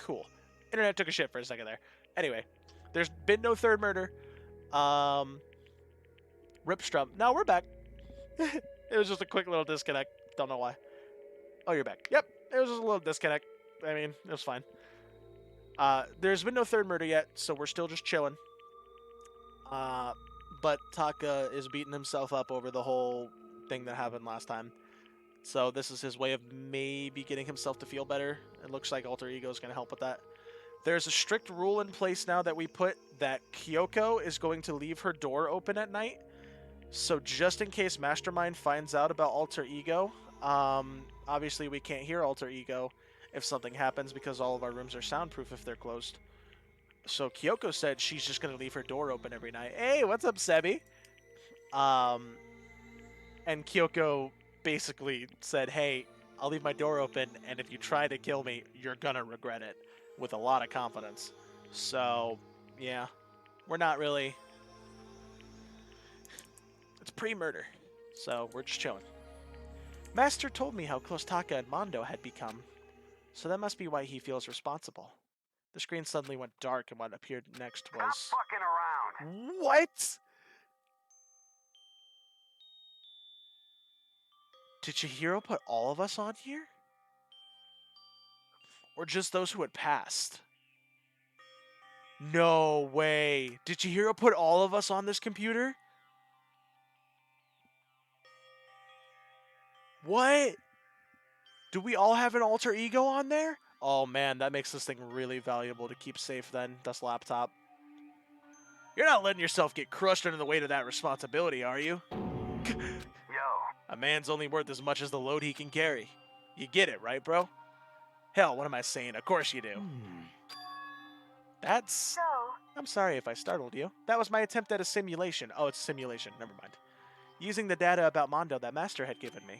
Cool. Internet took a shit for a second there. Anyway, there's been no third murder. Ripstrum. No, we're back. It was just a quick little disconnect. Don't know why. Oh, you're back. Yep, it was just a little disconnect. I mean, it was fine. There's been no third murder yet, so we're still just chilling. But Taka is beating himself up over the whole thing that happened last time. So this is his way of maybe getting himself to feel better. It looks like Alter Ego is going to help with that. There's a strict rule in place now that we put that Kyoko is going to leave her door open at night. So just in case Mastermind finds out about Alter Ego, obviously we can't hear Alter Ego if something happens because all of our rooms are soundproof if they're closed. So Kyoko said she's just going to leave her door open every night. Hey, what's up, Sebi? And Kyoko basically said, hey, I'll leave my door open, and if you try to kill me, you're going to regret it, with a lot of confidence. So, yeah, we're not really... It's pre-murder, so we're just chilling. Master told me how close Taka and Mondo had become, so that must be why he feels responsible. The screen suddenly went dark, and what appeared next was... Stop fucking around! What? Did Chihiro put all of us on here? Or just those who had passed? No way. Did Chihiro put all of us on this computer? What? Do we all have an alter ego on there? Oh man, that makes this thing really valuable to keep safe then, this laptop. You're not letting yourself get crushed under the weight of that responsibility, are you? Yo. A man's only worth as much as the load he can carry. You get it, right, bro? Hell, what am I saying? Of course you do. That's... So, I'm sorry if I startled you. That was my attempt at a simulation. Oh, it's a simulation. Never mind. Using the data about Mondo that Master had given me.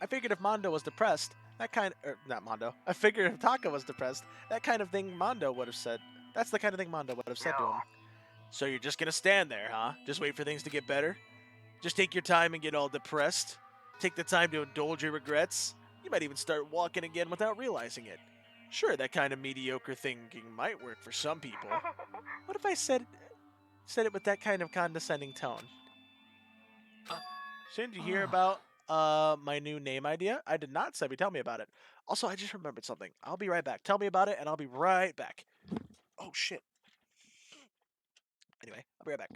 I figured if Mondo was depressed, that kind of... not Mondo. I figured if Taka was depressed, that kind of thing Mondo would have said. That's the kind of thing Mondo would have said to him. So you're just gonna stand there, huh? Just wait for things to get better? Just take your time and get all depressed? Take the time to indulge your regrets? You might even start walking again without realizing it. Sure, that kind of mediocre thinking might work for some people. What if I said it with that kind of condescending tone? Didn't you hear about my new name idea? I did not, Sebi. Tell me about it. Also, I just remembered something. I'll be right back. Tell me about it, and I'll be right back. Oh, shit. Anyway, I'll be right back.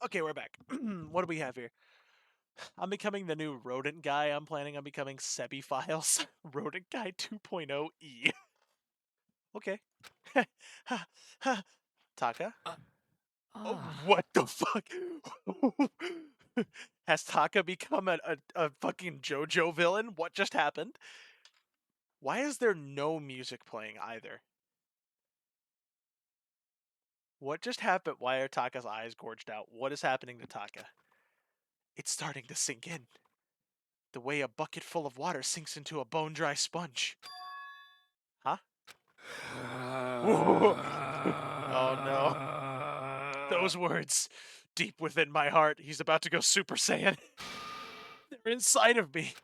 Okay, we're back. What do we have here? I'm becoming the new rodent guy. I'm planning on becoming Sebi Files. Rodent Guy 2.0 E. Okay. Taka? Oh, what the fuck? Has Taka become a fucking JoJo villain? What just happened? Why is there no music playing either? What just happened? Why are Taka's eyes gorged out? What is happening to Taka? It's starting to sink in. The way a bucket full of water sinks into a bone-dry sponge. Huh? Oh no. Those words, deep within my heart, he's about to go Super Saiyan. They're inside of me.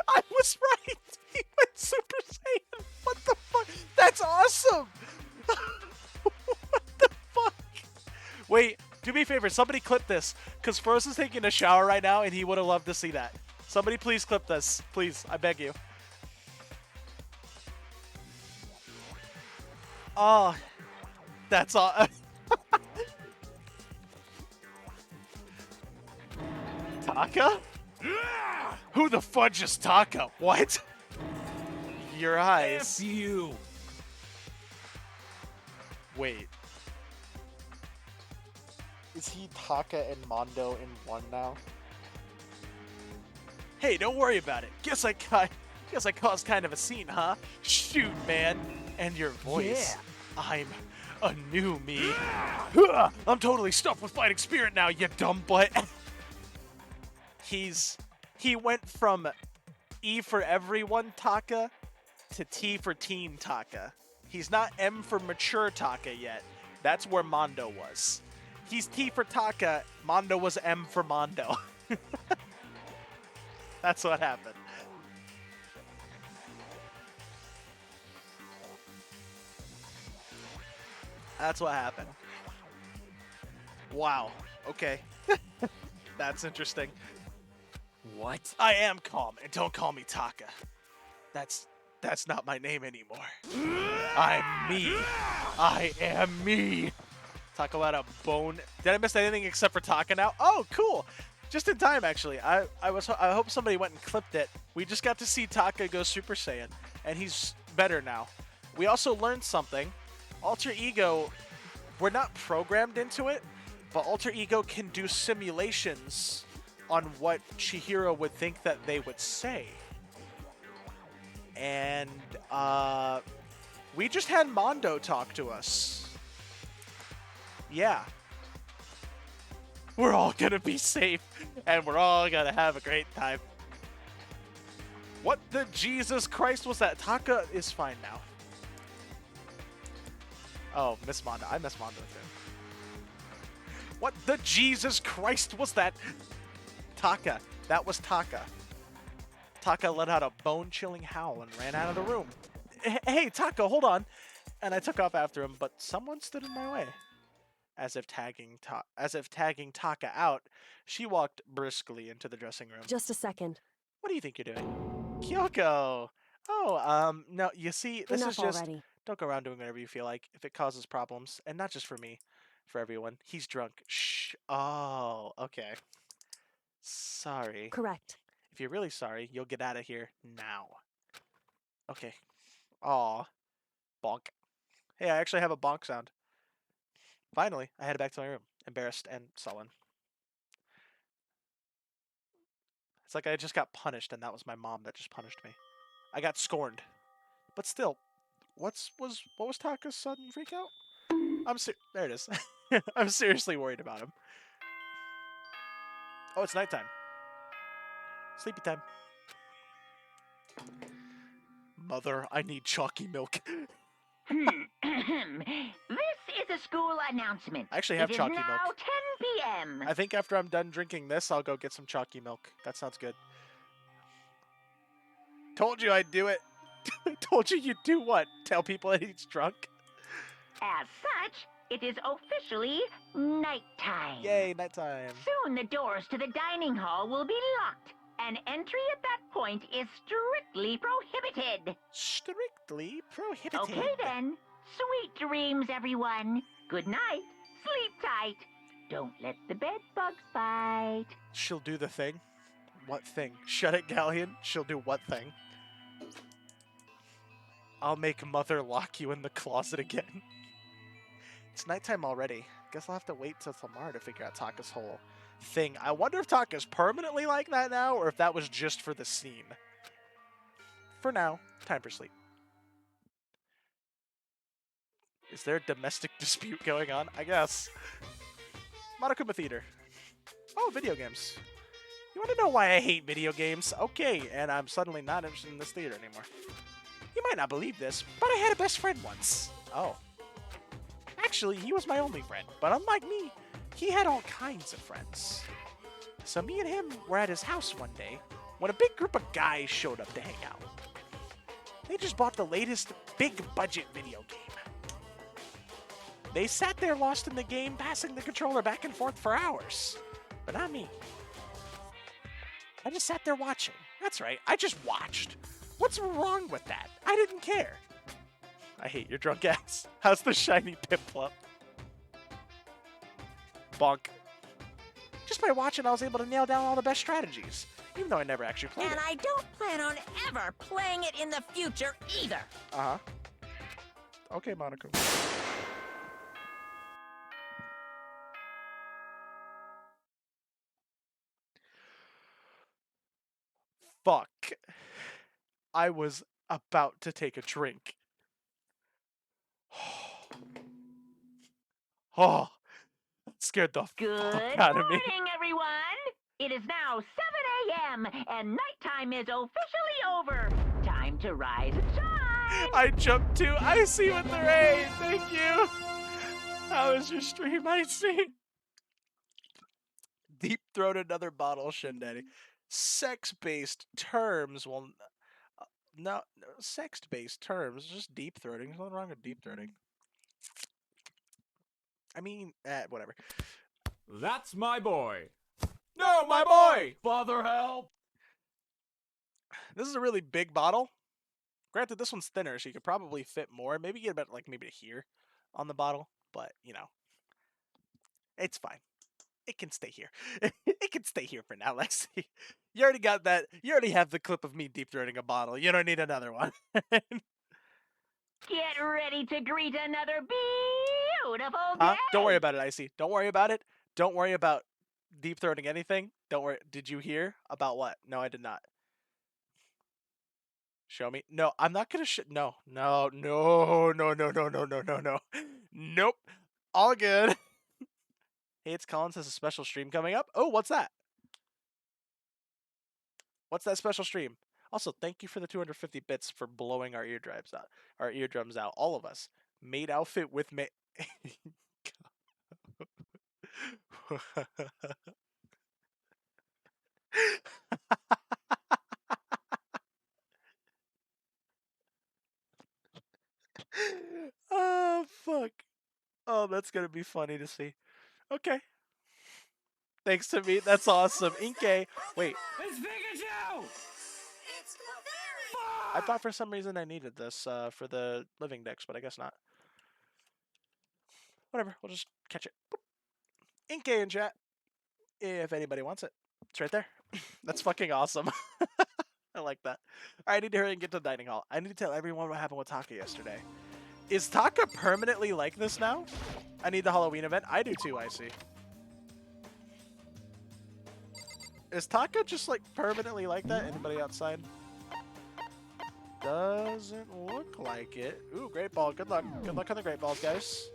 I was right. He went Super Saiyan. What the fuck? That's awesome. What the fuck? Wait, do me a favor. Somebody clip this. Because Frozen's taking a shower right now, and he would have loved to see that. Somebody please clip this. Please. I beg you. Oh, that's all. Taka? Who the fudge is Taka? What? Your eyes. F you. Wait. Is he Taka and Mondo in one now? Hey, don't worry about it. Guess I caused kind of a scene, huh? Shoot, man. And your voice. Yeah. I'm a new me. I'm totally stuffed with fighting spirit now, you dumb butt. He went from E for everyone Taka to T for teen Taka. He's not M for mature Taka yet. That's where Mondo was. He's T for Taka. Mondo was M for Mondo. That's what happened. That's what happened. Wow. Okay. That's interesting. What? I am calm, and don't call me Taka. That's not my name anymore. I'm me. I am me. Taka let a bone. Did I miss anything except for Taka now? Oh, cool. Just in time, actually. I hope somebody went and clipped it. We just got to see Taka go Super Saiyan, and he's better now. We also learned something. Alter Ego, we're not programmed into it, but Alter Ego can do simulations on what Chihiro would think that they would say. And we just had Mondo talk to us. Yeah. We're all gonna be safe, and we're all gonna have a great time. What the Jesus Christ was that? Taka is fine now. Oh, Miss Mondo. I miss Mondo too. What the Jesus Christ was that? Taka. That was Taka. Taka let out a bone-chilling howl and ran out of the room. Hey, Taka, hold on. And I took off after him, but someone stood in my way. As if tagging Taka out, she walked briskly into the dressing room. Just a second. What do you think you're doing? Kyoko! Oh, no, you see, this Enough is just... already. Don't go around doing whatever you feel like if it causes problems. And not just for me, for everyone. He's drunk. Shh. Oh, okay. Sorry. Correct. If you're really sorry, you'll get out of here now. Okay. Aw. Bonk. Hey, I actually have a bonk sound. Finally, I headed back to my room, embarrassed and sullen. It's like I just got punished, and that was my mom that just punished me. I got scorned. But still, what was Taka's sudden freak out? There it is. I'm seriously worried about him. Oh, it's nighttime. Sleepy time. Mother, I need chalky milk. This is a school announcement. I actually have chalky It is now milk. 10 p.m. I think after I'm done drinking this, I'll go get some chalky milk. That sounds good. Told you I'd do it. Told you you'd do what? Tell people that he's drunk? As such, it is officially nighttime. Yay, nighttime. Soon the doors to the dining hall will be locked, and entry at that point is strictly prohibited. Strictly prohibited. Okay then. Sweet dreams, everyone. Good night. Sleep tight. Don't let the bed bugs bite. She'll do the thing. What thing? Shut it, Galleon. She'll do what thing? I'll make Mother lock you in the closet again. It's nighttime already. Guess I'll have to wait till tomorrow to figure out Taka's whole thing. I wonder if Taka's permanently like that now, or if that was just for the scene. For now, time for sleep. Is there a domestic dispute going on? I guess. Monokuma Theater. Oh, video games. You want to know why I hate video games? Okay, and I'm suddenly not interested in this theater anymore. You might not believe this, but I had a best friend once. Oh. Actually, he was my only friend, but unlike me, he had all kinds of friends. So me and him were at his house one day when a big group of guys showed up to hang out. They just bought the latest big-budget video game. They sat there lost in the game, passing the controller back and forth for hours. But not me. I just sat there watching. That's right, I just watched. What's wrong with that? I didn't care. I hate your drunk ass. How's the shiny Piplup? Bonk. Just by watching, I was able to nail down all the best strategies, even though I never actually played And it. I don't plan on ever playing it in the future either. Uh-huh. Okay, Monaco. Fuck. I was about to take a drink. Oh, that scared the Good fuck out of me. morning, everyone. It is now 7 a.m. and nighttime is officially over. Time to rise and shine. I jumped to Icy with the rain. Thank you. How was your stream, Icy? Deep throat another bottle, Shin-Daddy. Sex-based terms will... no, sex-based terms. Just deep throating. There's nothing wrong with deep throating. I mean, whatever. That's my boy. No, my boy! Father, help! This is a really big bottle. Granted, this one's thinner, so you could probably fit more. Maybe get about, like, maybe to here on the bottle. But, you know, it's fine. It can stay here. It can stay here for now, Lexi. You already got that. You already have the clip of me deep throating a bottle. You don't need another one. Get ready to greet another beautiful Huh? day. Don't worry about it, Icy. Don't worry about it. Don't worry about deep throating anything. Don't worry. Did you hear about what? No, I did not. Show me. No, I'm not gonna no. Nope. All good. Hey, it's Collins has a special stream coming up. Oh, what's that? What's that special stream? Also, thank you for the 250 bits for blowing our eardrums out. All of us. Made outfit with me. Oh, fuck. Oh, that's gonna be funny to see. Okay. Thanks to me. That's awesome. Inkay. Wait, It's Pikachu! I thought for some reason I needed this for the living decks, but I guess not. Whatever. We'll just catch it. Boop. Inkay in chat. If anybody wants it. It's right there. That's fucking awesome. I like that. Alright, I need to hurry and get to the dining hall. I need to tell everyone what happened with Taka yesterday. Is Taka permanently like this now? I need the Halloween event. I do too, I see. Is Taka just like permanently like that? Anybody outside? Doesn't look like it. Ooh, great ball. Good luck. Good luck on the great balls, guys.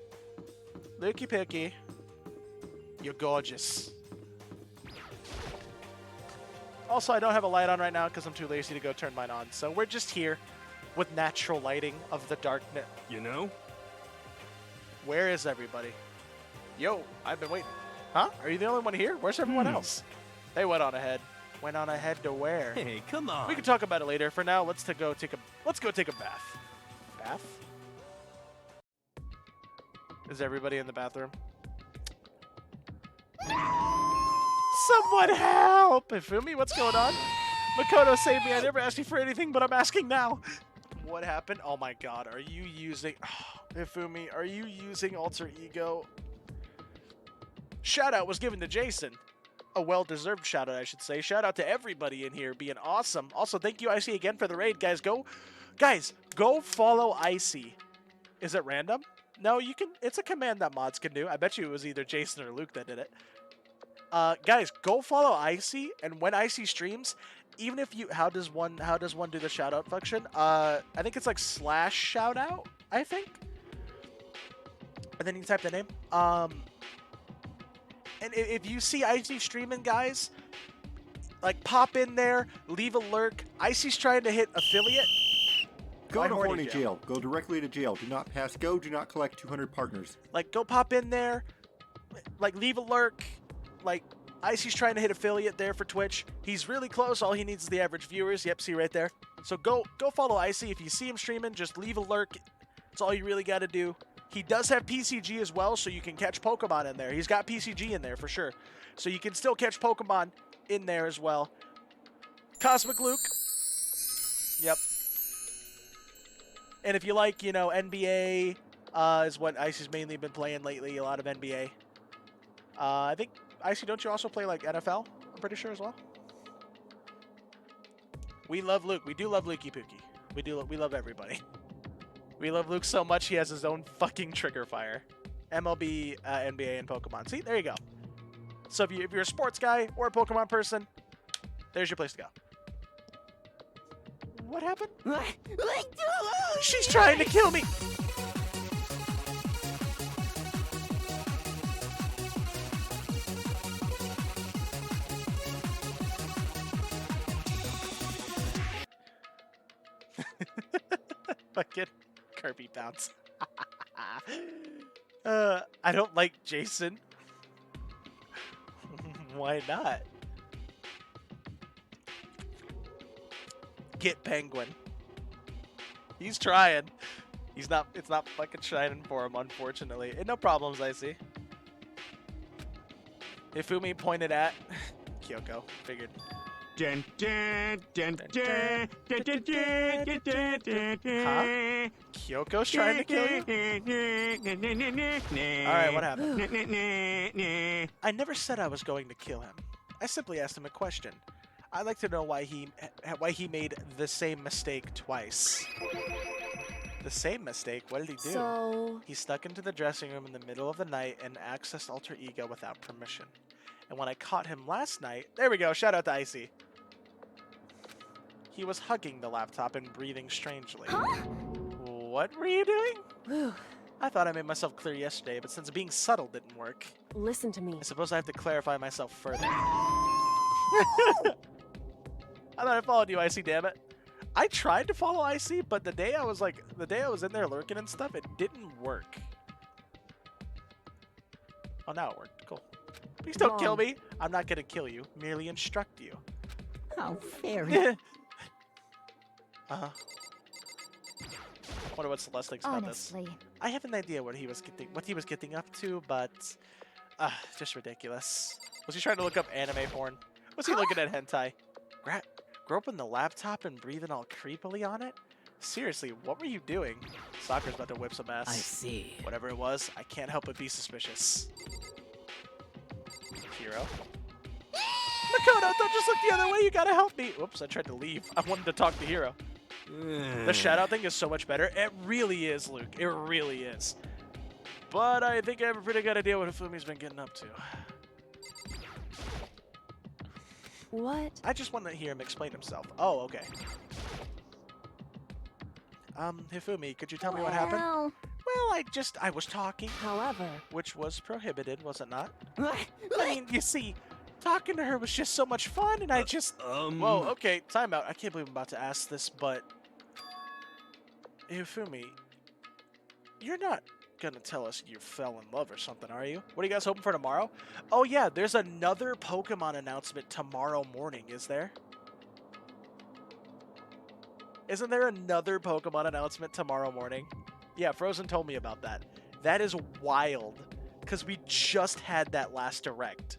Looky picky. You're gorgeous. Also, I don't have a light on right now because I'm too lazy to go turn mine on. So we're just here with natural lighting of the darkness. You know? Where is everybody? Yo, I've been waiting. Huh? Are you the only one here? Where's everyone else? They went on ahead. Went on ahead to where? Hey, come on. We can talk about it later. For now, let's go take a bath. Bath? Is everybody in the bathroom? Someone help! Ifumi, what's going on? Makoto, save me. I never asked you for anything, but I'm asking now. What happened? Oh my god, are you using... Ifumi, are you using Alter Ego? Shout out was given to Jason. A well-deserved shout out, I should say. Shout out to everybody in here being awesome. Also, thank you, Icy, again for the raid. Guys, go follow Icy. Is it random? No, you can... It's a command that mods can do. I bet you it was either Jason or Luke that did it. Guys, go follow Icy, and when Icy streams, even if you... How does one do the shout-out function? I think it's like / shout-out, I think. And then you type the name. And if you see Icy streaming, guys, like, pop in there, leave a lurk. Icy's trying to hit affiliate. Go Why to horny horny jail? jail. Go directly to jail. Do not pass go. Do not collect 200 partners. Like, go pop in there, like, leave a lurk. Like, Icy's trying to hit affiliate there for Twitch. He's really close. All he needs is the average viewers. Yep, see right there. So go follow Icy. If you see him streaming, just leave a lurk. That's all you really got to do. He does have PCG as well, so you can catch Pokemon in there. He's got PCG in there for sure. So you can still catch Pokemon in there as well. Cosmic Luke. Yep. And if you like, you know, NBA is what Icy's mainly been playing lately. A lot of NBA. I think Icy, don't you also play like NFL? I'm pretty sure as well. We love Luke. We do love Lukey Pookie. We love everybody. We love Luke so much he has his own fucking trigger fire. MLB, NBA, and Pokemon. See, there you go. So if you're a sports guy or a Pokemon person, there's your place to go. What happened? She's trying to kill me! Fucking Kirby bounce. I don't like Jason. Why not? Get Penguin. He's trying. He's not. It's not fucking shining for him, unfortunately. And no problems, I see. Ifumi pointed at Kyoko. Figured. Dun, dun, dun, Dun, dun, dun, dun, dun, dun, dun, dun, dun. Huh? Kyoko's trying to kill you? Alright, what happened? I never said I was going to kill him. I simply asked him a question. I'd like to know why he made the same mistake twice. The same mistake? What did he do? So, He snuck into the dressing room in the middle of the night and accessed Alter Ego without permission. And when I caught him last night... There we go, shout out to Icy. He was hugging the laptop and breathing strangely. What were you doing? whew, I thought I made myself clear yesterday, but since being subtle didn't work, listen to me. I suppose I have to clarify myself further. I thought I followed you, Icy, damn it. I tried to follow Icy, but the day I was in there lurking and stuff, it didn't work. Oh, now it worked. Cool. Please don't kill Mom. me. I'm not gonna kill you. Merely instruct you. How very. Uh-huh. Wonder what Celeste thinks about this. Honestly. I have an idea what he was getting up to, but just ridiculous. Was he trying to look up anime porn? Was he looking at hentai? Groping the laptop and breathing all creepily on it? Seriously, what were you doing? Sakura's about to whip some ass. I see. Whatever it was, I can't help but be suspicious. Hero. Makoto, don't just look the other way, you gotta help me! Whoops, I tried to leave. I wanted to talk to Hero. The shout-out thing is so much better. It really is, Luke. It really is. But I think I have a pretty good idea what Hifumi's been getting up to. What? I just want to hear him explain himself. Oh, okay. Hifumi, could you tell me what happened? Well, Well, I was talking, However, which was prohibited, was it not? I mean, you see, talking to her was just so much fun, and I just... Whoa, okay, time out. I can't believe I'm about to ask this, but... Hifumi, you're not gonna tell us you fell in love or something, are you? What are you guys hoping for tomorrow? Oh yeah, there's another Pokemon announcement tomorrow morning, is there? Isn't there another Pokemon announcement tomorrow morning? Yeah, Frozen told me about that. That is wild, because we just had that last Direct.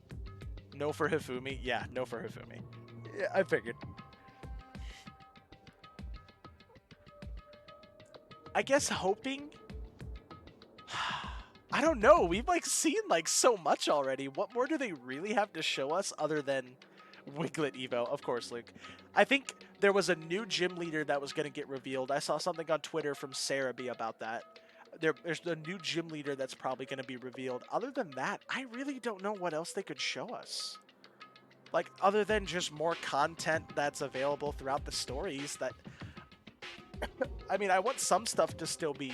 No for Hifumi? Yeah, no for Hifumi. Yeah, I figured. I guess hoping... I don't know. We've seen so much already. What more do they really have to show us other than Wiglet Evo? Of course, Luke. I think there was a new gym leader that was going to get revealed. I saw something on Twitter from Sarah B about that. There's a new gym leader that's probably going to be revealed. Other than that, I really don't know what else they could show us. Other than just more content that's available throughout the stories that... I mean, I want some stuff to still be...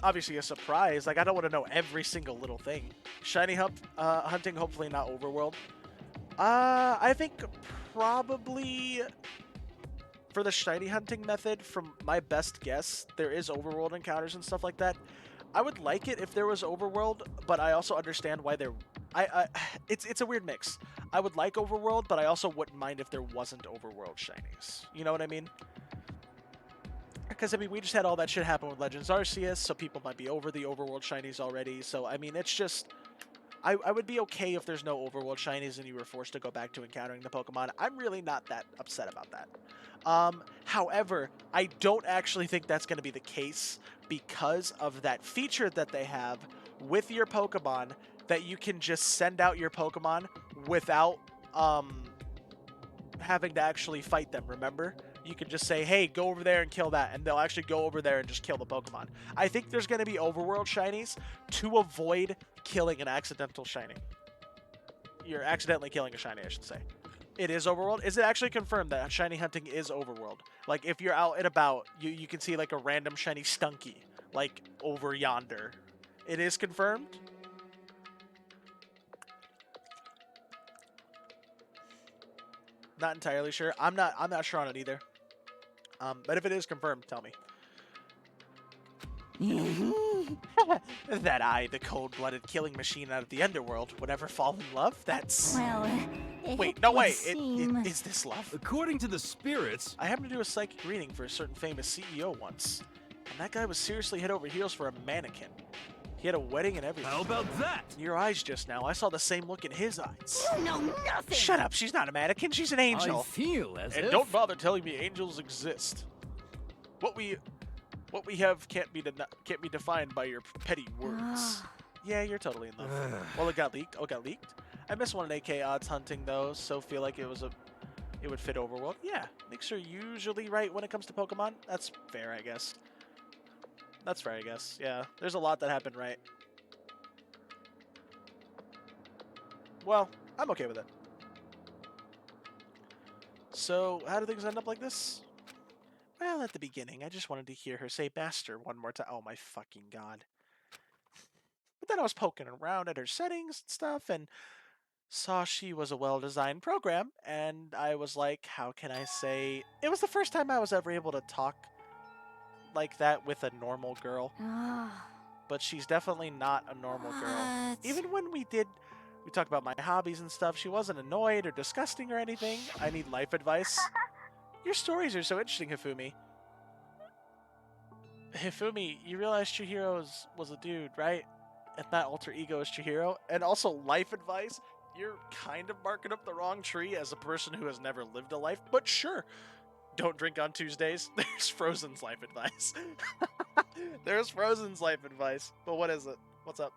obviously a surprise. I don't want to know every single little thing. Shiny hunting, hopefully not overworld. I think probably for the shiny hunting method, from my best guess, there is overworld encounters and stuff like that. I would like it if there was overworld, but I also understand why there... it's a weird mix. I would like overworld, but I also wouldn't mind if there wasn't overworld shinies. You know what I mean? Because, I mean, we just had all that shit happen with Legends Arceus, so people might be over the overworld shinies already. So, I mean, it's just... I would be okay if there's no overworld shinies and you were forced to go back to encountering the Pokemon. I'm really not that upset about that. However, I don't actually think that's going to be the case because of that feature that they have with your Pokemon that you can just send out your Pokemon without having to actually fight them, remember? You can just say, hey, go over there and kill that, and they'll actually go over there and just kill the Pokemon. I think there's going to be overworld shinies to avoid killing an accidental shiny. You're accidentally killing a shiny, I should say. It is overworld. Is it actually confirmed that shiny hunting is overworld? Like, if you're out and about, you can see, like, a random shiny Stunky, like, over yonder. It is confirmed? Not entirely sure. I'm not sure on it either. But if it is confirmed, tell me. That I, the cold-blooded killing machine out of the underworld, would ever fall in love? That's... Well, Wait, no way. Is this love? According to the spirits, I happened to do a psychic reading for a certain famous CEO once, and that guy was seriously head over heels for a mannequin. He had a wedding and everything. how about that? In your eyes just now, I saw the same look in his eyes. you know nothing. Shut up, she's not a mannequin, she's an angel. I feel as And if... don't bother telling me angels exist. What we have can't be defined by your petty words. Yeah, you're totally in love. Well, it got leaked. Oh, it got leaked. I missed one in AK odds hunting though, so feel like it would fit overworld. Yeah, leaks are usually right when it comes to Pokemon. That's fair, I guess. That's fair, I guess. Yeah, there's a lot that happened right. Well, I'm okay with it. So, how do things end up like this? Well, at the beginning, I just wanted to hear her say Master one more time. Oh my fucking god. But then I was poking around at her settings and stuff, and saw she was a well-designed program, and I was like, how can I say... It was the first time I was ever able to talk like that with a normal girl. But she's definitely not a normal girl. Even when we talked about my hobbies and stuff, she wasn't annoyed or disgusting or anything. I need life advice. Your stories are so interesting, Hifumi. Hifumi, you realize Chihiro was a dude, right? And that alter ego is Chihiro. And also life advice. You're kind of marking up the wrong tree as a person who has never lived a life, but sure. Don't drink on Tuesdays. There's Frozen's life advice. There's Frozen's life advice. But what is it? What's up?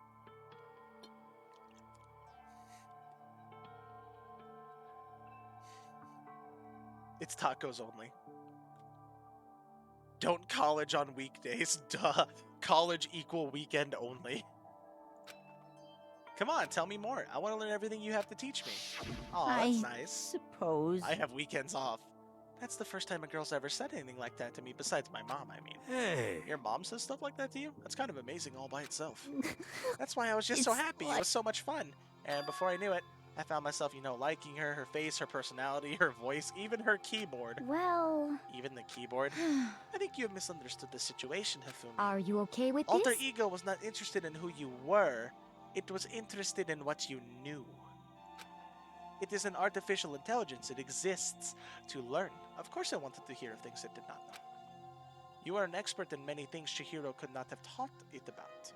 It's tacos only. Don't college on weekdays. Duh. College equal weekend only. Come on, tell me more. I want to learn everything you have to teach me. Oh, that's nice. Suppose. I have weekends off. That's the first time a girl's ever said anything like that to me, besides my mom, I mean. Hey, Your mom says stuff like that to you? That's kind of amazing all by itself. That's why I was just so happy. It was so much fun. And before I knew it, I found myself, liking her face, her personality, her voice, even her keyboard. Well, Even the keyboard. I think you have misunderstood the situation, Hifumi. Are you okay with Alter this? ego was not interested in who you were. It was interested in what you knew. It is an artificial intelligence. It exists to learn. Of course I wanted to hear things it did not know. You are an expert in many things Chihiro could not have taught it about,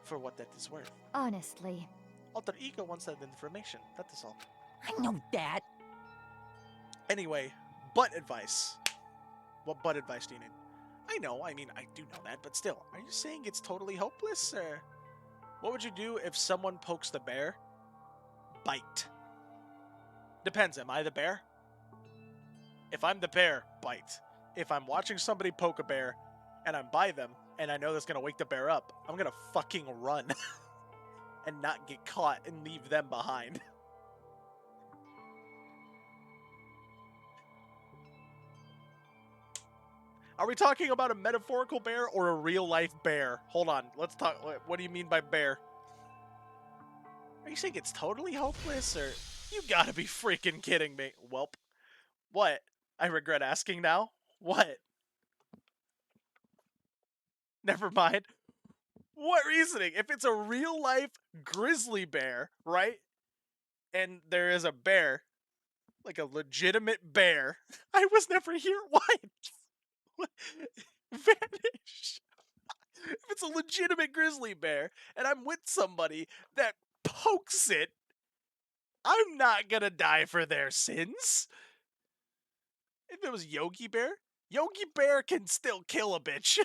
for what that is worth. Honestly. Alter ego wants that information. That is all. I know that. Anyway, butt advice. What butt advice do you need? I do know that, but still, are you saying it's totally hopeless, or... What would you do if someone pokes the bear? Bite. Depends, am I the bear? If I'm the bear, bite. If I'm watching somebody poke a bear, and I'm by them, and I know that's gonna wake the bear up, I'm gonna fucking run. And not get caught and leave them behind. Are we talking about a metaphorical bear or a real-life bear? Hold on, let's talk. What do you mean by bear? Are you saying it's totally hopeless, or... You gotta be freaking kidding me. Welp. What? I regret asking now? What? Never mind. What reasoning? If it's a real-life grizzly bear, right? And there is a bear, like a legitimate bear. I was never here. What? Vanish. If it's a legitimate grizzly bear, and I'm with somebody that pokes it, I'm not gonna die for their sins. If it was Yogi Bear can still kill a bitch.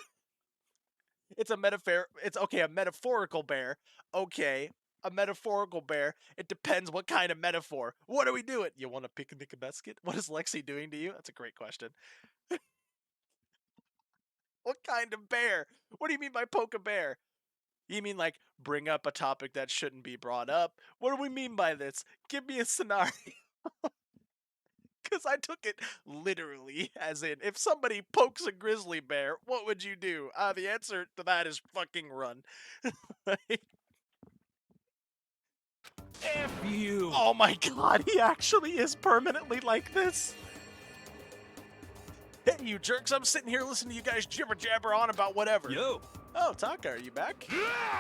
It's a a metaphorical bear. Okay, a metaphorical bear. It depends what kind of metaphor. What are we doing? You want a picnic a biscuit? What is Lexi doing to you? That's a great question. What kind of bear? What do you mean by poke a bear? You mean like bring up a topic that shouldn't be brought up? What do we mean by this? Give me a scenario. Because I took it literally, as in, if somebody pokes a grizzly bear, what would you do? The answer to that is fucking run. Like, F you! oh my god, he actually is permanently like this. Hey, you jerks, I'm sitting here listening to you guys jibber jabber on about whatever. Yo! Oh, Taka, are you back?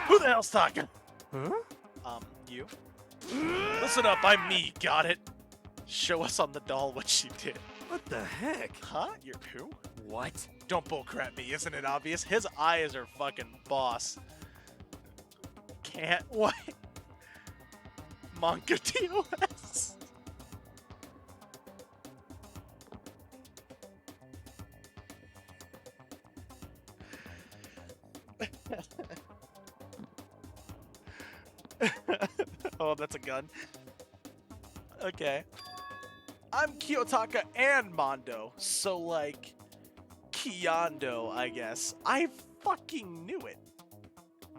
Who the hell's Taka? Huh? You? Listen up, I'm me, got it? Show us on the doll what she did. What the heck? Huh? You're who? What? Don't bullcrap me, isn't it obvious? His eyes are fucking boss. Can't what? Monka TOS. Oh, that's a gun. Okay. I'm Kiyotaka and Mondo, so like Kiyondo, I guess. I fucking knew it.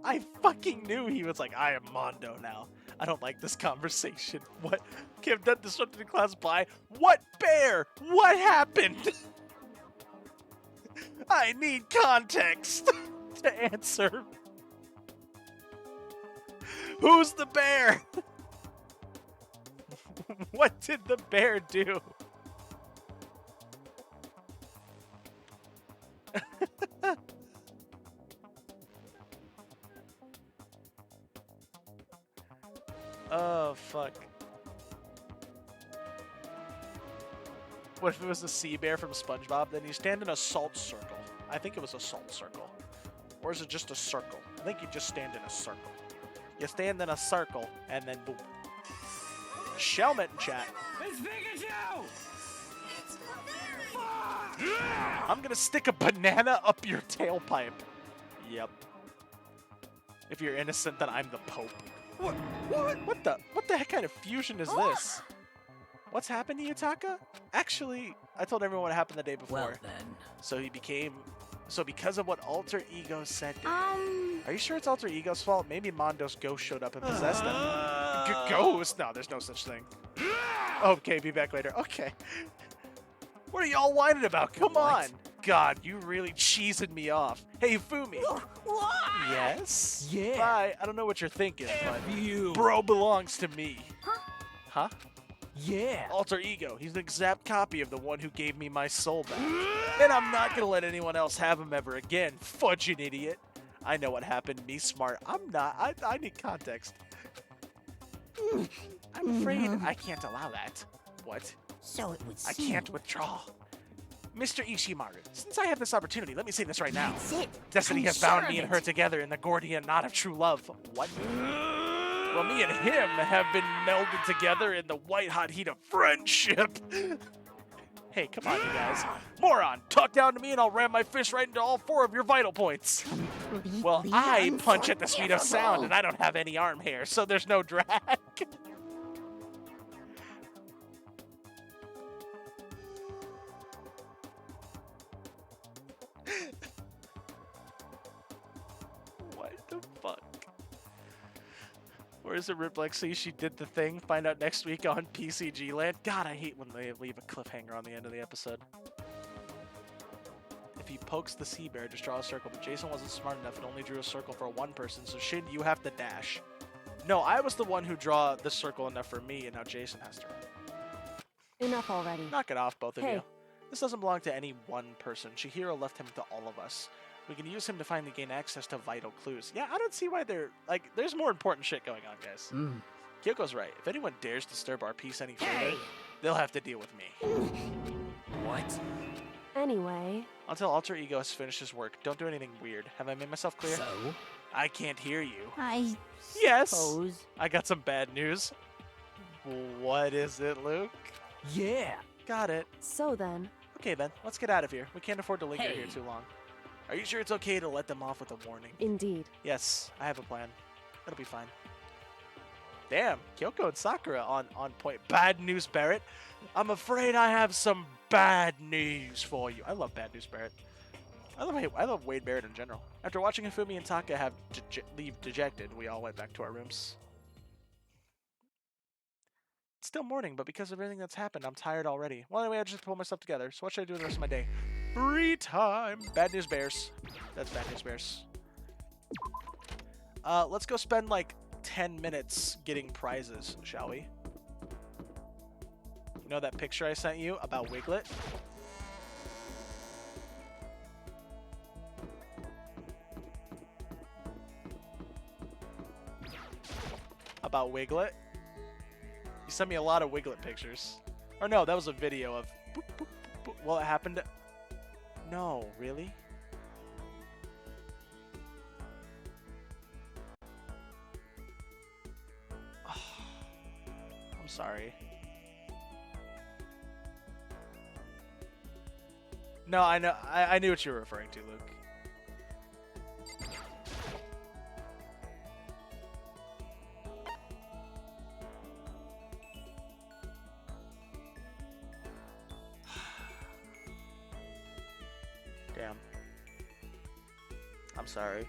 I fucking knew he was like, I am Mondo now. I don't like this conversation. What? Okay, I've done disrupted in class by what bear? What happened? I need context to answer. Who's the bear? What did the bear do? Oh, fuck. What if it was the sea bear from SpongeBob? Then you stand in a salt circle. I think it was a salt circle. Or is it just a circle? I think you just stand in a circle. You stand in a circle, and then boom. Shelmet in chat. It's Pikachu! I'm gonna stick a banana up your tailpipe. Yep. If you're innocent, then I'm the Pope. What? What the heck kind of fusion is this? What's happened to you, Taka? Actually, I told everyone what happened the day before. Well then. So because of what Alter Ego said to me. Are you sure it's Alter Ego's fault? Maybe Mondo's ghost showed up and possessed him. Ghost? No, there's no such thing. Okay, be back later. Okay. What are y'all whining about? Come on. God, you really cheesing me off. Hey, Fumi. Yes? Yeah. Bye. I don't know what you're thinking, F but you! bro belongs to me. Huh? Yeah! Alter Ego. He's an exact copy of the one who gave me my soul back. And I'm not gonna let anyone else have him ever again. Fudging idiot. I know what happened. Me smart. I'm not. I need context. I'm afraid I can't allow that. What? So it would I seem. can't withdraw. Mr. Ishimaru, since I have this opportunity, let me say this right now. That's it. Destiny I'm has sure bound of me and it. her together in the Gordian knot of true love. What? Well, me and him have been melded together in the white-hot heat of friendship. Hey, come on, you guys. Moron, talk down to me and I'll ram my fist right into all 4 of your vital points. Well, Completely I punch at the speed of sound unforgivable. and I don't have any arm hair, so there's no drag. What the fuck? Or is it Rip Lexi? She did the thing. Find out next week on PCG Land. God, I hate when they leave a cliffhanger on the end of the episode. If he pokes the sea bear, just draw a circle. But Jason wasn't smart enough and only drew a circle for one person. So Shin, you have to dash. No, I was the one who draw the circle enough for me, and now Jason has to. Enough already. Knock it off, both of Hey. you. This doesn't belong to any one person. Shihiro left him to all of us. We can use him to finally gain access to vital clues. Yeah, I don't see why they're like. There's more important shit going on, guys. Kyoko's right. If anyone dares disturb our peace any further, Hey. they'll have to deal with me. What? Anyway, Until Alter Ego has finished his work, don't do anything weird. Have I made myself clear? So I can't hear you. I Yes. suppose. I got some bad news. What is it, Luke? Yeah! Got it. so then, Okay, then. Let's get out of here. We can't afford to linger Hey. here too long. Are you sure it's okay to let them off with a warning? Indeed. Yes, I have a plan. It'll be fine. Damn, Kyoko and Sakura on point. Bad news, Barrett. I'm afraid I have some bad news for you. I love bad news, Barrett. I love Wade Barrett in general. After watching Hifumi and Taka leave dejected, we all went back to our rooms. It's still morning, but because of everything that's happened, I'm tired already. Well, anyway, I just pulled myself together. So what should I do the rest of my day? Free time. Bad news bears. That's bad news bears. Let's go spend like 10 minutes getting prizes, shall we? You know that picture I sent you about Wiglet? About Wiglet? You sent me a lot of Wiglet pictures. Or no, that was a video of... Boop, boop, boop. Well, it happened... No, really? I'm sorry. No, I know. I knew what you were referring to, Luke. Damn. I'm sorry.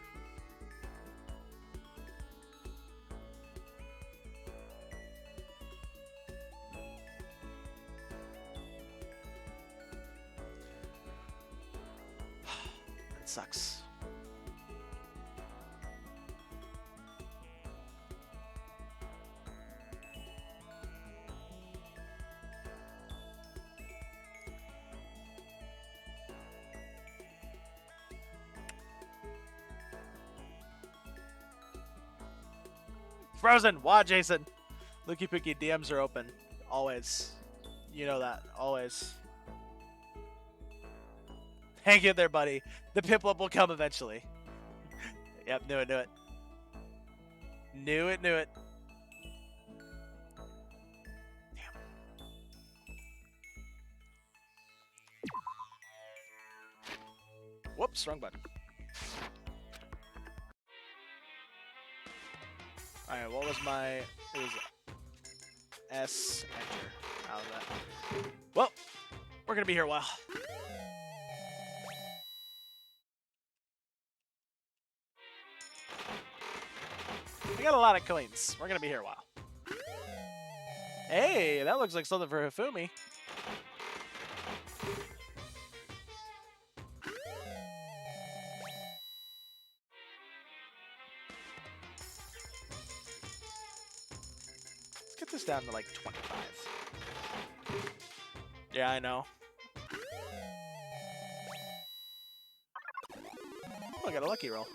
That sucks. Frozen! Why, Jason? Looky Pookie DMs are open. Always. You know that. Always. Hang in there, buddy. The Piplup will come eventually. Yep, knew it, knew it. Knew it, knew it. Damn. Whoops, wrong button. Alright, what was my... It was S, enter. How was that? Well, we're gonna be here a while. We got a lot of coins. We're gonna be here a while. Hey, that looks like something for Hifumi. Let's get this down to like 25. Yeah, I know. Oh, I got a lucky roll.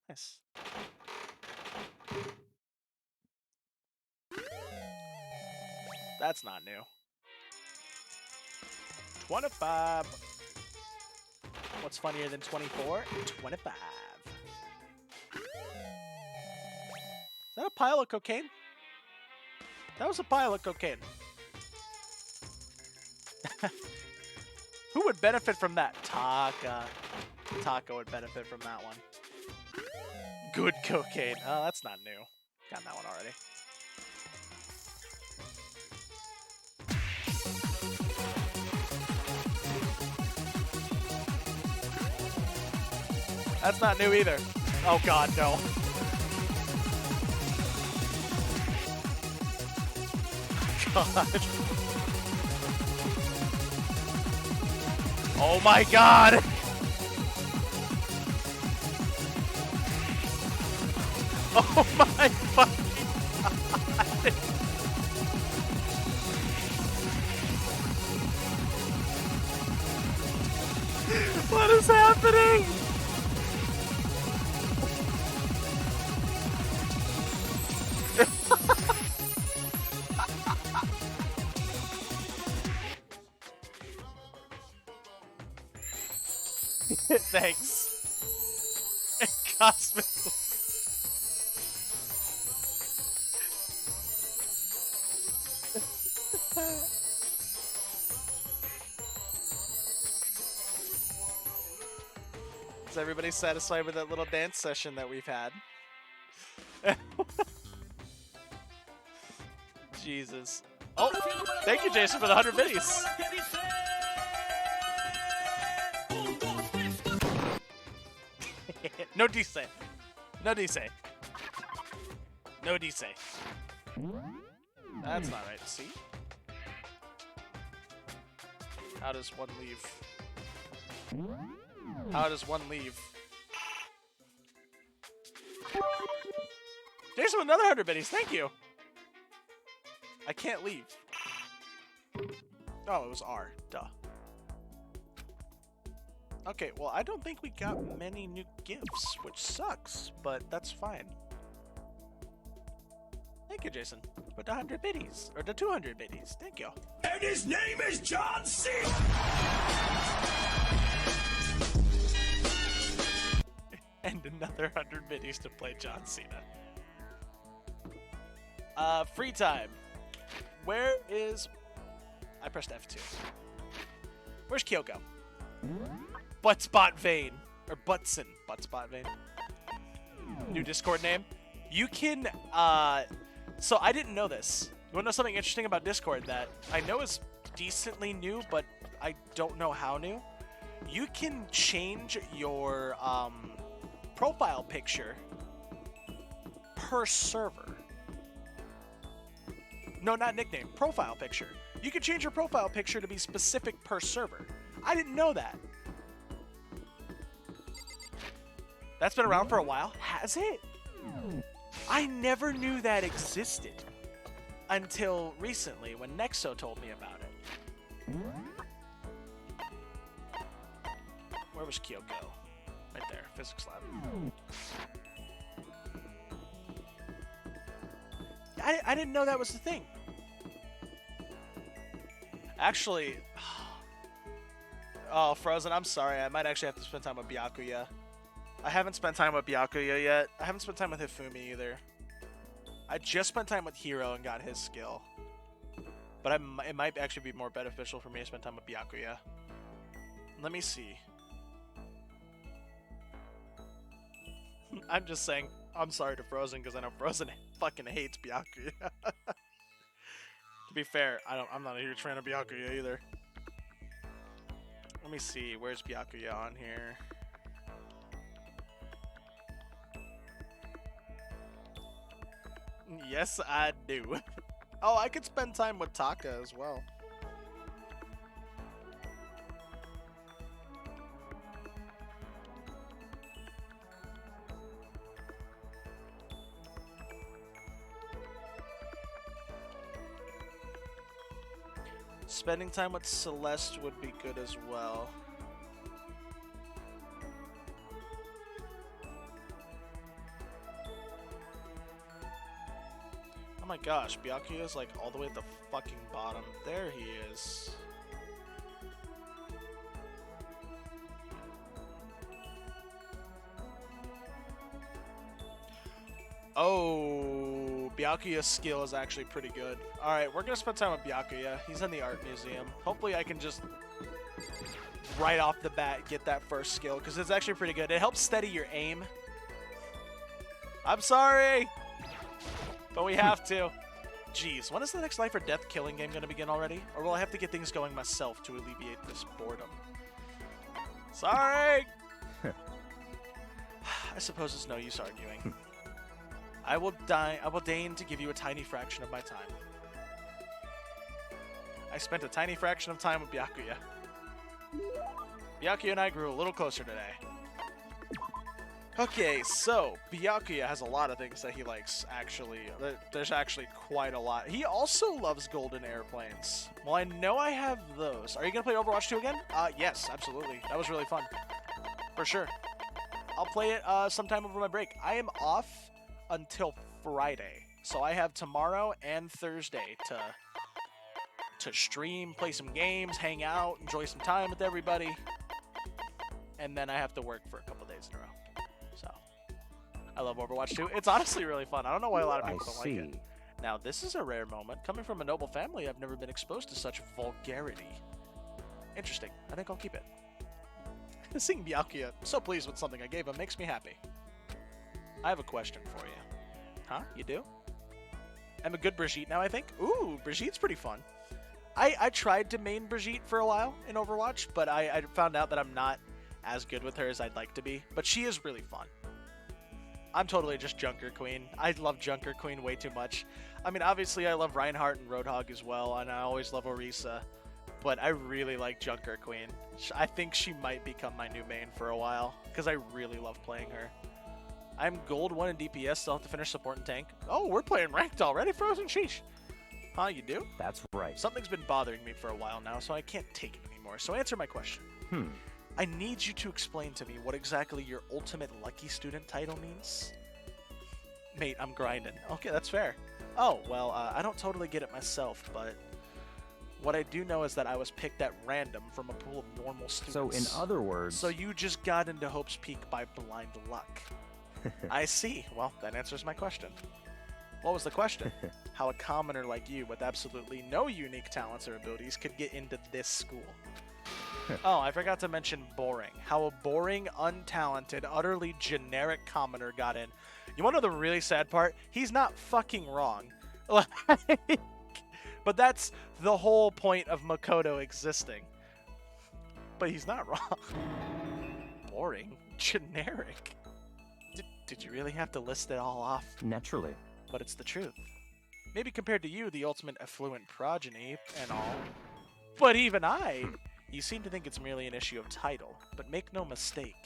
Nice. That's not new. 25. What's funnier than 24? 25. Is that a pile of cocaine? That was a pile of cocaine. Who would benefit from that? Taka. Taka would benefit from that one. Good cocaine. Oh, that's not new. Got that one already. That's not new either. Oh god, no. God. Oh my god! Oh my fucking god! What is happening? Thanks. Cosmic. Is everybody satisfied with that little dance session that we've had? Jesus. Oh, thank you, Jason, for the 100 biddies. No dice. No dice. No dice. That's not right. See? How does one leave? How does one leave? Jason with another 100 biddies. Thank you. I can't leave. Oh, it was R. Duh. Okay, well, I don't think we got many new gifts, which sucks, but that's fine. Thank you, Jason. With the 100 biddies. Or the 200 biddies. Thank you. And his name is John C. And another 100 biddies to play John Cena. Free time. Where is... I pressed F2. Where's Kyoko? Buttspot Vane. Or Butson. Buttspot Vane. New Discord name. You can, so I didn't know this. You wanna know something interesting about Discord that I know is decently new, but I don't know how new? You can change your, profile picture per server. No, not nickname. Profile picture. You can change your profile picture to be specific per server. I didn't know that. That's been around for a while. Has it? I never knew that existed until recently when Nexo told me about it. Where was Kyoko? Right there, physics lab. I didn't know that was the thing. Actually, oh, Frozen, I'm sorry. I might actually have to spend time with Byakuya. I haven't spent time with Byakuya yet. I haven't spent time with Hifumi either. I just spent time with Hiro and got his skill. But it might actually be more beneficial for me to spend time with Byakuya. Let me see. I'm just saying, I'm sorry to Frozen because I know Frozen fucking hates Byakuya. To be fair, I'm not a huge fan of Byakuya either. Let me see, where's Byakuya on here? Yes, I do. Oh, I could spend time with Taka as well. Spending time with Celeste would be good as well. Oh my gosh, Byakuya's like all the way at the fucking bottom. There he is. Oh, Byakuya's skill is actually pretty good. Alright, we're gonna spend time with Byakuya. He's in the art museum. Hopefully I can just right off the bat get that first skill, because it's actually pretty good. It helps steady your aim. I'm sorry! But we have to. Jeez, when is the next life or death killing game gonna begin already? Or will I have to get things going myself to alleviate this boredom? Sorry! I suppose it's no use arguing. I will deign to give you a tiny fraction of my time. I spent a tiny fraction of time with Byakuya. Byakuya and I grew a little closer today. Okay, so Byakuya has a lot of things that he likes, actually. There's actually quite a lot. He also loves golden airplanes. Well, I know I have those. Are you going to play Overwatch 2 again? Yes, absolutely. That was really fun. For sure. I'll play it sometime over my break. I am off until Friday. So I have tomorrow and Thursday to stream, play some games, hang out, enjoy some time with everybody. And then I have to work for a couple days in a row. So, I love Overwatch 2. It's honestly really fun. I don't know why a lot of people don't like it. Now, this is a rare moment. Coming from a noble family, I've never been exposed to such vulgarity. Interesting. I think I'll keep it. Seeing Byakuya so pleased with something I gave him makes me happy. I have a question for you. Huh? You do? I'm a good Brigitte now, I think. Ooh, Brigitte's pretty fun. I tried to main Brigitte for a while in Overwatch, but I found out that I'm not as good with her as I'd like to be. But she is really fun. I'm totally just Junker Queen. I love Junker Queen way too much. I mean, obviously I love Reinhardt and Roadhog as well, and I always love Orisa. But I really like Junker Queen. I think she might become my new main for a while, because I really love playing her. I'm gold 1 in DPS, still have to finish support and tank. Oh, we're playing ranked already? Frozen sheesh. Huh, you do? That's right. Something's been bothering me for a while now, so I can't take it anymore. So answer my question. I need you to explain to me what exactly your ultimate lucky student title means. Mate, I'm grinding. Okay, that's fair. Oh, well, I don't totally get it myself, but what I do know is that I was picked at random from a pool of normal students. So in other words... So you just got into Hope's Peak by blind luck. I see. Well, that answers my question. What was the question? How a commoner like you with absolutely no unique talents or abilities could get into this school. Oh, I forgot to mention boring. How a boring, untalented, utterly generic commoner got in. You want to know the really sad part? He's not fucking wrong. But that's the whole point of Makoto existing. But he's not wrong. Boring? Generic? Did you really have to list it all off? Naturally. But it's the truth. Maybe compared to you, the ultimate affluent progeny and all. But even I... You seem to think it's merely an issue of title, but make no mistake.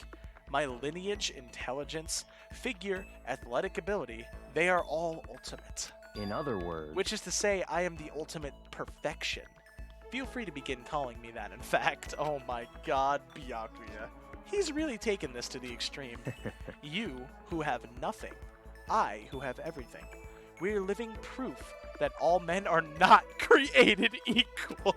My lineage, intelligence, figure, athletic ability, they are all ultimate. In other words... Which is to say, I am the ultimate perfection. Feel free to begin calling me that, in fact. Oh my god, Byakuya. He's really taken this to the extreme. You, who have nothing. I, who have everything. We're living proof that all men are not created equal.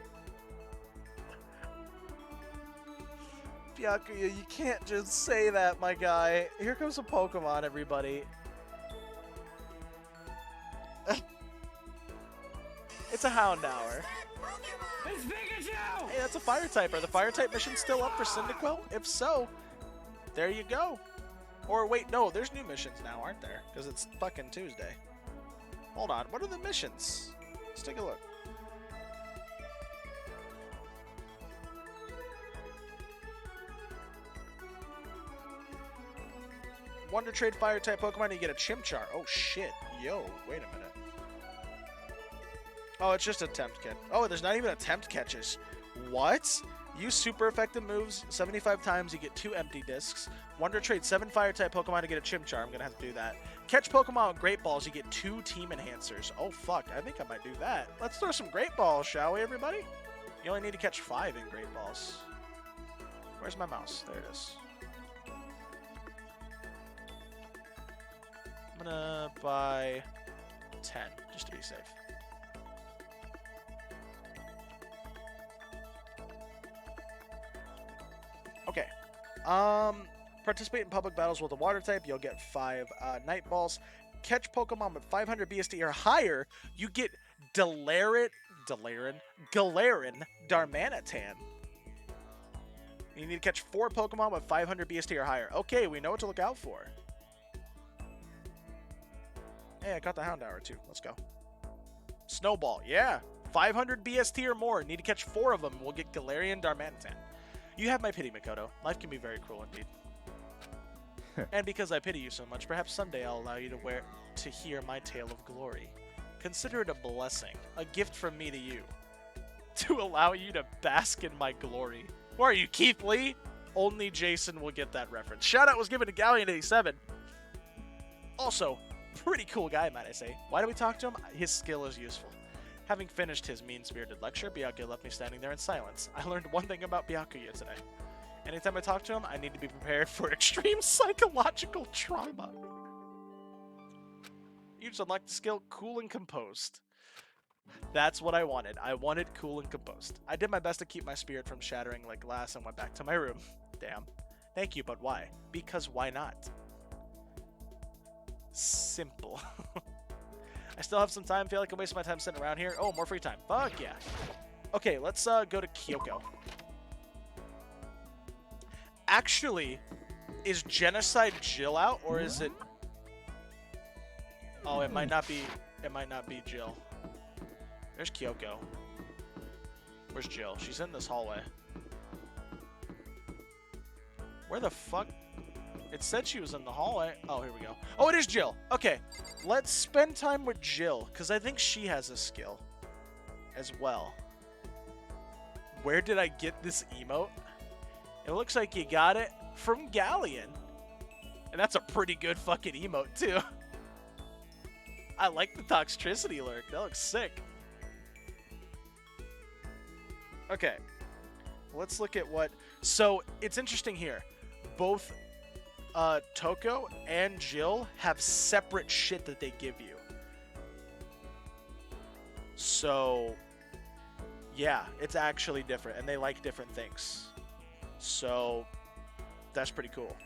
Byakuya, you can't just say that, my guy. Here comes a Pokemon, everybody. It's a Houndour. It's Pikachu! Hey, that's a fire type. Are the fire type missions still up for Cyndaquil? If so, there you go. Or wait, no, there's new missions now, aren't there? Because it's fucking Tuesday. Hold on, what are the missions? Let's take a look. Wonder Trade fire type Pokemon, you get a Chimchar. Oh shit. Yo, wait a minute. Oh, it's just attempt kit. Oh, there's not even attempt catches. What? Use super effective moves 75 times, you get 2 empty discs. Wonder Trade 7 fire type Pokemon to get a Chimchar. I'm gonna have to do that. Catch Pokemon with Great Balls, you get 2 team enhancers. Oh fuck, I think I might do that. Let's throw some Great Balls, shall we, everybody? You only need to catch 5 in Great Balls. Where's my mouse? There it is. I'm gonna buy 10, just to be safe. Okay. Participate in public battles with a water type, you'll get 5 Night Balls. Catch Pokemon with 500 BSD or higher, you get Galarian Darmanitan. You need to catch 4 Pokemon with 500 BSD or higher. Okay, we know what to look out for. Hey, I got the Houndour too. Let's go. Snowball, yeah. 500 BST or more. Need to catch 4 of them. We'll get Galarian Darmanitan. You have my pity, Makoto. Life can be very cruel indeed. And because I pity you so much, perhaps someday I'll allow you to hear my tale of glory. Consider it a blessing, a gift from me to you, to allow you to bask in my glory. Who are you, Keith Lee? Only Jason will get that reference. Shout out was given to Galleon87. Also, pretty cool guy, might I say. Why do we talk to him? His skill is useful. Having finished his mean-spirited lecture, Byakuya left me standing there in silence. I learned one thing about Byakuya today. Anytime I talk to him, I need to be prepared for extreme psychological trauma. You just unlocked the skill Cool and Composed. That's what I wanted. I wanted Cool and Composed. I did my best to keep my spirit from shattering like glass and went back to my room. Damn. Thank you, but why? Because why not? Simple. I still have some time. Feel like I'm wasting my time sitting around here. Oh, more free time. Fuck yeah. Okay, let's go to Kyoko. Actually, is Genocide Jill out, or is it... Oh, it might not be... It might not be Jill. There's Kyoko. Where's Jill? She's in this hallway. Where the fuck? It said she was in the hallway. Oh, here we go. Oh, it is Jill. Okay, let's spend time with Jill, because I think she has a skill as well. Where did I get this emote? It looks like you got it from Galleon. And that's a pretty good fucking emote, too. I like the Toxtricity lurk. That looks sick. Okay. Let's look at what... So, it's interesting here. Both Toko and Jill have separate shit that they give you. So, yeah, it's actually different. And they like different things. So, that's pretty cool.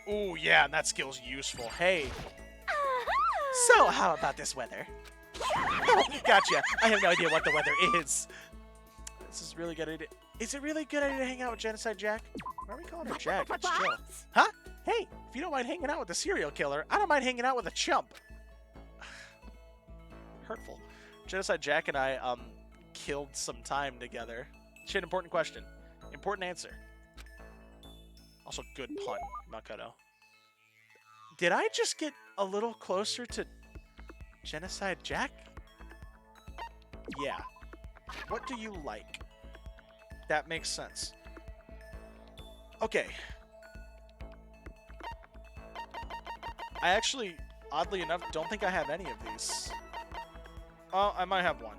Ooh, yeah, and that skill's useful. Hey. So, how about this weather? Gotcha. I have no idea what the weather is. This is really good idea. Is it really a good idea to hang out with Genocide Jack? Why are we calling her Jack? It's Jill. Huh? Hey, if you don't mind hanging out with a serial killer, I don't mind hanging out with a chump. Hurtful. Genocide Jack and I, killed some time together. Shit, important question. Important answer. Also, good pun, Makoto. Did I just get a little closer to Genocide Jack? Yeah. What do you like? That makes sense. Okay. I actually, oddly enough, don't think I have any of these. Oh, I might have one.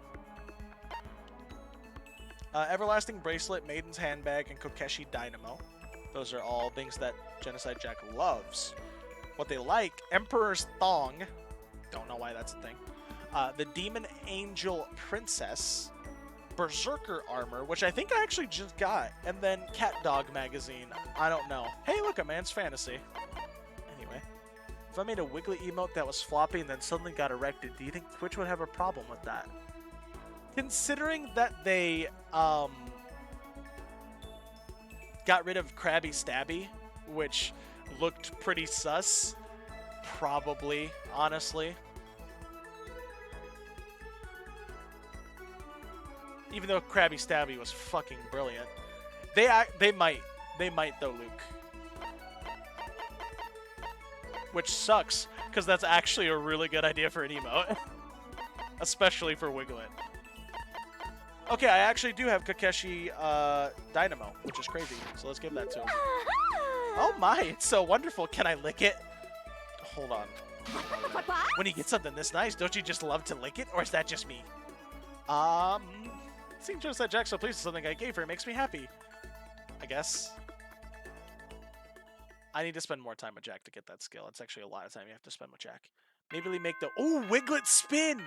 Everlasting Bracelet, Maiden's Handbag, and Kokeshi Dynamo. Those are all things that Genocide Jack loves. What they like, Emperor's Thong. Don't know why that's a thing. The Demon Angel Princess. Berserker Armor, which I think I actually just got. And then Cat Dog Magazine. I don't know. Hey, look, a man's fantasy. Anyway. If I made a Wiggly emote that was floppy and then suddenly got erected, do you think Twitch would have a problem with that? Considering that they, got rid of Krabby Stabby, which looked pretty sus. Probably, honestly. Even though Krabby Stabby was fucking brilliant. They might though, Luke. Which sucks, because that's actually a really good idea for an emote. Especially for Wiglet. Okay, I actually do have Kokeshi Dynamo, which is crazy. So let's give that to him. Oh my, it's so wonderful. Can I lick it? Hold on. When you get something this nice, don't you just love to lick it? Or is that just me? Seeing Genocide Jack so pleased with something I gave her makes me happy. I guess. I need to spend more time with Jack to get that skill. It's actually a lot of time you have to spend with Jack. Maybe we make the... Oh, Wiglet Spin!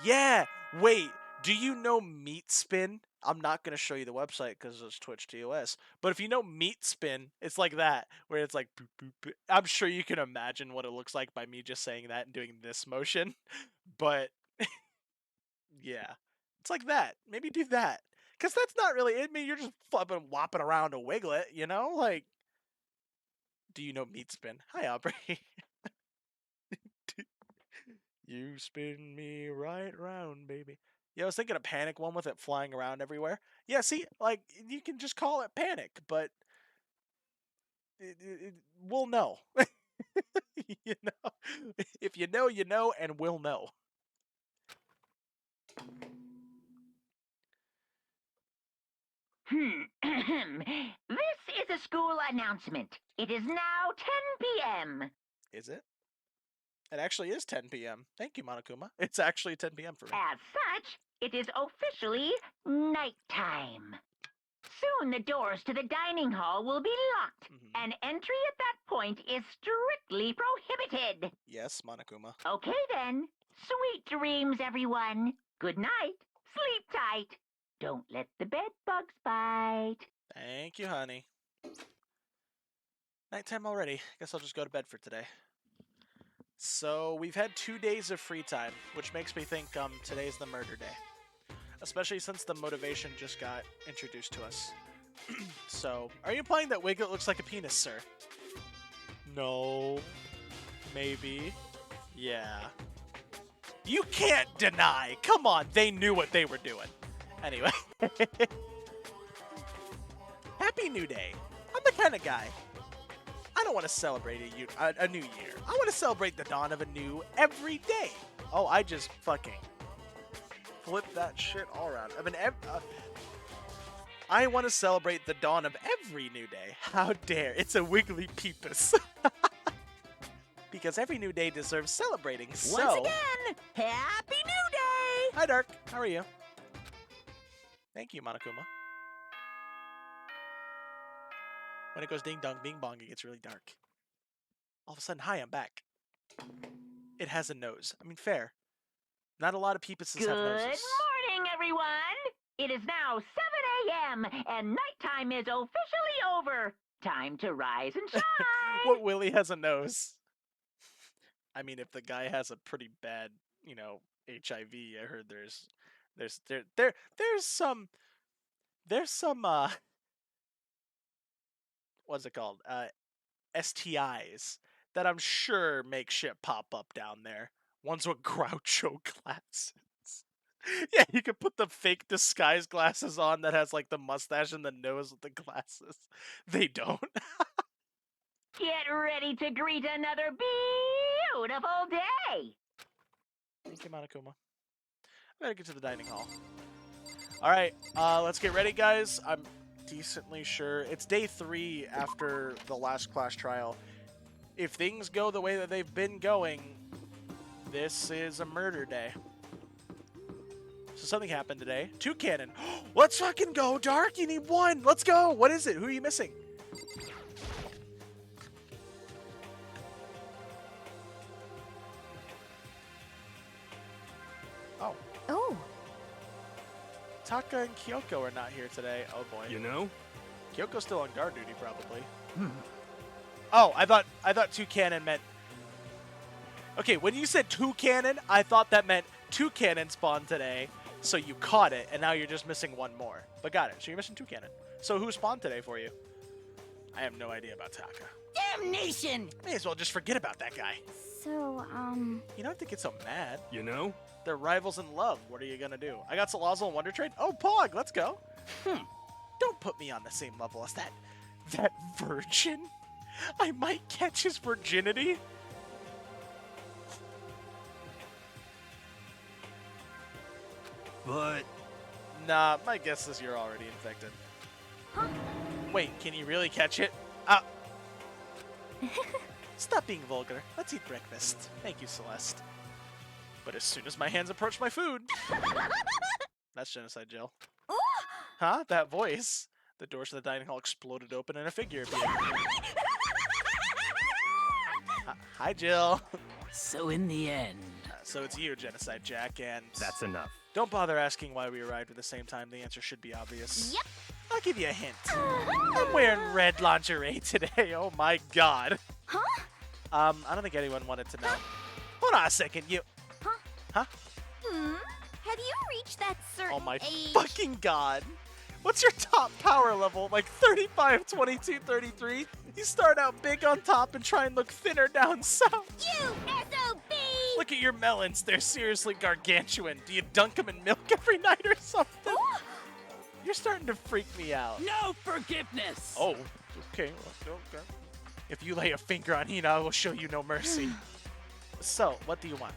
Yeah! Wait, do you know Meat Spin? I'm not going to show you the website because it's Twitch TOS. But if you know Meat Spin, it's like that, where it's like... Boop, boop, boop. I'm sure you can imagine what it looks like by me just saying that and doing this motion. But... yeah. It's like that. Maybe do that. Because that's not really... I mean, you're just flipping, whopping around a Wiglet, you know? Like... Do you know Meat Spin? Hi, Aubrey. You spin me right round, baby. Yeah, I was thinking a Panic one with it flying around everywhere. Yeah, see, like, you can just call it Panic, but we'll know. You know? If you know, you know, and we'll know. This is a school announcement. It is now 10 p.m. Is it? It actually is 10 p.m. Thank you, Monokuma. It's actually 10 p.m. for me. As such, it is officially nighttime. Soon the doors to the dining hall will be locked, and entry at that point is strictly prohibited. Yes, Monokuma. Okay then. Sweet dreams, everyone. Good night. Sleep tight. Don't let the bed bugs bite. Thank you, honey. Nighttime already. Guess I'll just go to bed for today. So, we've had 2 days of free time, which makes me think today's the murder day. especially since the motivation just got introduced to us. So, are you implying that Wiglet looks like a penis, sir? No. Maybe. Yeah. You can't deny! Come on, they knew what they were doing. Anyway. Happy New Day. I'm the kind of guy. I don't want to celebrate a new year. I want to celebrate the dawn of a new every day. Oh, I just fucking flipped that shit all around. I mean, I want to celebrate the dawn of every new day. How dare. It's a wiggly peepus. Because every new day deserves celebrating, so... Once again, Happy New Day! Hi, Dark. How are you? Thank you, Monokuma. When it goes ding dong, bing bong, it gets really dark. All of a sudden, hi, I'm back. It has a nose. I mean, fair. Not a lot of peepuses have noses. Good morning, everyone! It is now 7 a.m., and nighttime is officially over. Time to rise and shine! What Willy has a nose? I mean, if the guy has a pretty bad, you know, HIV, I heard there's some what's it called? STIs that I'm sure make shit pop up down there. One's with Groucho glasses. Yeah, you could put the fake disguise glasses on that has like the mustache and the nose with the glasses. They don't. Get ready to greet another beautiful day! Thank you, Monokuma. I gotta get to the dining hall. Alright, let's get ready, guys. I'm decently sure. It's day 3 after the last class trial. If things go the way that they've been going, this is a murder day. So something happened today. 2 cannon. Let's fucking go, Dark! You need 1! Let's go! What is it? Who are you missing? Oh. Oh. Taka and Kyoko are not here today. Oh boy. You know? Kyoko's still on guard duty, probably. Oh, I thought 2 cannon meant... Okay, when you said 2 cannon, I thought that meant 2 cannon spawned today, so you caught it, and now you're just missing 1 more. But got it, so you're missing 2 cannon. So who spawned today for you? I have no idea about Taka. Damnation! May as well just forget about that guy. So, You don't have to get so mad. You know? They're rivals in love. What are you gonna do? I got Salazzle and Wonder Trade. Oh, Pog, let's go. Don't put me on the same level as that virgin. I might catch his virginity. But... Nah, my guess is you're already infected. Huh? Wait, can you really catch it? Stop being vulgar. Let's eat breakfast. Thank you, Celeste. But as soon as my hands approach my food... That's genocide, Jill. Ooh. Huh? That voice. The doors to the dining hall exploded open and a figure appeared. Hi, Jill. So in the end... So it's you, Genocide Jack, and... That's enough. Don't bother asking why we arrived at the same time. The answer should be obvious. Yep. I'll give you a hint. I'm wearing red lingerie today. Oh my god. Huh? I don't think anyone wanted to know. Hold on a second, you... Huh? Huh? Have you reached that certain Oh my age? fucking god. What's your top power level? Like 35, 22, 33? You start out big on top and try and look thinner down south. You SOB! Look at your melons. They're seriously gargantuan. Do you dunk them in milk every night or something? You're starting to freak me out. No forgiveness! Oh, okay. Okay. If you lay a finger on Hina, I will show you no mercy. So, what do you want?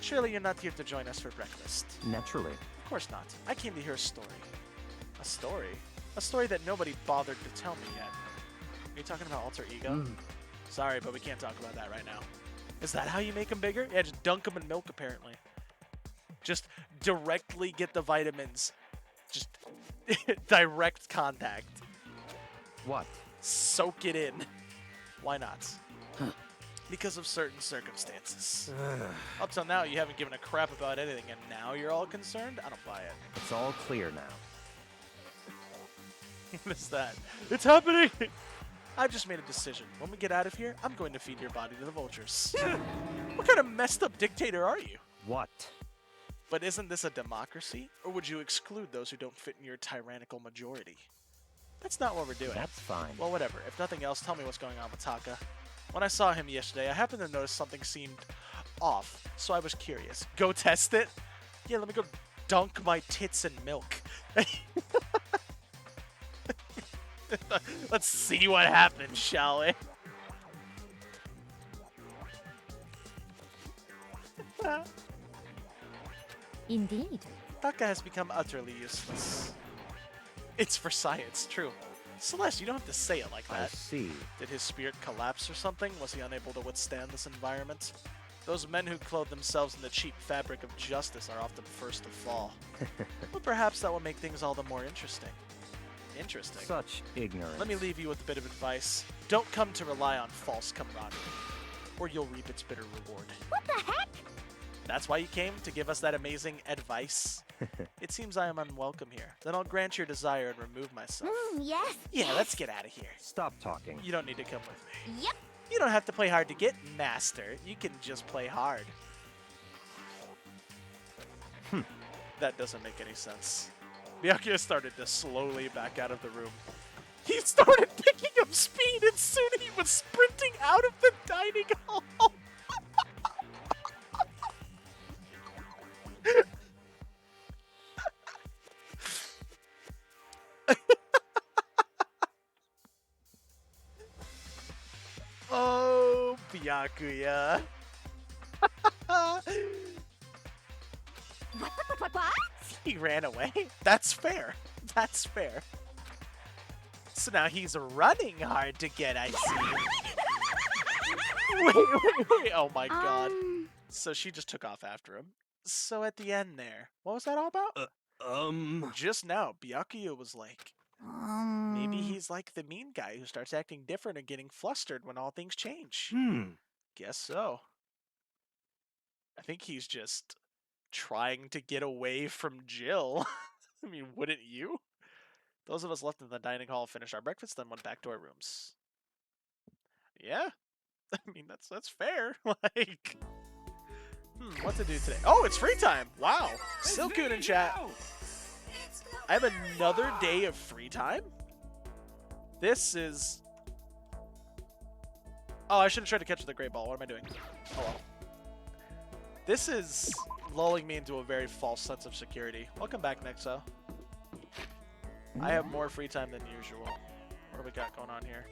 Surely you're not here to join us for breakfast. Naturally. Of course not. I came to hear a story. A story? A story that nobody bothered to tell me yet. Are you talking about alter ego? Sorry, but we can't talk about that right now. Is that how you make them bigger? Yeah, just dunk them in milk, apparently. Just directly get the vitamins. Just direct contact. What? Soak it in. Why not? Because of certain circumstances. Up till now, you haven't given a crap about anything, and now you're all concerned? I don't buy it. It's all clear now. What is that? It's happening! I just made a decision. When we get out of here, I'm going to feed your body to the vultures. What kind of messed up dictator are you? What? But isn't this a democracy? Or would you exclude those who don't fit in your tyrannical majority? That's not what we're doing. That's fine. Well, whatever. If nothing else, tell me what's going on with Taka. When I saw him yesterday, I happened to notice something seemed off, so I was curious. Go test it? Yeah, let me go dunk my tits in milk. Let's see what happens, shall we? Indeed. Taka has become utterly useless. It's for science, true. Celeste, you don't have to say it like I that. see. Did his spirit collapse or something? Was he unable to withstand this environment? Those men who clothe themselves in the cheap fabric of justice are often first to fall. But perhaps that will make things all the more interesting. Interesting. Such ignorance. Let me leave you with a bit of advice. Don't come to rely on false camaraderie, or you'll reap its bitter reward. What the heck? That's why you came, to give us that amazing advice? It seems I am unwelcome here. Then I'll grant your desire and remove myself. Yes. Yeah, let's get out of here. Stop talking. You don't need to come with me. Yep. You don't have to play hard to get master. You can just play hard. That doesn't make any sense. Byakuya started to slowly back out of the room. He started picking up speed and soon he was sprinting out of the dining hall. Oh, Byakuya. What? He ran away. That's fair. That's fair. So now he's running hard to get, I see. Wait. Oh my god. So she just took off after him. So at the end there, what was that all about? Just now, Byakuya was like, maybe he's like the mean guy who starts acting different and getting flustered when all things change. Guess so. I think he's just trying to get away from Jill. I mean, wouldn't you? Those of us left in the dining hall finished our breakfast, then went back to our rooms. Yeah, I mean that's fair. Like, what to do today? Oh, it's free time! Wow, Silcoon in chat. I have another day of free time. This is. Oh, I should have tried to catch the great ball. What am I doing? Oh well. This is lulling me into a very false sense of security. Welcome back, Nexo. I have more free time than usual. What do we got going on here?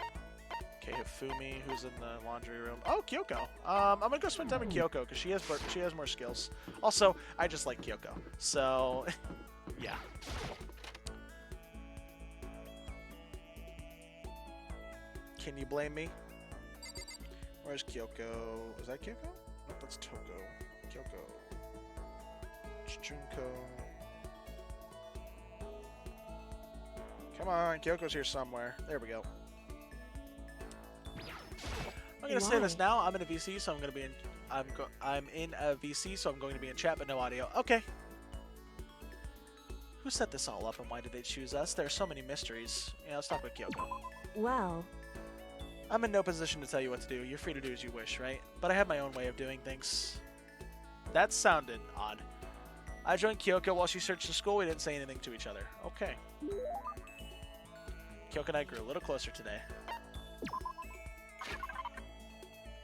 Okay, Hifumi, who's in the laundry room. Oh, Kyoko. I'm gonna go spend time with Kyoko because she has more skills. Also, I just like Kyoko. So, yeah. Can you blame me? Where's Kyoko? Is that Kyoko? Nope, that's Toko. Kyoko. Junko. Come on, Kyoko's here somewhere. There we go. I'm gonna say this now. I'm in a VC, so I'm gonna be in. I'm in a VC, so I'm going to be in chat, but no audio. Okay. Who set this all up, and why did they choose us? There are so many mysteries. Yeah, let's talk about Kyoko. Well, I'm in no position to tell you what to do. You're free to do as you wish, right? But I have my own way of doing things. That sounded odd. I joined Kyoko while she searched the school. We didn't say anything to each other. Okay. Kyoko and I grew a little closer today.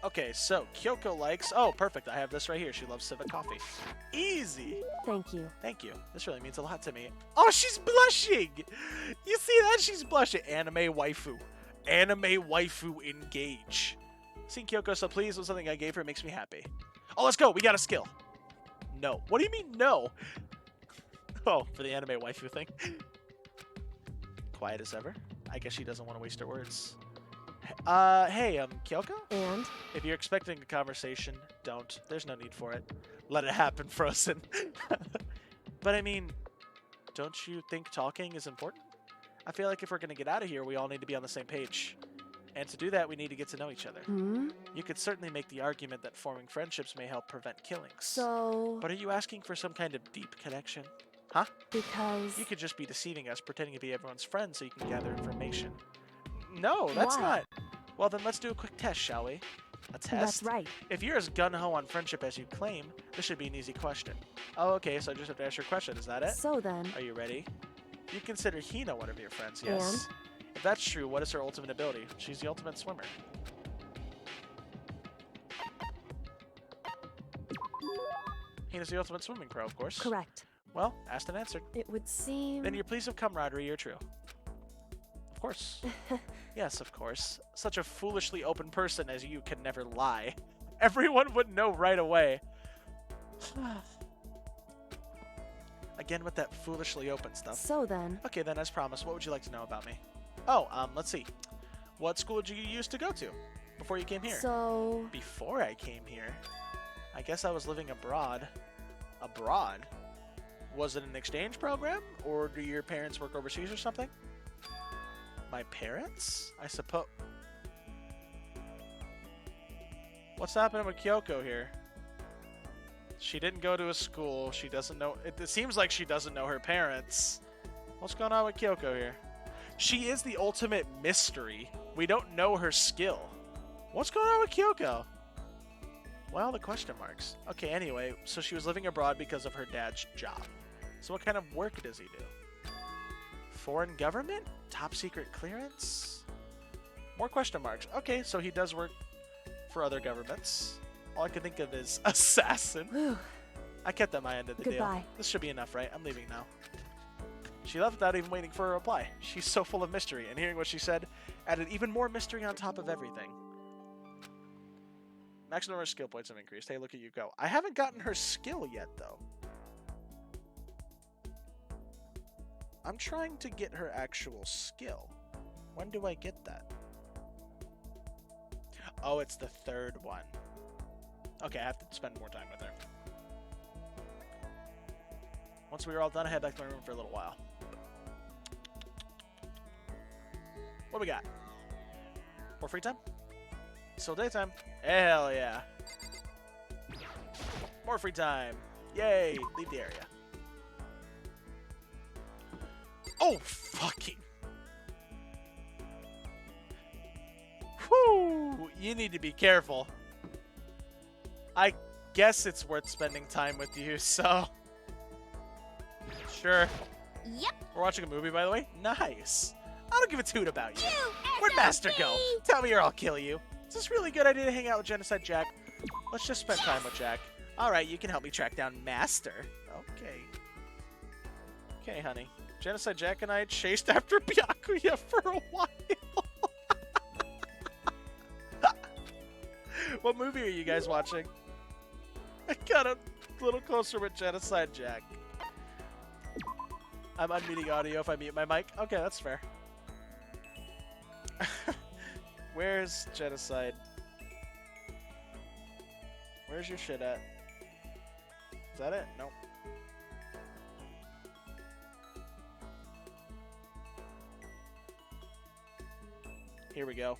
Okay, so Kyoko likes... Oh, perfect. I have this right here. She loves civet coffee. Easy. thank you. Thank you. This really means a lot to me. Oh, she's blushing. You see that? She's blushing. Anime waifu. Anime waifu engage. Seeing Kyoko so pleased with something I gave her makes me happy. Oh, let's go. We got a skill. No. What do you mean no? Oh, for the anime waifu thing. Quiet as ever. I guess she doesn't want to waste her words. Hey, Kyoko? And? If you're expecting a conversation, don't. There's no need for it. Let it happen, Frozen. But I mean, don't you think talking is important? I feel like if we're going to get out of here, we all need to be on the same page. And to do that, we need to get to know each other. You could certainly make the argument that forming friendships may help prevent killings. So... But are you asking for some kind of deep connection? Huh? Because... You could just be deceiving us, pretending to be everyone's friend so you can gather information. No, that's Why? not. Well, then let's do a quick test, shall we? A test? That's right. If you're as gun-ho on friendship as you claim, this should be an easy question. Oh, okay, so I just have to ask your question. Is that it? So then, Are you ready? You consider Hina one of your friends, yes? If that's true, what is her ultimate ability? She's the ultimate swimmer. Hina's the ultimate swimming pro, of course. correct. Well, asked and answered. It would seem... Then your pleas of camaraderie are true. Of course. Yes, of course. Such a foolishly open person as you can never lie. Everyone would know right away. Again with that foolishly open stuff. So then, Okay, then, as promised, what would you like to know about me? Oh, let's see. What school did you used to go to before you came here? so... Before I came here? I guess I was living abroad. Abroad? Was it an exchange program? Or do your parents work overseas or something? My parents? I suppose... What's happening with Kyoko here? She didn't go to a school. She doesn't know... It seems like she doesn't know her parents. What's going on with Kyoko here? She is the ultimate mystery. We don't know her skill. What's going on with Kyoko? Well, the question marks. Okay, anyway, so she was living abroad because of her dad's job. So what kind of work does he do? Foreign government? Top secret clearance? More question marks. Okay, so he does work for other governments. All I can think of is assassin. Whew. I kept at my end of the deal. Goodbye. This should be enough, right? I'm leaving now. She left without even waiting for a reply. She's so full of mystery, and hearing what she said added even more mystery on top of everything. Maximum number of skill points have increased. Hey, look at you go. I haven't gotten her skill yet, though. I'm trying to get her actual skill. When do I get that? Oh, it's the third one. Okay, I have to spend more time with her. Once we were all done, I head back to my room for a little while. What do we got? More free time? Still daytime. Hell yeah. More free time. Yay. Leave the area. Oh, fucking. Whew. You need to be careful. I guess it's worth spending time with you, so. Sure. Yep. We're watching a movie, by the way. Nice. I don't give a toot about you. You Where'd Master SOB? go? Tell me or I'll kill you. Is this really a good idea to hang out with Genocide Jack? Let's just spend time with Jack. Alright, you can help me track down Master. Okay. Okay, honey. Genocide Jack and I chased after Byakuya for a while. What movie are you guys watching? I got a little closer with Genocide Jack. I'm unmuting audio if I mute my mic. Okay, that's fair. Where's Genocide? Where's your shit at? Is that it? Nope. Here we go.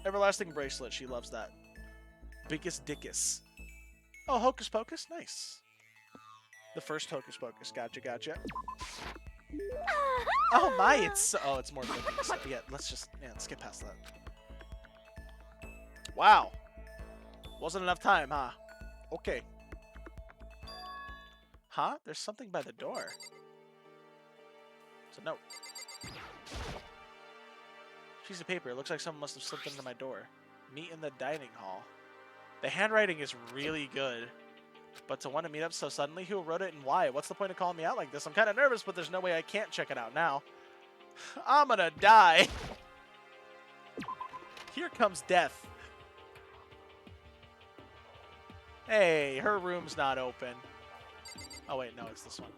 Everlasting Bracelet, she loves that. Biggest Dickus. Oh, Hocus Pocus? Nice. The first Hocus Pocus. Gotcha, gotcha. Oh my, it's... Oh, it's more than yeah, let's skip past that. Wow. Wasn't enough time, huh? Okay. Huh? There's something by the door. It's a note. Piece of paper. It looks like someone must have slipped into my door. Meet in the dining hall. The handwriting is really good. But to want to meet up so suddenly, who wrote it and why? What's the point of calling me out like this? I'm kind of nervous, but there's no way I can't check it out now. I'm gonna die. Here comes death. Hey, her room's not open. Oh wait, no, it's this one.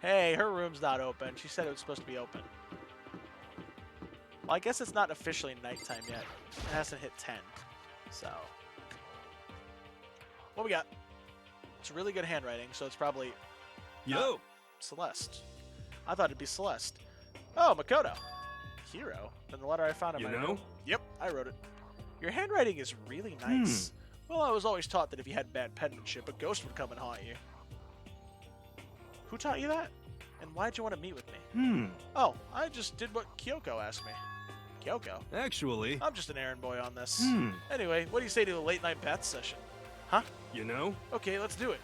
Hey, her room's not open. She said it was supposed to be open. Well, I guess it's not officially nighttime yet. It hasn't hit 10. So. What we got? It's really good handwriting, so it's probably... Yo! Celeste. I thought it'd be Celeste. Oh, Makoto. Hero. Then the letter I found in my room. Yep, I wrote it. Your handwriting is really nice. Well, I was always taught that if you had bad penmanship, a ghost would come and haunt you. Who taught you that? And why'd you want to meet with me? Oh, I just did what Kyoko asked me. Kyoko? Actually, I'm just an errand boy on this. Anyway, what do you say to the late night bath session? Huh? you know? Okay, let's do it.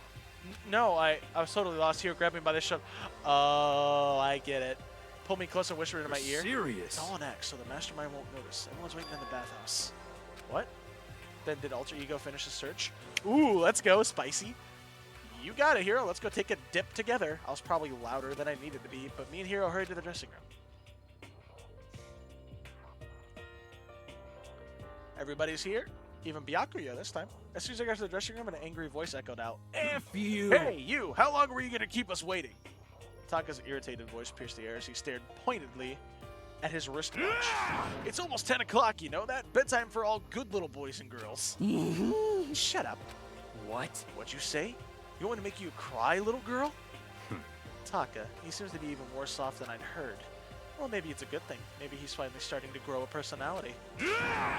No, I was totally lost here. Grab me by the shove. Oh, I get it. Pull me close and whisper into my ear. Serious? It's all an act, so the mastermind won't notice. Everyone's waiting in the bathhouse. What? Then did Alter Ego finish his search? Ooh, let's go, spicy. You got it, Hero. Let's go take a dip together. I was probably louder than I needed to be, but me and Hero hurried to the dressing room. Everybody's here. Even Byakuya this time. As soon as I got to the dressing room, an angry voice echoed out. F you! Hey, you! How long were you going to keep us waiting? Taka's irritated voice pierced the air as he stared pointedly at his wristwatch. It's almost 10 o'clock, you know that? Bedtime for all good little boys and girls. Shut up. What? What'd you say? You want to make you cry, little girl? Taka, he seems to be even more soft than I'd heard. Well, maybe it's a good thing. Maybe he's finally starting to grow a personality.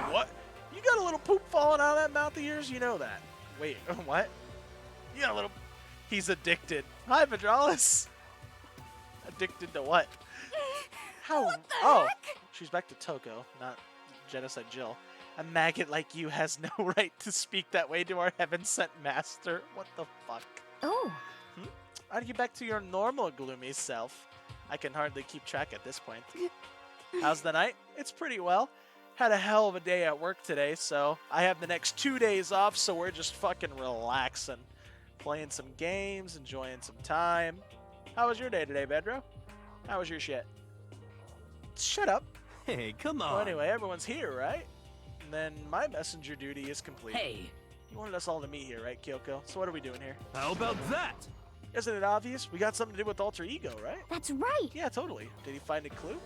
What? You got a little poop falling out of that mouth of yours? You know that. Wait, what? You got a little... He's addicted. Hi, Vidralis. Addicted to what? How? What the heck? She's back to Toko, not Genocide Jill. A maggot like you has no right to speak that way to our heaven-sent master. What the fuck? Oh, How do you get back to your normal gloomy self? I can hardly keep track at this point. How's the night? It's pretty well. Had a hell of a day at work today, so I have the next 2 days off, so we're just fucking relaxing. Playing some games, enjoying some time. How was your day today, Bedro? How was your shit? Shut up. Hey, come on. Well, anyway, everyone's here, right? And then my messenger duty is complete. Hey, You wanted us all to meet here, right, Kyoko? So what are we doing here? How about that? Isn't it obvious? We got something to do with Alter Ego, right? that's right. Yeah, totally. Did he find a clue?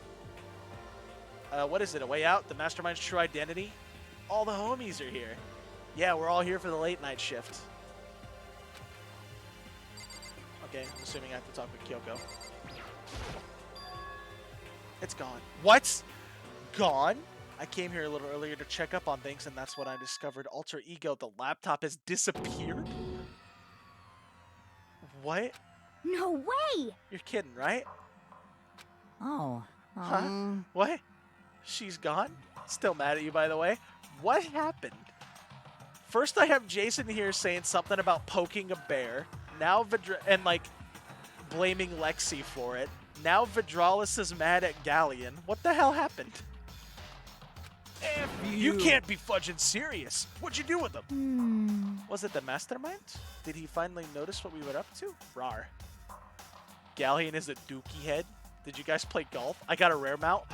What is it, a way out? The Mastermind's true identity? All the homies are here. Yeah, we're all here for the late night shift. Okay, I'm assuming I have to talk with Kyoko. It's gone. What? Gone? I came here a little earlier to check up on things, and that's when I discovered Alter Ego. The laptop has disappeared? What? No way. You're kidding, right? Oh. Huh? What? She's gone? Still mad at you, by the way. What happened? First, I have Jason here saying something about poking a bear. Now, blaming Lexi for it. Now, Vidralis is mad at Galleon. What the hell happened? F You can't be fudging serious. What'd you do with him? Was it the mastermind? Did he finally notice what we were up to? Rar. Galleon is a dookie head. Did you guys play golf? I got a rare mount.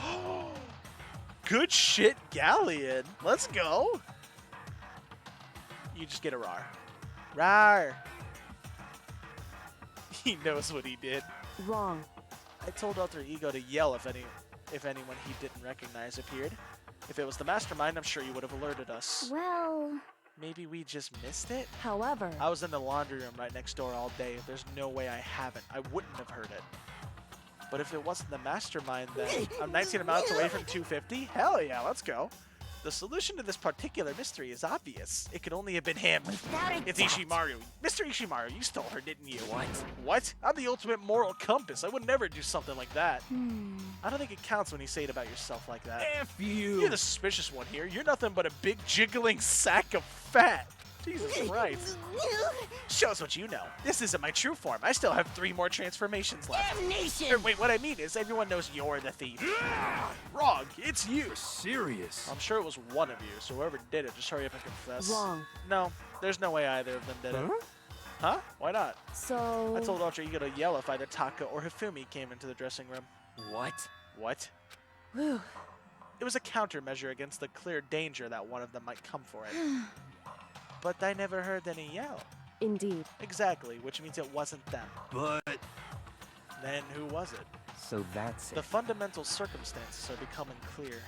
Good shit, Galleon. Let's go. You just get a rar. Rar. He knows what he did. Wrong. I told Alter Ego to yell if anyone he didn't recognize appeared. If it was the mastermind, I'm sure he would have alerted us. Well, Maybe we just missed it? however, I was in the laundry room right next door all day. There's no way I haven't. I wouldn't have heard it. But if it wasn't the mastermind, then I'm 19 amounts away from 250? Hell yeah, let's go. The solution to this particular mystery is obvious. It could only have been him. Without a It's doubt. Ishimaru. Mr. Ishimaru, you stole her, didn't you? What? What? I'm the ultimate moral compass. I would never do something like that. I don't think it counts when you say it about yourself like that. F you! You're the suspicious one here. You're nothing but a big jiggling sack of fat. Jesus Christ. Show us what you know. This isn't my true form. I still have 3 more transformations left. Damnation! Wait, what I mean is everyone knows you're the thief. Wrong. It's you. Serious? I'm sure it was one of you, so whoever did it, just hurry up and confess. wrong. No, there's no way either of them did it. Huh? Why not? So, I told Ultra Ego to yell if either Taka or Hifumi came into the dressing room. What? What? whew, It was a countermeasure against the clear danger that one of them might come for it. But I never heard any yell. indeed. Exactly, which means it wasn't them. But Then who was it? So that's The it. fundamental circumstances are becoming clear.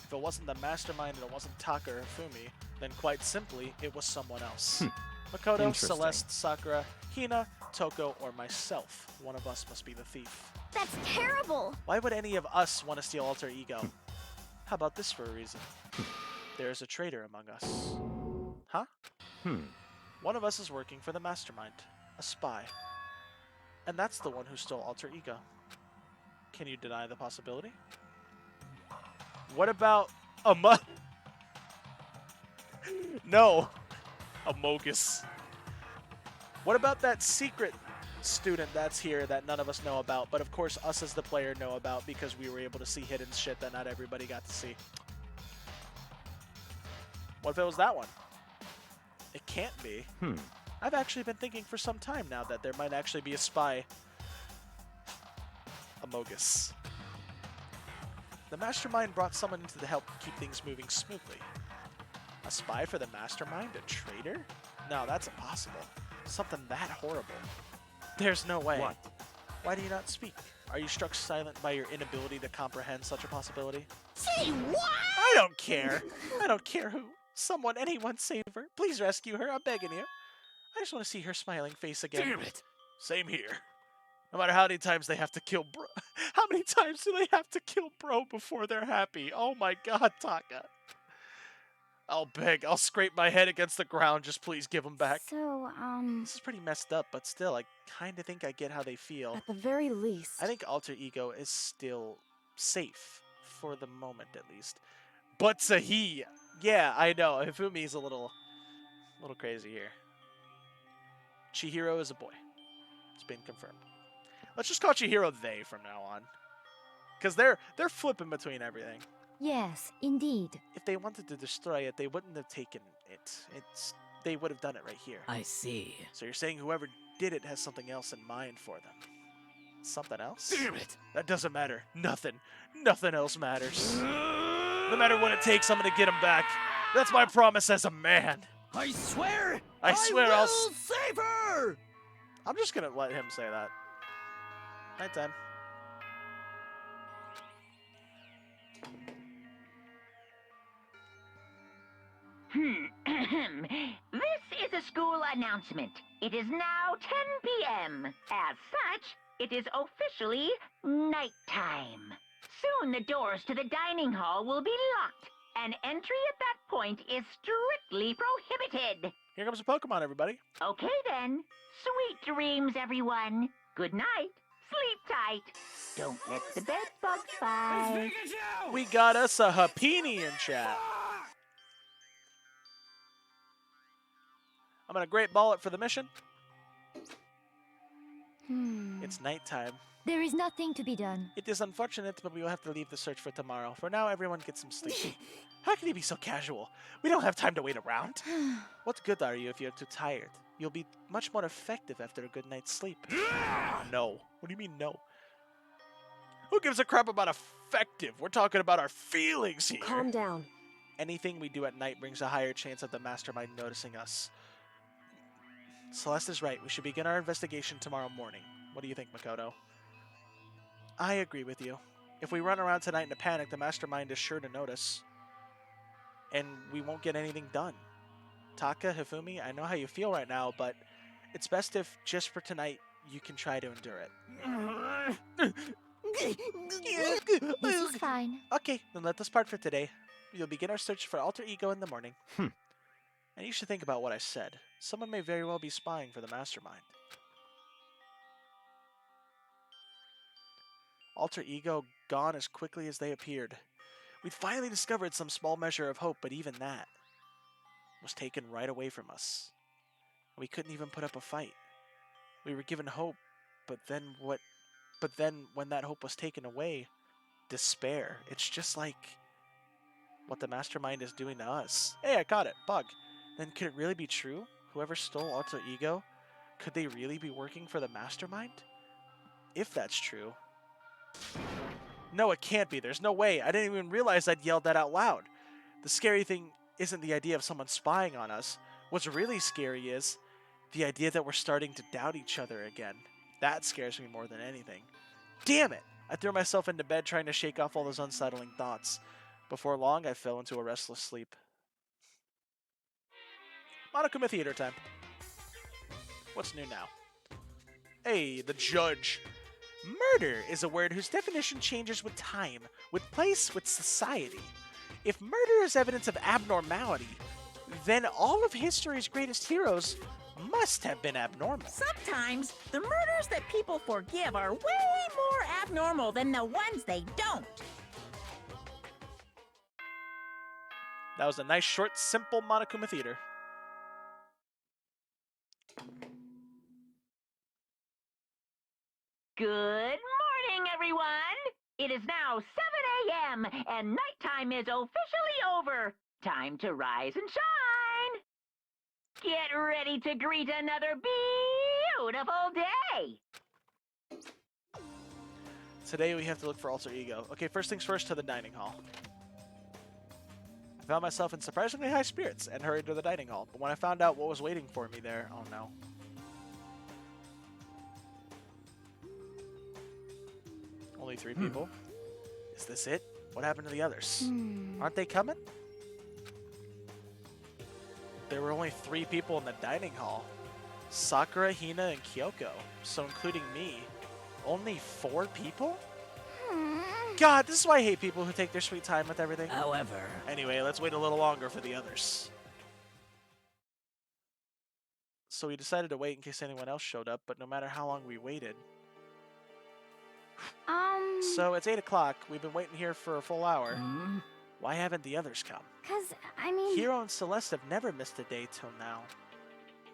If it wasn't the mastermind and it wasn't Taka or Hifumi, then quite simply, it was someone else. Makoto, Interesting. Celeste, Sakura, Hina, Toko, or myself. One of us must be the thief. That's terrible. Why would any of us want to steal Alter Ego? How about this for a reason? There is a traitor among us. Huh? One of us is working for the mastermind, a spy. And that's the one who stole Alter Ego. Can you deny the possibility? What about No. Amogus. What about that secret student that's here that none of us know about, but of course us as the player know about because we were able to see hidden shit that not everybody got to see? What if it was that one? It can't be. I've actually been thinking for some time now that there might actually be a spy. Amogus. The mastermind brought someone in to help keep things moving smoothly. A spy for the mastermind? A traitor? No, that's impossible. Something that horrible. There's no way. What? Why do you not speak? Are you struck silent by your inability to comprehend such a possibility? Say what? I don't care. I don't care who. Someone, anyone, save her. Please rescue her. I'm begging you. I just want to see her smiling face again. Damn it! Same here. No matter how many times they have to kill bro. How many times do they have to kill bro before they're happy? Oh my god, Taka. I'll beg. I'll scrape my head against the ground. Just please give him back. So, This is pretty messed up, but still, I kind of think I get how they feel. at the very least. I think Alter Ego is still safe. For the moment, at least. But Sahi. Yeah, I know. Hifumi's a little crazy here. Chihiro is a boy. It's been confirmed. Let's just call Chihiro they from now on. Because they're flipping between everything. Yes, indeed. If they wanted to destroy it, they wouldn't have taken it. They would have done it right here. I see. So you're saying whoever did it has something else in mind for them. Something else? Damn it! That doesn't matter. Nothing else matters. No matter what it takes, I'm gonna get him back. That's my promise as a man. I swear! I swear I'll save her! I'm just gonna let him say that. Nighttime. This is a school announcement. It is now 10 p.m. As such, it is officially nighttime. Soon the doors to the dining hall will be locked, and entry at that point is strictly prohibited. Here comes a Pokemon, everybody. Okay then. Sweet dreams, everyone. Good night. Sleep tight. Don't let the bed bugs bite. We got us a Happini in chat. I'm gonna great ball it for the mission. It's nighttime. There is nothing to be done. It is unfortunate, but we will have to leave the search for tomorrow. For now, everyone get some sleep. How can you be so casual? We don't have time to wait around. What good are you if you're too tired? You'll be much more effective after a good night's sleep. No. What do you mean, no? Who gives a crap about effective? We're talking about our feelings here. Calm down. Anything we do at night brings a higher chance of the mastermind noticing us. Celeste is right. We should begin our investigation tomorrow morning. What do you think, Makoto? I agree with you. If we run around tonight in a panic, the mastermind is sure to notice. And we won't get anything done. Taka, Hifumi, I know how you feel right now, but it's best if, just for tonight, you can try to endure it. This is fine. Okay, then let us part for today. We'll begin our search for Alter Ego in the morning. And you should think about what I said. Someone may very well be spying for the mastermind. Alter Ego gone as quickly as they appeared. We'd finally discovered some small measure of hope, but even that was taken right away from us. We couldn't even put up a fight. We were given hope, but then when that hope was taken away, despair. It's just like what the mastermind is doing to us. Hey, I caught it. Bug. Then could it really be true? Whoever stole Alter Ego, could they really be working for the mastermind? If that's true. No, it can't be. There's no way. I didn't even realize I'd yelled that out loud. The scary thing isn't the idea of someone spying on us. What's really scary is the idea that we're starting to doubt each other again. That scares me more than anything. Damn it! I threw myself into bed trying to shake off all those unsettling thoughts. Before long, I fell into a restless sleep. Monokuma Theater time. What's new now? Hey, the judge. Murder is a word whose definition changes with time, with place, with society. If murder is evidence of abnormality, then all of history's greatest heroes must have been abnormal. Sometimes the murders that people forgive are way more abnormal than the ones they don't. That was a nice, short, simple Monokuma Theater. Good morning, everyone! It is now 7 a.m., and nighttime is officially over. Time to rise and shine! Get ready to greet another beautiful day! Today we have to look for alter ego. Okay, first things first, to the dining hall. I found myself in surprisingly high spirits and hurried to the dining hall, but when I found out what was waiting for me there, oh no. Only 3 people? Is this it? What happened to the others? Aren't they coming? There were only 3 people in the dining hall. Sakura, Hina, and Kyoko. So including me. Only 4 people? God, this is why I hate people who take their sweet time with everything. However, Anyway, let's wait a little longer for the others. So we decided to wait in case anyone else showed up, but no matter how long we waited. So it's 8 o'clock. We've been waiting here for a full hour. Why haven't the others come? 'Cause, I mean... Hiro and Celeste have never missed a day till now.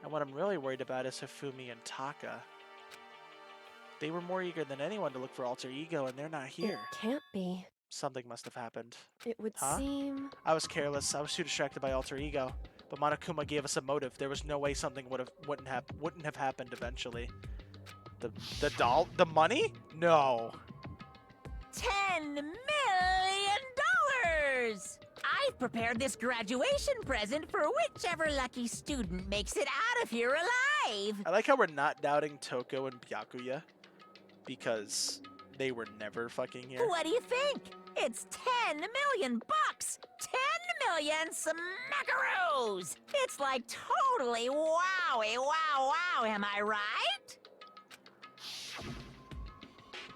And what I'm really worried about is Hifumi and Taka. They were more eager than anyone to look for alter ego, and they're not here. It can't be. Something must have happened. It would Huh? seem... I was careless. I was too distracted by alter ego. But Monokuma gave us a motive. There was no way something wouldn't have happened eventually. The doll? The money? No. $10 million! I've prepared this graduation present for whichever lucky student makes it out of here alive. I like how we're not doubting Toko and Byakuya because they were never fucking here. What do you think? It's $10 million bucks! 10 million smackaroos! It's like totally wowie, wow, wow, am I right?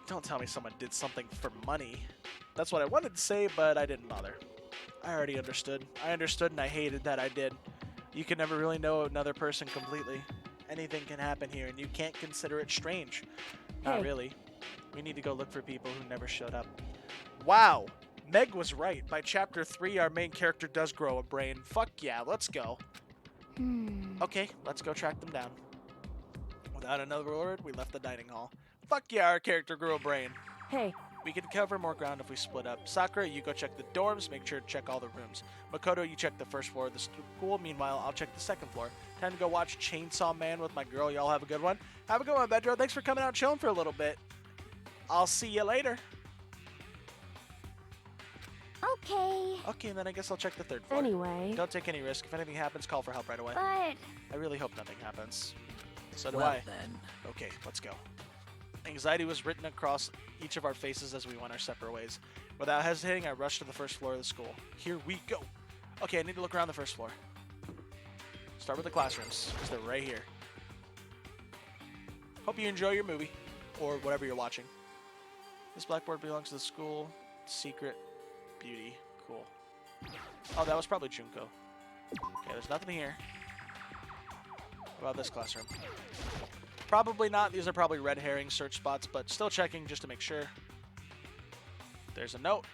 Don't tell me someone did something for money. That's what I wanted to say, but I didn't bother. I already understood. I understood and I hated that I did. You can never really know another person completely. Anything can happen here and you can't consider it strange. Not Hey. really. We need to go look for people who never showed up. Wow! Meg was right. By chapter 3, our main character does grow a brain. Fuck yeah, let's go. Okay, let's go track them down. Without another word, we left the dining hall. Fuck yeah, our character grew a brain. Hey, We could cover more ground if we split up. Sakura, you go check the dorms, make sure to check all the rooms. Makoto, you check the first floor of the school. Meanwhile, I'll check the second floor. Time to go watch Chainsaw Man with my girl. Y'all have a good one. Have a good one, Bedro. Thanks for coming out and chilling for a little bit. I'll see you later. Okay. Okay, and then I guess I'll check the third floor. anyway... Don't take any risk. If anything happens, call for help right away. But... I really hope nothing happens. So do well I. then. Okay, let's go. Anxiety was written across each of our faces as we went our separate ways. Without hesitating, I rushed to the first floor of the school. Here we go. Okay, I need to look around the first floor. Start with the classrooms, because they're right here. Hope you enjoy your movie, or whatever you're watching. This blackboard belongs to the school. Secret. Beauty. Cool. Oh, that was probably Junko. Okay, there's nothing here. What about this classroom? Probably not. These are probably red herring search spots, but still checking just to make sure. There's a note.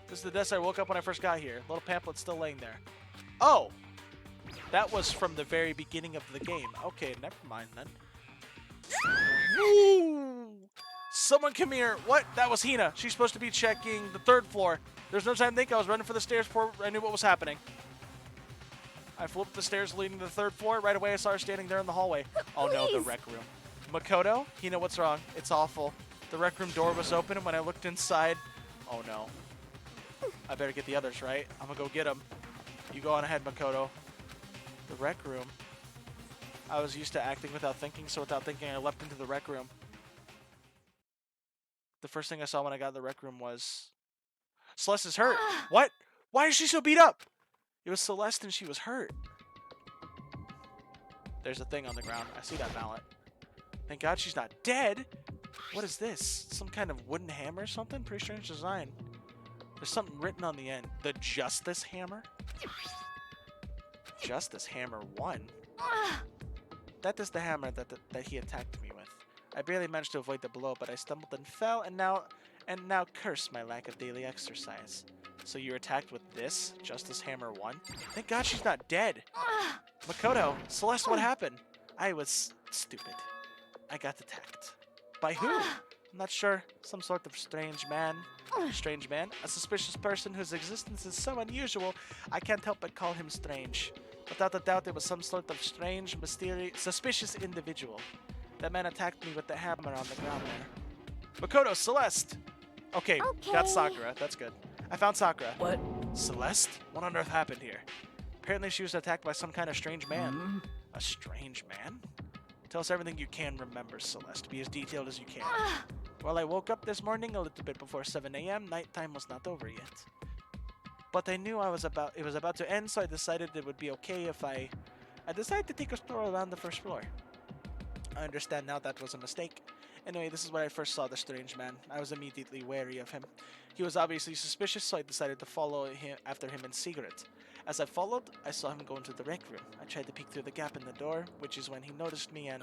This is the desk I woke up when I first got here. Little pamphlet still laying there. Oh! That was from the very beginning of the game. Okay, never mind then. Woo! Someone come here. What? That was Hina. She's supposed to be checking the third floor. There's no time to think. I was running for the stairs before I knew what was happening. I flew up the stairs leading to the third floor. Right away, I saw her standing there in the hallway. Oh no, the rec room. Makoto, Hina, what's wrong? It's awful. The rec room door was open, and when I looked inside, oh no. I better get the others, right? I'm gonna go get them. You go on ahead, Makoto. The rec room. I was used to acting without thinking, so without thinking, I leapt into the rec room. The first thing I saw when I got in the rec room was... Celeste is hurt. What? Why is she so beat up? It was Celeste and she was hurt. There's a thing on the ground. I see that mallet. Thank God she's not dead. What is this? Some kind of wooden hammer or something? Pretty strange design. There's something written on the end. The Justice Hammer? Justice Hammer 1? That is the hammer that he attacked me with. I barely managed to avoid the blow, but I stumbled and fell, and now curse my lack of daily exercise. So you're attacked with this? Justice Hammer 1? Thank God she's not dead! Makoto, Celeste, what happened? I was stupid. I got attacked. By who? I'm not sure. Some sort of strange man. Strange man? A suspicious person whose existence is so unusual, I can't help but call him strange. Without a doubt, it was some sort of strange, mysterious, suspicious individual. That man attacked me with the hammer on the ground there. Makoto, Celeste! Okay, got Sakura. That's good. I found Sakura. What? Celeste? What on earth happened here? Apparently she was attacked by some kind of strange man. A strange man? Tell us everything you can remember, Celeste. Be as detailed as you can. Well, I woke up this morning a little bit before 7 a.m. Nighttime was not over yet. But I knew it was about to end, so I decided it would be okay if I decided to take a stroll around the first floor. I understand now that was a mistake. Anyway, this is where I first saw the strange man. I was immediately wary of him. He was obviously suspicious, so I decided to follow after him in secret. As I followed, I saw him go into the rec room. I tried to peek through the gap in the door, which is when he noticed me and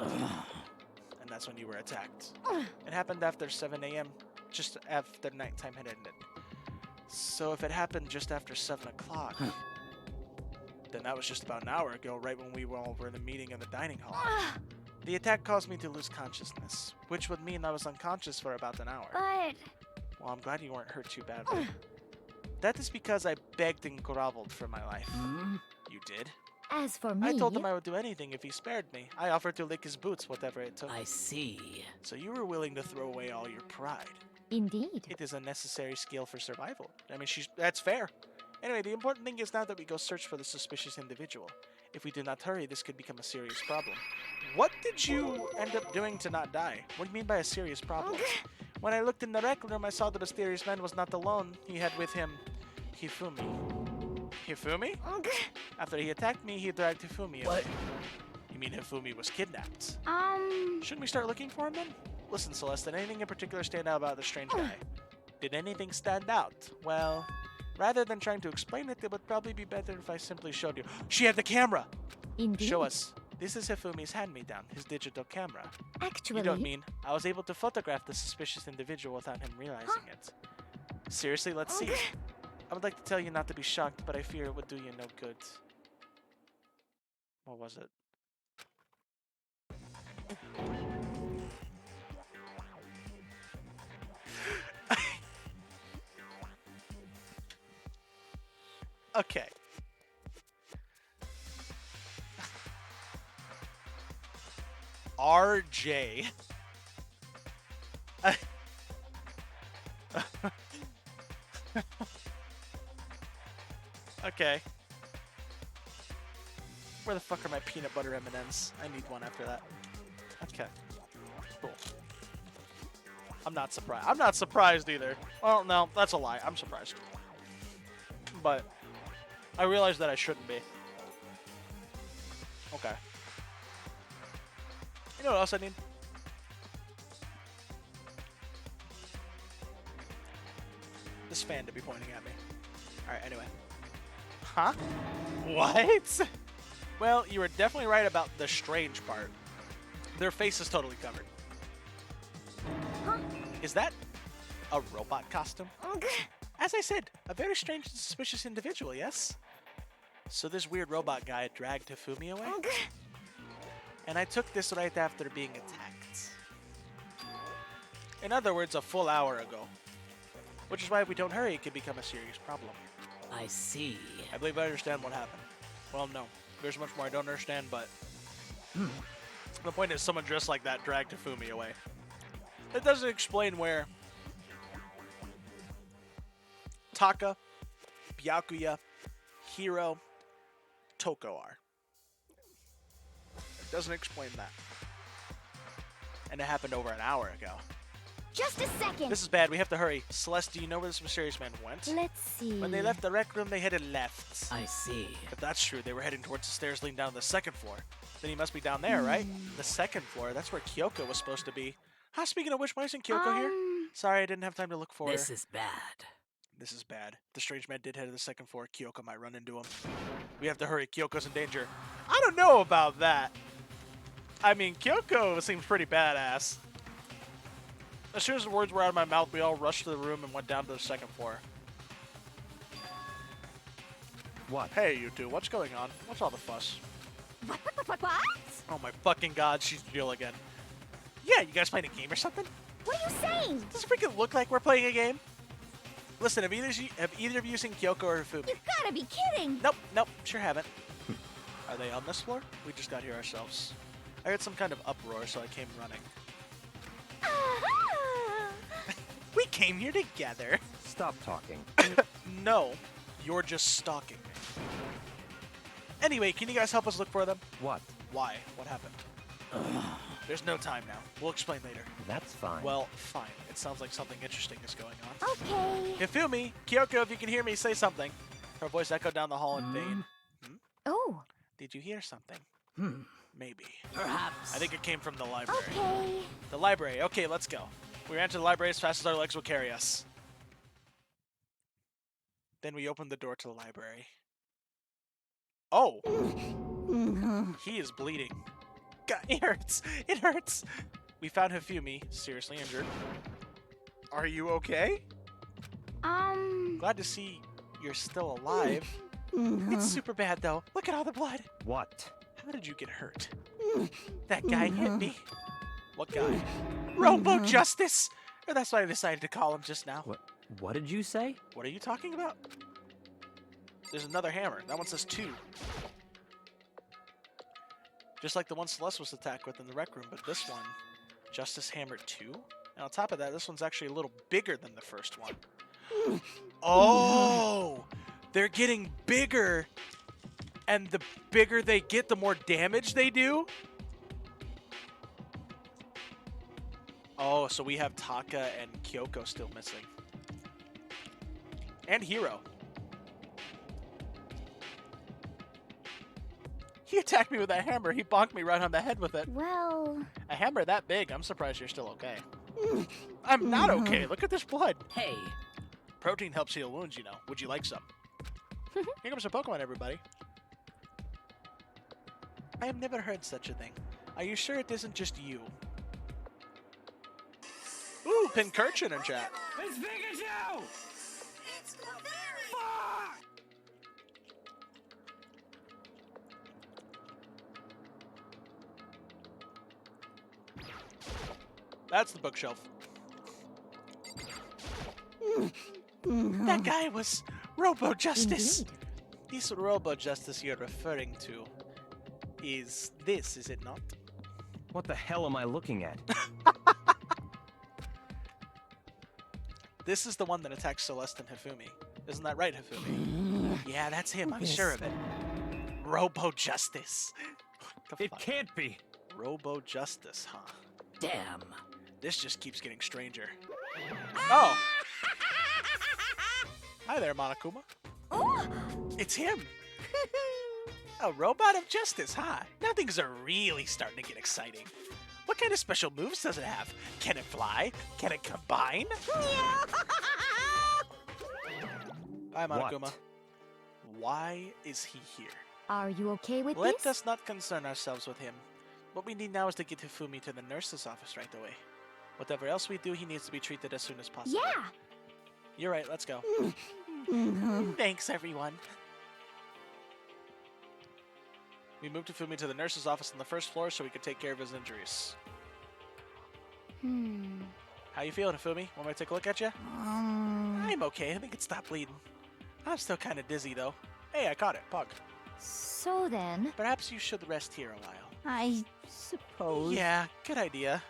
that's when you were attacked. It happened after 7 a.m., just after nighttime had ended. So if it happened just after 7 o'clock, then that was just about an hour ago, right when we all were in the meeting in the dining hall. The attack caused me to lose consciousness, which would mean I was unconscious for about an hour. But... Well, I'm glad you weren't hurt too badly. That is because I begged and groveled for my life. You did? As for me... I told him I would do anything if he spared me. I offered to lick his boots, whatever it took. I see. So you were willing to throw away all your pride. Indeed. It is a necessary skill for survival. I mean, that's fair. Anyway, the important thing is now that we go search for the suspicious individual. If we do not hurry, this could become a serious problem. What did you end up doing to not die? What do you mean by a serious problem? When I looked in the rec room, I saw the mysterious man was not alone. He had with him Hifumi. Hifumi? After he attacked me, he dragged Hifumi away. What? You mean Hifumi was kidnapped? Shouldn't we start looking for him then? Listen, Celeste, did anything in particular stand out about the strange guy? Did anything stand out? Well, rather than trying to explain it, it would probably be better if I simply showed you. She had the camera! Indeed. Show us. This is Hifumi's hand-me-down, his digital camera. Actually... You don't mean I was able to photograph the suspicious individual without him realizing it. Seriously, let's see. I would like to tell you not to be shocked, but I fear it would do you no good. What was it? Okay. RJ. Okay. Where the fuck are my peanut butter M&Ms? I need one after that. Okay. Cool. I'm not surprised. I'm not surprised either. Well, no, that's a lie. I'm surprised. But I realize that I shouldn't be. Okay. You know what else I need? This fan to be pointing at me. Alright, anyway. Huh? What? Well, you were definitely right about the strange part. Their face is totally covered. Huh? Is that a robot costume? As I said, a very strange and suspicious individual, yes? So this weird robot guy dragged Hifumi away? And I took this right after being attacked. In other words, a full hour ago. Which is why if we don't hurry, it could become a serious problem. I see. I believe I understand what happened. Well, no. There's much more I don't understand, but... The point is, someone dressed like that dragged Hifumi away. It doesn't explain where Taka, Byakuya, Hiro, Toko are. It doesn't explain that. And it happened over an hour ago. Just a second. This is bad. We have to hurry. Celeste, do you know where this mysterious man went? Let's see. When they left the rec room, they headed left. I see. If that's true, they were heading towards the stairs leading down to the second floor. Then he must be down there, right? The second floor. That's where Kyoko was supposed to be. Huh, speaking of which, why isn't Kyoko here? Sorry, I didn't have time to look for This her. is bad. This is bad. The strange man did head to the second floor. Kyoko might run into him. We have to hurry. Kyoko's in danger. I don't know about that. I mean, Kyoko seems pretty badass. As soon as the words were out of my mouth, we all rushed to the room and went down to the second floor. What? Hey, you two. What's going on? What's all the fuss? What? Oh my fucking god, she's real again. Yeah, you guys playing a game or something? What are you saying? Does it freaking look like we're playing a game? Listen, have either of you seen Kyoko or Hifumi? You gotta be kidding. Nope, sure haven't. Are they on this floor? We just got here ourselves. I heard some kind of uproar, so I came running. Ah! We came here together. Stop talking. No, you're just stalking me. Anyway, can you guys help us look for them? What? Why? What happened? There's no time now. We'll explain later. That's fine. Well, fine. It sounds like something interesting is going on. Okay. Hifumi, Kyoko, if you can hear me, say something. Her voice echoed down the hall in vain. Oh. Did you hear something? Maybe. Perhaps. I think it came from the library. Okay. The library. Okay, let's go. We ran to the library as fast as our legs will carry us. Then we opened the door to the library. Oh! He is bleeding. God, it hurts. It hurts. We found Hifumi, seriously injured. Are you okay? Glad to see you're still alive. It's super bad, though. Look at all the blood. What? How did you get hurt? That guy hit me. What guy? Robo Justice! Or that's what I decided to call him just now. What did you say? What are you talking about? There's another hammer. That one says 2. Just like the one Celeste was attacked with in the rec room, but this one, Justice Hammer 2? And on top of that, this one's actually a little bigger than the first one. Oh! They're getting bigger, and the bigger they get, the more damage they do? Oh, so we have Taka and Kyoko still missing. And Hiro. He attacked me with that hammer. He bonked me right on the head with it. Well. A hammer that big, I'm surprised you're still okay. I'm not okay. Look at this blood. Hey. Protein helps heal wounds, you know. Would you like some? Here comes a Pokemon, everybody. I have never heard such a thing. Are you sure it isn't just you? Ooh, Pincurchin in chat. It's Pikachu! Fuck! That's the bookshelf. That guy was Robo Justice. Indeed. This Robo Justice you're referring to is this, is it not? What the hell am I looking at? This is the one that attacks Celeste and Hifumi. Isn't that right, Hifumi? Yeah, that's him. I'm sure of it. Robo Justice. What the It fuck? can't be. Robo Justice, huh? Damn. This just keeps getting stranger. Oh. Hi there, Monokuma. It's him. A robot of justice, huh? Now things are really starting to get exciting. What kind of special moves does it have? Can it fly? Can it combine? Bye, Monokuma. What? Why is he here? Are you okay with Let this? us not concern ourselves with him. What we need now is to get Hifumi to the nurse's office right away. Whatever else we do, he needs to be treated as soon as possible. Yeah. You're right, let's go. Thanks, everyone. We moved Hifumi to the nurse's office on the first floor so we could take care of his injuries. How you feeling, Hifumi? Want me to take a look at you? I'm okay. I think it stopped bleeding. I'm still kind of dizzy, though. Hey, I caught it. Pug. So then, Perhaps you should rest here a while. I suppose. Yeah, good idea.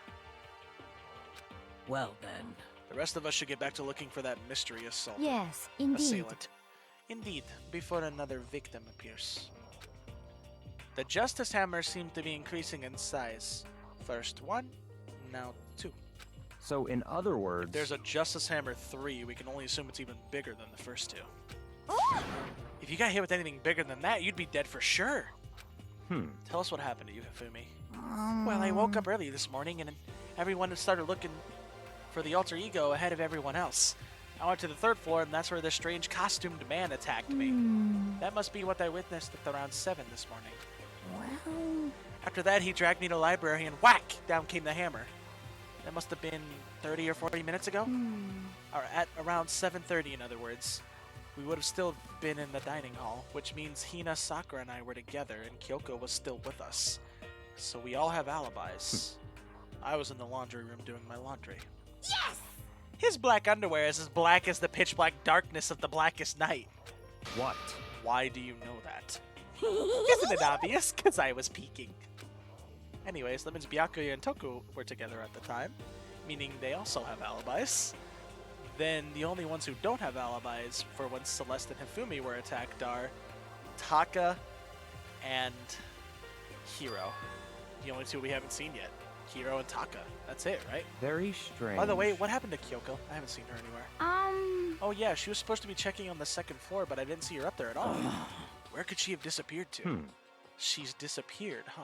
Well then. The rest of us should get back to looking for that mystery Yes, indeed. assailant. Indeed, before another victim appears. The Justice Hammer seemed to be increasing in size. First 1, now 2. So in other words, There's a Justice Hammer 3. We can only assume it's even bigger than the first 2. If you got hit with anything bigger than that, you'd be dead for sure. Tell us what happened to you, Hifumi. Well, I woke up early this morning and everyone started looking for the alter ego ahead of everyone else. I went to the 3rd floor, and that's where this strange costumed man attacked me. That must be what I witnessed at around 7 this morning. Well, After that, he dragged me to the library, and whack! Down came the hammer. That must have been 30 or 40 minutes ago? Or at around 7:30, in other words. We would have still been in the dining hall, which means Hina, Sakura, and I were together, and Kyoko was still with us. So we all have alibis. I was in the laundry room doing my laundry. Yes! His black underwear is as black as the pitch black darkness of the blackest night. What? Why do you know that? Isn't it obvious? Because I was peeking. Anyways, that means Byakuya and Toku were together at the time, meaning they also have alibis. Then the only ones who don't have alibis for when Celeste and Hifumi were attacked are Taka and Hiro. The only two we haven't seen yet. Hiro and Taka. That's it, right? Very strange. By the way, what happened to Kyoko? I haven't seen her anywhere. Oh yeah, she was supposed to be checking on the 2nd floor, but I didn't see her up there at all. Where could she have disappeared to? She's disappeared, huh?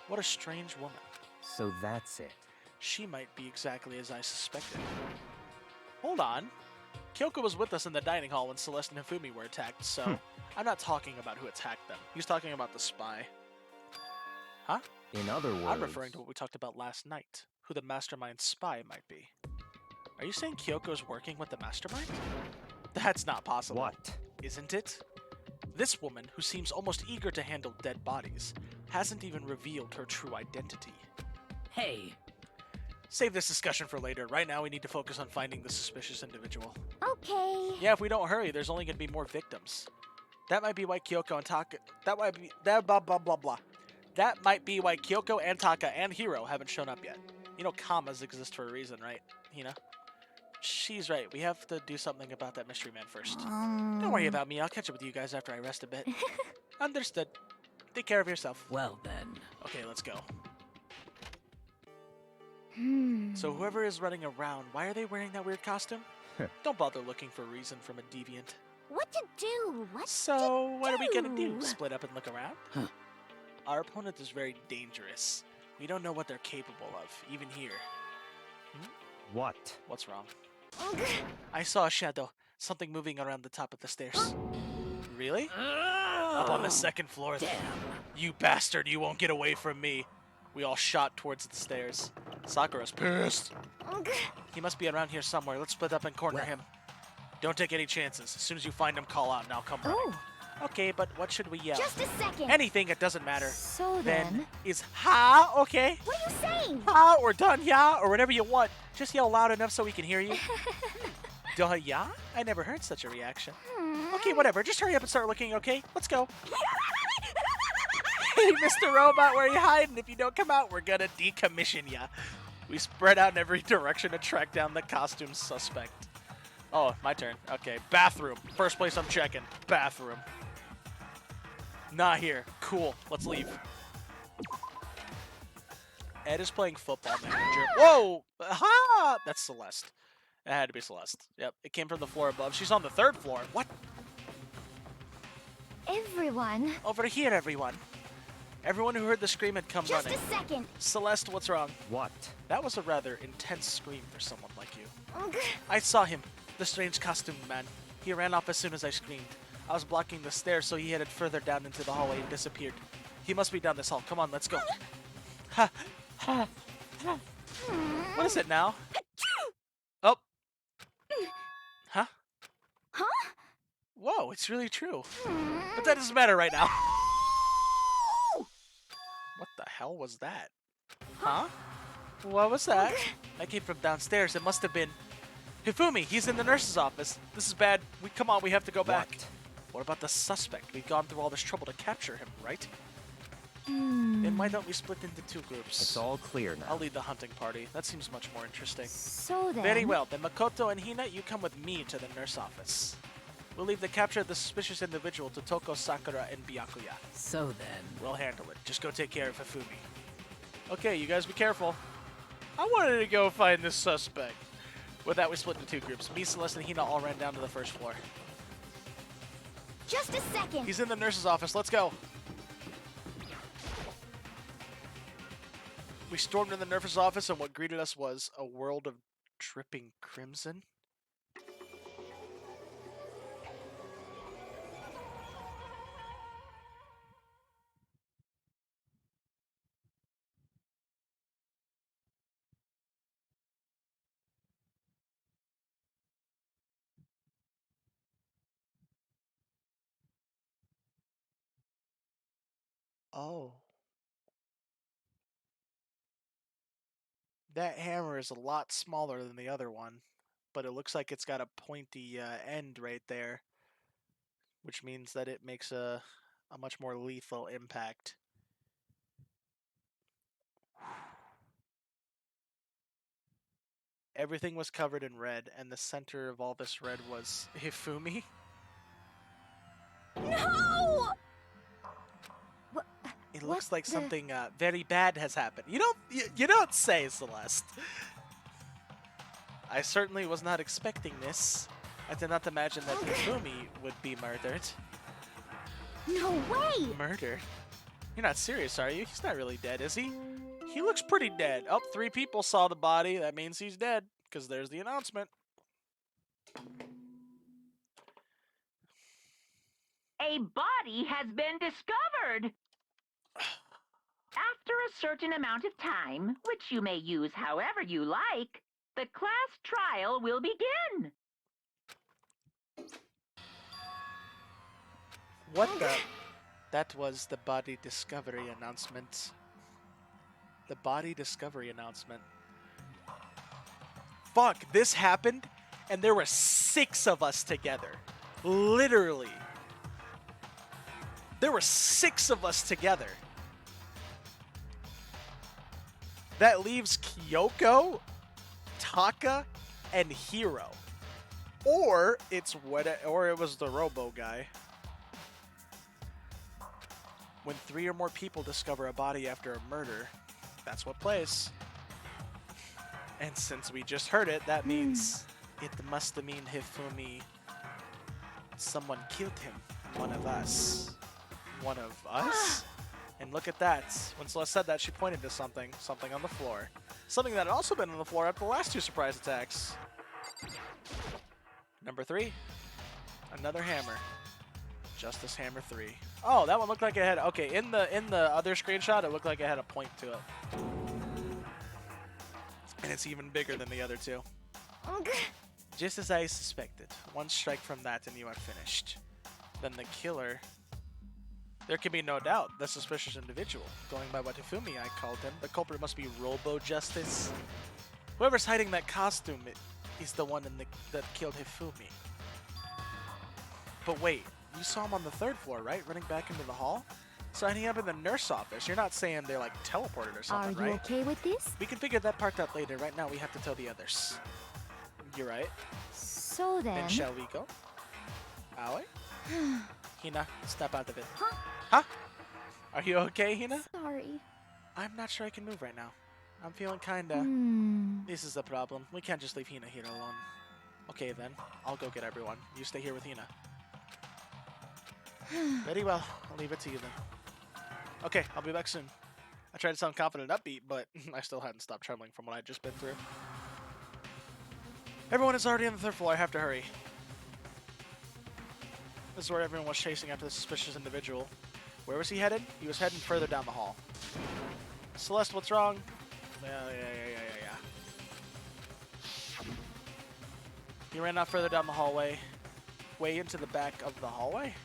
What a strange woman. So that's it. She might be exactly as I suspected. Hold on. Kyoko was with us in the dining hall when Celeste and Hifumi were attacked, so I'm not talking about who attacked them. He's talking about the spy. Huh? In other words... I'm referring to what we talked about last night, who the mastermind spy might be. Are you saying Kyoko's working with the mastermind? That's not possible. What? Isn't it? This woman, who seems almost eager to handle dead bodies, hasn't even revealed her true identity. Hey, Save this discussion for later. Right now we need to focus on finding the suspicious individual. okay. Yeah, if we don't hurry, there's only going to be more victims. That might be why Kyoko and Taka... That might be... That blah blah blah blah. That might be why Kyoko and Taka and Hiro haven't shown up yet. You know commas exist for a reason, right? Hina? She's right. We have to do something about that mystery man first. Don't worry about me. I'll catch up with you guys after I rest a bit. Understood. Take care of yourself. well then. Okay, let's go. So whoever is running around, why are they wearing that weird costume? Don't bother looking for a reason from a deviant. What to do? What So, what are we gonna do? do? Split up and look around? Huh. Our opponent is very dangerous. We don't know what they're capable of, even here. What? What's wrong? I saw a shadow. Something moving around the top of the stairs. Really? Up on the 2nd floor. Damn. You bastard, you won't get away from me. We all shot towards the stairs. Sakura's pissed. He must be around here somewhere. Let's split up and corner Well. him. Don't take any chances. As soon as you find him, call out and I'll come running. Oh, Okay, but what should we yell? just a second. Anything, it doesn't matter. So Then is ha, okay? what are you saying? Ha, or done, yeah, or whatever you want. Just yell loud enough so we can hear you. Duh, yeah? I never heard such a reaction. Okay, whatever. Just hurry up and start looking, okay? Let's go. Hey, Mr. Robot, where are you hiding? If you don't come out, we're gonna decommission ya. We spread out in every direction to track down the costume suspect. Oh, my turn. Okay, bathroom. First place I'm checking. Bathroom. Not here. Cool. Let's leave. Ed is playing football manager. Whoa! Aha! That's Celeste. It had to be Celeste. Yep, it came from the floor above. She's on the 3rd floor. What? Everyone, Over here, everyone. Everyone who heard the scream had come just running. a second. Celeste, what's wrong? What? That was a rather intense scream for someone like you. I saw him, the strange costumed man. He ran off as soon as I screamed. I was blocking the stairs, so he headed further down into the hallway and disappeared. He must be down this hall. Come on, let's go. Ha! Ha! Ha! What is it now? Oh. Huh? Huh? Whoa, it's really true. But that doesn't matter right now. What the hell was that? Huh? What was that? That came from downstairs. It must have been Hifumi. He's in the nurse's office. This is bad. Come on, we have to go back. What? What about the suspect? We've gone through all this trouble to capture him, right? Then why don't we split into 2 groups? It's all clear now. I'll lead the hunting party. That seems much more interesting. So then. Very well. Then Makoto and Hina, you come with me to the nurse office. We'll leave the capture of the suspicious individual to Toko, Sakura, and Byakuya. So then. We'll handle it. Just go take care of Hifumi. Okay, you guys be careful. I wanted to go find this suspect. With that, we split into 2 groups. Me, Celeste, and Hina all ran down to the 1st floor. Just a second. He's in the nurse's office. Let's go. We stormed in the nurse's office, and what greeted us was a world of dripping crimson. Oh. That hammer is a lot smaller than the other one, but it looks like it's got a pointy end right there, which means that it makes a much more lethal impact. Everything was covered in red, and the center of all this red was Hifumi. No! It looks What like the- something very bad has happened. You don't say, Celeste. I certainly was not expecting this. I did not imagine that Hifumi would be murdered. No way! Murdered? You're not serious, are you? He's not really dead, is he? He looks pretty dead. Oh, 3 people saw the body. That means he's dead, because there's the announcement. A body has been discovered. After a certain amount of time, which you may use however you like, the class trial will begin. What the? That was the body discovery announcement. The body discovery announcement. Fuck, this happened, and there were 6 of us together. Literally. There were 6 of us together. That leaves Kyoko, Taka, and Hiro. Or it was the Robo guy. When 3 or more people discover a body after a murder, that's what plays. And since we just heard it, that means it must mean Hifumi. Someone killed him. One of us. One of us? And look at that. When Celeste said that, she pointed to something on the floor. Something that had also been on the floor after the last 2 surprise attacks. Number 3. Another hammer. Justice Hammer 3. Oh, that one looked like it had... Okay, in the other screenshot, it looked like it had a point to it. And it's even bigger than the other 2. Just as I suspected. 1 strike from that and you are finished. Then the killer... There can be no doubt, the suspicious individual. Going by what Hifumi I called him, the culprit must be Robo-Justice. Whoever's hiding that costume is the one that killed Hifumi. But wait, you saw him on the 3rd floor, right? Running back into the hall? Signing up in the nurse office. You're not saying they're like teleported or something, Are you right? okay with this? We can figure that part out later. Right now, we have to tell the others. You're right. So then... Then shall we go? Aoi? Hina, step out of it. Huh? Huh? Are you okay, Hina? Sorry. I'm not sure I can move right now. I'm feeling kinda... This is the problem. We can't just leave Hina here alone. Okay then, I'll go get everyone. You stay here with Hina. Very well, I'll leave it to you then. Okay, I'll be back soon. I tried to sound confident and upbeat, but I still hadn't stopped trembling from what I'd just been through. Everyone is already on the 3rd floor, I have to hurry. This is where everyone was chasing after the suspicious individual. Where was he headed? He was heading further down the hall. Celeste, what's wrong? Yeah. He ran out further down the hallway. Way into the back of the hallway?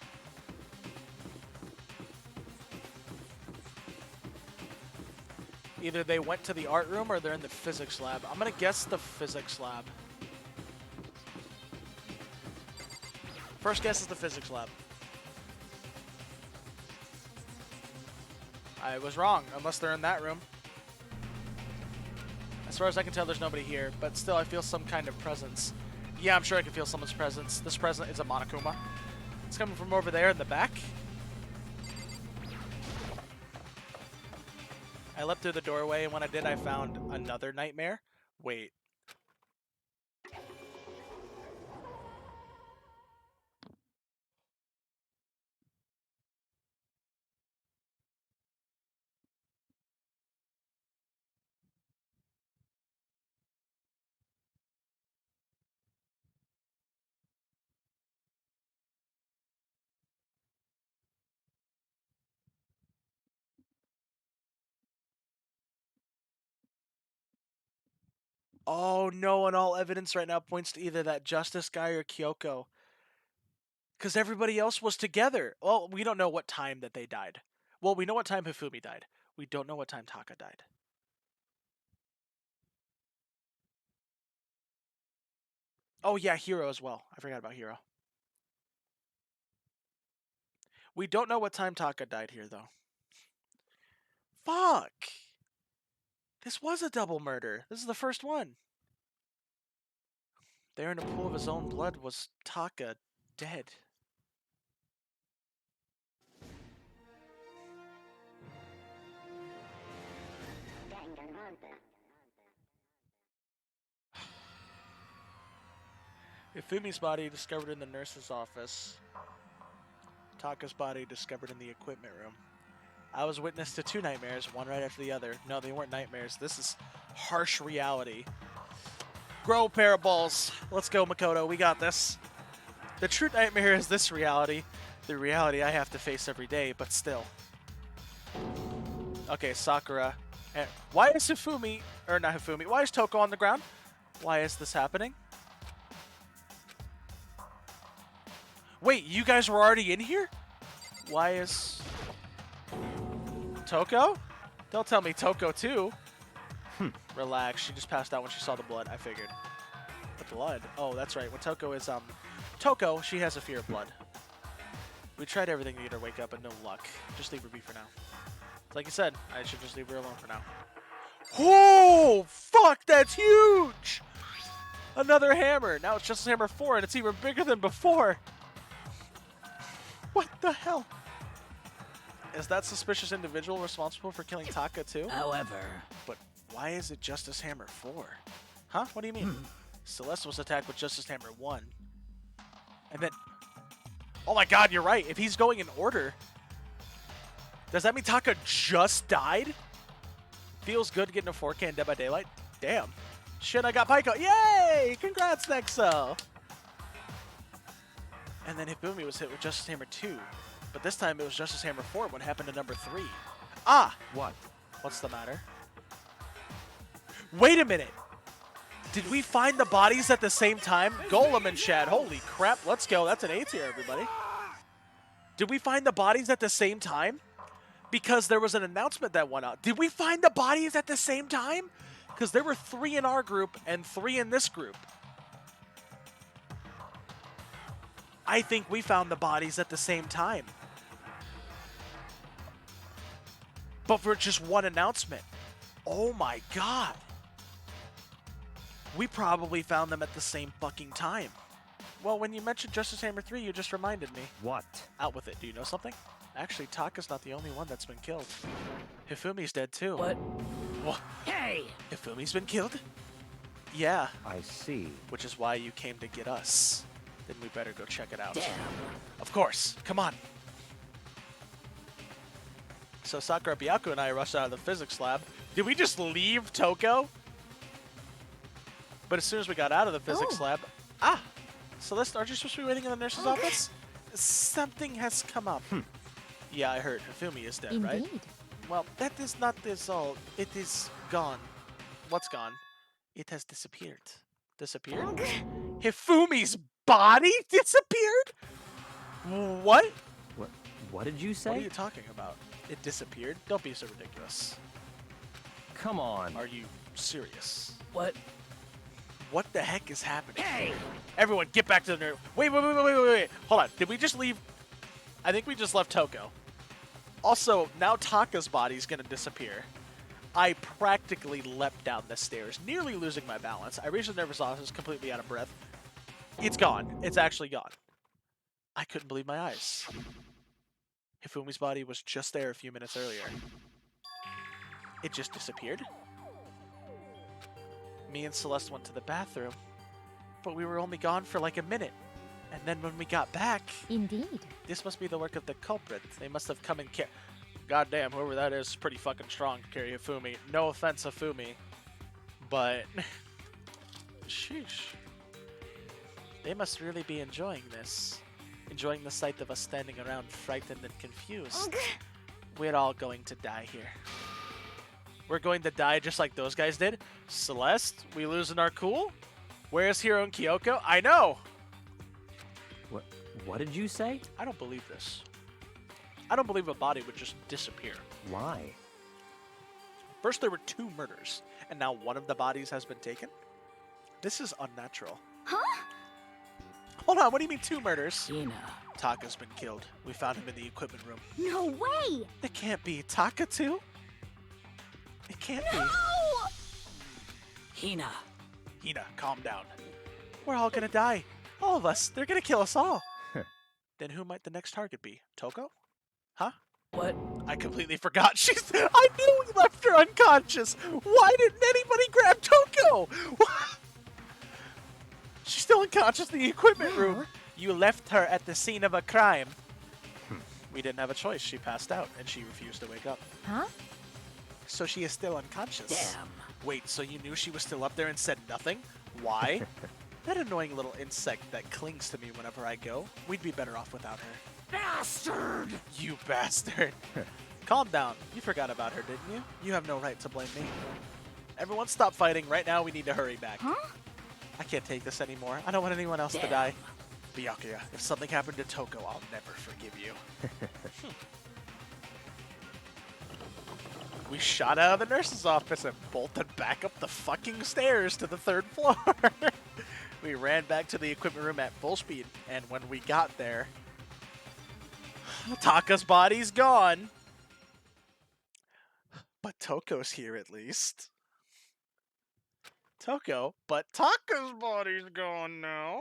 Either they went to the art room or they're in the physics lab. I'm gonna guess the physics lab. First guess is the physics lab. I was wrong, unless they're in that room. As far as I can tell, there's nobody here, but still I feel some kind of presence. Yeah, I'm sure I can feel someone's presence. This presence is a Monokuma. It's coming from over there in the back. I leapt through the doorway, and when I did, I found another nightmare. Wait. Oh no, and all evidence right now points to either that Justice guy or Kyoko. Because everybody else was together. Well, we don't know what time that they died. Well, we know what time Hifumi died. We don't know what time Taka died. Oh, yeah, Hiro as well. I forgot about Hiro. We don't know what time Taka died here, though. Fuck! This was a double murder. This is the first one. There in a pool of his own blood was Taka dead. Ifumi's body discovered in the nurse's office. Taka's body discovered in the equipment room. I was witness to 2 nightmares, one right after the other. No, they weren't nightmares. This is harsh reality. Grow a pair of balls. Let's go, Makoto. We got this. The true nightmare is this reality. The reality I have to face every day, but still. Okay, Sakura. Why is Hifumi, or not Hifumi, why is Toko on the ground? Why is this happening? Wait, you guys were already in here? Why is... Toko? Don't tell me Toko too. Relax, she just passed out when she saw the blood, I figured. The blood? Oh, that's right. When Toko is, Toko, she has a fear of blood. We tried everything to get her wake up, and no luck. Just leave her be for now. Like you said, I should just leave her alone for now. Oh, fuck, that's huge! Another hammer. Now it's Justice Hammer 4, and it's even bigger than before. What the hell? Is that suspicious individual responsible for killing Taka too? However... But why is it Justice Hammer 4? Huh? What do you mean? Celeste was attacked with Justice Hammer 1. And then... Oh my god, you're right. If he's going in order... Does that mean Taka just died? Feels good getting a 4K in Dead by Daylight? Damn. Shit, I got Pyko. Yay! Congrats, Nexo! And then Hifumi was hit with Justice Hammer 2. But this time it was Justice Hammer 4. What happened to number 3? Ah! What? What's the matter? Wait a minute! Did we find the bodies at the same time? Golem and Shad. Holy crap, let's go. That's an A tier, everybody. Did we find the bodies at the same time? Because there was an announcement that went out. Did we find the bodies at the same time? Because there were 3 in our group and 3 in this group. I think we found the bodies at the same time. But for just one announcement. Oh my god. We probably found them at the same fucking time. Well, when you mentioned Justice Hammer 3, you just reminded me. What? Out with it. Do you know something? Actually, Taka's not the only one that's been killed. Hifumi's dead too. What? What? Hey! Hifumi's been killed? Yeah. I see. Which is why you came to get us. Then we better go check it out. Damn. Of course. Come on. So Sakura, Byaku, and I rushed out of the physics lab. Did we just leave Toko? But as soon as we got out of the physics lab... Ah! Celeste, aren't you supposed to be waiting in the nurse's office? Something has come up. Yeah, I heard. Hifumi is dead, right? Indeed. Well, that is not this all. It is gone. What's gone? It has disappeared. Disappeared? Hifumi's body disappeared? What? What did you say? What are you talking about? It disappeared? Don't be so ridiculous. Come on. Are you serious? What? What the heck is happening? Hey! Everyone, get back to the nerd. Wait. Hold on. Did we just leave? I think we just left Toko. Also, now Taka's body's gonna disappear. I practically leapt down the stairs, nearly losing my balance. I reached the nervous office completely out of breath. It's gone. It's actually gone. I couldn't believe my eyes. Hifumi's body was just there a few minutes earlier. It just disappeared. Me and Celeste went to the bathroom, but we were only gone for like a minute. And then when we got back... Indeed. This must be the work of the culprit. They must have come and goddamn, whoever that is pretty fucking strong to carry Hifumi. No offense, Hifumi. But... Sheesh. They must really be enjoying this. Enjoying the sight of us standing around frightened and confused. We're all going to die here. We're going to die just like those guys did. Celeste, we losing our cool? Where's Hiro and Kyoko? I know! What did you say? I don't believe this. I don't believe a body would just disappear. Why? First, there were 2 murders, and now one of the bodies has been taken? This is unnatural. Huh? Hold on, what do you mean 2 murders? Hina. Taka's been killed. We found him in the equipment room. No way! It can't be. Taka too? It can't No! Hina. be. Hina, calm down. We're all gonna die. All of us. They're gonna kill us all. Then who might the next target be? Toko? Huh? What? I completely forgot. I knew we left her unconscious. Why didn't anybody grab Toko? She's still unconscious in the equipment room. You left her at the scene of a crime. We didn't have a choice. She passed out, and she refused to wake up. Huh? So she is still unconscious. Damn. Wait, so you knew she was still up there and said nothing? Why? That annoying little insect that clings to me whenever I go. We'd be better off without her. Bastard! You bastard. Calm down. You forgot about her, didn't you? You have no right to blame me. Everyone stop fighting. Right now, we need to hurry back. Huh? I can't take this anymore. I don't want anyone else to Damn. die. Byakuya, if something happened to Toko, I'll never forgive you. We shot out of the nurse's office and bolted back up the fucking stairs to the 3rd floor. We ran back to the equipment room at full speed, and when we got there, Taka's body's gone. But Toko's here at least. Toko, but Taka's body's gone now.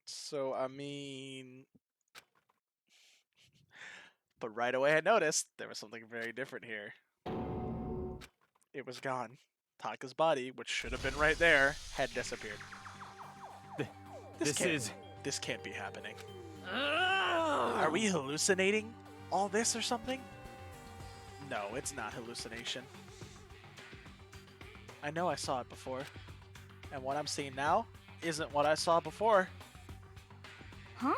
So, I mean... But right away I noticed there was something very different here. It was gone. Taka's body, which should have been right there, had disappeared. This is... This can't be happening. Are we hallucinating all this or something? No, it's not hallucination. I know I saw it before. And what I'm seeing now isn't what I saw before. Huh?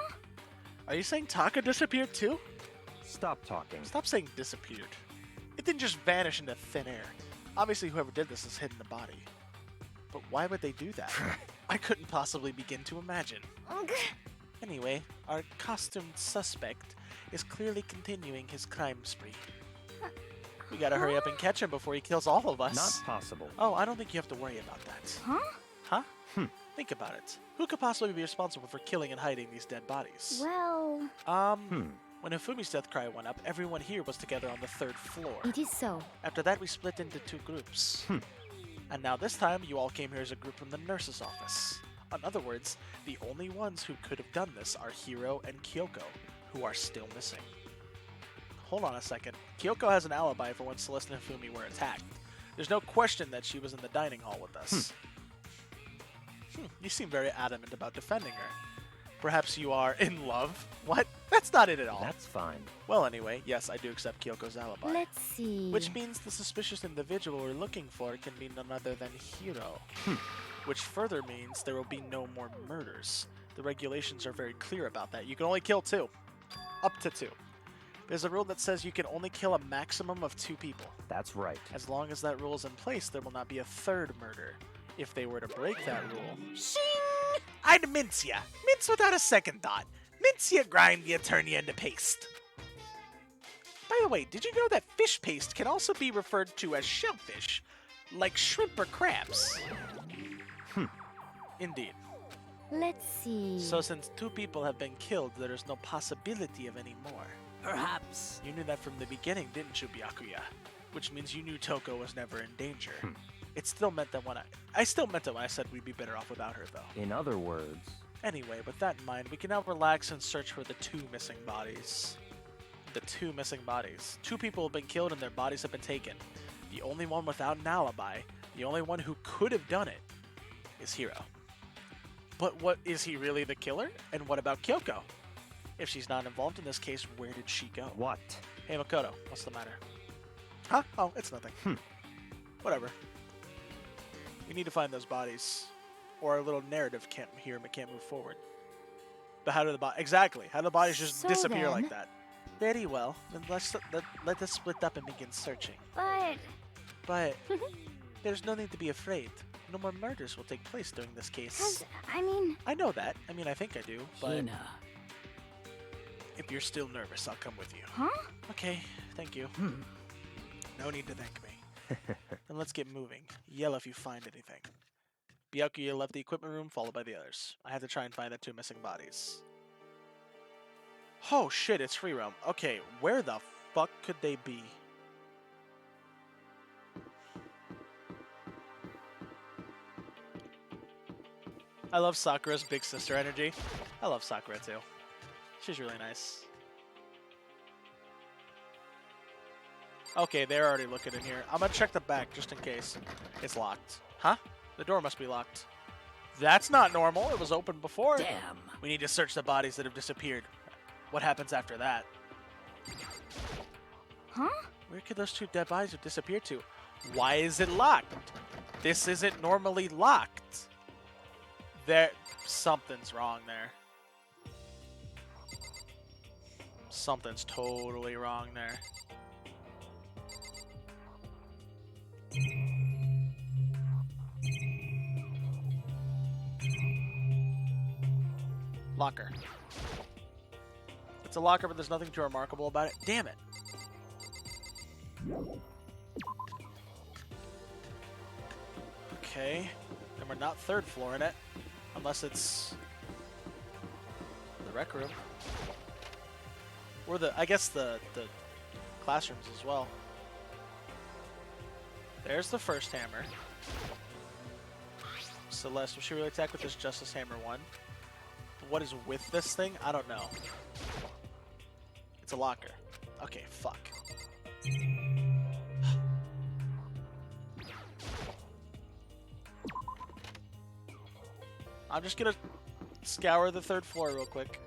Are you saying Taka disappeared too? Stop talking. Stop saying disappeared. It didn't just vanish into thin air. Obviously whoever did this has hidden the body. But why would they do that? I couldn't possibly begin to imagine. Anyway, our costumed suspect is clearly continuing his crime spree. We gotta hurry up and catch him before he kills all of us. Not possible. Oh, I don't think you have to worry about that. Huh? Huh? Think about it. Who could possibly be responsible for killing and hiding these dead bodies? Well, When Hifumi's death cry went up, everyone here was together on the 3rd floor. it is so. After that, we split into 2 groups. And now this time, you all came here as a group from the nurse's office. In other words, the only ones who could have done this are Hiro and Kyoko, who are still missing. Hold on a second. Kyoko has an alibi for when Celeste and Hifumi were attacked. There's no question that she was in the dining hall with us. You seem very adamant about defending her. Perhaps you are in love? What? That's not it at all. That's fine. Well, anyway, yes, I do accept Kyoko's alibi. Let's see. Which means the suspicious individual we're looking for can be none other than Hiro. Which further means there will be no more murders. The regulations are very clear about that. You can only kill 2. Up to 2. There's a rule that says you can only kill a maximum of 2 people. That's right. As long as that rule is in place, there will not be a 3rd murder. If they were to break that rule... Shing! I'd mince ya! Mince without a second thought. Mince ya, grind ya, turn ya into paste. By the way, did you know that fish paste can also be referred to as shellfish? Like shrimp or crabs? Indeed. Let's see. So since 2 people have been killed, there is no possibility of any more. Perhaps. You knew that from the beginning, didn't you, Byakuya? Which means you knew Toko was never in danger. It still meant that when I still meant it when I said we'd be better off without her, though. In other words... Anyway, with that in mind, we can now relax and search for the 2 missing bodies. The 2 missing bodies. 2 people have been killed and their bodies have been taken. The only one without an alibi, the only one who could have done it, is Hiro. But what, is he really the killer? And what about Kyoko? If she's not involved in this case, where did she go? What? Hey Makoto, what's the matter? Huh? Oh, it's nothing. Whatever. We need to find those bodies, or our little narrative can't move forward. But how do the bodies... Exactly. How do the bodies just So disappear then- like that? Very well. Then let us split up and begin searching. But But there's no need to be afraid. no more murders will take place during this case. I know that. I think I do, but Hina. if you're still nervous, I'll come with you. Huh? Okay, thank you. No need to thank me. Then let's get moving. Yell if you find anything. Byakuya left the equipment room, followed by the others. I had to try and find the 2 missing bodies. Oh shit, it's free roam. Okay, where the fuck could they be? I love Sakura's big sister energy. I love Sakura too. She's really nice. Okay, they're already looking in here. I'm gonna check the back just in case. It's locked. Huh? The door must be locked. That's not normal. It was open before. Damn. We need to search the bodies that have disappeared. What happens after that? Huh? Where could those 2 dead bodies have disappeared to? Why is it locked? This isn't normally locked. Something's wrong there. Something's totally wrong there. Locker. It's a locker, but there's nothing too remarkable about it. Damn it. Okay. And we're not 3rd floor in it. Unless it's the rec room. Or I guess the classrooms as well. There's the first hammer. Celeste, will she really attack with this Justice Hammer 1? What is with this thing? I don't know. It's a locker. Okay, fuck. I'm just gonna scour the 3rd floor real quick.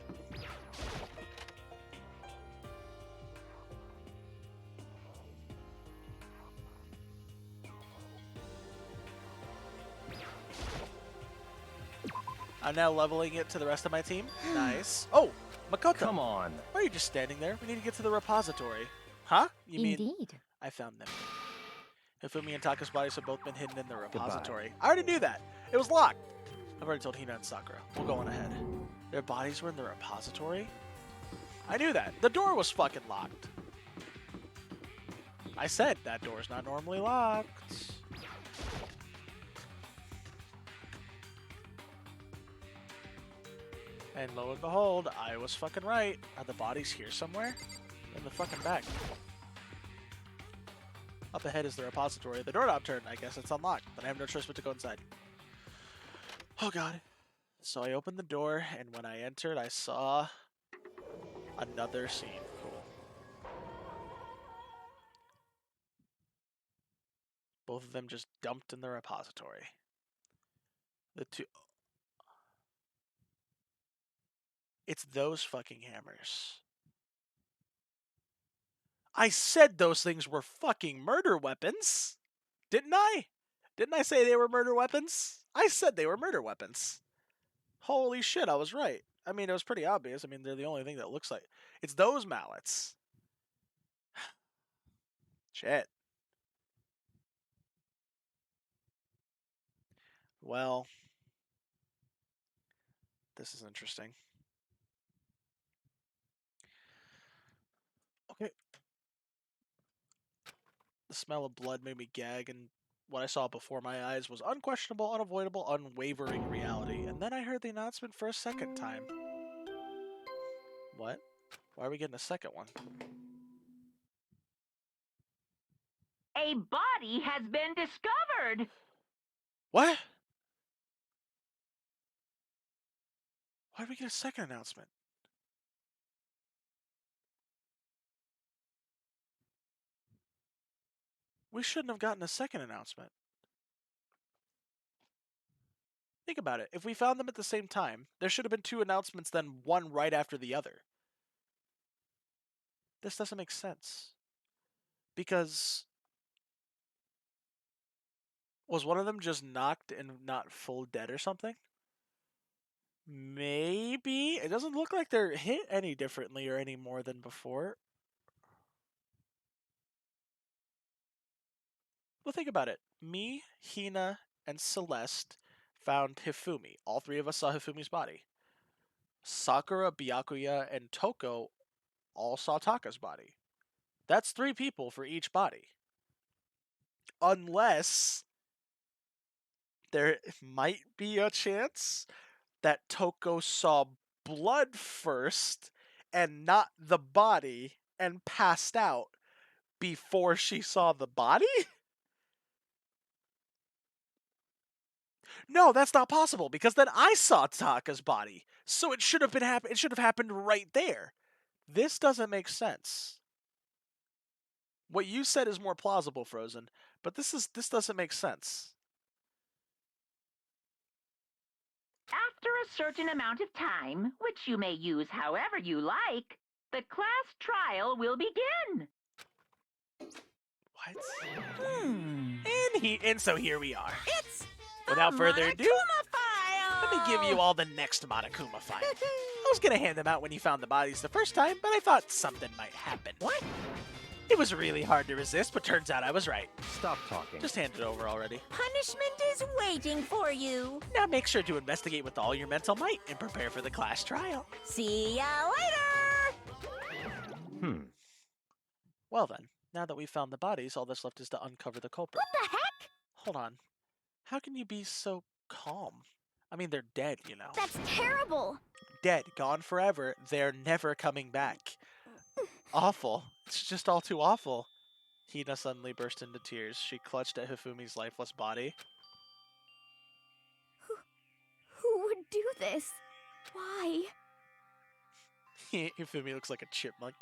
I'm now leveling it to the rest of my team. Nice. Oh, Makoto. Come on. Why are you just standing there? We need to get to the repository. Huh? You mean Indeed. I found them. Hifumi and Taka's bodies have both been hidden in the repository. I already knew that. It was locked. I've already told Hina and Sakura. We'll go on ahead. Their bodies were in the repository? I knew that. The door was fucking locked. I said that door's not normally locked. And lo and behold, I was fucking right. Are the bodies here somewhere? In the fucking back. Up ahead is the repository. The doorknob turned. I guess it's unlocked, but I have no choice but to go inside. Oh god. So I opened the door, and when I entered, I saw another scene. Cool. Both of them just dumped in the repository. The 2... It's those fucking hammers. I said those things were fucking murder weapons. Didn't I? Didn't I say they were murder weapons? I said they were murder weapons. Holy shit, I was right. I mean, it was pretty obvious. I mean, they're the only thing that looks like... It's those mallets. Shit. Well, this is interesting. Okay. The smell of blood made me gag, and what I saw before my eyes was unquestionable, unavoidable, unwavering reality. And then I heard the announcement for a second time. What? Why are we getting a second one? A body has been discovered. What? Why did we get a second announcement? We shouldn't have gotten a second announcement. Think about it. If we found them at the same time, there should have been 2 announcements, then one right after the other. This doesn't make sense. Because... was one of them just knocked and not full dead or something? Maybe? It doesn't look like they're hit any differently or any more than before. Well, think about it. Me, Hina, and Celeste found Hifumi. All three of us saw Hifumi's body. Sakura, Byakuya, and Toko all saw Taka's body. That's 3 people for each body. Unless there might be a chance that Toko saw blood first and not the body and passed out before she saw the body? No, that's not possible because then I saw Taka's body. So it should have it should have happened right there. This doesn't make sense. What you said is more plausible, Frozen, but this doesn't make sense. After a certain amount of time, which you may use however you like, the class trial will begin. What? Hmm. And so here we are. It's Without a further ado, Monokuma file. let me give you all the next Monokuma file. I was gonna hand them out when you found the bodies the first time, but I thought something might happen. What? It was really hard to resist, but turns out I was right. Stop talking. Just hand it over already. Punishment is waiting for you. Now make sure to investigate with all your mental might and prepare for the class trial. See ya later. Well then, now that we've found the bodies, all that's left is to uncover the culprit. What the heck? Hold on. How can you be so calm? I mean, they're dead, you know. That's terrible. Dead, gone forever. They're never coming back. Awful. It's just all too awful. Hina suddenly burst into tears. She clutched at Hifumi's lifeless body. Who would do this? Why? Hifumi looks like a chipmunk.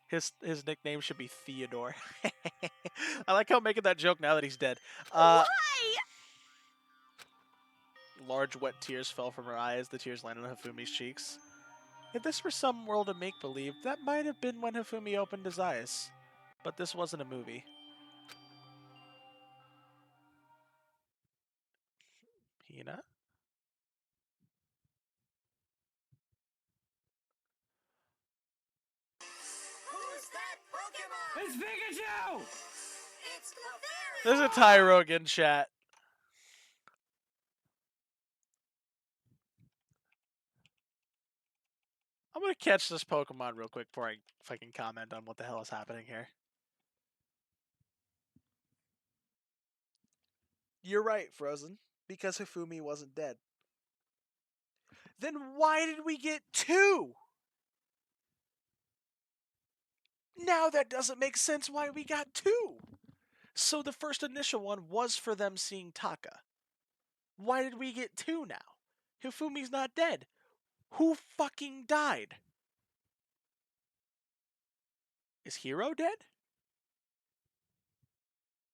His nickname should be Theodore. I like how I'm making that joke now that he's dead. Why? Large wet tears fell from her eyes. The tears landed on Hifumi's cheeks. If this were some world of make-believe, that might have been when Hifumi opened his eyes. But this wasn't a movie. Hina? Who's that Pokemon? It's Pikachu! It's the There's a Tyrogue in chat. I'm gonna catch this Pokemon real quick before I fucking comment on what the hell is happening here. You're right, Frozen. Because Hifumi wasn't dead. Then why did we get 2? Now that doesn't make sense why we got 2. So the first initial one was for them seeing Taka. Why did we get 2 now? Hifumi's not dead. Who fucking died? Is Hiro dead?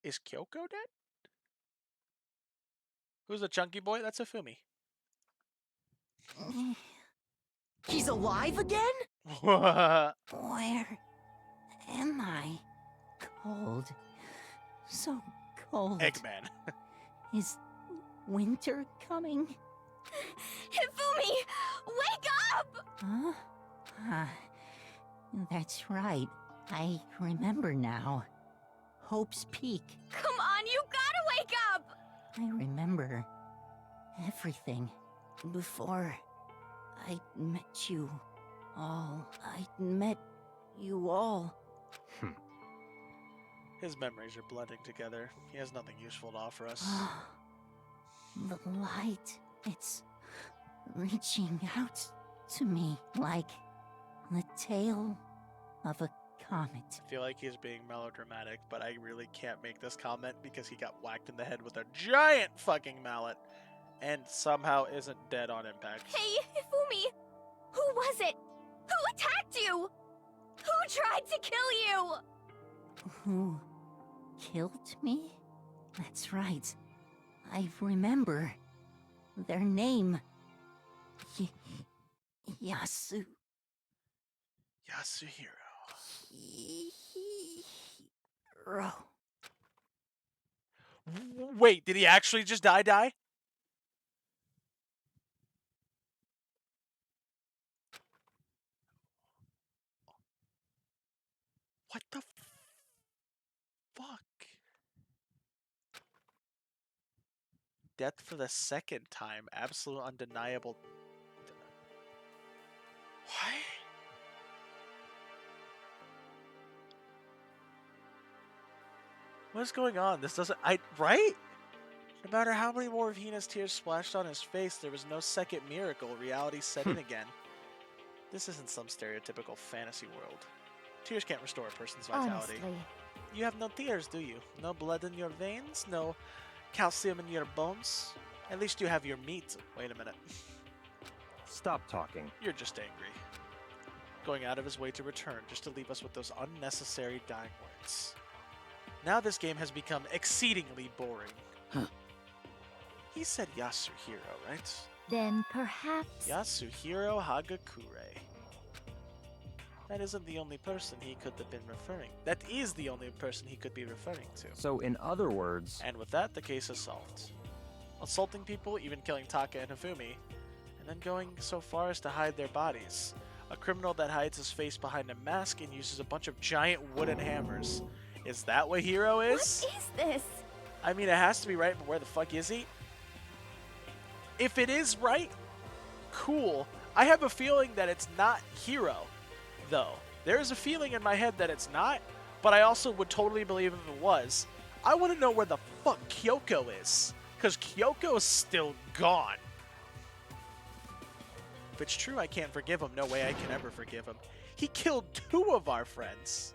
Is Kyoko dead? Who's the chunky boy? That's Hifumi. He's alive again? Eggman. Where am I? Cold. So cold. Is winter coming? Hifumi, wake up! Huh? That's right. I remember now. Hope's Peak. Come on, you gotta wake up! I remember everything before I met you all. I met you all. His memories are blending together. He has nothing useful to offer us. The light, it's reaching out to me like the tail of a comet. I feel like he's being melodramatic, but I really can't make this comment because he got whacked in the head with a giant fucking mallet and somehow isn't dead on impact. Hey, Hifumi! Who was it? Who attacked you? Who tried to kill you? Who killed me? That's right. I remember their name. Yasuhiro. Wait, did he actually just die? What the fuck? death for the second time. Absolute undeniable. What? What is going on? This doesn't. Right? No matter how many more of Hina's tears splashed on his face, there was no second miracle. Reality set in again. This isn't some stereotypical fantasy world. Tears can't restore a person's vitality. Honestly. You have no tears, do you? No blood in your veins? No calcium in your bones? At least you have your meat. Wait a minute. Stop talking. You're just angry. Going out of his way to return just to leave us with those unnecessary dying words. Now this game has become exceedingly boring. Huh. He said Yasuhiro, right? Then perhaps... Yasuhiro Hagakure. That isn't the only person he could have been referring. That is the only person he could be referring to. So, in other words... And with that, the case is solved. Assaulting people, even killing Taka and Hifumi, and then going so far as to hide their bodies. A criminal that hides his face behind a mask and uses a bunch of giant wooden hammers. Is that what Hiro is? What is this? I mean, it has to be right, but where the fuck is he? If it is right, cool. I have a feeling that it's not Hiro, though. There is a feeling in my head that it's not, but I also would totally believe if it was. I want to know where the fuck Kyoko is, because Kyoko is still gone. If it's true I can't forgive him, no way I can ever forgive him. He killed 2 of our friends.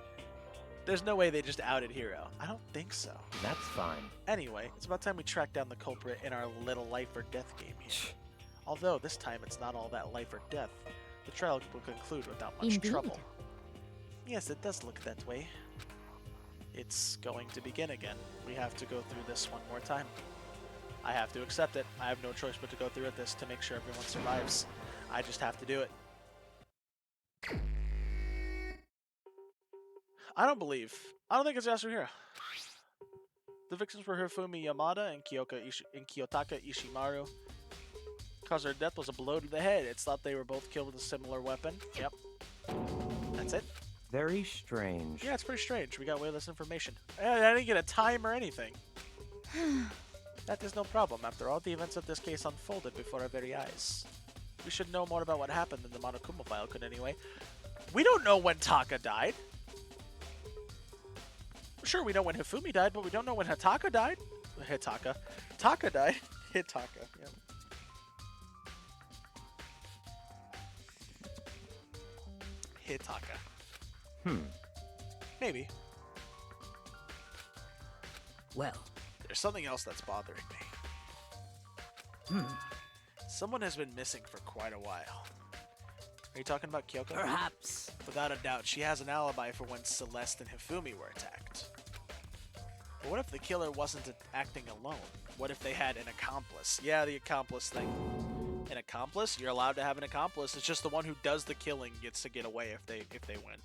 There's no way they just outed Hiro. I don't think so. That's fine. Anyway, it's about time we track down the culprit in our little life or death game here. Although, this time it's not all that life or death. The trial will conclude without much Indeed. trouble. Yes, it does look that way. It's going to begin again. We have to go through this one more time. I have to accept it. I have no choice but to go through this to make sure everyone survives. I just have to do it. I don't think it's Yasuhiro. The victims were Hifumi Yamada and Kiyotaka Ishimaru. Cause of their death was a blow to the head. It's thought they were both killed with a similar weapon. Yep. That's it. Very strange. Yeah, it's pretty strange. We got way less information. I didn't get a time or anything. That is no problem. After all, the events of this case unfolded before our very eyes. We should know more about what happened than the Monokuma file could anyway. We don't know when Taka died. Sure, we know when Hifumi died, but we don't know when Taka died. Taka died. Hitaka, yeah. Hitaka. Maybe. Well, There's something else that's bothering me. Someone has been missing for quite a while. Are you talking about Kyoko? perhaps. Without a doubt, she has an alibi for when Celeste and Hifumi were attacked. But what if the killer wasn't acting alone? What if they had an accomplice? Yeah, the accomplice thing. An accomplice? You're allowed to have an accomplice. It's just the one who does the killing gets to get away if they win.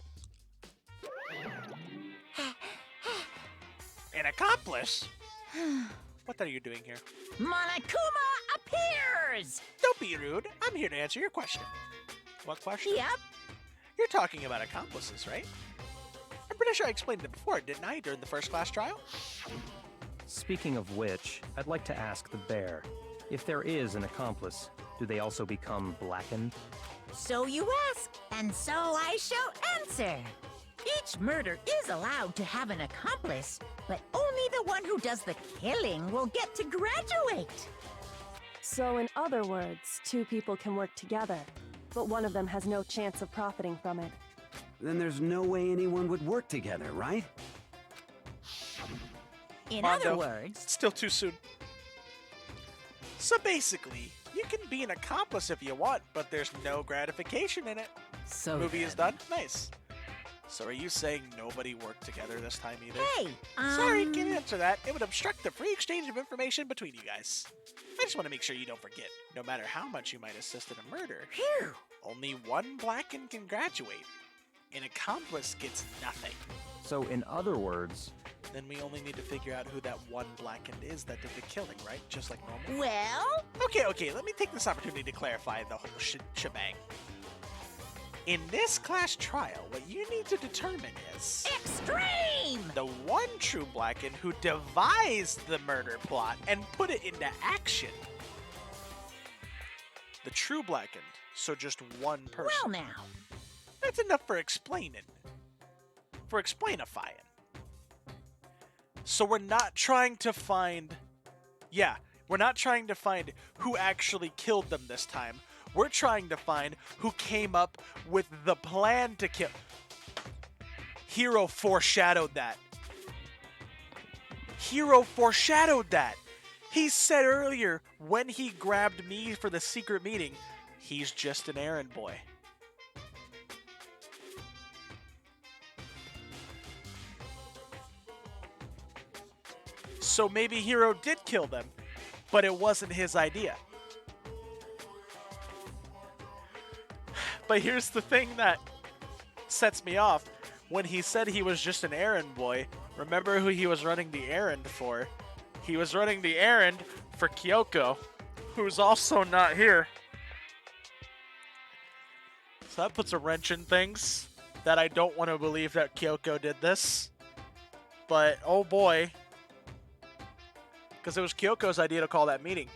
An accomplice? What are you doing here? Monokuma appears! Don't be rude. I'm here to answer your question. What question? Yep. You're talking about accomplices, right? I'm pretty sure I explained it before, didn't I, during the first class trial? Speaking of which, I'd like to ask the bear, if there is an accomplice, do they also become blackened? So you ask, and so I shall answer. Each murder is allowed to have an accomplice, but only the one who does the killing will get to graduate. So in other words, 2 people can work together, but one of them has no chance of profiting from it. Then there's no way anyone would work together, right? In Mondo, other words, it's still too soon. So basically, you can be an accomplice if you want, but there's no gratification in it. So Movie is then- done? Nice. So are you saying nobody worked together this time either? hey, Sorry, can't answer that. It would obstruct the free exchange of information between you guys. I just want to make sure you don't forget. No matter how much you might assist in a murder, Phew. only one blackened can graduate. An accomplice gets nothing. So in other words, Then we only need to figure out who that one blackened is that did the killing, right? Just like normal? Well, Okay, let me take this opportunity to clarify the whole shebang. In this class trial, what you need to determine is Extreme! the one true Blackened who devised the murder plot and put it into action. The true Blackened, so just one person. Well now. That's enough for explaining. For explainifying. So we're not trying to find... Yeah, we're not trying to find who actually killed them this time. We're trying to find who came up with the plan to kill... Hero foreshadowed that. Hero foreshadowed that. He said earlier, when he grabbed me for the secret meeting, he's just an errand boy. So maybe Hero did kill them, but it wasn't his idea. But here's the thing that sets me off. When he said he was just an errand boy, remember who he was running the errand for? He was running the errand for Kyoko, who's also not here. So that puts a wrench in things that I don't want to believe that Kyoko did this. But, oh boy. Because it was Kyoko's idea to call that meeting.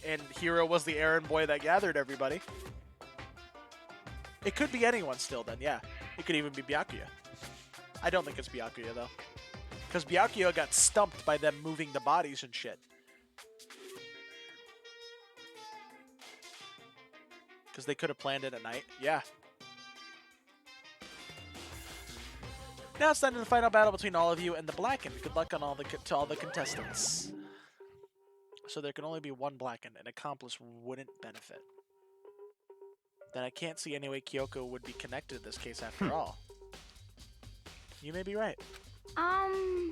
And Hiro was the errand boy that gathered everybody. It could be anyone still then, yeah. It could even be Byakuya. I don't think it's Byakuya, though. Because Byakuya got stumped by them moving the bodies and shit. Because they could have planned it at night. Yeah. Now it's time to the final battle between all of you and the Blackened. Good luck on to all the contestants. So there can only be one Blackened. An accomplice wouldn't benefit. Then I can't see any way Kyoko would be connected in this case after all. You may be right.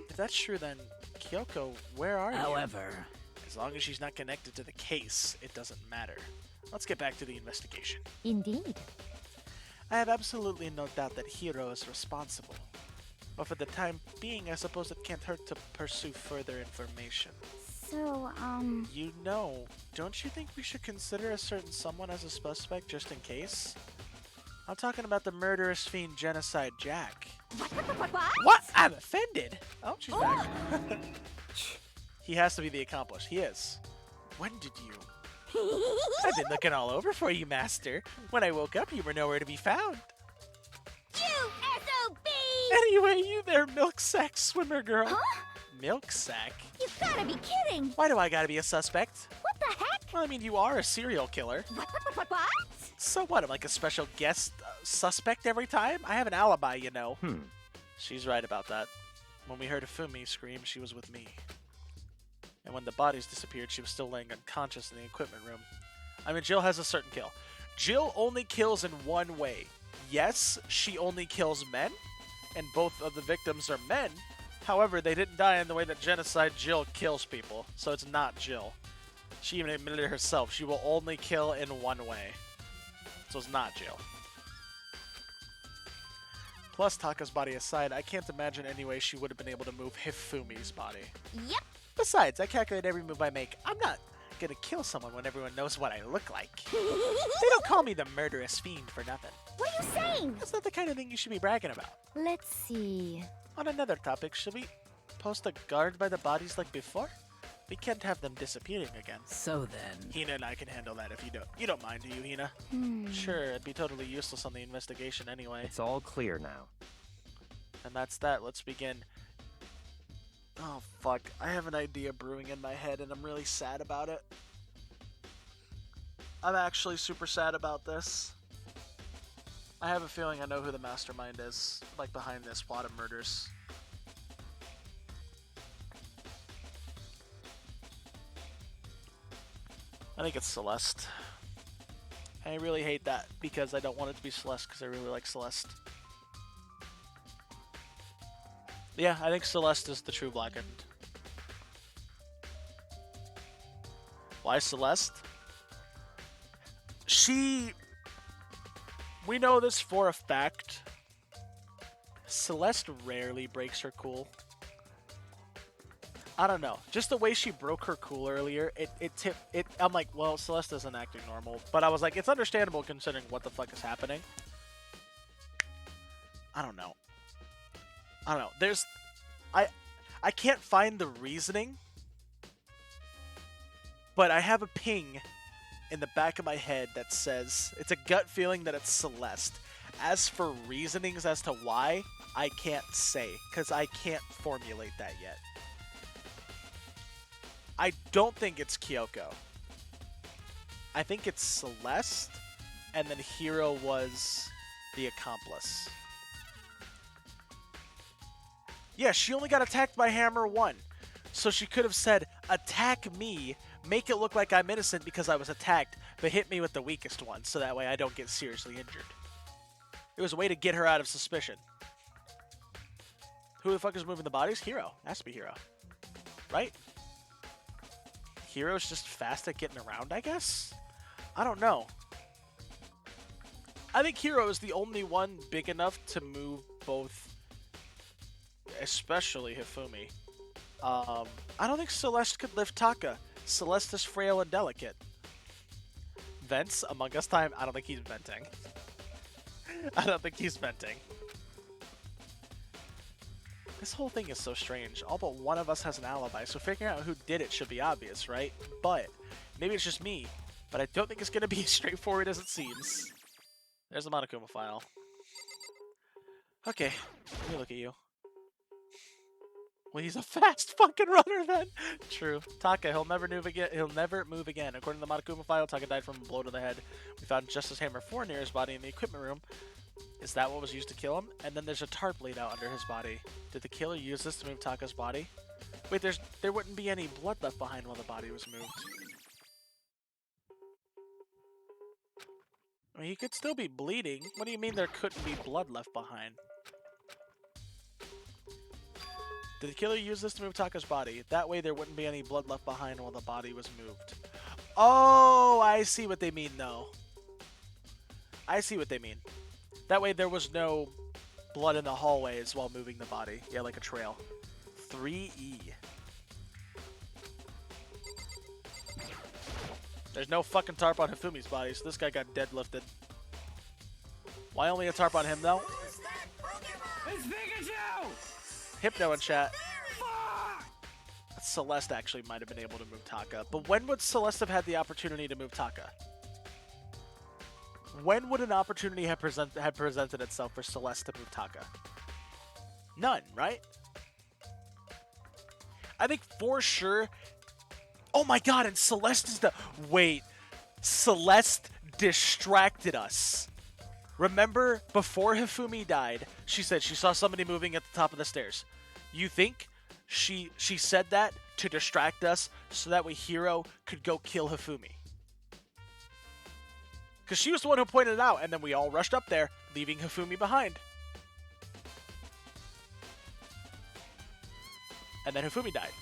If that's true, then Kyoko, where are you? However, as long as she's not connected to the case, it doesn't matter. Let's get back to the investigation. Indeed. I have absolutely no doubt that Hiro is responsible. But for the time being, I suppose it can't hurt to pursue further information. So, You know, don't you think we should consider a certain someone as a suspect just in case? I'm talking about the murderous fiend Genocide Jack. What? I'm offended. Oh, she's back. He has to be the accomplice. He is. When did you? I've been looking all over for you, Master. When I woke up, you were nowhere to be found. you SOB! Anyway, you there, milk sack swimmer girl. Huh? Milk sack? You gotta be kidding! Why do I gotta be a suspect? What the heck? Well, I mean, you are a serial killer. What? So what, I'm like a special guest suspect every time? I have an alibi, you know. She's right about that. When we heard Fumi scream, she was with me. And when the bodies disappeared, she was still laying unconscious in the equipment room. I mean, Jill has a certain kill. Jill only kills in one way. Yes, she only kills men, and both of the victims are men. However, they didn't die in the way that Genocide Jill kills people, so it's not Jill. She even admitted it herself. She will only kill in one way. So it's not Jill. Plus, Taka's body aside, I can't imagine any way she would have been able to move Hifumi's body. Yep. Besides, I calculate every move I make. I'm not gonna kill someone when everyone knows what I look like. They don't call me the murderous fiend for nothing. What are you saying? That's not the kind of thing you should be bragging about. Let's see. On another topic, should we post a guard by the bodies like before? We can't have them disappearing again. so then... Hina and I can handle that if you don't. You don't mind, do you, Hina? Sure, it'd be totally useless on the investigation anyway. It's all clear now. And that's that. Let's begin. Oh, fuck. I have an idea brewing in my head, and I'm really sad about it. I'm actually super sad about this. I have a feeling I know who the mastermind is, like behind this plot of murders. I think it's Celeste. I really hate that because I don't want it to be Celeste because I really like Celeste. Yeah, I think Celeste is the true Blackened. Why Celeste? We know this for a fact. Celeste rarely breaks her cool. I don't know. Just the way she broke her cool earlier, I'm like, well, Celeste isn't acting normal. But I was like, it's understandable considering what the fuck is happening. I don't know. There's... I can't find the reasoning. But I have a ping in the back of my head that says, it's a gut feeling that it's Celeste. As for reasonings as to why, I can't say. Because I can't formulate that yet. I don't think it's Kyoko. I think it's Celeste, and then Hiro was the accomplice. Yeah, she only got attacked by hammer 1. So she could have said, attack me, make it look like I'm innocent because I was attacked, but hit me with the weakest one, so that way I don't get seriously injured. It was a way to get her out of suspicion. Who the fuck is moving the bodies? Hiro. Has to be Hiro. Right? Hiro's just fast at getting around, I guess? I don't know. I think Hiro is the only one big enough to move both, especially Hifumi. I don't think Celeste could lift Taka. Celeste is frail and delicate. Vents, Among Us time? I don't think he's venting. I don't think he's venting. This whole thing is so strange. All but one of us has an alibi, so figuring out who did it should be obvious, right? But maybe it's just me, but I don't think it's going to be as straightforward as it seems. There's the Monokuma file. Okay, let me look at you. Well, he's a fast fucking runner then. True. Taka, he'll never move again. He'll never move again. According to the Monokuma file, Taka died from a blow to the head. We found Justice Hammer 4 near his body in the equipment room. Is that what was used to kill him? And then there's a tarp laid out under his body. Did the killer use this to move Taka's body? Wait, there wouldn't be any blood left behind while the body was moved. I mean, he could still be bleeding. What do you mean there couldn't be blood left behind? Did the killer use this to move Taka's body? That way there wouldn't be any blood left behind while the body was moved. Oh, I see what they mean, though. I see what they mean. That way there was no blood in the hallways while moving the body. Yeah, like a trail. 3E. There's no fucking tarp on Hifumi's body, so this guy got deadlifted. Why only a tarp on him, though? It's Pikachu! Hypno in chat. Celeste actually might have been able to move Taka. But when would Celeste have had the opportunity to move Taka? When would an opportunity have presented itself for Celeste to move Taka? None, right? I think for sure... Oh my god, and Celeste is the... Wait. Celeste distracted us. Remember, before Hifumi died, she said she saw somebody moving at the top of the stairs. You think she said that to distract us so that way Hiro could go kill Hifumi? Because she was the one who pointed it out, and then we all rushed up there, leaving Hifumi behind. And then Hifumi died.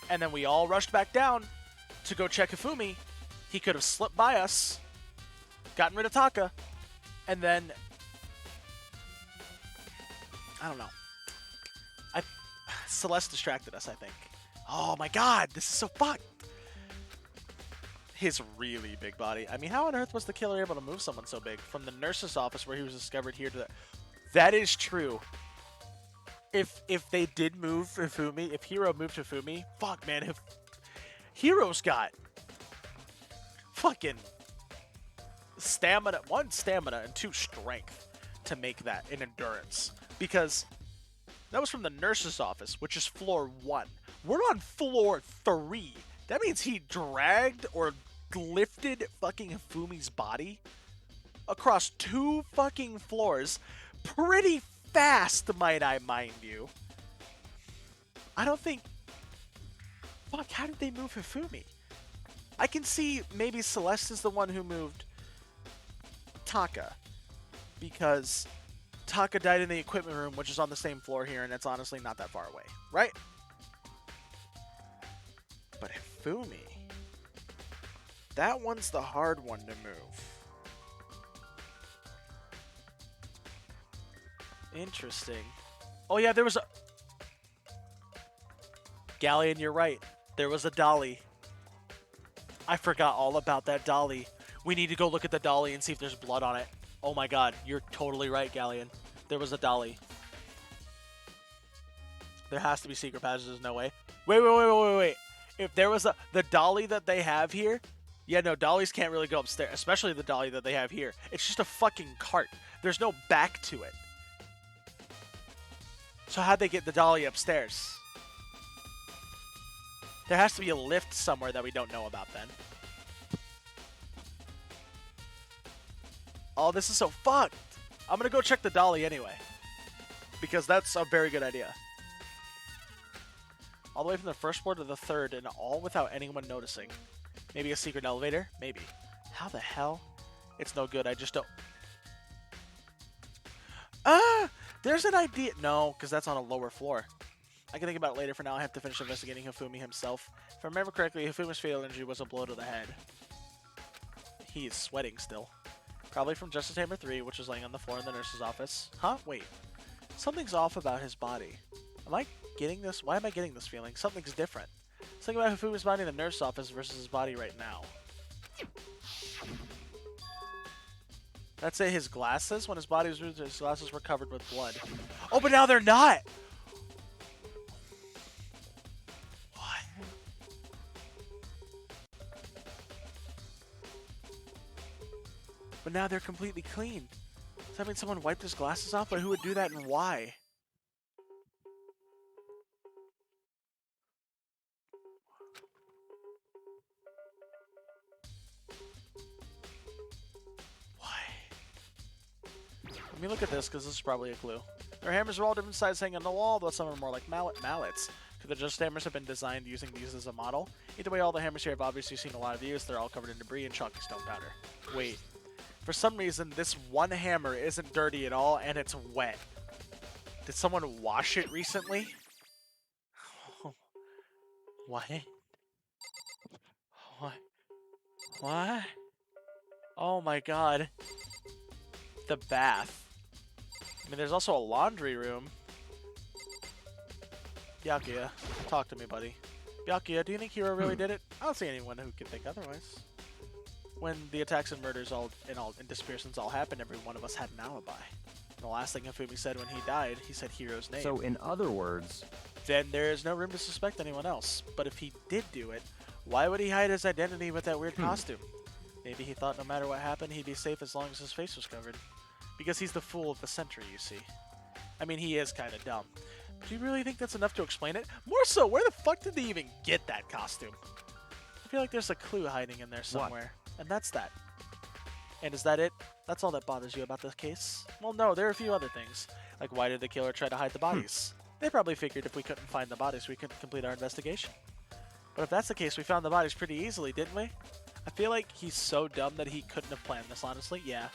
And then we all rushed back down to go check Hifumi. He could have slipped by us, gotten rid of Taka, and then... I don't know. Celeste distracted us, I think. Oh my god, this is so fucked. His really big body. I mean, how on earth was the killer able to move someone so big? From the nurse's office where he was discovered here to the... That is true. If they did move Hifumi, if Hiro moved Hifumi, fuck, man. If Hiro's got fucking stamina, 1 stamina and 2 strength to make that in endurance. Because that was from the nurse's office, which is floor 1. We're on floor 3. That means he dragged or lifted fucking Hifumi's body across 2 fucking floors pretty fast, might I mind you. I don't think... Fuck, how did they move Hifumi? I can see maybe Celeste is the one who moved Taka, because Taka died in the equipment room, which is on the same floor here, and it's honestly not that far away, right? But Hifumi... That one's the hard one to move. Interesting. Oh yeah, there was a... Galleon, you're right. There was a dolly. I forgot all about that dolly. We need to go look at the dolly and see if there's blood on it. Oh my god, you're totally right, Galleon. There was a dolly. There has to be secret passages, there's no way. Wait. If there was the dolly that they have here, yeah, no, dollies can't really go upstairs, especially the dolly that they have here. It's just a fucking cart. There's no back to it. So how'd they get the dolly upstairs? There has to be a lift somewhere that we don't know about then. Oh, this is so fucked. I'm gonna go check the dolly anyway. Because that's a very good idea. All the way from the first floor to the third, and all without anyone noticing. Maybe a secret elevator? Maybe. How the hell? It's no good, I just don't... Ah! There's an idea... No, because that's on a lower floor. I can think about it later. For now, I have to finish investigating Hifumi himself. If I remember correctly, Hifumi's fatal injury was a blow to the head. He is sweating still. Probably from Justice Hammer 3, which was laying on the floor in the nurse's office. Huh? Wait. Something's off about his body. Am I getting this? Why am I getting this feeling? Something's different. Let's think about Hifumi's body in the nurse's office versus his body right now. Let's say his glasses. When his body was moved, his glasses were covered with blood. Oh, but now they're not! What? But now they're completely clean. Does that mean someone wiped his glasses off? But who would do that and why? Let me look at this, because this is probably a clue. Their hammers are all different sizes hanging on the wall, but some are more like mallets. Could the Just hammers have been designed using these as a model? Either way, all the hammers here have obviously seen a lot of use. They're all covered in debris and chalky stone powder. Wait. For some reason, this one hammer isn't dirty at all, and it's wet. Did someone wash it recently? What? What? What? Oh my god. The bath. I mean, there's also a laundry room. Byakuya, talk to me, buddy. Byakuya, do you think Hiro really did it? I don't see anyone who could think otherwise. When the attacks and murders and disappearances all happened, every one of us had an alibi. And the last thing Hifumi said when he died, he said Hiro's name. So, in other words... Then there is no room to suspect anyone else. But if he did do it, why would he hide his identity with that weird costume? Maybe he thought no matter what happened, he'd be safe as long as his face was covered. Because he's the fool of the century, you see. I mean, he is kind of dumb. But do you really think that's enough to explain it? More so, where the fuck did they even get that costume? I feel like there's a clue hiding in there somewhere. What? And that's that. And is that it? That's all that bothers you about this case? Well, no, there are a few other things. Like, why did the killer try to hide the bodies? They probably figured if we couldn't find the bodies, we couldn't complete our investigation. But if that's the case, we found the bodies pretty easily, didn't we? I feel like he's so dumb that he couldn't have planned this, honestly. Yeah.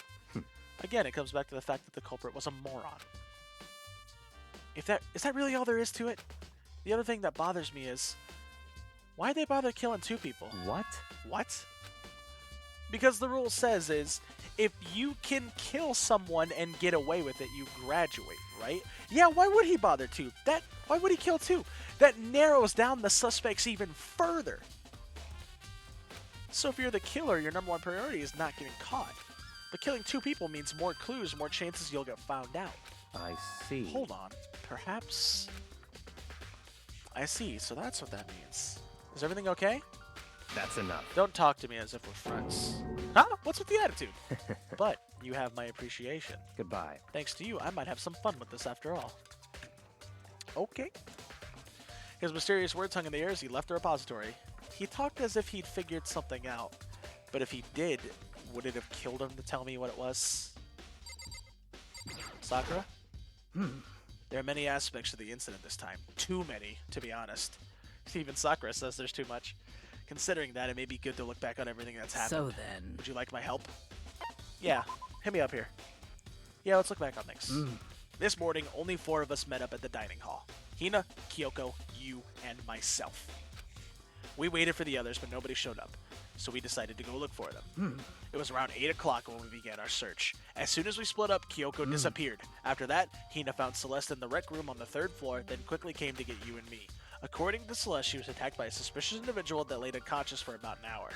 Again, it comes back to the fact that the culprit was a moron. Is that really all there is to it? The other thing that bothers me is, why'd they bother killing two people? What? What? Because the rule says is, if you can kill someone and get away with it, you graduate, right? Yeah, why would he bother two? Why would he kill two? That narrows down the suspects even further. So if you're the killer, your number one priority is not getting caught. But killing two people means more clues, more chances you'll get found out. I see. Hold on. Perhaps... I see, so that's what that means. Is everything okay? That's enough. Don't talk to me as if we're friends. Huh? What's with the attitude? But you have my appreciation. Goodbye. Thanks to you, I might have some fun with this after all. Okay. His mysterious words hung in the air as he left the repository. He talked as if he'd figured something out. But if he did, would it have killed him to tell me what it was? Sakura? There are many aspects to the incident this time. Too many, to be honest. Even Sakura says there's too much. Considering that, it may be good to look back on everything that's happened. So then... Would you like my help? Yeah, hit me up here. Yeah, let's look back on things. This morning, only 4 of us met up at the dining hall. Hina, Kyoko, you, and myself. We waited for the others, but nobody showed up. So we decided to go look for them. It was around 8 o'clock when we began our search. As soon as we split up, Kyoko disappeared. After that, Hina found Celeste in the rec room on the 3rd floor, then quickly came to get you and me. According to Celeste, she was attacked by a suspicious individual that laid unconscious for about an hour.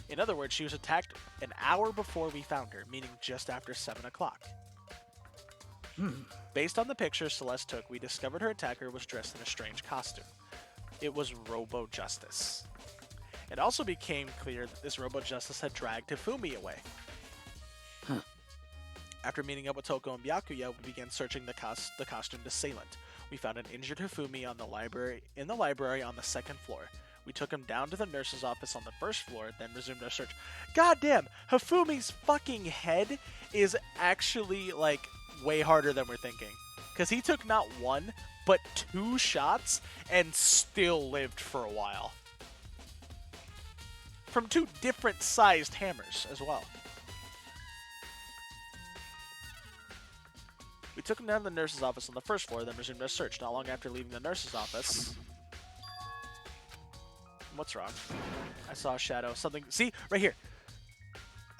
In other words, she was attacked an hour before we found her, meaning just after 7 o'clock. Based on the pictures Celeste took, we discovered her attacker was dressed in a strange costume. It was Robo Justice. It also became clear that this Robo Justice had dragged Hifumi away. After meeting up with Toko and Byakuya, we began searching the costumed assailant. We found an injured Hifumi in the library on the second floor. We took him down to the nurse's office on the first floor, then resumed our search. Goddamn, Hifumi's fucking head is actually, like, way harder than we're thinking. Because he took not one, but 2 shots and still lived for a while. From 2 different sized hammers as well. We took him down to the nurse's office on the first floor, then resumed our search. Not long after leaving the nurse's office... What's wrong? I saw a shadow. Something... See? Right here.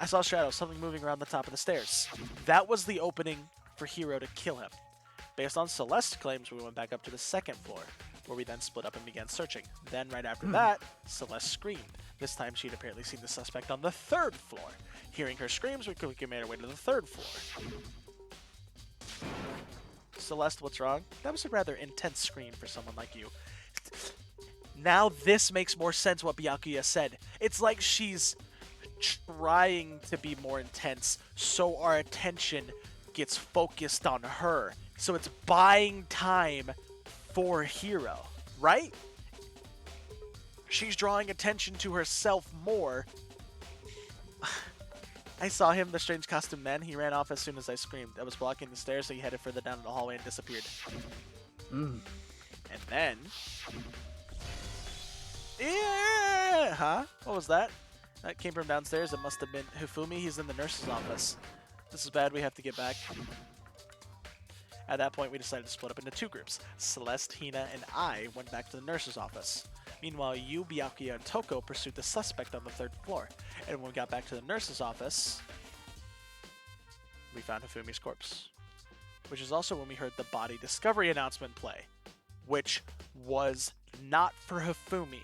I saw a shadow. Something moving around the top of the stairs. That was the opening for Hiro to kill him. Based on Celeste's claims, we went back up to the second floor, where we then split up and began searching. Then, right after that, Celeste screamed. This time, she'd apparently seen the suspect on the 3rd floor. Hearing her screams, we quickly made our way to the 3rd floor. Celeste, what's wrong? That was a rather intense scream for someone like you. Now this makes more sense what Byakuya said. It's like she's trying to be more intense, so our attention gets focused on her. So it's buying time for Hiro, right? She's drawing attention to herself more. I saw him, the strange costume man. He ran off as soon as I screamed. I was blocking the stairs, so he headed further down the hallway and disappeared. And then... Yeah! Huh? What was that? That came from downstairs. It must have been Hifumi. He's in the nurse's office. This is bad. We have to get back. At that point, we decided to split up into 2 groups. Celeste, Hina, and I went back to the nurse's office. Meanwhile, you, Byakuya, and Toko pursued the suspect on the 3rd floor. And when we got back to the nurse's office, we found Hifumi's corpse. Which is also when we heard the body discovery announcement play. Which was not for Hifumi.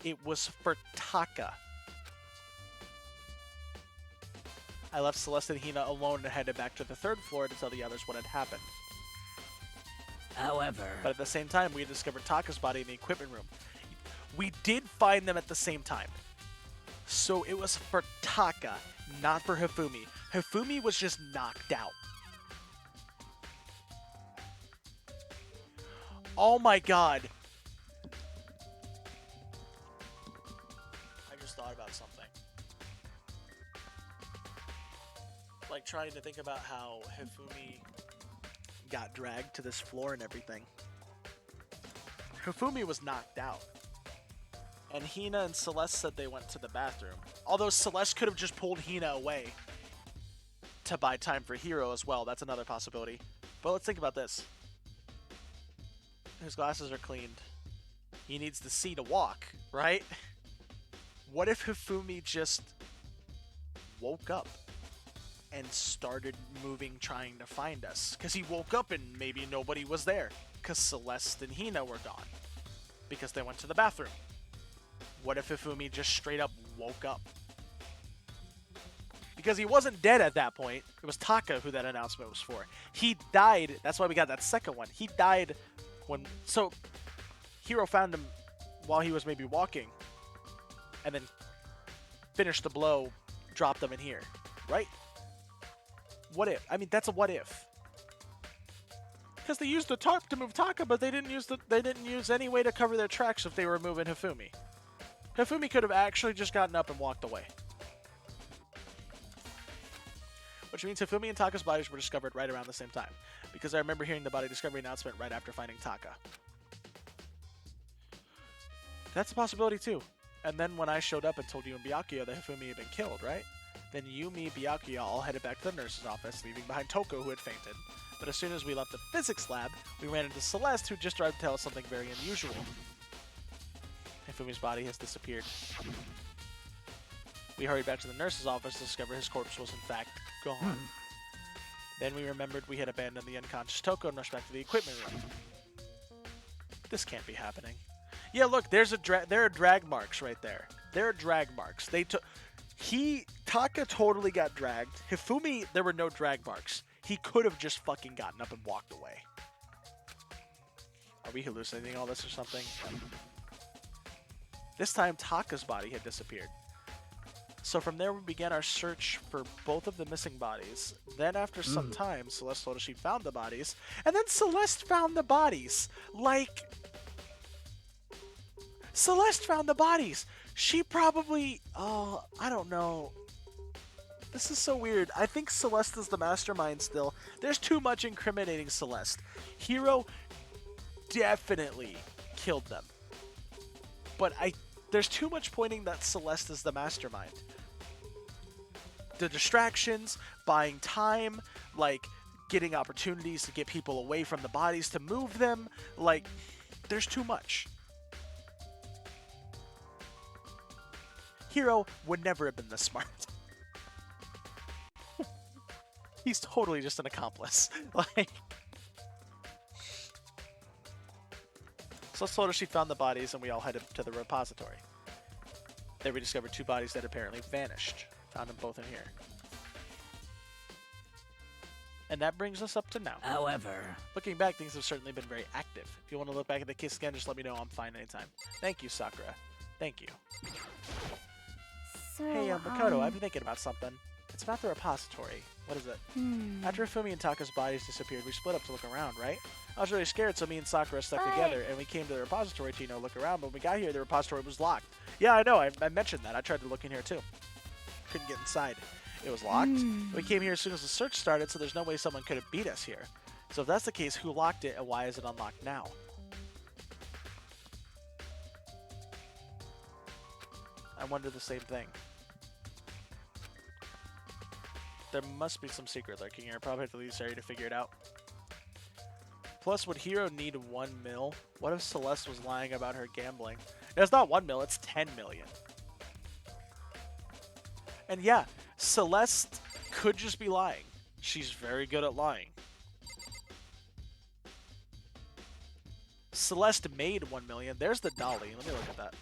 It was for Taka. I left Celeste and Hina alone and headed back to the 3rd floor to tell the others what had happened. However... But at the same time, we had discovered Taka's body in the equipment room. We did find them at the same time. So it was for Taka, not for Hifumi. Hifumi was just knocked out. Oh my god. I just thought about something. Like trying to think about how Hifumi got dragged to this floor and everything. Hifumi was knocked out. And Hina and Celeste said they went to the bathroom. Although Celeste could have just pulled Hina away to buy time for Hiro as well. That's another possibility. But let's think about this. His glasses are cleaned. He needs to see to walk, right? What if Hifumi just woke up and started moving trying to find us? Because he woke up and maybe nobody was there. Because Celeste and Hina were gone. Because they went to the bathroom. What if Hifumi just straight up woke up? Because he wasn't dead at that point. It was Taka who that announcement was for. He died. That's why we got that second one. He died when... So, Hiro found him while he was maybe walking. And then finished the blow, dropped him in here. Right? What if? I mean, that's a what if. Because they used the tarp to move Taka, but they didn't use any way to cover their tracks if they were moving Hifumi. Hifumi could have actually just gotten up and walked away. Which means Hifumi and Taka's bodies were discovered right around the same time. Because I remember hearing the body discovery announcement right after finding Taka. That's a possibility too. And then when I showed up and told you and Byakuya that Hifumi had been killed, right? Then you, me, Byakuya all headed back to the nurse's office, leaving behind Toko who had fainted. But as soon as we left the physics lab, we ran into Celeste who just arrived to tell us something very unusual. Hifumi's body has disappeared. We hurried back to the nurse's office to discover his corpse was in fact gone. Then we remembered we had abandoned the unconscious Toko and rushed back to the equipment room. This can't be happening. Yeah, look, there are drag marks right there. There are drag marks. Taka totally got dragged. Hifumi, there were no drag marks. He could have just fucking gotten up and walked away. Are we hallucinating all this or something? This time, Taka's body had disappeared. So from there, we began our search for both of the missing bodies. Then after some time, Celeste told us she'd found the bodies. And then Celeste found the bodies. Like... Celeste found the bodies. She probably... Oh, I don't know. This is so weird. I think Celeste is the mastermind still. There's too much incriminating Celeste. Hiro definitely killed them. But there's too much pointing that Celeste is the mastermind. The distractions, buying time, like getting opportunities to get people away from the bodies to move them. Like, there's too much. Hiro would never have been this smart. He's totally just an accomplice. Like, so let's told her she found the bodies and we all headed to the repository. There we discovered 2 bodies that apparently vanished. Found them both in here. And that brings us up to now. However, looking back, things have certainly been very active. If you want to look back at the case again, just let me know. I'm fine anytime. Thank you, Sakura. Thank you. So, Hey, Makoto, I've been thinking about something. It's about the repository. What is it? After Fumi and Taka's bodies disappeared, we split up to look around, right? I was really scared, so me and Sakura stuck together, and we came to the repository to, look around. But when we got here, the repository was locked. Yeah, I know. I mentioned that. I tried to look in here, too. Couldn't get inside. It was locked. We came here as soon as the search started, so there's no way someone could have beat us here. So if that's the case, who locked it, and why is it unlocked now? I wonder the same thing. There must be some secret lurking here. Probably have to leave this area to figure it out. Plus, would Hiro need 1 mil? What if Celeste was lying about her gambling? It's not 1 mil, it's 10 million. And yeah, Celeste could just be lying. She's very good at lying. Celeste made 1 million. There's the dolly. Let me look at that.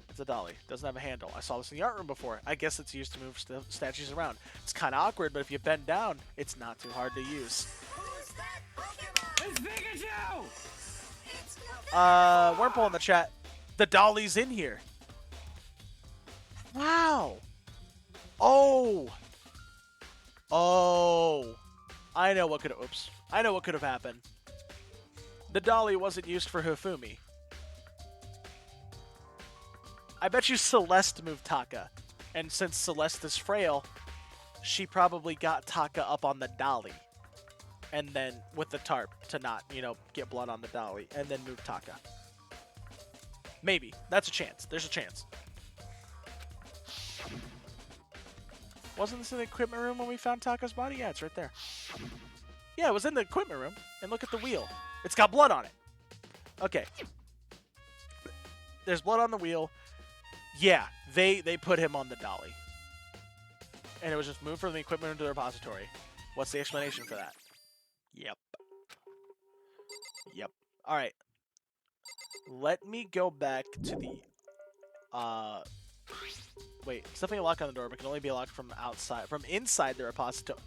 It's a dolly. Doesn't have a handle. I saw this in the art room before. I guess it's used to move statues around. It's kind of awkward, but if you bend down, it's not too hard to use. Who's that Pokemon? It's Pikachu! It's Wormhole in the chat. The dolly's in here. Wow. Oh. Oh. I know what could have... Oops. I know what could have happened. The dolly wasn't used for Hifumi. I bet you Celeste moved Taka. And since Celeste is frail, she probably got Taka up on the dolly. And then with the tarp to not, get blood on the dolly. And then move Taka. Maybe. That's a chance. There's a chance. Wasn't this in the equipment room when we found Taka's body? Yeah, it's right there. Yeah, it was in the equipment room. And look at the wheel. It's got blood on it. Okay. There's blood on the wheel. Yeah, they put him on the dolly. And it was just moved from the equipment room to the repository. What's the explanation for that? Yep. Yep. Alright. Let me go back to the... Wait, it's definitely a lock on the door, but can only be locked from outside, from inside the repository.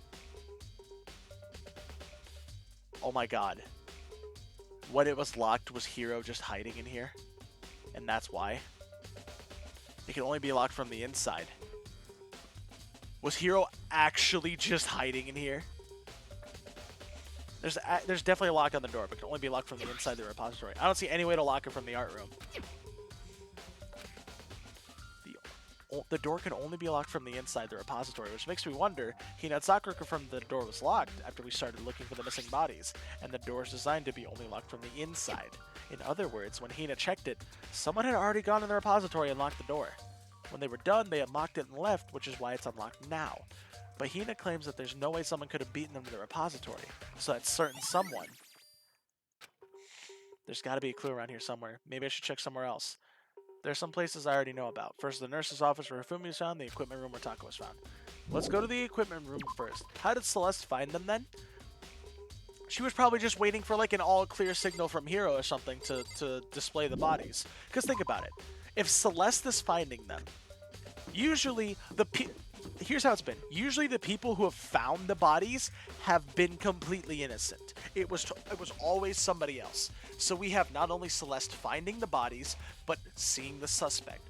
Oh my god. When it was locked, was Hiro just hiding in here? And that's why? It can only be locked from the inside. Was Hiro actually just hiding in here? There's definitely a lock on the door, but it can only be locked from the inside the repository. I don't see any way to lock it from the art room. The door can only be locked from the inside the repository, which makes me wonder, Hina and Sakura confirmed the door was locked after we started looking for the missing bodies, and the door is designed to be only locked from the inside. In other words, when Hina checked it, someone had already gone in the repository and locked the door. When they were done, they unlocked it and left, which is why it's unlocked now. But Hina claims that there's no way someone could have beaten them to the repository, so that's certain someone. There's got to be a clue around here somewhere. Maybe I should check somewhere else. There are some places I already know about. First, the nurse's office where Hifumi was found, the equipment room where Taka was found. Let's go to the equipment room first. How did Celeste find them then? She was probably just waiting for like an all-clear signal from Hero or something to display the bodies. Because think about it. If Celeste is finding them, usually here's how it's been. Usually the people who have found the bodies have been completely innocent. It was always somebody else. So we have not only Celeste finding the bodies, but seeing the suspect.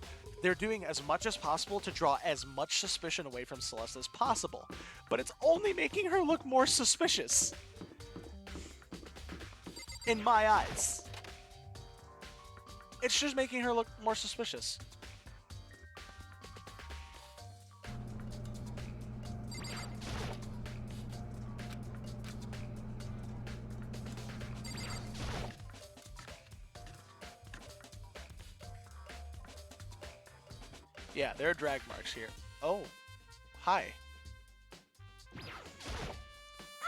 They're doing as much as possible to draw as much suspicion away from Celeste as possible. But it's only making her look more suspicious. In my eyes. It's just making her look more suspicious. Yeah, there are drag marks here. Oh, hi.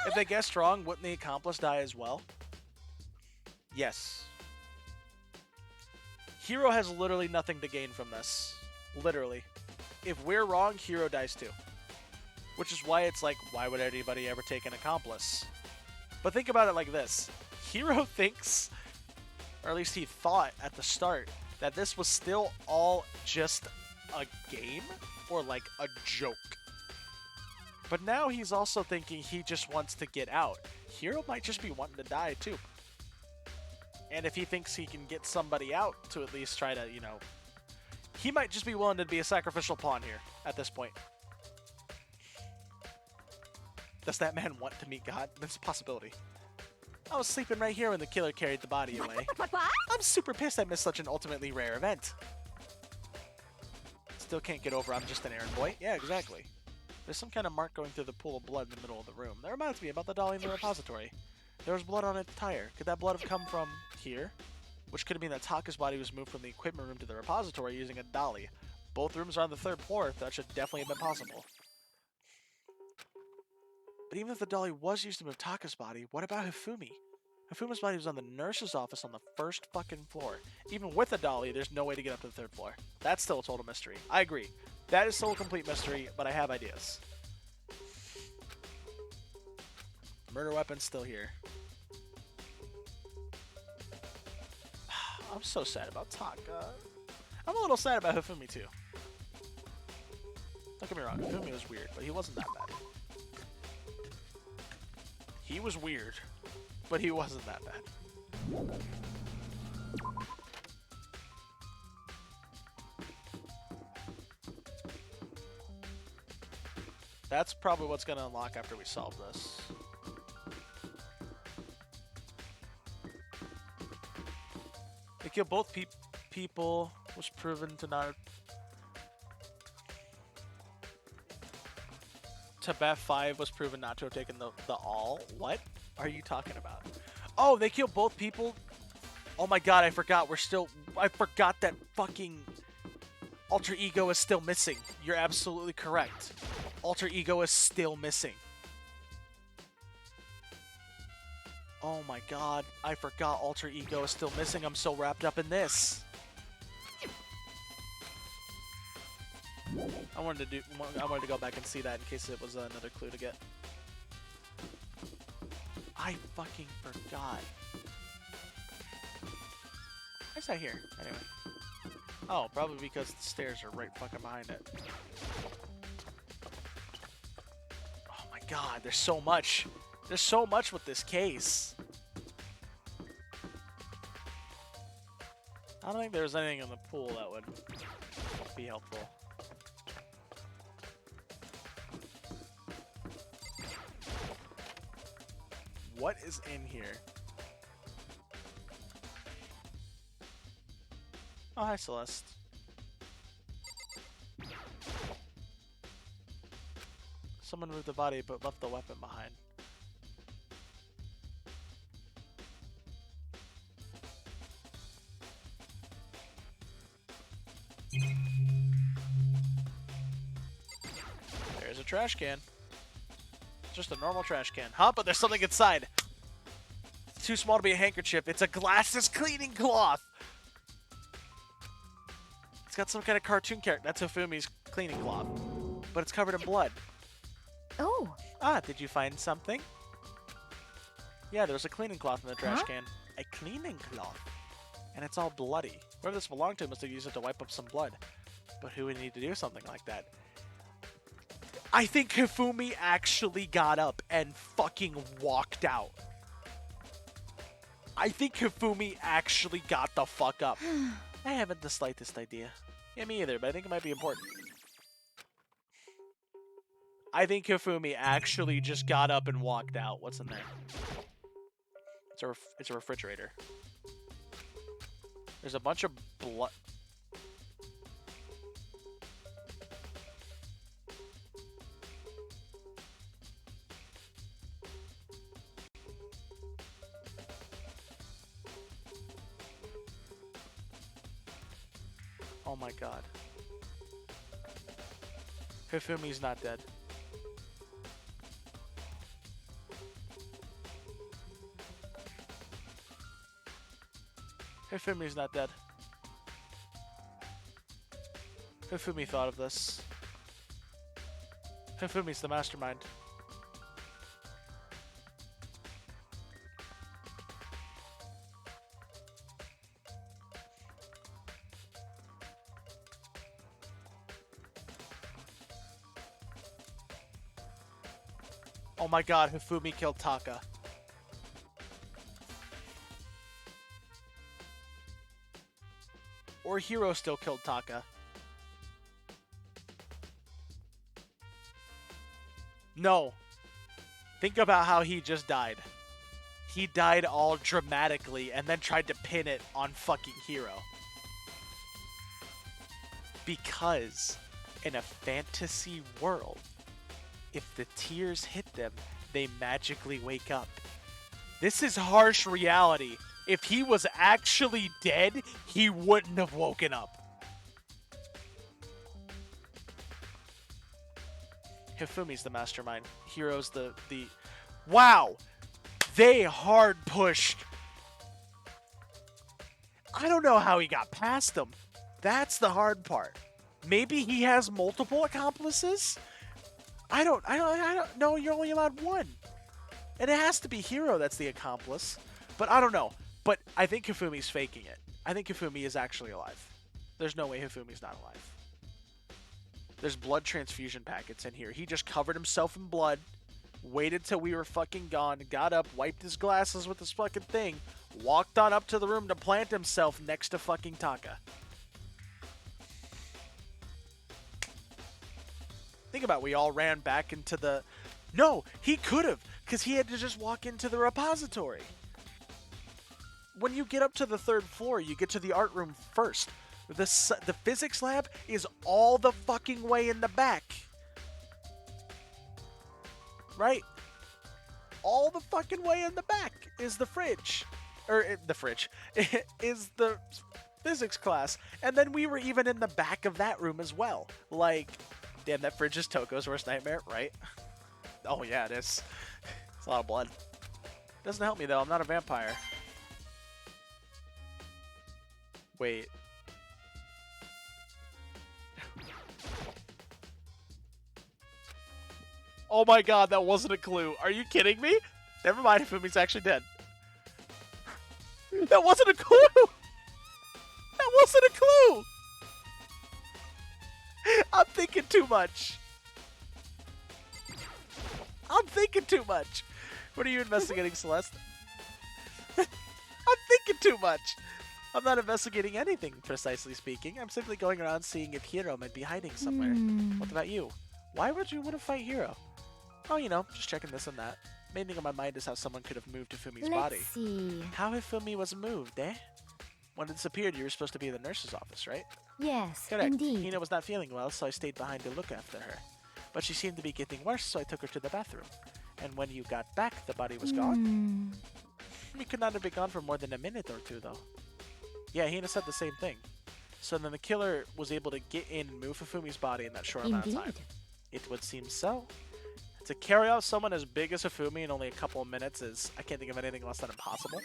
If they guessed wrong, wouldn't the accomplice die as well? Yes. Hero has literally nothing to gain from this. Literally. If we're wrong, Hero dies too. Which is why it's like, why would anybody ever take an accomplice? But think about it like this. Hero thinks, or at least he thought at the start, that this was still all just a game or like a joke. But now he's also thinking he just wants to get out. Hero might just be wanting to die too. And if he thinks he can get somebody out to at least try to, you know, he might just be willing to be a sacrificial pawn here at this point. Does that man want to meet God? That's a possibility. I was sleeping right here when the killer carried the body away. What? I'm super pissed I missed such an ultimately rare event. Still can't get over I'm just an errand boy. Yeah, exactly. There's some kind of mark going through the pool of blood in the middle of the room. That reminds me about the dolly in the repository. There was blood on its tire. Could that blood have come from here? Which could have been that Taka's body was moved from the equipment room to the repository using a dolly. Both rooms are on the 3rd floor. That should definitely have been possible. But even if the dolly was used to move Taka's body, what about Hifumi? Hifumi's body was on the nurse's office on the 1st fucking floor. Even with a dolly, there's no way to get up to the 3rd floor. That's still a total mystery. I agree. That is still a complete mystery, but I have ideas. Murder weapon's still here. I'm so sad about Taka. I'm a little sad about Hifumi too. Don't get me wrong, Hifumi was weird, but he wasn't that bad. He was weird, but he wasn't that bad. That's probably what's going to unlock after we solve this. They kill both people was proven to not... Tibet 5 was proven not to have taken the all. What are you talking about? Oh, they killed both people? Oh my god, I forgot. I forgot that fucking Alter Ego is still missing. You're absolutely correct. Alter Ego is still missing. Oh my god, I forgot Alter Ego is still missing. I'm so wrapped up in this. I wanted to go back and see that in case it was another clue to get. I fucking forgot. Why's that here? Anyway. Oh, probably because the stairs are right fucking behind it. Oh my god, there's so much. There's so much with this case. I don't think there's anything in the pool that would be helpful. What is in here? Oh, hi, Celeste. Someone moved the body but left the weapon behind. There's a trash can. Just a normal trash can. Huh? But there's something inside. It's too small to be a handkerchief. It's a glasses cleaning cloth. It's got some kind of cartoon character. That's Hifumi's cleaning cloth. But it's covered in blood. Oh. Ah, did you find something? Yeah, there's a cleaning cloth in the trash can. A cleaning cloth. And it's all bloody. Whoever this belonged to must have used it to wipe up some blood. But who would need to do something like that? I think Hifumi actually got up and fucking walked out. I think Hifumi actually got the fuck up. I haven't the slightest idea. Yeah, me either, but I think it might be important. I think Hifumi actually just got up and walked out. What's in there? It's a refrigerator. There's a bunch of blood. Oh my god. Hifumi's not dead. Hifumi's not dead. Hifumi thought of this. Hifumi's the mastermind. Oh my god, Hifumi killed Taka. Or Hiro still killed Taka. No. Think about how he just died. He died all dramatically and then tried to pin it on fucking Hiro. Because in a fantasy world, if the tears hit them, they magically wake up. This is harsh reality. If he was actually dead, he wouldn't have woken up. Hifumi's the mastermind. Hiro's the... Wow! They hard pushed. I don't know how he got past them. That's the hard part. Maybe he has multiple accomplices? I don't know. You're only allowed one. And it has to be Hiro that's the accomplice. But I don't know. But I think Hifumi's faking it. I think Hifumi is actually alive. There's no way Hifumi's not alive. There's blood transfusion packets in here. He just covered himself in blood, waited till we were fucking gone, got up, wiped his glasses with this fucking thing, walked on up to the room to plant himself next to fucking Taka. Think about it, we all ran back into the... No, he could have, because he had to just walk into the repository. When you get up to the 3rd floor, you get to the art room first. The physics lab is all the fucking way in the back. Right? All the fucking way in the back is the fridge. The fridge. Is the physics class. And then we were even in the back of that room as well. Like, damn, that fridge is Toko's worst nightmare, right? Oh yeah, it is. It's a lot of blood. Doesn't help me though, I'm not a vampire. Wait. Oh my god, that wasn't a clue. Are you kidding me? Never mind, Hifumi's actually dead. That wasn't a clue! That wasn't a clue! I'm thinking too much. I'm thinking too much. What are you investigating, Celeste? I'm thinking too much. I'm not investigating anything, precisely speaking. I'm simply going around seeing if Hiro might be hiding somewhere. What about you? Why would you want to fight Hiro? Oh, you know, just checking this and that. Main thing on my mind is how someone could have moved Hifumi's body. Let's see. How Hifumi was moved, eh? When it disappeared, you were supposed to be in the nurse's office, right? Yes, Correct. indeed. Hina was not feeling well, so I stayed behind to look after her. But she seemed to be getting worse, so I took her to the bathroom. And when you got back, the body was gone. We could not have been gone for more than a minute or two, though. Yeah, Hina said the same thing. So then the killer was able to get in and move Hifumi's body in that short amount of time. It would seem so. To carry out someone as big as Hifumi in only a couple of minutes is, I can't think of anything less than impossible.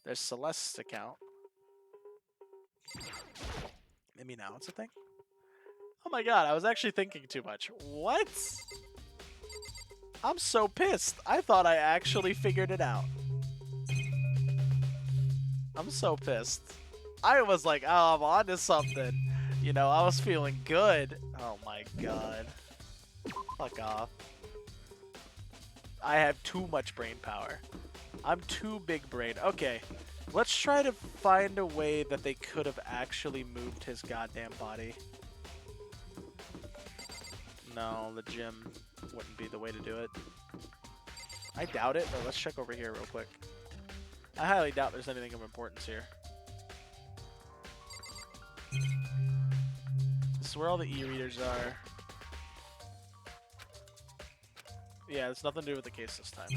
There's Celeste's account. Maybe now it's a thing? Oh my god, I was actually thinking too much. What? I'm so pissed. I thought I actually figured it out. I'm so pissed. I was like, oh, I'm on to something. You know, I was feeling good. Oh my god. Fuck off. I have too much brain power. I'm too big brain. Okay. Let's try to find a way that they could have actually moved his goddamn body. No, the gym wouldn't be the way to do it. I doubt it, but let's check over here real quick. I highly doubt there's anything of importance here. This is where all the e-readers are. Yeah, there's nothing to do with the case this time.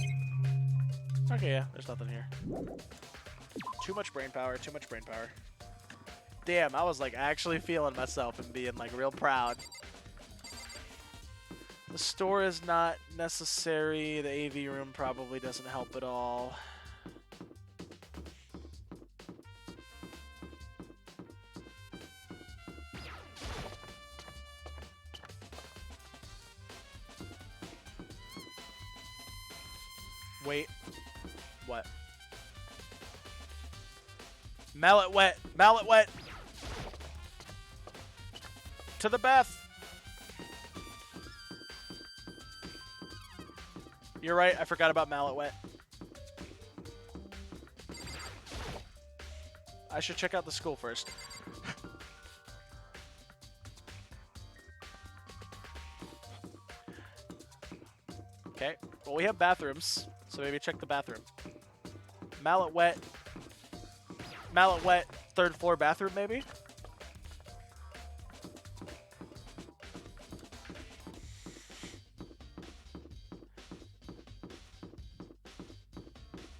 Okay, yeah, there's nothing here. Too much brain power, too much brain power. Damn, I was like actually feeling myself and being like real proud. The store is not necessary. The AV room probably doesn't help at all. Wait. What? Mallet wet! Mallet wet! To the bath! You're right, I forgot about mallet wet. I should check out the school first. Okay, well we have bathrooms, so maybe check the bathroom. Mallet wet. Mallet wet, 3rd floor bathroom maybe?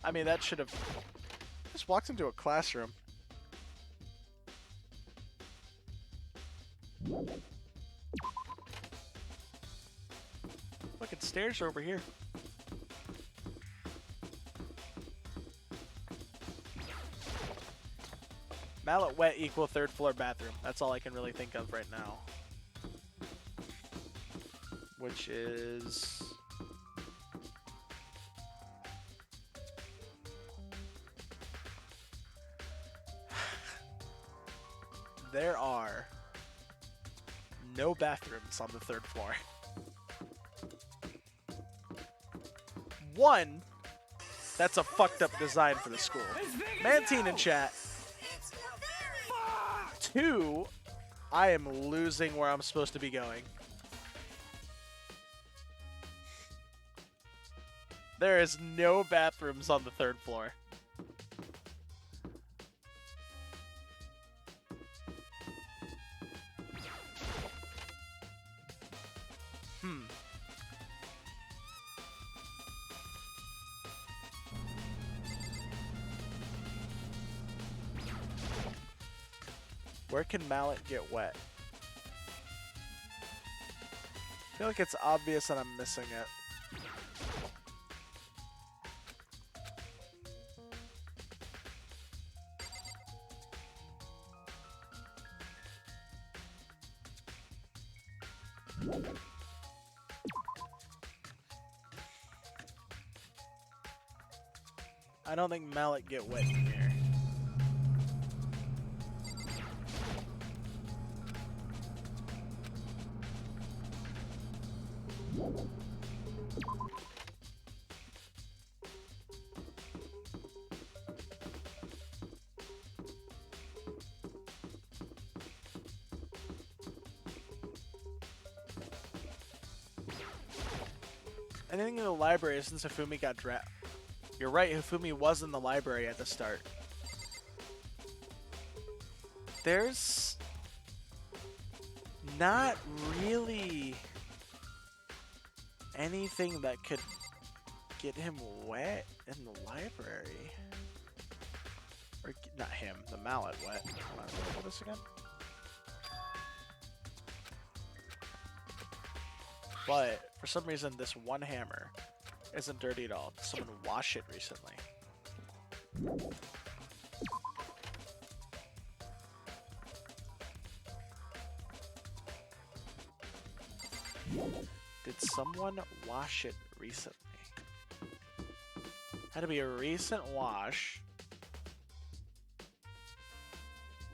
I mean, that should have just walked into a classroom. Look, it's stairs over here. Mallet wet equal 3rd floor bathroom. That's all I can really think of right now. Which is... There are no bathrooms on the 3rd floor. One, that's a fucked up design for the school. Mantine in chat. 2, I am losing where I'm supposed to be going. There is no bathrooms on the 3rd floor. Where can Mallet get wet? I feel like it's obvious that I'm missing it. I don't think Mallet get wet in here. Anything in the library since Hifumi got drafted. You're right, Hifumi was in the library at the start. There's not really anything that could get him wet in the library. Or not him, the Mallet wet. Hold on, look at this again. But for some reason, this one hammer isn't dirty at all. Did someone wash it recently? Did someone wash it recently? Had to be a recent wash.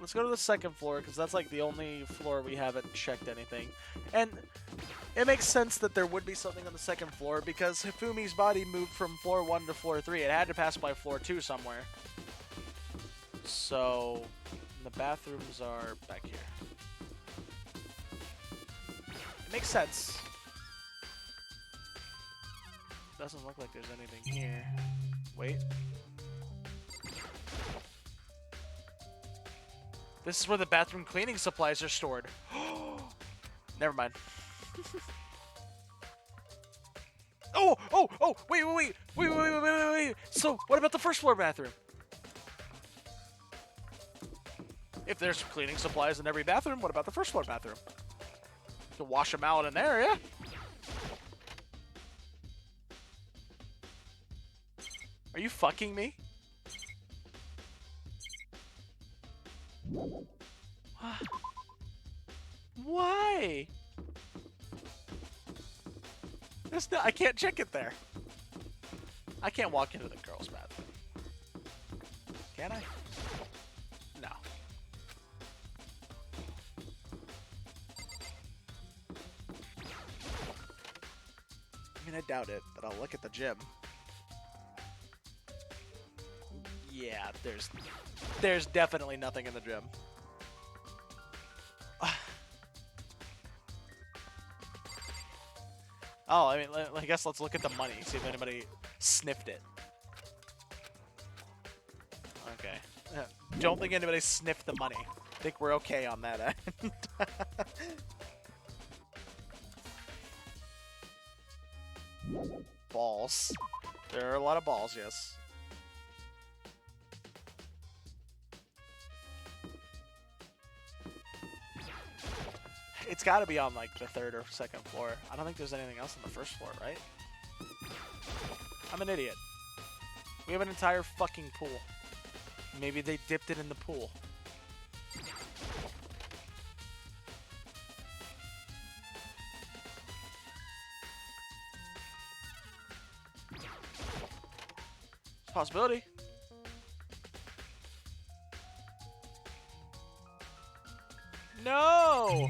let's go to the second floor, because that's like the only floor we haven't checked anything. And it makes sense that there would be something on the second floor, because Hifumi's body moved from floor 1 to floor 3. It had to pass by floor 2 somewhere. So, the bathrooms are back here. It makes sense. Doesn't look like there's anything here. Wait. This is where the bathroom cleaning supplies are stored. Never mind. Oh! Wait. So, what about the first floor bathroom? If there's cleaning supplies in every bathroom, what about the first floor bathroom? To wash them out in there, yeah? Are you fucking me? Why? I can't check it there. I can't walk into the girls' bathroom. Can I? No. I mean, I doubt it, but I'll look at the gym. Yeah, there's definitely nothing in the gym. Oh, I mean, I guess let's look at the money, see if anybody sniffed it. Okay. Don't think anybody sniffed the money. I think we're okay on that end. Balls. There are a lot of balls, yes. It's got to be on like the third or second floor. I don't think there's anything else on the first floor, right? I'm an idiot. We have an entire fucking pool. Maybe they dipped it in the pool. It's a possibility. No!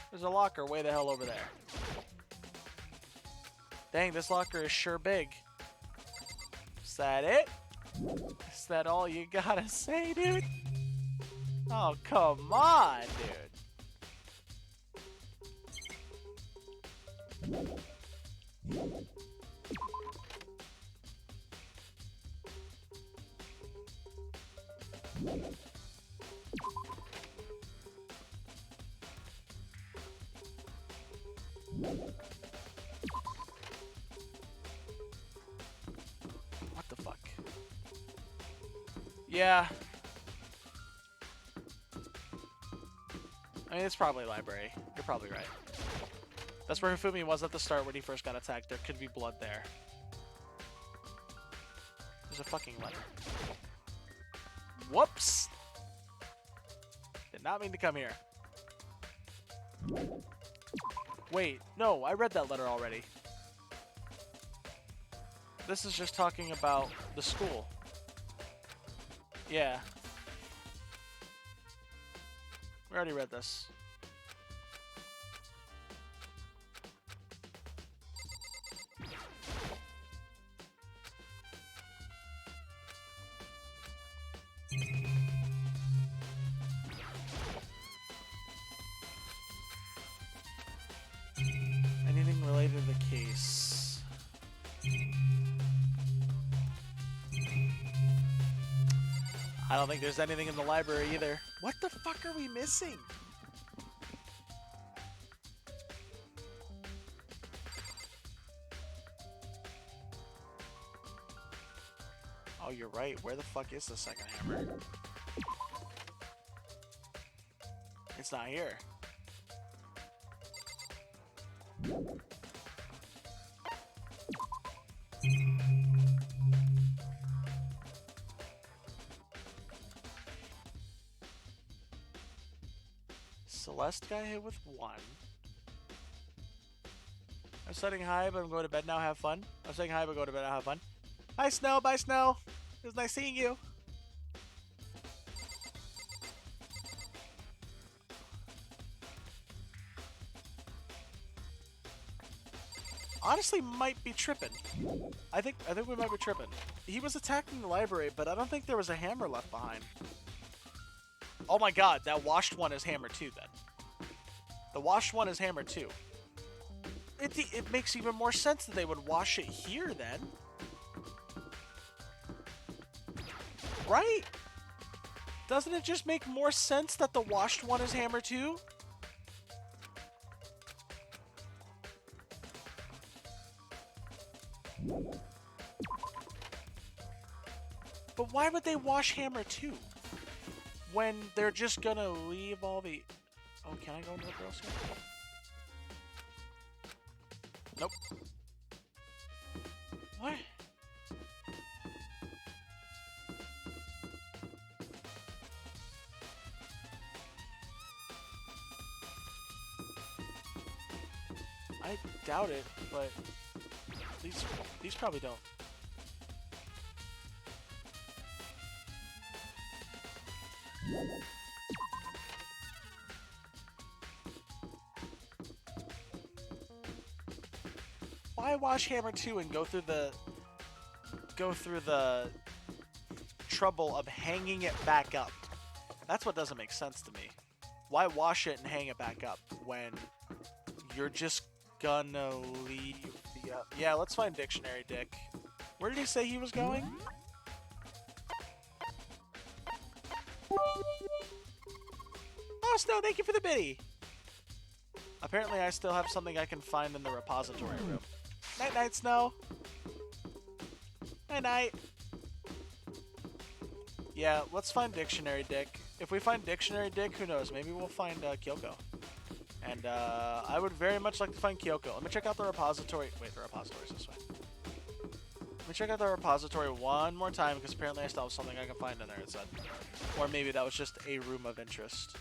There's a locker way the hell over there. Dang, this locker is sure big. Is that it? Is that all you gotta say, dude? Oh, come on, dude. What the fuck? Yeah. I mean, it's probably library. You're probably right. That's where Hifumi was at the start when he first got attacked. There could be blood there. There's a fucking letter. Whoops! Did not mean to come here. Wait, no, I read that letter already. This is just talking about the school. Yeah. We already read this. Anything related to the case? I don't think there's anything in the library either. What the fuck are we missing? Oh, you're right. Where the fuck is the second hammer? It's not here. Celeste got hit with 1. saying hi, but I'm going to bed now. Have fun. I'm saying hi, but go to bed now. Have fun. Hi, Snow. Bye, Snow. It was nice seeing you. Honestly, might be tripping. I think we might be tripping. He was attacking the library, but I don't think there was a hammer left behind. Oh my god, that washed one is hammer 2 then. The washed one is hammer 2. It makes even more sense that they would wash it here then. Right? Doesn't it just make more sense that the washed one is hammer 2? But why would they wash hammer 2? When they're just gonna leave all the... Oh, can I go into the girls here? Nope. What? I doubt it, but these probably don't. Why wash hammer 2 and go through the trouble of hanging it back up? That's what doesn't make sense to me. Why wash it and hang it back up when you're just gonna leave the... Yeah, let's find Dictionary Dick. Where did he say he was going? Oh, Snow, thank you for the biddy! Apparently I still have something I can find in the repository room. Night-night, Snow! Night-night! Yeah, let's find Dictionary Dick. If we find Dictionary Dick, who knows? Maybe we'll find Kyoko. And I would very much like to find Kyoko. Let me check out the repository. Wait, the repository's this way. Let me check out the repository one more time, because apparently I still have something I can find in there, it said. Or maybe that was just a room of interest.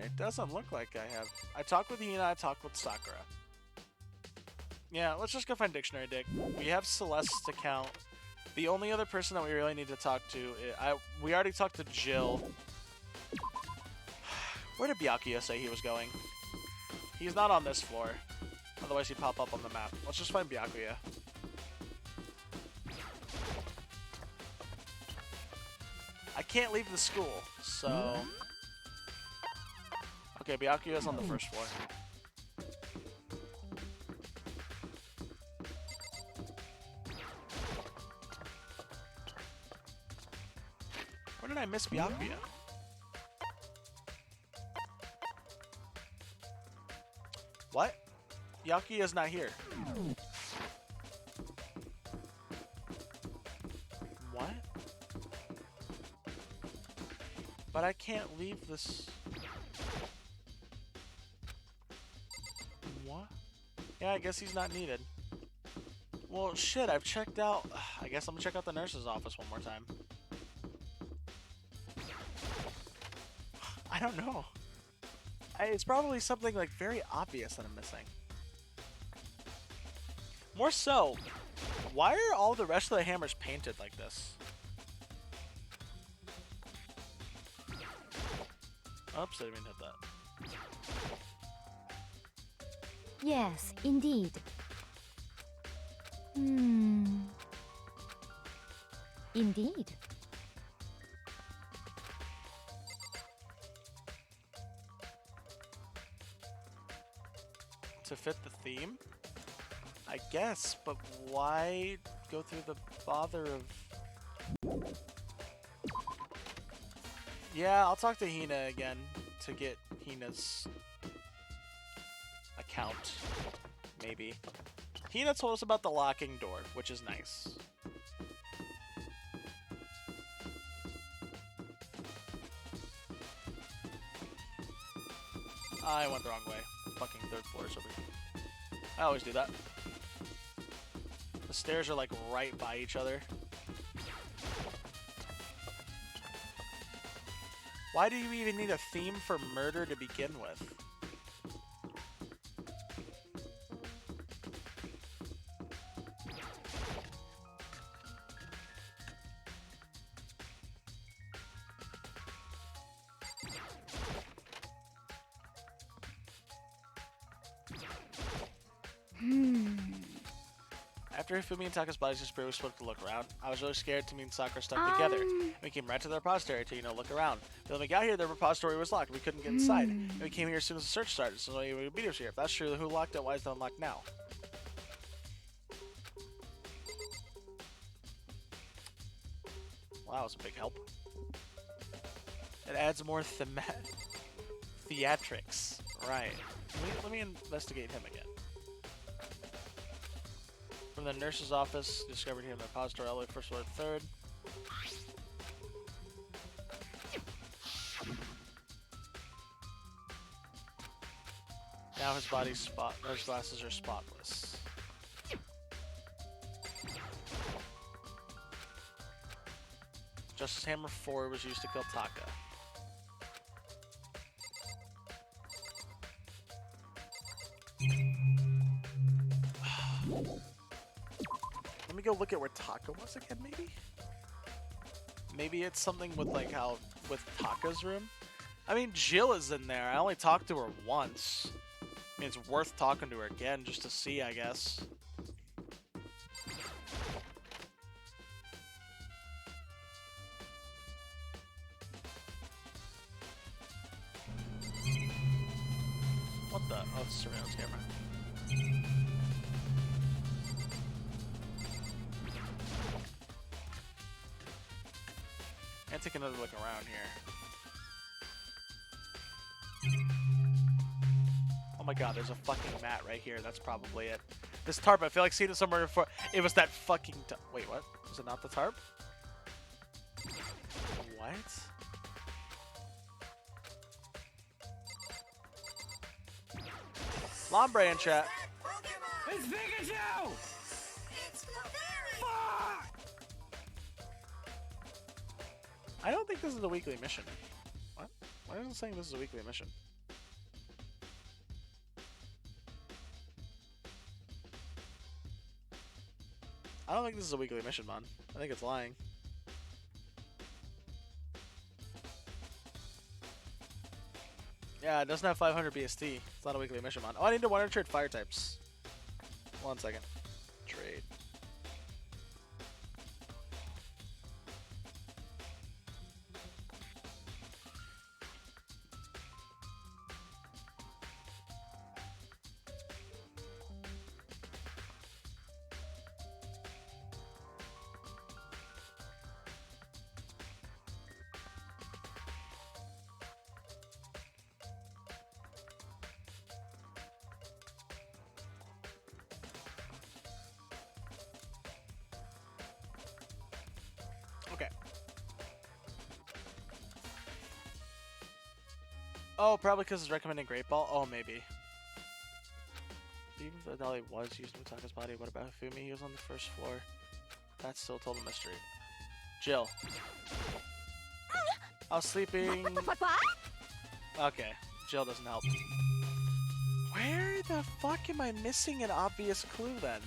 It doesn't look like I have. I talked with Hina, I talked with Sakura. Yeah, let's just go find Dictionary Dick. We have Celeste's account. The only other person that we really need to talk to, we already talked to Jill. Where did Byakuya say he was going? He's not on this floor. Otherwise he'd pop up on the map. Let's just find Byakuya. I can't leave the school, so... Okay, Byakuya's on the first floor. Where did I miss Byakuya? What? Byakuya's not here. What? But I can't leave this... What? Yeah, I guess he's not needed. Well, shit, I've checked out... I guess I'm gonna check out the nurse's office one more time. I don't know. It's probably something, like, very obvious that I'm missing. More so, why are all the rest of the hammers painted like this? Oops, I didn't mean to hit that. Yes, indeed. Indeed. To fit the theme? I guess, but why go through the bother of... Yeah, I'll talk to Hina again to get Hina's account. maybe. Hina told us about the locking door, which is nice. I went the wrong way. Fucking third floor is over here. I always do that. The stairs are like right by each other. Why do you even need a theme for murder to begin with? After Hifumi and Taka's bodies disappeared, we spoke to look around. I was really scared to me and Sakura stuck together. We came right to the repository to, look around. But when we got here, the repository was locked. We couldn't get inside. And we came here as soon as the search started, so we would beat us here. If that's true, who locked it? Why is it unlocked now? Wow, that was a big help. It adds more theatrics. Right. Let me investigate him again. From the nurse's office, discovered him in the repository all the way first floor to third. Now his body's his glasses are spotless. Justice Hammer 4 was used to kill Taka. Let me go look at where Taka was again, maybe? Maybe it's something with like how, with Taka's room? I mean, Jill is in there. I only talked to her once. I mean, it's worth talking to her again just to see, I guess. What the? Oh, it's a surveillance camera. And take another look around here. Oh my god, there's a fucking mat right here. That's probably it. This tarp, I feel like seeing it somewhere before. It was that fucking wait, what? Was it not the tarp? What? Lombre in chat. It's Pikachu! It's Clefairy! Fuck! I don't think this is a weekly mission. What? Why isn't it saying this is a weekly mission? I don't think this is a weekly mission, man. I think it's lying. Yeah, it doesn't have 500 BST. It's not a weekly mission, man. Oh, I need to wonder trade fire types. 1 second. Trade. Okay. Oh, probably because it's recommending Great Ball? Oh, maybe. Even though Dolly was used in Taka's body, what about Hifumi? He was on the first floor. That's still a total mystery. Jill. I was sleeping. What? Okay, Jill doesn't help. Where the fuck am I missing an obvious clue then?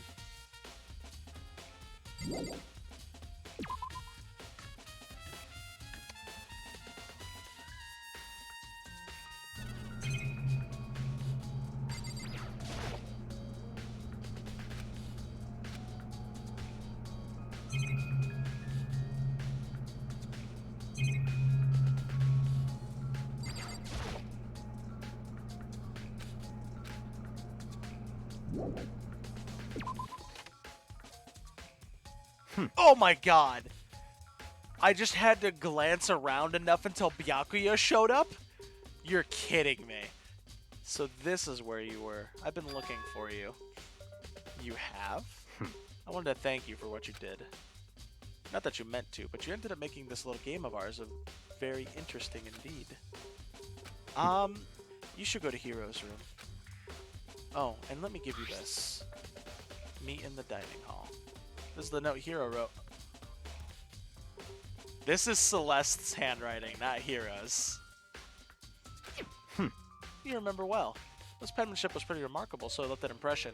Oh my god! I just had to glance around enough until Byakuya showed up? You're kidding me. So this is where you were. I've been looking for you. You have? I wanted to thank you for what you did. Not that you meant to, but you ended up making this little game of ours very interesting indeed. You should go to Hero's room. Oh, and let me give you this. Meet in the dining hall. This is the note Hero wrote. This is Celeste's handwriting, not Hero's. You remember well. This penmanship was pretty remarkable, so it left that impression.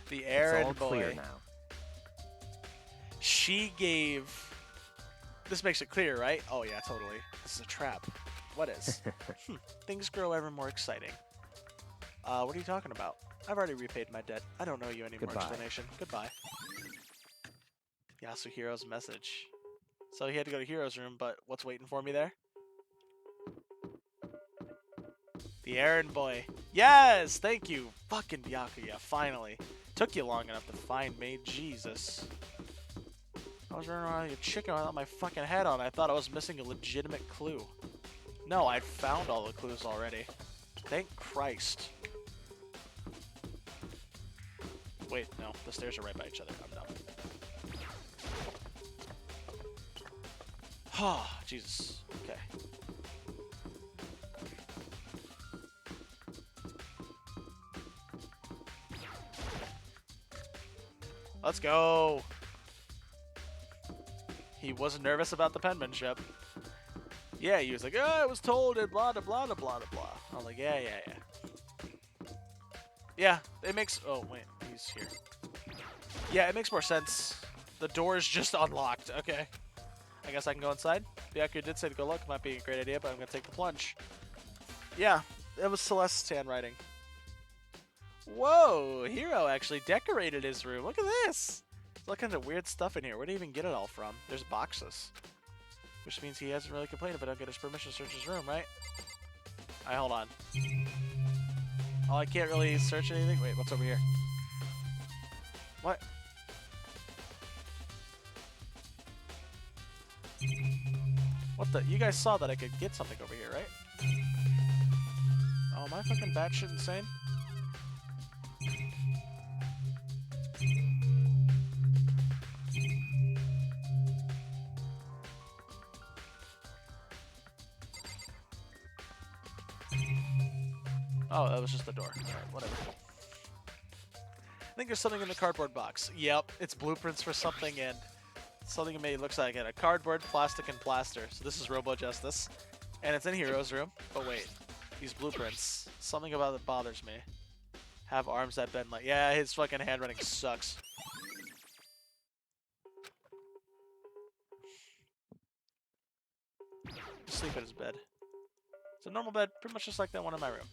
The errand It's all boy. clear now. She gave... This makes it clear, right? Oh yeah, totally. This is a trap. What is? Things grow ever more exciting. What are you talking about? I've already repaid my debt. I don't know you anymore. Goodbye. Explanation. Goodbye. Yasuhiro's message. So he had to go to Hero's room, but what's waiting for me there? The errand boy. Yes! Thank you! Fucking Byakuya, finally. Took you long enough to find me. Jesus. I was running around like a chicken without my fucking head on. I thought I was missing a legitimate clue. No, I'd found all the clues already. Thank Christ. Wait, no. The stairs are right by each other. I'm dumb. Oh, Jesus. Okay. Let's go. He wasn't nervous about the penmanship. Yeah, he was like, oh, I was told and blah, blah, blah, blah, blah, blah. I was like, yeah. Yeah, it makes... Oh, wait. He's here. Yeah, it makes more sense. The door is just unlocked. Okay. I guess I can go inside. Byakuya did say to go look. Might be a great idea, but I'm going to take the plunge. Yeah, it was Celeste's handwriting. Whoa, Hero actually decorated his room. Look at this. There's all kinds of weird stuff in here. Where did he even get it all from? There's boxes. Which means he hasn't really complained if I don't get his permission to search his room, right? Alright, hold on. Oh, I can't really search anything? Wait, what's over here? What? What the? You guys saw that I could get something over here, right? Oh, am I fucking batshit insane? Oh, that was just the door. Alright, whatever. I think there's something in the cardboard box. Yep, it's blueprints for something, and something made looks like it. A cardboard, plastic, and plaster. So this is Robo Justice. And it's in Hero's room. But wait, these blueprints. Something about it bothers me. Have arms that bend like... Yeah, his fucking handwriting sucks. Sleep in his bed. It's a normal bed, pretty much just like that one in my room.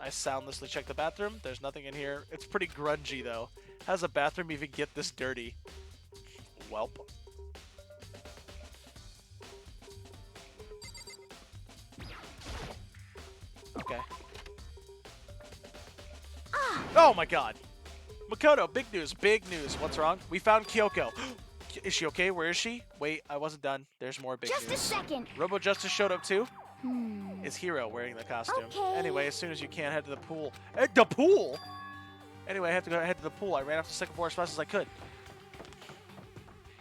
I soundlessly check the bathroom. There's nothing in here. It's pretty grungy, though. How does a bathroom even get this dirty? Welp. Okay. Oh my god. Makoto, big news, big news. What's wrong? We found Kyoko. Is she okay? Where is she? Wait, I wasn't done. There's more big news. Just a second. Robo Justice showed up too? Is Hero wearing the costume? Okay. Anyway, as soon as you can, head to the pool. The pool? Anyway, I have to go head to the pool. I ran off the second floor as fast as I could.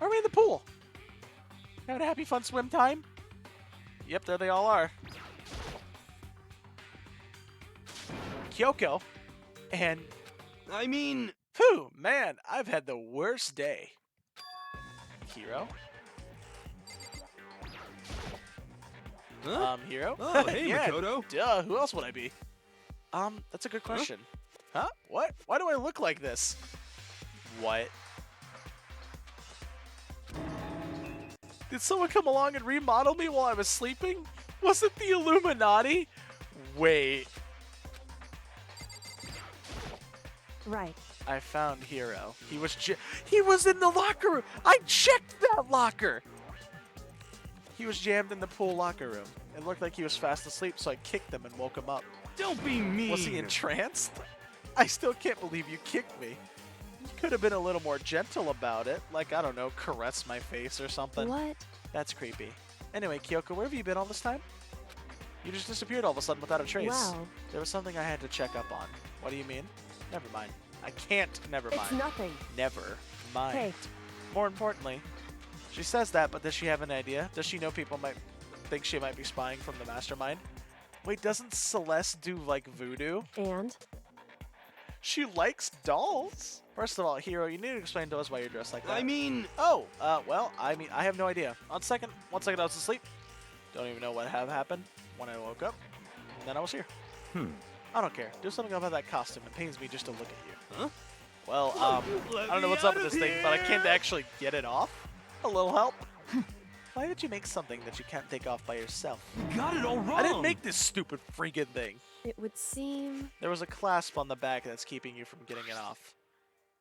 Are we in the pool? Having a happy, fun swim time? Yep, there they all are. Kyoko. And... I mean... Phew, man, I've had the worst day. Hero? Huh? Hero? Oh, hey, yeah, Makoto. Duh, who else would I be? That's a good question. Huh? What? Why do I look like this? What? Did someone come along and remodel me while I was sleeping? Was it the Illuminati? Wait. Right. I found Hero. He was in the locker room. I checked that locker. He was jammed in the pool locker room. It looked like he was fast asleep, so I kicked him and woke him up. Don't be mean. Was he entranced? I still can't believe you kicked me. You could have been a little more gentle about it. Like, I don't know, caress my face or something. What? That's creepy. Anyway, Kyoko, where have you been all this time? You just disappeared all of a sudden without a trace. Well, there was something I had to check up on. What do you mean? Never mind. I can't never mind. it's nothing. Never mind. Hey. More importantly, she says that, but does she have an idea? Does she know people might think she might be spying from the mastermind? Wait, doesn't Celeste do, like, voodoo? And? She likes dolls. First of all, Hero, you need to explain to us why you're dressed like that. I mean... Oh, well, I mean, I have no idea. One second I was asleep. Don't even know what happened when I woke up. And then I was here. I don't care. Do something about that costume. It pains me just to look at you. Huh? Well, I don't know what's up with this thing, but I can't actually get it off. A little help. Why did you make something that you can't take off by yourself? You got it all wrong! I didn't make this stupid freaking thing. It would seem... There was a clasp on the back that's keeping you from getting it off.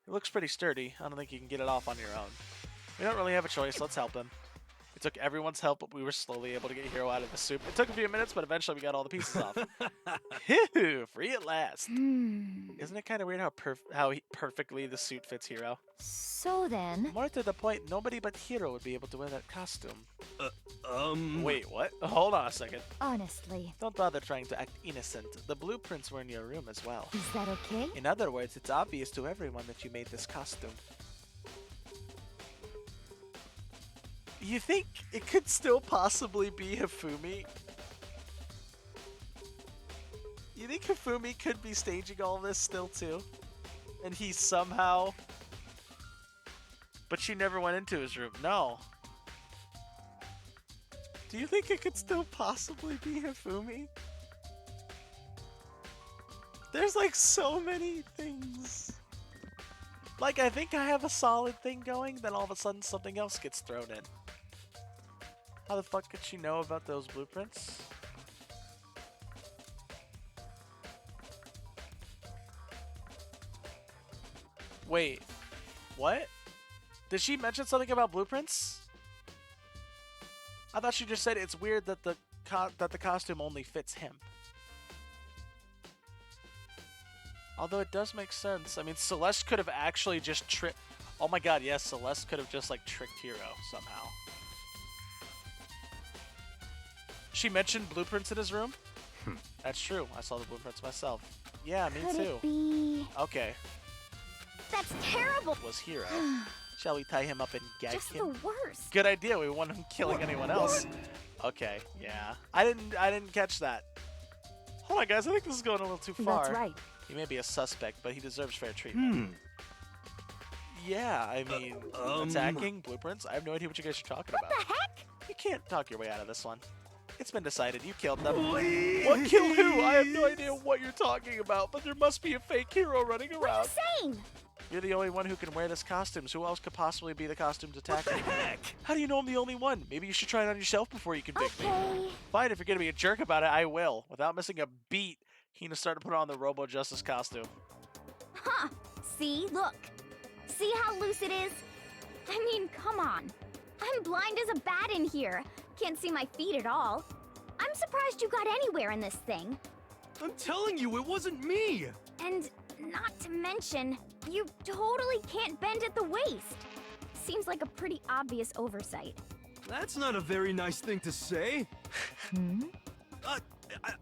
It looks pretty sturdy. I don't think you can get it off on your own. We don't really have a choice. Let's help him. It took everyone's help, but we were slowly able to get Hero out of the soup. It took a few minutes, but eventually we got all the pieces off. Phew, free at last. Isn't it kind of weird how perfectly the suit fits Hero? So then... More to the point, nobody but Hero would be able to wear that costume. Wait, what? Hold on a second. Honestly. Don't bother trying to act innocent. The blueprints were in your room as well. Is that okay? In other words, it's obvious to everyone that you made this costume. You think it could still possibly be Hifumi? You think Hifumi could be staging all this still too? And he somehow... But she never went into his room. No. Do you think it could still possibly be Hifumi? There's like so many things. Like, I think I have a solid thing going, then all of a sudden something else gets thrown in. How the fuck could she know about those blueprints? Wait, what? Did she mention something about blueprints? I thought she just said it's weird that the costume only fits him. Although it does make sense. I mean, Celeste could have actually just tricked... Oh my god, yes, Celeste could have just, like, tricked Hero somehow. She mentioned blueprints in his room? That's true. I saw the blueprints myself. Yeah, me Could too. it be... Okay. That's terrible! Was Hero. Shall we tie him up and gag Just him? the worst. Good idea. We want him killing anyone else. Okay, yeah. I didn't catch that. Hold on, guys. I think this is going a little too far. That's right. He may be a suspect, but he deserves fair treatment. Yeah, I mean, attacking blueprints? I have no idea what you guys are talking about. What the heck? You can't talk your way out of this one. It's been decided. You killed them. What? Kill who? I have no idea what you're talking about, but there must be a fake hero running around. What are you saying? You're the only one who can wear this costume, so who else could possibly be the costumed attacker? What the heck? How do you know I'm the only one? Maybe you should try it on yourself before you convict me. Okay. Fine, if you're gonna be a jerk about it, I will. Without missing a beat, Hina started to put on the Robo Justice costume. Huh. See? Look. See how loose it is? I mean, come on. I'm blind as a bat in here. Can't see my feet at all. I'm surprised you got anywhere in this thing. I'm telling you, it wasn't me! And not to mention, you totally can't bend at the waist. Seems like a pretty obvious oversight. That's not a very nice thing to say.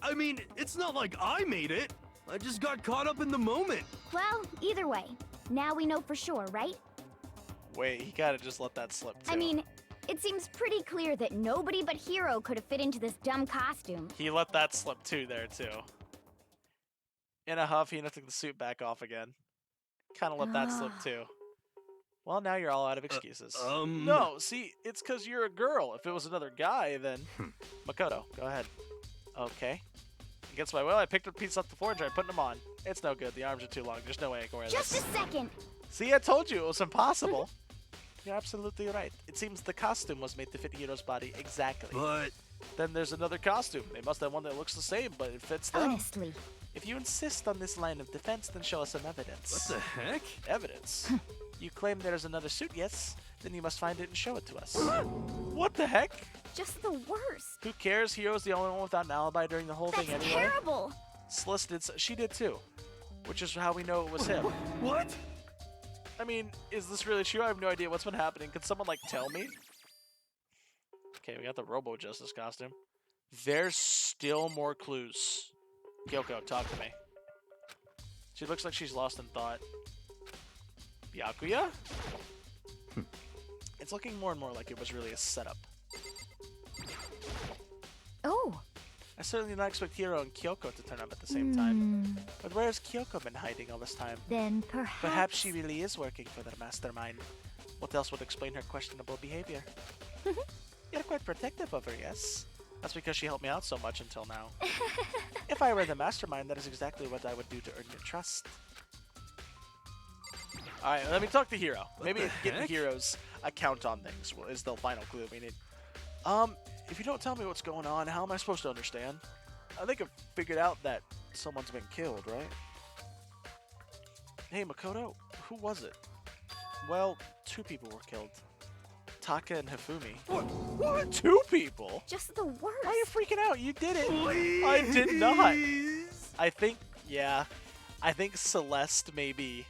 I mean, it's not like I made it. I just got caught up in the moment. Well, either way, now we know for sure, right? Wait, he gotta just let that slip too. I mean, it seems pretty clear that nobody but Hero could have fit into this dumb costume. He let that slip too there too. In a huff, Hina took the suit back off again. Kinda let that slip too. Well, now you're all out of excuses. No, see, it's because you're a girl. If it was another guy, then... Makoto, go ahead. Okay. Against my will, I picked up pieces off the floor and tried putting them on. It's no good. The arms are too long. There's no way I can wear Just this. a second. See, I told you it was impossible. You're absolutely right. It seems the costume was made to fit Hiro's body exactly. But... Then there's another costume. They must have one that looks the same, but it fits them. Honestly. If you insist on this line of defense, then show us some evidence. What the heck? Evidence? You claim there's another suit, yes? Then you must find it and show it to us. What the heck? Just the worst. Who cares? Hero's the only one without an alibi during the whole thing That's anyway. terrible. Sliss did, she did too. Which is how we know it was him. What? I mean, is this really true? I have no idea what's been happening. Could someone, like, tell me? Okay, we got the Robo Justice costume. There's still more clues. Kyoko, talk to me. She looks like she's lost in thought. Byakuya? It's looking more and more like it was really a setup. Oh. I certainly did not expect Hiro and Kyoko to turn up at the same time. But where has Kyoko been hiding all this time? Then perhaps... Perhaps she really is working for the mastermind. What else would explain her questionable behavior? You're quite protective of her, yes? That's because she helped me out so much until now. If I were the mastermind, that is exactly what I would do to earn your trust. Alright, let me talk to Hiro. Maybe getting Hiro's account on things is the final clue we need. If you don't tell me what's going on, how am I supposed to understand? I think I've figured out that someone's been killed, right? Hey, Makoto, who was it? Well, 2 people were killed. Taka and Hifumi. What? 2 people? Just the worst. Why are you freaking out? You did it. Please. I did not. I think, yeah. I think Celeste maybe,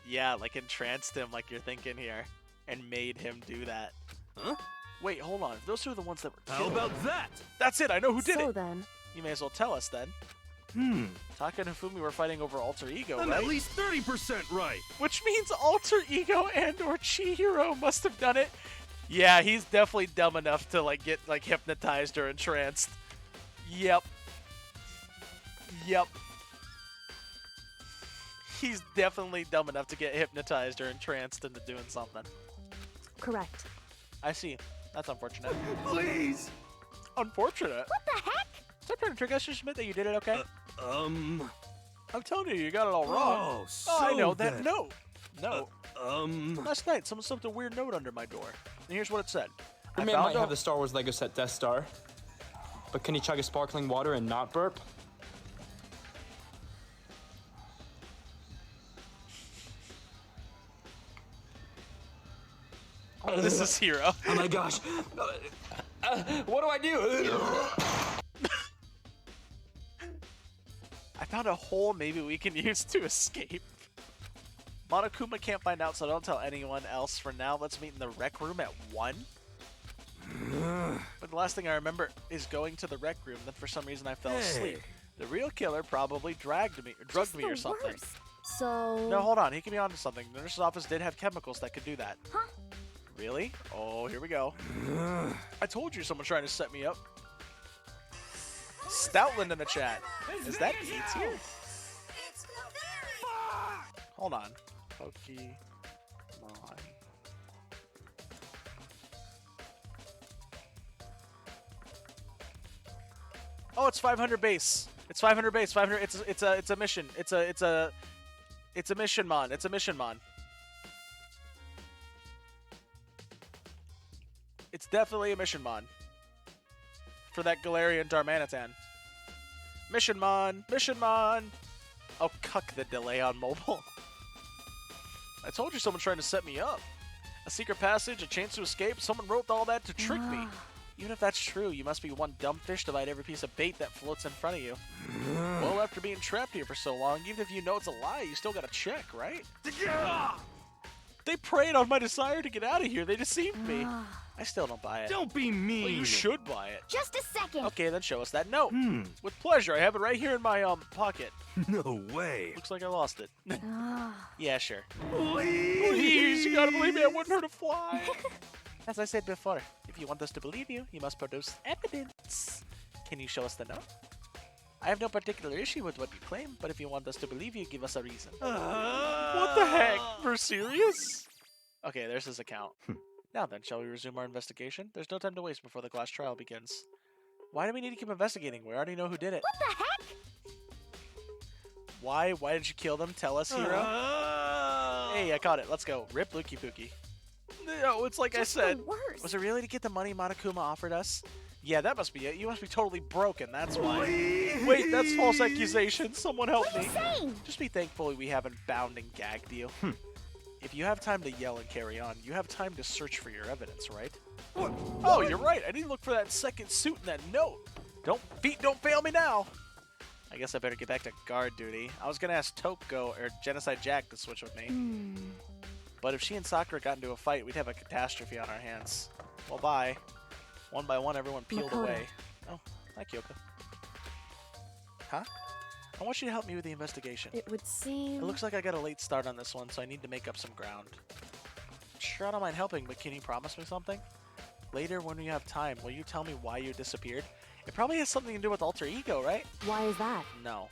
yeah, like entranced him like you're thinking here and made him do that. Huh? Wait, hold on. Those are the ones that were killed. How about that? That's it. I know who did it. So then... You may as well tell us then. Taka and Hifumi were fighting over Alter Ego, I'm right? at least 30% right. Which means Alter Ego and or Chihiro must have done it. Yeah, he's definitely dumb enough to like get like hypnotized or entranced. Yep. He's definitely dumb enough to get hypnotized or entranced into doing something. Correct. I see. That's unfortunate. Please. Unfortunate? What the heck? Is that trying to trick us to admit that you did it okay? I'm telling you, you got it all wrong. Oh, so I know then. that note. No. Last night, someone slipped a weird note under my door. And here's what it said. Your man might have the Star Wars Lego set Death Star, but can he chug a sparkling water and not burp? Oh, this is Hiro. Oh my gosh. What do I do? I found a hole maybe we can use to escape. Monokuma can't find out, so don't tell anyone else for now. Let's meet in the rec room at 1. But the last thing I remember is going to the rec room, then for some reason I fell asleep. The real killer probably drugged me or something. Worst. So... No, hold on. He can be onto something. The nurse's office did have chemicals that could do that. Huh? Really? Oh, here we go. I told you someone's trying to set me up. Stoutland in the chat. Is that Eats here? Hold on. Pokemon. Oh, it's 500 base. It's 500 base. 500. It's a mission. It's a mission mon. It's a mission mon. It's definitely a mission mon. For that Galarian Darmanitan. Mission mon! Mission mon! Oh, cuck the delay on mobile. I told you someone's trying to set me up. A secret passage, a chance to escape. Someone wrote all that to trick me. Even if that's true, you must be one dumb fish to bite every piece of bait that floats in front of you. Well, after being trapped here for so long, even if you know it's a lie, you still gotta check, right? They preyed on my desire to get out of here. They deceived me. I still don't buy it. Don't be mean. Well, you should buy it. Just a second. Okay, then show us that note. With pleasure. I have it right here in my pocket. No way. Looks like I lost it. Yeah, sure. Please. Please, you gotta believe me. I wouldn't hurt a fly. As I said before, if you want us to believe you, you must produce evidence. Can you show us the note? I have no particular issue with what you claim, but if you want us to believe you, give us a reason. What the heck? We're serious? Okay, there's his account. Now then, shall we resume our investigation? There's no time to waste before the class trial begins. Why do we need to keep investigating? We already know who did it. What the heck? Why? Why did you kill them? Tell us, Hiro. Hey, I caught it. Let's go. Rip Lukey Pookie. No, it's like Just I said. the worst. Was it really to get the money Monokuma offered us? Yeah, that must be it. You must be totally broken. That's why. Please. Wait, that's false accusation. Someone help What are me. you saying? Just be thankful we haven't bound and gagged you. If you have time to yell and carry on, you have time to search for your evidence, right? What? Oh, you're right. I need to look for that second suit in that note. Feet don't fail me now. I guess I better get back to guard duty. I was gonna ask Toko or Genocide Jack to switch with me. But if she and Sakura got into a fight, we'd have a catastrophe on our hands. Well, bye. One by one, everyone peeled Makoto. away. Oh, hi, Kyoko. Huh? I want you to help me with the investigation. It would seem... It looks like I got a late start on this one, so I need to make up some ground. Sure, I don't mind helping, but can you promise me something? Later, when you have time, will you tell me why you disappeared? It probably has something to do with alter ego, right? Why is that? No.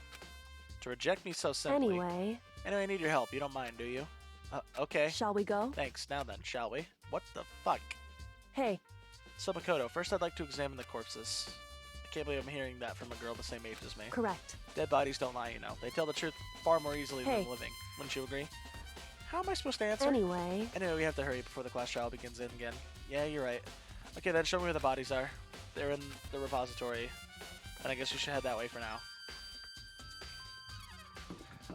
To reject me so simply. Anyway, I need your help. You don't mind, do you? Okay. shall we go? Thanks. Now then, shall we? What the fuck? Hey, So, Makoto, first I'd like to examine the corpses. I can't believe I'm hearing that from a girl the same age as me. correct. Dead bodies don't lie, you know. They tell the truth far more easily Hey. than living. Wouldn't you agree? How am I supposed to answer? Anyway, We have to hurry before the class trial begins in again. Yeah, you're right. Okay, then show me where the bodies are. They're in the repository. And I guess you should head that way for now.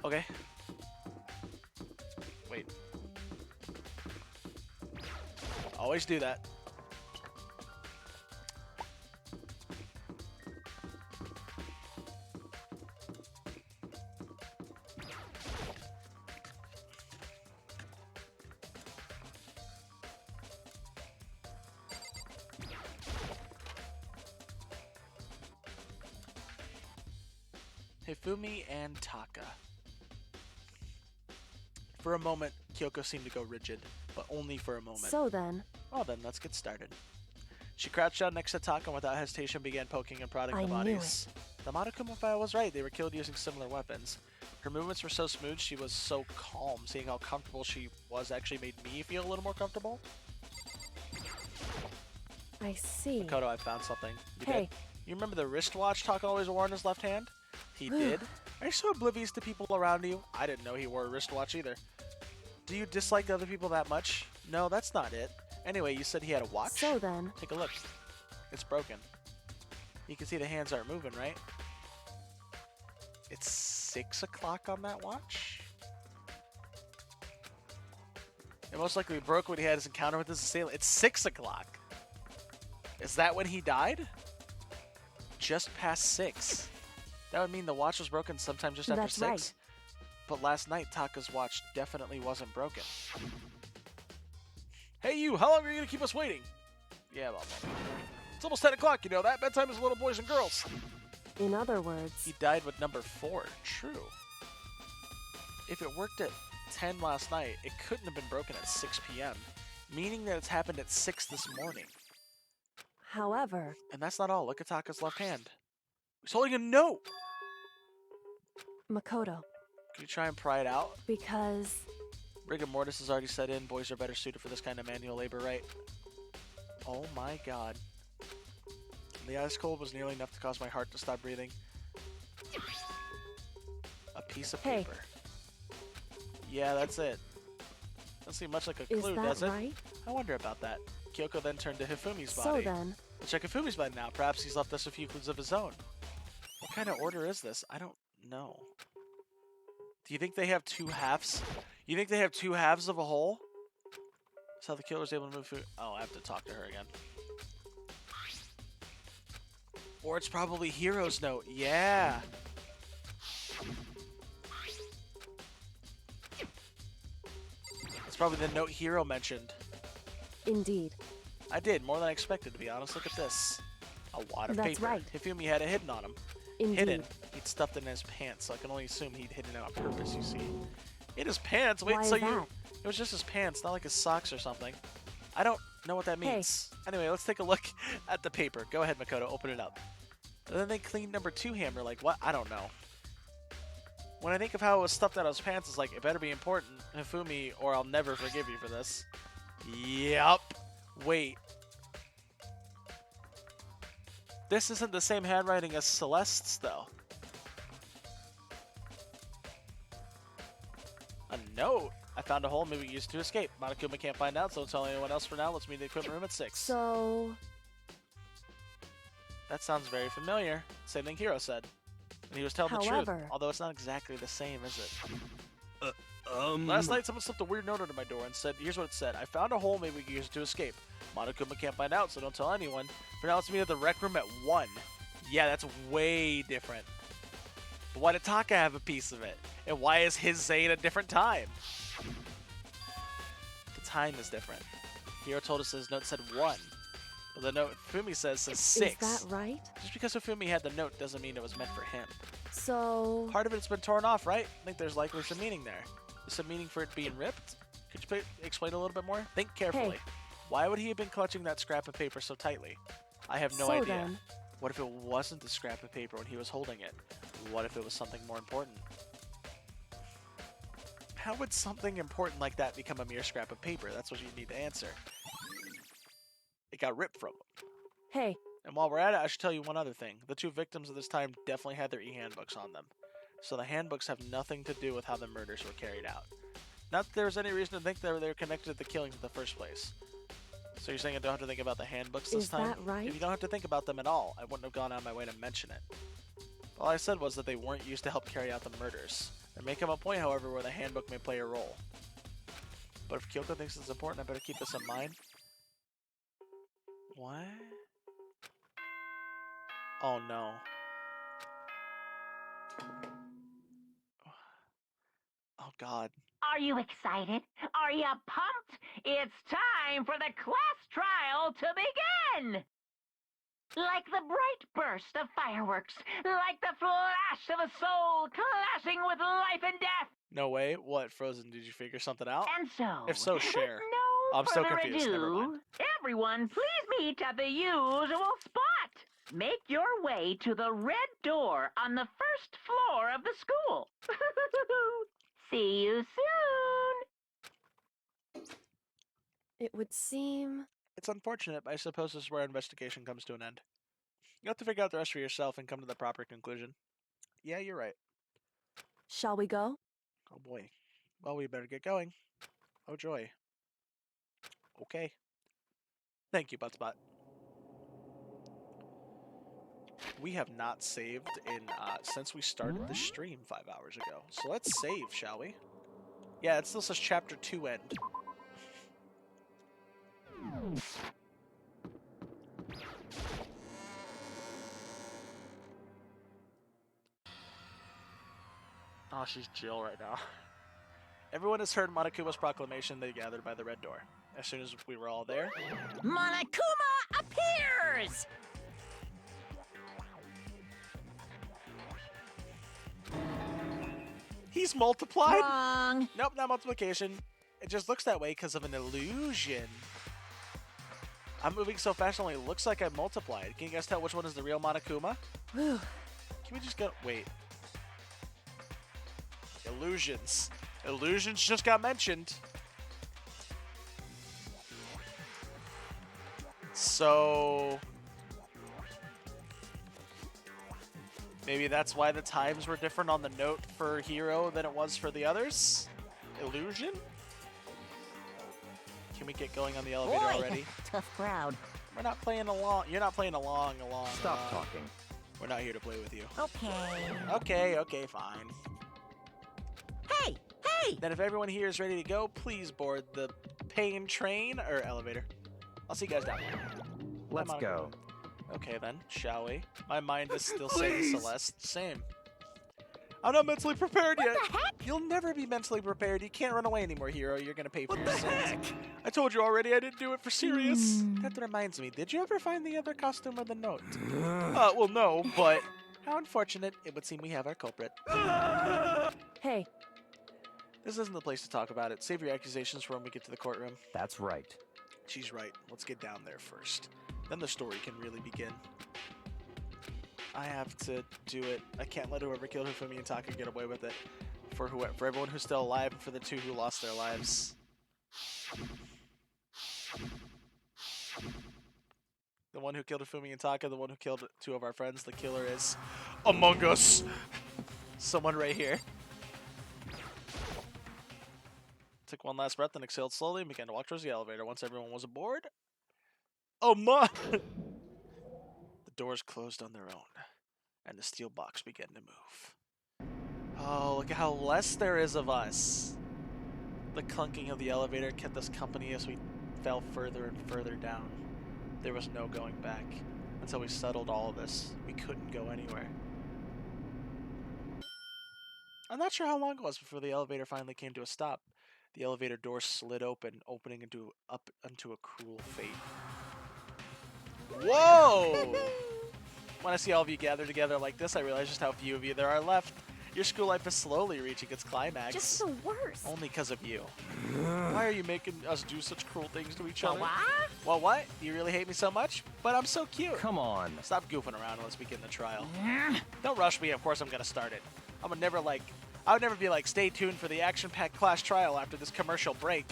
Okay. Wait. Always do that. Hifumi and Taka. For a moment, Kyoko seemed to go rigid, but only for a moment. so then, Well then, let's get started. She crouched down next to Taka and without hesitation began poking and prodding I the knew bodies. The Monokuma file was right, they were killed using similar weapons. Her movements were so smooth, she was so calm. Seeing how comfortable she was actually made me feel a little more comfortable. I see. Makoto, I found something. You Hey. did? You remember the wristwatch Taka always wore in his left hand? He did. Are you so oblivious to people around you? I didn't know he wore a wristwatch either. Do you dislike other people that much? No, that's not it. Anyway, you said he had a watch? So then, Take a look. It's broken. You can see the hands aren't moving, right? It's 6 o'clock on that watch? It most likely broke when he had his encounter with his assailant. It's 6 o'clock. Is that when he died? Just past 6. That would mean the watch was broken sometime just after That's 6. right. But last night, Taka's watch definitely wasn't broken. Hey you, how long are you gonna keep us waiting? Yeah, well, it's almost 10 o'clock, you know that? Bedtime is little boys and girls. in other words, He died with number 4. True. If it worked at 10 last night, it couldn't have been broken at 6 p.m., meaning that it's happened at 6 this morning. however, And that's not all. Look at Taka's left hand. He's holding a note. Makoto, Can you try and pry it out? because Rigor mortis has already set in. Boys are better suited for this kind of manual labor, right? Oh my god. The ice cold was nearly enough to cause my heart to stop breathing. A piece of Hey. paper. Yeah, that's it. Doesn't seem much like a is clue, that does it? right? I wonder about that. Kyoko then turned to Hifumi's So body. then, We'll check Hifumi's body now. Perhaps he's left us a few clues of his own. What kind of order is this? I don't know. Do you think they have 2 halves? You think they have 2 halves of a whole? That's how the killer's able to move food. Oh, I have to talk to her again. Or it's probably Hero's note. Yeah. It's probably the note Hero mentioned. indeed, I did, more than I expected, to be honest. Look at this. A wad of That's paper. right. Hifumi had it hidden on him. indeed. Hidden. He'd stuffed it in his pants, so I can only assume he'd hidden it on purpose, you see. In his pants? Wait, Why so is you... that? It was just his pants, not like his socks or something. I don't know what that means. Anyway, let's take a look at the paper. Go ahead, Makoto, open it up. And then they cleaned number 2 hammer, like what? I don't know. When I think of how it was stuffed out of his pants, it's like, it better be important, Hifumi, or I'll never forgive you for this. Yup. Wait. This isn't the same handwriting as Celeste's, though. A note? I found a hole maybe we used to escape. Monokuma can't find out, so don't tell anyone else for now. Let's meet in the equipment room at 6. So, That sounds very familiar. Same thing Hiro said. And he was telling the truth, However- although it's not exactly the same, is it? Um. Last night, someone slipped a weird note under my door and said, here's what it said. I found a hole maybe we can use it to escape. Monokuma can't find out, so don't tell anyone. For now, let's meet at the rec room at 1. Yeah, that's way different. But why did Taka have a piece of it? And why is his say at a different time? The time is different. Hiro told us his note said 1. But the note Fumi says 6. Is that right? Just because Fumi had the note doesn't mean it was meant for him. So... Part of it's been torn off, right? I think there's likely some meaning there. Is some meaning for it being ripped? Could you explain a little bit more? Think carefully. Hey. Why would he have been clutching that scrap of paper so tightly? I have no So idea. then... What if it wasn't the scrap of paper when he was holding it? What if it was something more important? How would something important like that become a mere scrap of paper? That's what you need to answer. It got ripped from him. Hey. And while we're at it, I should tell you one other thing. The 2 victims of this time definitely had their e-handbooks on them. So the handbooks have nothing to do with how the murders were carried out. Not that there's any reason to think they were connected to the killings in the first place. So you're saying I don't have to think about the handbooks this time? Is that right? If you don't have to think about them at all, I wouldn't have gone out of my way to mention it. All I said was that they weren't used to help carry out the murders. There may come a point, however, where the handbook may play a role. But if Kyoko thinks it's important, I better keep this in mind. What? Oh no. Oh god. Are you excited? Are you pumped? It's time for the class trial to begin! Like the bright burst of fireworks, like the flash of a soul clashing with life and death. No way. What, Frozen? Did you figure something out? And so, If so, share. no I'm so further confused. Never ado, mind. everyone please meet at the usual spot. Make your way to the red door on the first floor of the school. See you soon. It would seem... It's unfortunate, but I suppose this is where investigation comes to an end. You have to figure out the rest for yourself and come to the proper conclusion. Yeah, you're right. Shall we go? Oh boy. Well, we better get going. Oh joy. Okay. Thank you, Buttspot. We have not saved in since we started the stream 5 hours ago. So let's save, shall we? Yeah, this is chapter 2 end. Oh, she's Jill right now. Everyone has heard Monokuma's proclamation. They gathered by the red door. As soon as we were all there, Monokuma appears! he's multiplied? Wrong! Nope, not multiplication. It just looks that way because of an illusion. I'm moving so fast it only looks like I multiplied. Can you guys tell which one is the real Monokuma? Whew. Can we just go... Wait. Illusions. Illusions just got mentioned. So... maybe that's why the times were different on the note for Hero than it was for the others? Illusion? Can we get going on the elevator Boy, already? tough crowd. We're not playing along. You're not playing along. Stop talking. We're not here to play with you. Okay. Okay, fine. Hey! Hey! Then if everyone here is ready to go, please board the pain train or elevator. I'll see you guys down there. Let's go. Okay then, shall we? My mind is still saying Celeste. Same. I'm not mentally prepared yet. What the heck? You'll never be mentally prepared. You can't run away anymore, Hero. You're gonna pay for your sins. Heck? I told you already I didn't do it for serious. That reminds me, did you ever find the other costume or the note? Well, no, but how unfortunate. It would seem we have our culprit. Hey. This isn't the place to talk about it. Save your accusations for when we get to the courtroom. That's right. She's right. Let's get down there first. Then the story can really begin. I have to do it. I can't let whoever killed Hifumi and Taka get away with it. For everyone who's still alive and for the 2 who lost their lives. The one who killed Hifumi and Taka, the one who killed 2 of our friends, the killer is among us. Someone right here. Took one last breath and exhaled slowly and began to walk towards the elevator. Once everyone was aboard, oh my! The doors closed on their own, and the steel box began to move. Oh, look at how less there is of us. The clunking of the elevator kept us company as we fell further and further down. There was no going back. Until we settled all of this, we couldn't go anywhere. I'm not sure how long it was before the elevator finally came to a stop. The elevator door slid open, opening up into a cruel fate. Whoa! When I see all of you gathered together like this, I realize just how few of you there are left. Your school life is slowly reaching its climax. Just the worst. Only because of you. Why are you making us do such cruel things to each other? What? Well, what? You really hate me so much? But I'm so cute. Come on. Stop goofing around and let's begin the trial. Don't rush me. Of course I'm going to start it. I would never be like, stay tuned for the action-packed class trial after this commercial break.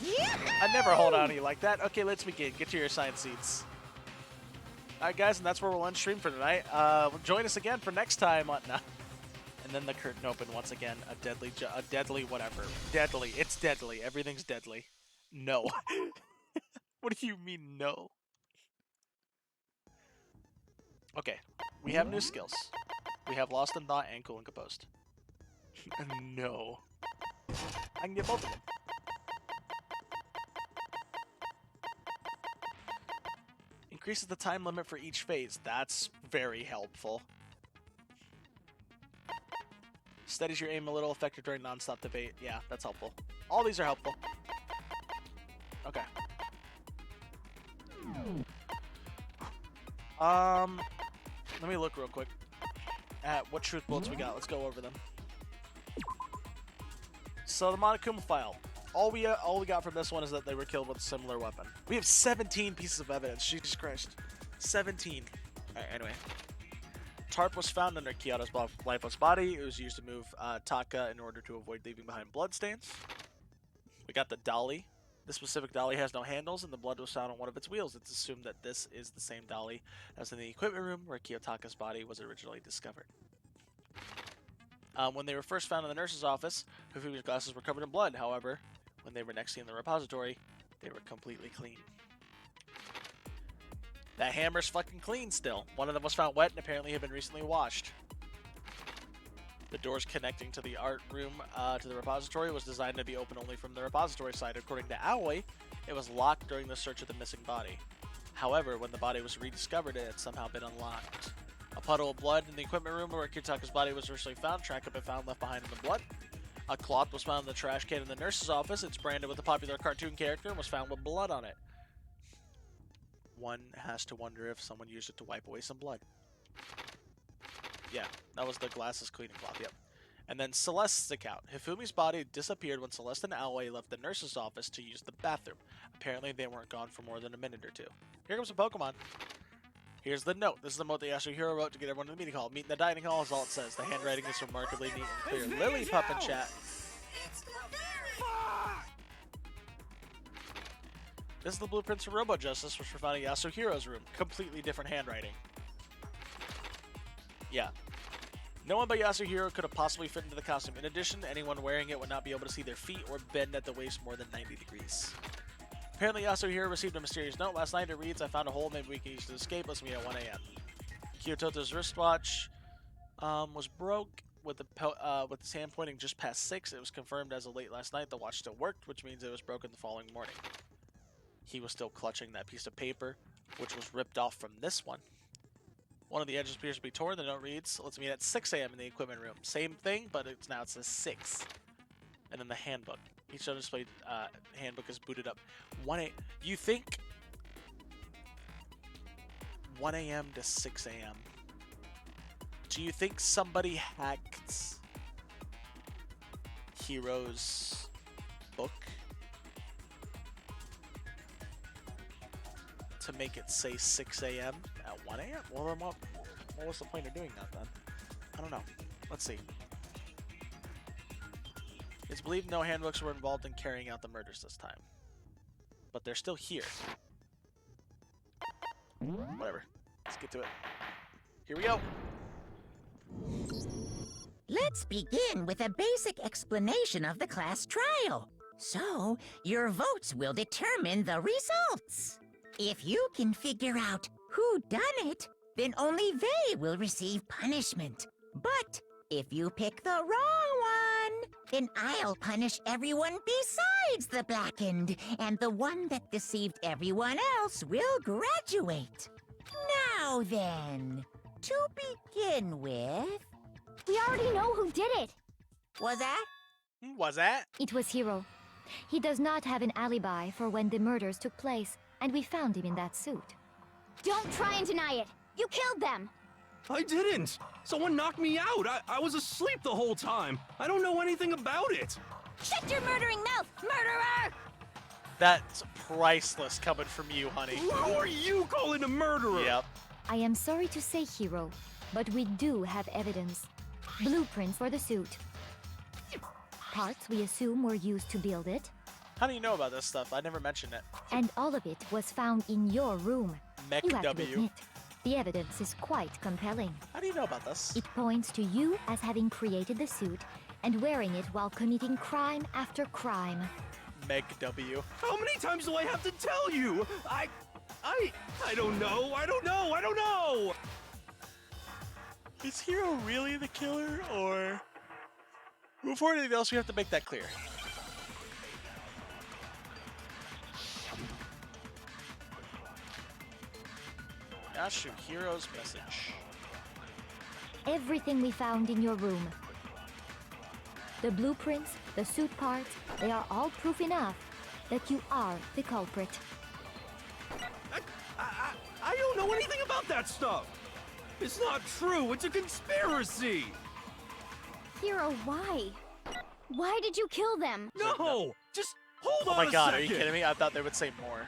I'd never hold on to you like that. Okay, let's begin. Get to your assigned seats. Alright, guys, and that's where we'll end stream for tonight. Join us again for next time on... No. And then the curtain opened once again. A deadly whatever. Deadly. It's deadly. Everything's deadly. No. What do you mean, no? Okay. We have new skills. We have Lost in Thought and Cool and Composed. No. I can get both of them. Increases the time limit for each phase. That's very helpful. Steadies your aim a little, effective during non-stop debate. Yeah, that's helpful. All these are helpful. Okay. Let me look real quick at what truth bullets we got. Let's go over them. So the Monokuma file. All we got from this one is that they were killed with a similar weapon. We have 17 pieces of evidence. Jesus Christ. 17. Alright, anyway. Tarp was found under Kyoto's lifeless body. It was used to move Taka in order to avoid leaving behind bloodstains. We got the dolly. This specific dolly has no handles, and the blood was found on one of its wheels. It's assumed that this is the same dolly as in the equipment room where Kiyotaka's body was originally discovered. When they were first found in the nurse's office, Hifumi's glasses were covered in blood. However, when they were next seen in the repository, they were completely clean. That hammer's fucking clean still. One of them was found wet and apparently had been recently washed. The doors connecting to the art room to the repository was designed to be open only from the repository side. According to Aoi, it was locked during the search of the missing body. However, when the body was rediscovered, it had somehow been unlocked. A puddle of blood in the equipment room where Kiyotaka's body was originally found. Track had been found left behind in the blood. A cloth was found in the trash can in the nurse's office. It's branded with a popular cartoon character and was found with blood on it. One has to wonder if someone used it to wipe away some blood. Yeah, that was the glasses cleaning cloth, yep. And then Celeste's account. Hifumi's body disappeared when Celeste and Aoi left the nurse's office to use the bathroom. Apparently they weren't gone for more than a minute or two. Here comes a Pokemon. Here's the note. This is the note that Yasuhiro wrote to get everyone to the meeting hall. Meet in the dining hall is all it says. The handwriting is remarkably neat and clear. Lily Pup in chat. This is the blueprints for Robo Justice, which were found in Yasuhiro's room. Completely different handwriting. Yeah. No one but Yasuhiro could have possibly fit into the costume. In addition, anyone wearing it would not be able to see their feet or bend at the waist more than 90 degrees. Apparently, Yasuhiro received a mysterious note last night. It reads, I found a hole, maybe we can use it to escape. Let's meet at 1 a.m. Kyotota's wristwatch was broke with his hand pointing just past 6. It was confirmed as of late last night. The watch still worked, which means it was broken the following morning. He was still clutching that piece of paper, which was ripped off from this one. One of the edges appears to be torn. The note reads, let's meet at 6 a.m. in the equipment room. Same thing, but it says 6. And then the handbook. Each undisplayed handbook is booted up. You think 1 a.m. to 6 a.m. Do you think somebody hacked Hiro's book to make it say 6 a.m. at 1 a.m.? Well, then what was the point of doing that then? I don't know. Let's see. It's believed no handbooks were involved in carrying out the murders this time. But they're still here. Whatever. Let's get to it. Here we go. Let's begin with a basic explanation of the class trial. So, your votes will determine the results. If you can figure out who done it, then only they will receive punishment. But if you pick the wrong one, then I'll punish everyone besides the blackened, and the one that deceived everyone else will graduate. Now then, to begin with... We already know who did it. Was that? Was that? It was Hiro. He does not have an alibi for when the murders took place, and we found him in that suit. Don't try and deny it. You killed them. I didn't. Someone knocked me out. I was asleep the whole time. I don't know anything about it. Shut your murdering mouth, murderer! That's priceless coming from you, honey. Who are you calling a murderer? Yep. I am sorry to say, Hero, but we do have evidence. Blueprints for the suit. Parts we assume were used to build it. How do you know about this stuff? I never mentioned it. And all of it was found in your room. Mech You have to W. admit, the evidence is quite compelling. How do you know about this? It points to you as having created the suit and wearing it while committing crime after crime. Meg W. How many times do I have to tell you? I don't know. I don't know. Is Hero really the killer, or... Before anything else, we have to make that clear. Yashu, Hero's message. Everything we found in your room. The blueprints, the suit parts, they are all proof enough that you are the culprit. I don't know anything about that stuff. It's not true. It's a conspiracy. Hero, why? Why did you kill them? No! Just hold Oh on my a god, second. are you kidding me? I thought they would say more.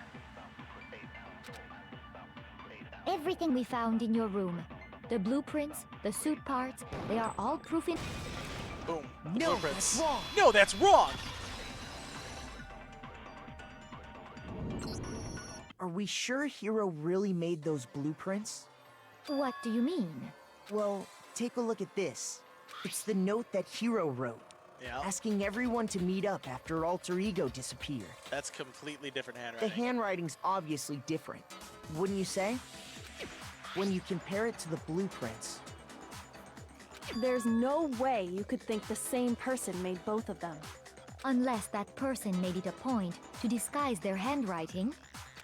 Everything we found in your room. The blueprints, the suit parts, they are all proof in... Boom. No, Blueprints. that's wrong. No, that's wrong! Are we sure Hero really made those blueprints? What do you mean? Well, take a look at this. It's the note that Hero wrote, Yeah, asking everyone to meet up after Alter Ego disappeared. that's completely different The handwriting. handwriting's obviously different, wouldn't you say? When you compare it to the blueprints. There's no way you could think the same person made both of them. Unless that person made it a point to disguise their handwriting.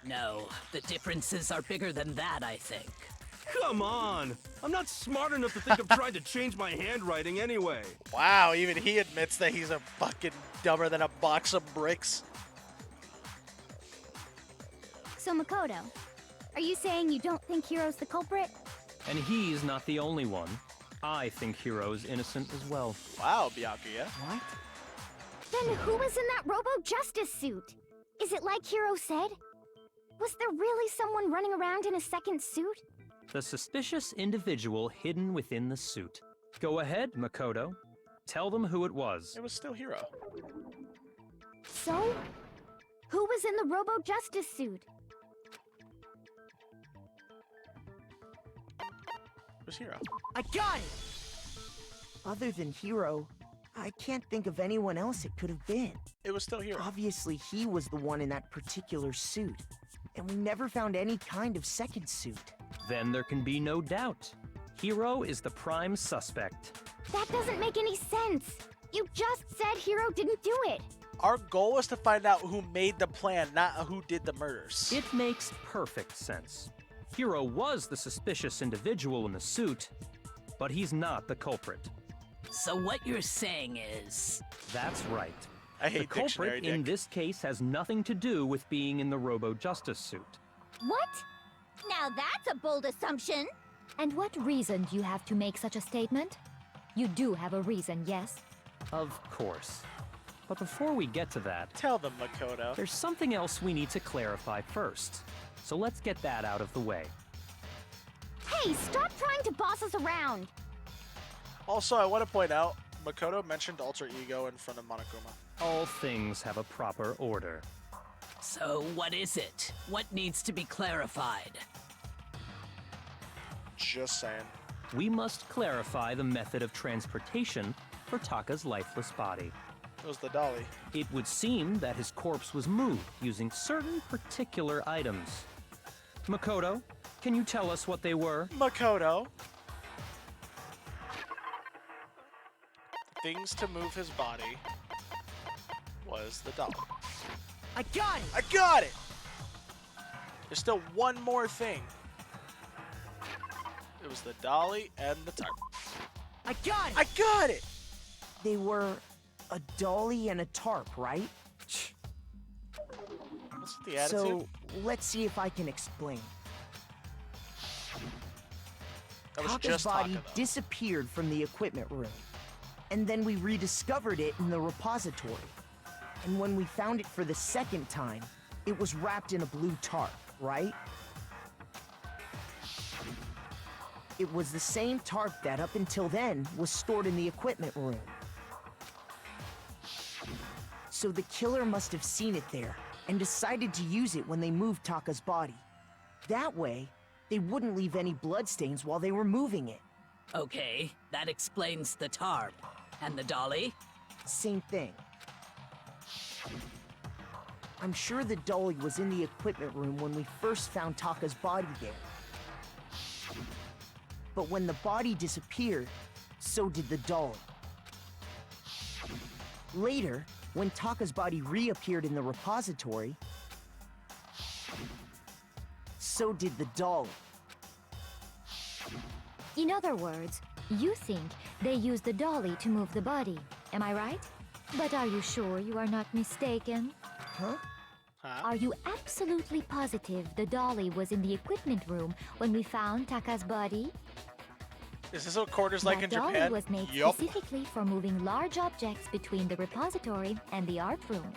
No, the differences are bigger than that, I think. Come on! I'm not smart enough to think of trying to change my handwriting anyway. Wow, even he admits that he's a fucking dumber than a box of bricks. So, Makoto, are you saying you don't think Hero's the culprit? And he's not the only one. I think Hero's innocent as well. Wow, Byakuya. What? Then who was in that Robo-Justice suit? Is it like Hero said? Was there really someone running around in a second suit? The suspicious individual hidden within the suit. Go ahead, Makoto. Tell them who it was. It was still Hero. So? Who was in the Robo-Justice suit? It was Hero. I got it! Other than Hero, I can't think of anyone else it could have been. It was still Hero. Obviously, he was the one in that particular suit. And we never found any kind of second suit. Then there can be no doubt. Hero is the prime suspect. That doesn't make any sense. You just said Hero didn't do it. Our goal was to find out who made the plan, not who did the murders. It makes perfect sense. Hero was the suspicious individual in the suit, but he's not the culprit. So what you're saying is... That's right. I hate the dictionary culprit in dick. this case has nothing to do with being in the Robo-Justice suit. What? Now that's a bold assumption. And what reason do you have to make such a statement? You do have a reason, yes? Of course. But before we get to that, Tell them, Makoto. there's something else we need to clarify first. So let's get that out of the way. Hey, stop trying to boss us around. Also, I want to point out, Makoto mentioned Alter Ego in front of Monokuma. All things have a proper order. So what is it? What needs to be clarified? Just saying. We must clarify the method of transportation for Taka's lifeless body. It was the dolly. It would seem that his corpse was moved using certain particular items. Makoto, can you tell us what they were? Makoto. Things to move his body was the dolly. I got it! I got it! There's still one more thing. It was the dolly and the tarp. I got it! I got it! They were a dolly and a tarp, right? What's the attitude? So, let's see if I can explain. That was Taka's just body Taka, though. disappeared from the equipment room. And then we rediscovered it in the repository. And when we found it for the second time, it was wrapped in a blue tarp, right? It was the same tarp that, up until then, was stored in the equipment room. So the killer must have seen it there and decided to use it when they moved Taka's body. That way, they wouldn't leave any bloodstains while they were moving it. Okay, that explains the tarp. And the dolly? Same thing. I'm sure the dolly was in the equipment room when we first found Taka's body there. But when the body disappeared, so did the dolly. Later, when Taka's body reappeared in the repository, so did the dolly. In other words, you think they used the dolly to move the body. Am I right? But are you sure you are not mistaken? Huh? Are you absolutely positive the dolly was in the equipment room when we found Taka's body? Is this what quarters like in That dolly Japan? was made Yup. specifically for moving large objects between the repository and the art room.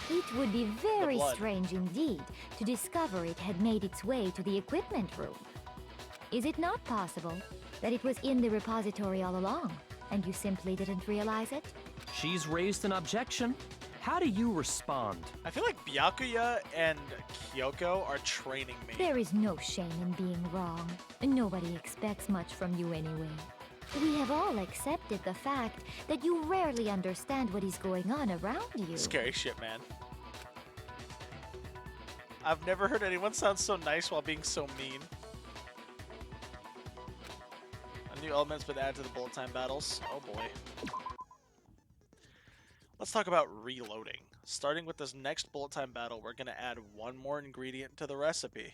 It would be very blood. strange indeed to discover it had made its way to the equipment room. Is it not possible that it was in the repository all along, and you simply didn't realize it? She's raised an objection. How do you respond? I feel like Byakuya and Kyoko are training me. There is no shame in being wrong. Nobody expects much from you anyway. We have all accepted the fact that you rarely understand what is going on around you. Scary shit, man. I've never heard anyone sound so nice while being so mean. A new element's been added to the bullet time battles. Oh boy. Let's talk about reloading. Starting with this next bullet time battle, we're going to add one more ingredient to the recipe.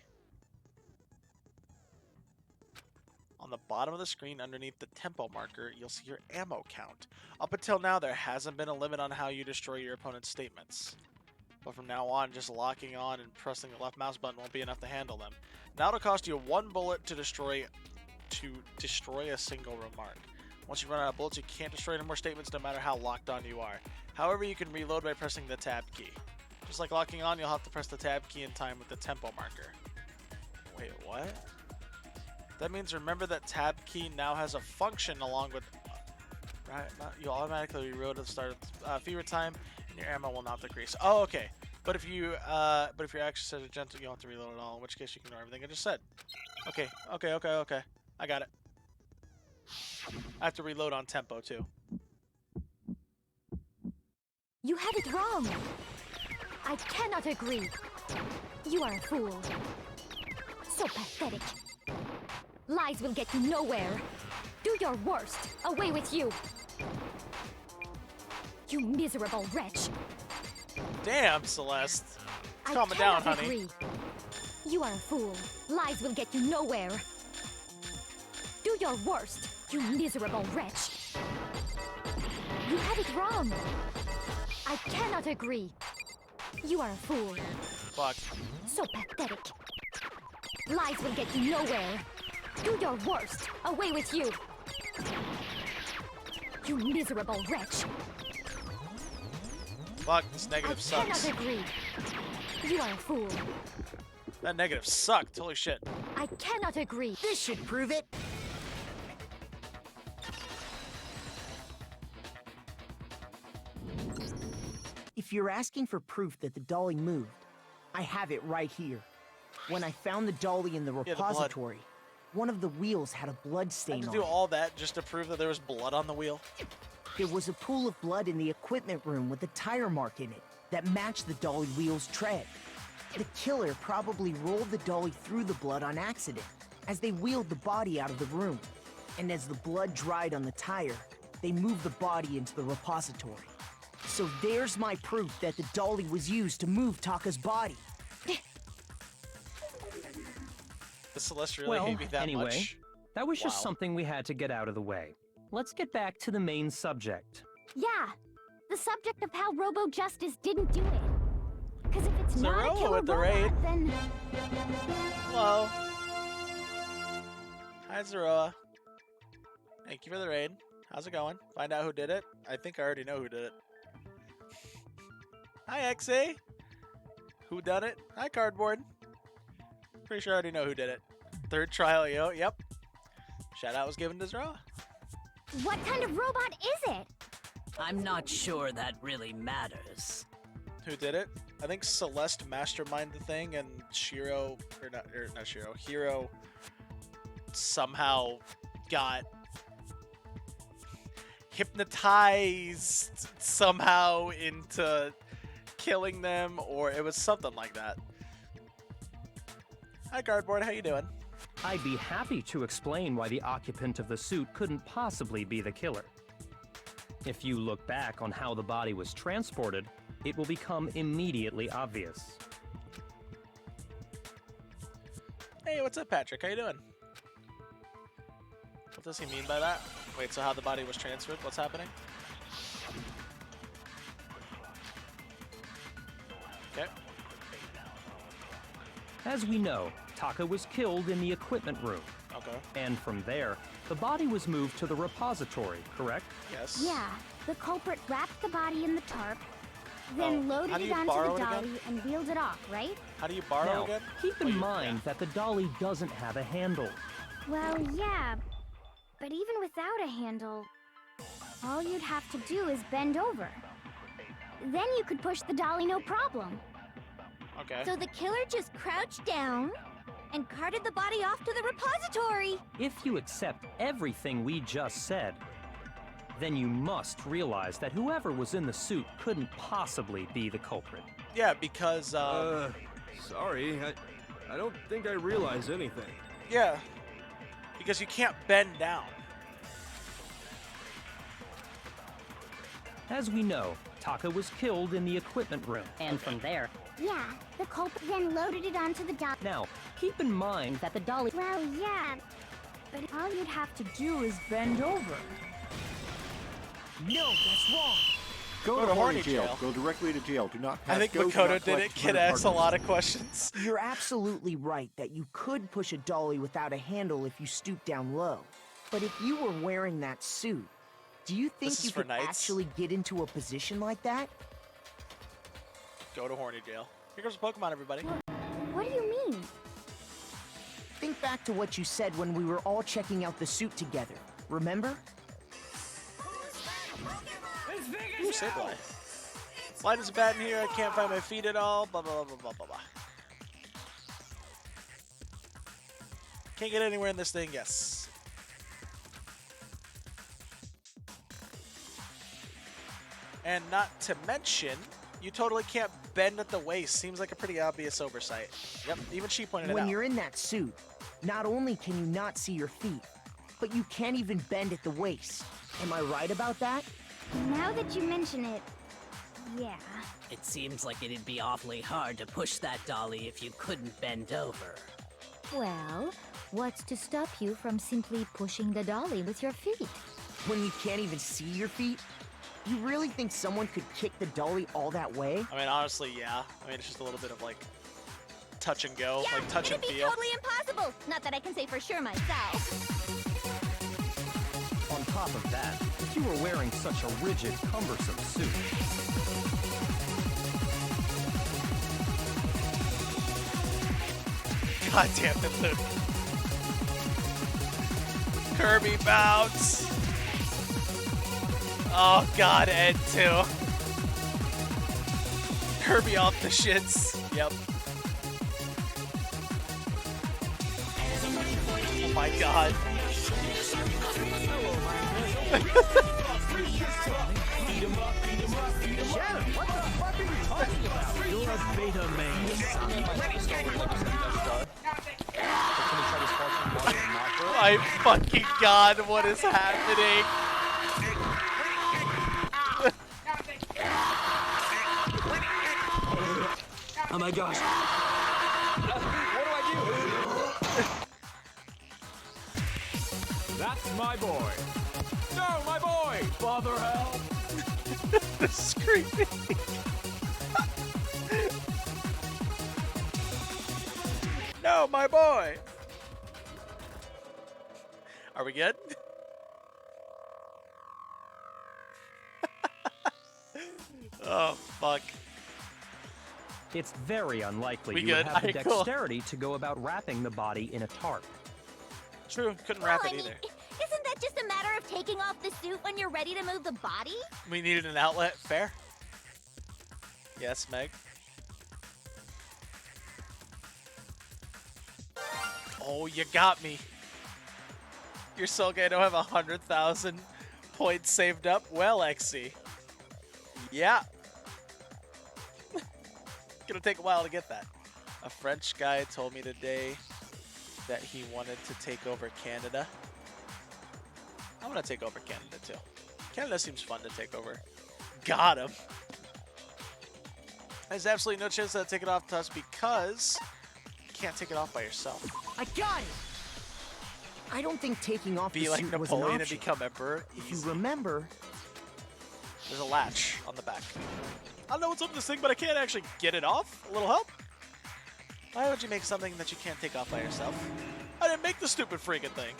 On the bottom of the screen underneath the tempo marker, you'll see your ammo count. Up until now, there hasn't been a limit on how you destroy your opponent's statements. But from now on, just locking on and pressing the left mouse button won't be enough to handle them. Now it'll cost you one bullet to destroy a single remark. Once you run out of bullets, you can't destroy any more statements no matter how locked on you are. However, you can reload by pressing the tab key. Just like locking on, you'll have to press the tab key in time with the tempo marker. Wait, what? That means remember that tab key now has a function along with... you'll automatically reload at the start of fever time, and your ammo will not decrease. Oh, okay. But if you actually set it gentle, you don't have to reload at all, in which case you can ignore everything I just said. Okay. I got it. I have to reload on tempo, too. You had it wrong. I cannot agree. You are a fool. So pathetic. Lies will get you nowhere. Do your worst. Away with you. You miserable wretch. Damn, Celeste. I Calm it down, cannot honey. agree. You are a fool. Lies will get you nowhere. Do your worst, you miserable wretch. You had it wrong. I cannot agree. You are a fool. Fuck. So pathetic. Lies will get you nowhere. Do your worst. Away with you. You miserable wretch. Fuck, this negative I sucks. cannot agree. You are a fool. That negative sucked. Holy shit. I cannot agree. This should prove it. If you're asking for proof that the dolly moved, I have it right here. When I found the dolly in the blood. repository, one of the wheels had a blood I stain had to on do it. all that just to prove that there was blood on the wheel. There was a pool of blood in the equipment room with a tire mark in it that matched the dolly wheel's tread. The killer probably rolled the dolly through the blood on accident as they wheeled the body out of the room. And as the blood dried on the tire, they moved the body into the repository. So there's my proof that the dolly was used to move Taka's body. Does Celeste really Well, hate me that anyway, much? that was just Wow. something we had to get out of the way. Let's get back to the main subject. Yeah, the subject of how Robo Justice didn't do it. Because if it's not Zero a killer with the robot, raid. then... Hello. Hi, Zeroa. Thank you for the raid. How's it going? Find out who did it? I think I already know who did it. Hi, XA. Who done it? Hi, Cardboard. Pretty sure I already know who did it. Third trial, yo. Yep. Shout out was given to Zeroa. What kind of robot is it? I'm not sure that really matters. Who did it? I think Celeste masterminded the thing, and Shiro, or not Shiro, Hiro somehow got hypnotized somehow into killing them, or it was something like that. Hi, Cardboard. How you doing? I'd be happy to explain why the occupant of the suit couldn't possibly be the killer. If you look back on how the body was transported, it will become immediately obvious. Hey, what's up, Patrick? How you doing? What does he mean by that? Wait, so how the body was transferred? What's happening? Okay. As we know, Taka was killed in the equipment room. Okay. And from there, the body was moved to the repository, correct? Yes. Yeah, the culprit wrapped the body in the tarp, then How loaded do it you onto borrow the it again? dolly and wheeled it off, right? How do you borrow Now, again? keep in mind that the dolly doesn't have a handle. Well, yeah, but even without a handle, all you'd have to do is bend over. Then you could push the dolly no problem. Okay. So the killer just crouched down and carted the body off to the repository. If you accept everything we just said, then you must realize that whoever was in the suit couldn't possibly be the culprit. Yeah, because Sorry, I don't think I realize anything. yeah, because you can't bend down. As we know, Taka was killed in the equipment room. And from there, Yeah, the culprit then loaded it onto the dolly. Now, keep in mind that the dolly... Well, yeah, but all you'd have to do is bend over. No, that's wrong. Go to horny jail. Go directly to jail. Do not pass I think go. Do Makoto not did collect it. Kid 200 asks a parking lot of questions. You're absolutely right that you could push a dolly without a handle if you stoop down low. But if you were wearing that suit, do you think This is you for could knights? actually get into a position like that? Go to horny jail. Here comes Pokemon, everybody. What do you mean? Think back to what you said when we were all checking out the suit together. Remember? Ooh, Sableye. Light is bad in here. I can't find my feet at all. Blah, blah, blah, blah, blah, blah. Can't get anywhere in this thing. Yes. And not to mention, you totally can't bend at the waist. Seems like a pretty obvious oversight. Yep, even she pointed it When out. you're in that suit, not only can you not see your feet, but you can't even bend at the waist. Am I right about that? Now that you mention it, yeah. It seems like it'd be awfully hard to push that dolly if you couldn't bend over. Well, what's to stop you from simply pushing the dolly with your feet? When you can't even see your feet? You really think someone could kick the dolly all that way? I mean, honestly, yeah. I mean, it's just a little bit of like touch and go, Yeah, like touch and it'd be feel. totally impossible. Not that I can say for sure myself. On top of that, if you were wearing such a rigid, cumbersome suit, God damn it, Luke. Kirby bounce. Oh god, Ed too. Kirby off the shits. Yep. Oh my god. You're a beta My fucking god, what is happening? Oh my gosh. What do I do? That's my boy. No, my boy! Father help! The screaming. No, my boy! Are we good? Oh, fuck. It's very unlikely We you would good? have the Alright, cool. dexterity to go about wrapping the body in a tarp. True, couldn't wrap it I mean, either. isn't that just a matter of taking off the suit when you're ready to move the body? We needed an outlet. Fair. Yes, Meg. Oh, you got me. You're so okay. I don't have 100,000 points saved up. Well, XC. Yeah. Gonna take a while to get that. A French guy told me today that he wanted to take over Canada. I want to take over Canada too. Canada seems fun to take over. Got him. There's absolutely no chance that take it off to us because you can't take it off by yourself. I got it! I don't think taking off Be the like suit was an Napoleon and option. become emperor. If you remember, There's a latch on the back. I don't know what's up with this thing, but I can't actually get it off. A little help? Why would you make something that you can't take off by yourself? I didn't make the stupid freaking thing.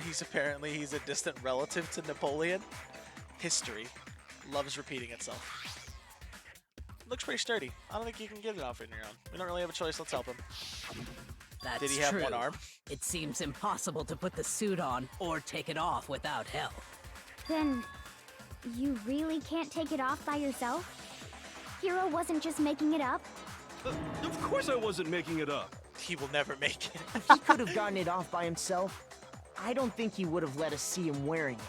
He's a distant relative to Napoleon. History loves repeating itself. Looks pretty sturdy. I don't think you can get it off on your own. We don't really have a choice. Let's help him. That's Did he have true. one arm? It seems impossible to put the suit on or take it off without help. Then you really can't take it off by yourself? Hero wasn't just making it up? Of course I wasn't making it up. He will never make it. if he could have gotten it off by himself, I don't think he would have let us see him wearing it.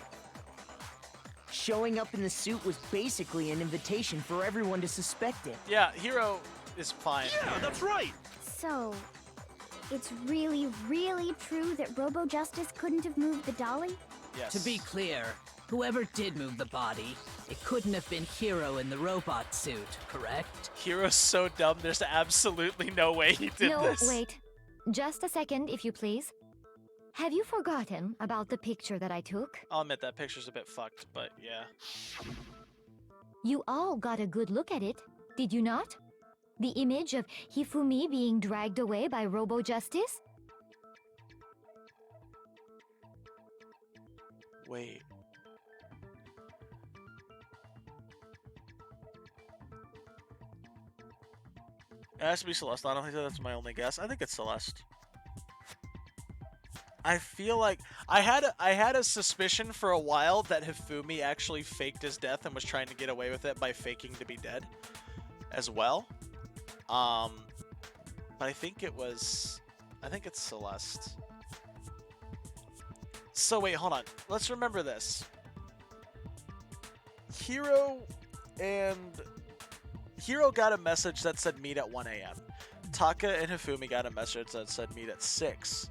Showing up in the suit was basically an invitation for everyone to suspect it. Yeah, Hero is fine. Yeah, that's right. So, it's really, really true that Robo Justice couldn't have moved the dolly? Yes. To be clear, whoever did move the body, it couldn't have been Hero in the robot suit, correct? Hero's so dumb, there's absolutely no way he did no, this. wait. Just a second, if you please. Have you forgotten about the picture that I took? I'll admit that picture's a bit fucked, but yeah. You all got a good look at it, did you not? The image of Hifumi being dragged away by Robo Justice? Wait. It has to be Celeste. I don't think that's my only guess. I think it's Celeste. I feel like I had a suspicion for a while that Hifumi actually faked his death and was trying to get away with it by faking to be dead as well. But I think it's Celeste. So wait, hold on. Let's remember this. Hero got a message that said meet at 1 a.m. Taka and Hifumi got a message that said meet at 6.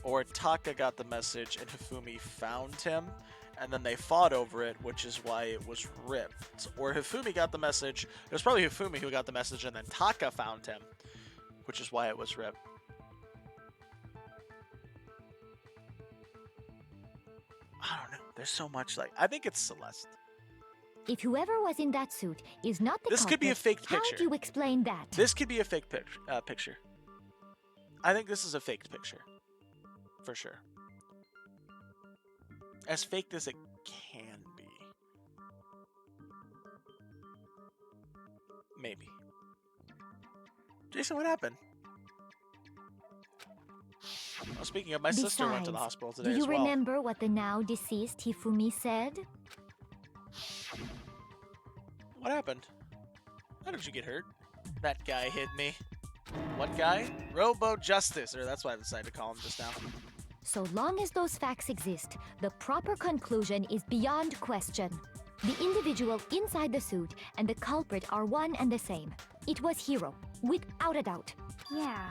Or Taka got the message and Hifumi found him, and then they fought over it, which is why it was ripped. Or Hifumi got the message, it was probably Hifumi who got the message, and then Taka found him, which is why it was ripped. I don't know, there's so much, like, I think it's Celeste. If whoever was in that suit is not the This could be a culprit, faked picture. How do you explain that? This could be a fake picture. I think this is a faked picture. For sure. As faked as it can be. Maybe. Jason, what happened? Well, speaking of, my sister went to the hospital today do you as well. remember what the now deceased Hifumi said? What happened? How did you get hurt? That guy hit me. What guy? Robo Justice, or that's what I decided to call him just now. So long as those facts exist, the proper conclusion is beyond question. The individual inside the suit and the culprit are one and the same. It was Hero, without a doubt. Yeah,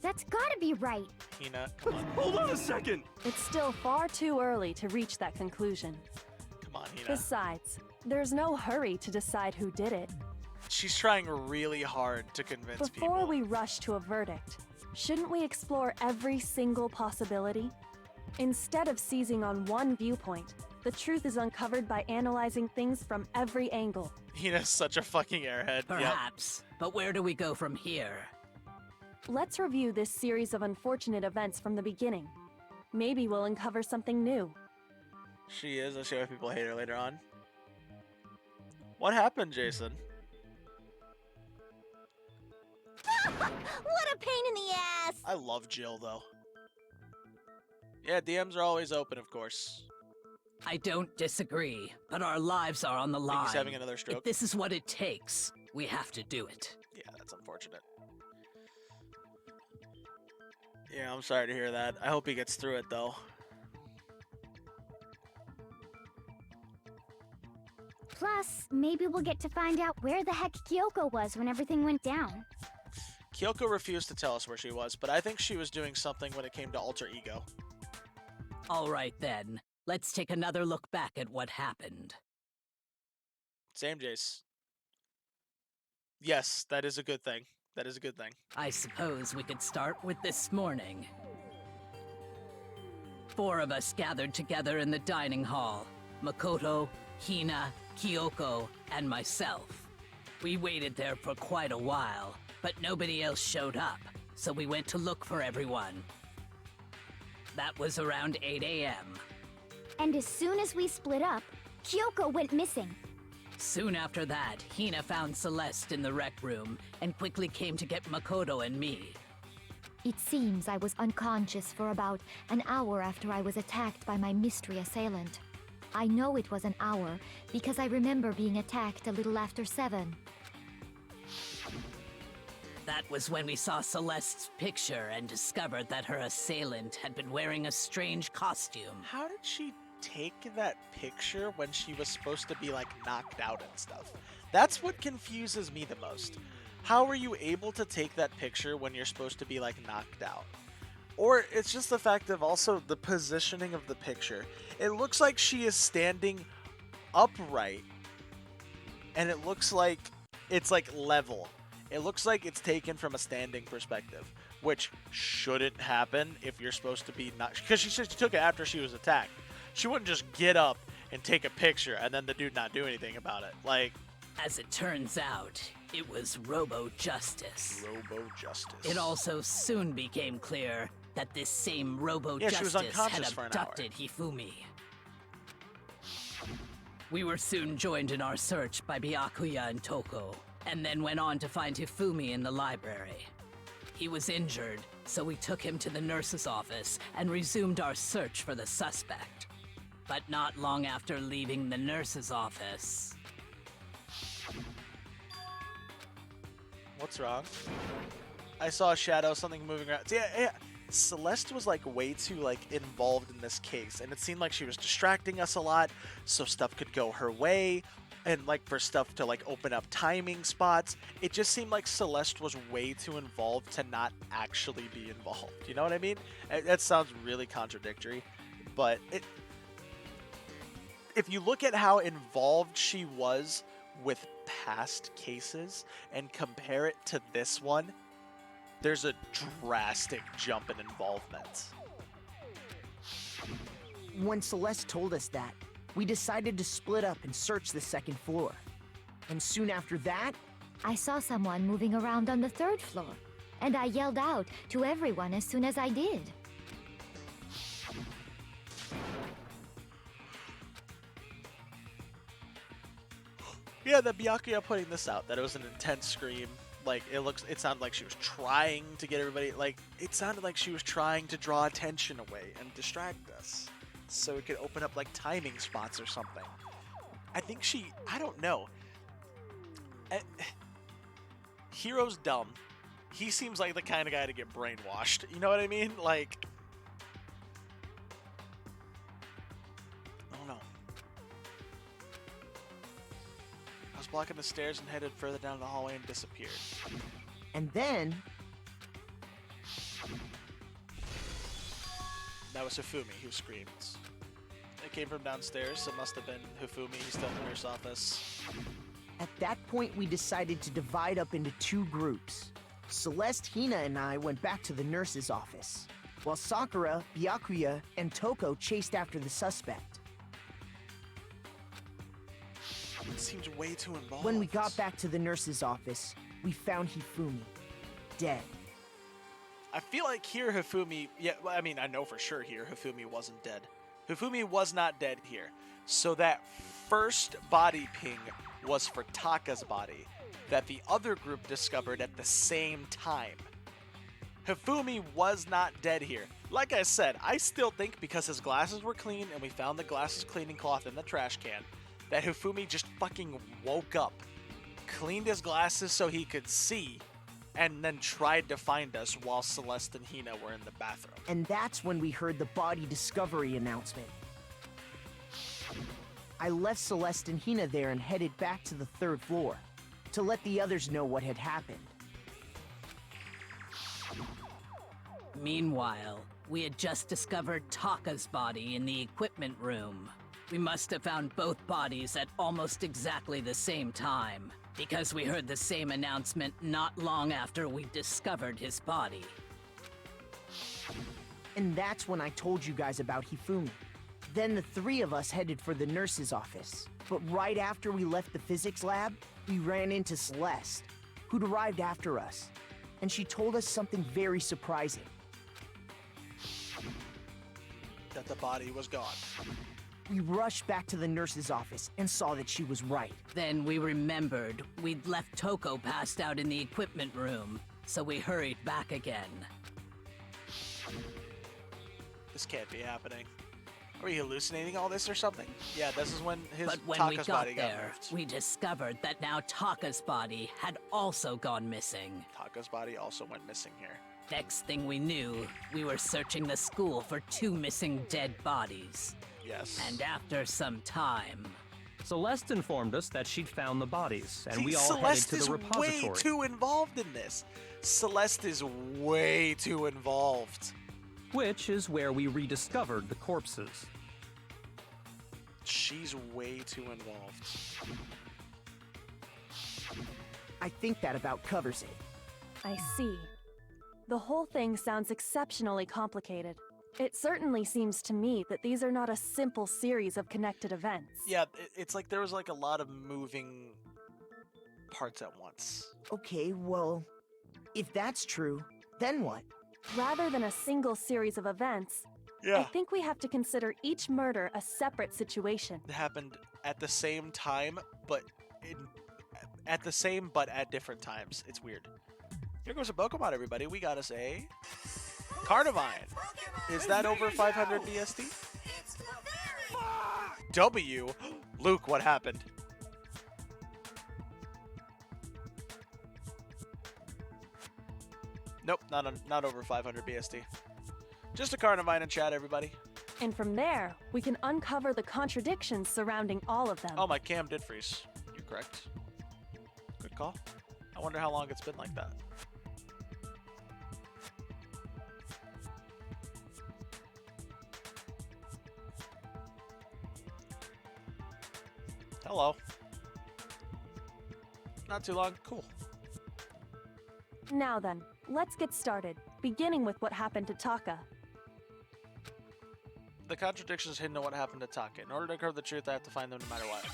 that's gotta be right. Hina, come on. Hold on a second! It's still far too early to reach that conclusion. Come on, Hina. Besides, there's no hurry to decide who did it. She's trying really hard to convince people. Before we rush to a verdict, shouldn't we explore every single possibility? Instead of seizing on one viewpoint, The truth is uncovered by analyzing things from every angle. Hina's such a fucking airhead. Perhaps, but where do we go from here? Let's review this series of unfortunate events from the beginning. Maybe we'll uncover something new. She is. I'll show why people hate her later on. What happened, Jason? What a pain in the ass! I love Jill, though. Yeah, DMs are always open, of course. I don't disagree, but our lives are on the line. He's having another stroke. If this is what it takes, we have to do it. Yeah, that's unfortunate. Yeah, I'm sorry to hear that. I hope he gets through it, though. Plus, maybe we'll get to find out where the heck Kyoko was when everything went down. Kyoko refused to tell us where she was, but I think she was doing something when it came to alter ego. All right, then. Let's take another look back at what happened. Same, Jace. Yes, that is a good thing. That is a good thing. I suppose we could start with this morning. 4 of us gathered together in the dining hall. Makoto, Hina, Kyoko, and myself. We waited there for quite a while, but nobody else showed up, so we went to look for everyone. That was around 8 a.m. And as soon as we split up, Kyoko went missing. Soon after that, Hina found Celeste in the rec room and quickly came to get Makoto and me. It seems I was unconscious for about an hour after I was attacked by my mystery assailant. I know it was an hour because I remember being attacked a little after 7. That was when we saw Celeste's picture and discovered that her assailant had been wearing a strange costume. How did she take that picture when she was supposed to be, like, knocked out and stuff? That's what confuses me the most. How are you able to take that picture when you're supposed to be, like, knocked out? Or it's just the fact of also the positioning of the picture. It looks like she is standing upright, and it looks like it's, like, level. It looks like it's taken from a standing perspective, which shouldn't happen if you're supposed to be not... Because she took it after she was attacked. She wouldn't just get up and take a picture and then the dude not do anything about it. Like... As it turns out, it was Robo-Justice. Robo-Justice. It also soon became clear that this same Robo-Justice had abducted Hifumi. We were soon joined in our search by Byakuya and Toko, and then went on to find Hifumi in the library. He was injured, so we took him to the nurse's office and resumed our search for the suspect. But not long after leaving the nurse's office... What's wrong? I saw a shadow, something moving around. Yeah. Celeste was, like, way too, like, involved in this case, and it seemed like she was distracting us a lot, so stuff could go her way, and, like, for stuff to, like, open up timing spots. It just seemed like Celeste was way too involved to not actually be involved. You know what I mean? That sounds really contradictory, but if you look at how involved she was with past cases and compare it to this one, there's a drastic jump in involvement. When Celeste told us that, we decided to split up and search the second floor. And soon after that... I saw someone moving around on the 3rd floor, and I yelled out to everyone as soon as I did. Yeah, the Byakuya putting this out, that it was an intense scream. Like, it sounded like she was trying to get everybody, like, it sounded like she was trying to draw attention away and distract us, so it could open up, like, timing spots or something. I think I don't know. Hiro's dumb. He seems like the kind of guy to get brainwashed, you know what I mean? Like, oh no. I was blocking the stairs and headed further down the hallway and disappeared. And then... That was Hifumi who screamed. It came from downstairs, so it must have been Hifumi. He's still in the nurse's office. At that point, we decided to divide up into 2 groups. Celeste, Hina, and I went back to the nurse's office, while Sakura, Byakuya, and Toko chased after the suspect. It seems way too involved. When we got back to the nurse's office, we found Hifumi dead. I feel like here Hifumi, well, I mean, I know for sure here Hifumi wasn't dead. Hifumi was not dead here. So that first body ping was for Taka's body that the other group discovered at the same time. Hifumi was not dead here. Like I said, I still think because his glasses were clean and we found the glasses cleaning cloth in the trash can, that Hifumi just fucking woke up, cleaned his glasses so he could see, and then tried to find us while Celeste and Hina were in the bathroom. And that's when we heard the body discovery announcement. I left Celeste and Hina there and headed back to the 3rd floor to let the others know what had happened. Meanwhile, we had just discovered Taka's body in the equipment room. We must have found both bodies at almost exactly the same time, because we heard the same announcement not long after we discovered his body. And that's when I told you guys about Hifumi. Then the 3 of us headed for the nurse's office. But right after we left the physics lab, we ran into Celeste, who'd arrived after us. And she told us something very surprising. That the body was gone. We rushed back to the nurse's office and saw that she was right. Then we remembered we'd left Toko passed out in the equipment room, so we hurried back again. This can't be happening. Are we hallucinating all this or something? Yeah, this is when his But when Taka's we got body got there, moved. we discovered that now Taka's body had also gone missing. Taka's body also went missing here. Next thing we knew, we were searching the school for 2 missing dead bodies. Yes. And after some time... Celeste informed us that she'd found the bodies, and See, we all Celeste headed to the is repository. way too involved in this. Celeste is way too involved. Which is where we rediscovered the corpses. She's way too involved. I think that about covers it. I see. The whole thing sounds exceptionally complicated. It certainly seems to me that these are not a simple series of connected events. Yeah, it's like there was like a lot of moving parts at once. Okay, well, if that's true, then what? Rather than a single series of events, I think we have to consider each murder a separate situation. It happened at the same time, but at different times. It's weird. Here goes a Pokemon, everybody. We got us a Carnivine. Is that over 500 BSD? W. Luke, what happened? Nope, not over 500 BSD. Just a Carnivine in chat, everybody. And from there, we can uncover the contradictions surrounding all of them. Oh, my cam did freeze. You're correct. Good call. I wonder how long it's been like that. Hello. Not too long. Cool. Now then, let's get started, beginning with what happened to Taka. The contradictions hidden in what happened to Taka. In order to uncover the truth, I have to find them no matter what.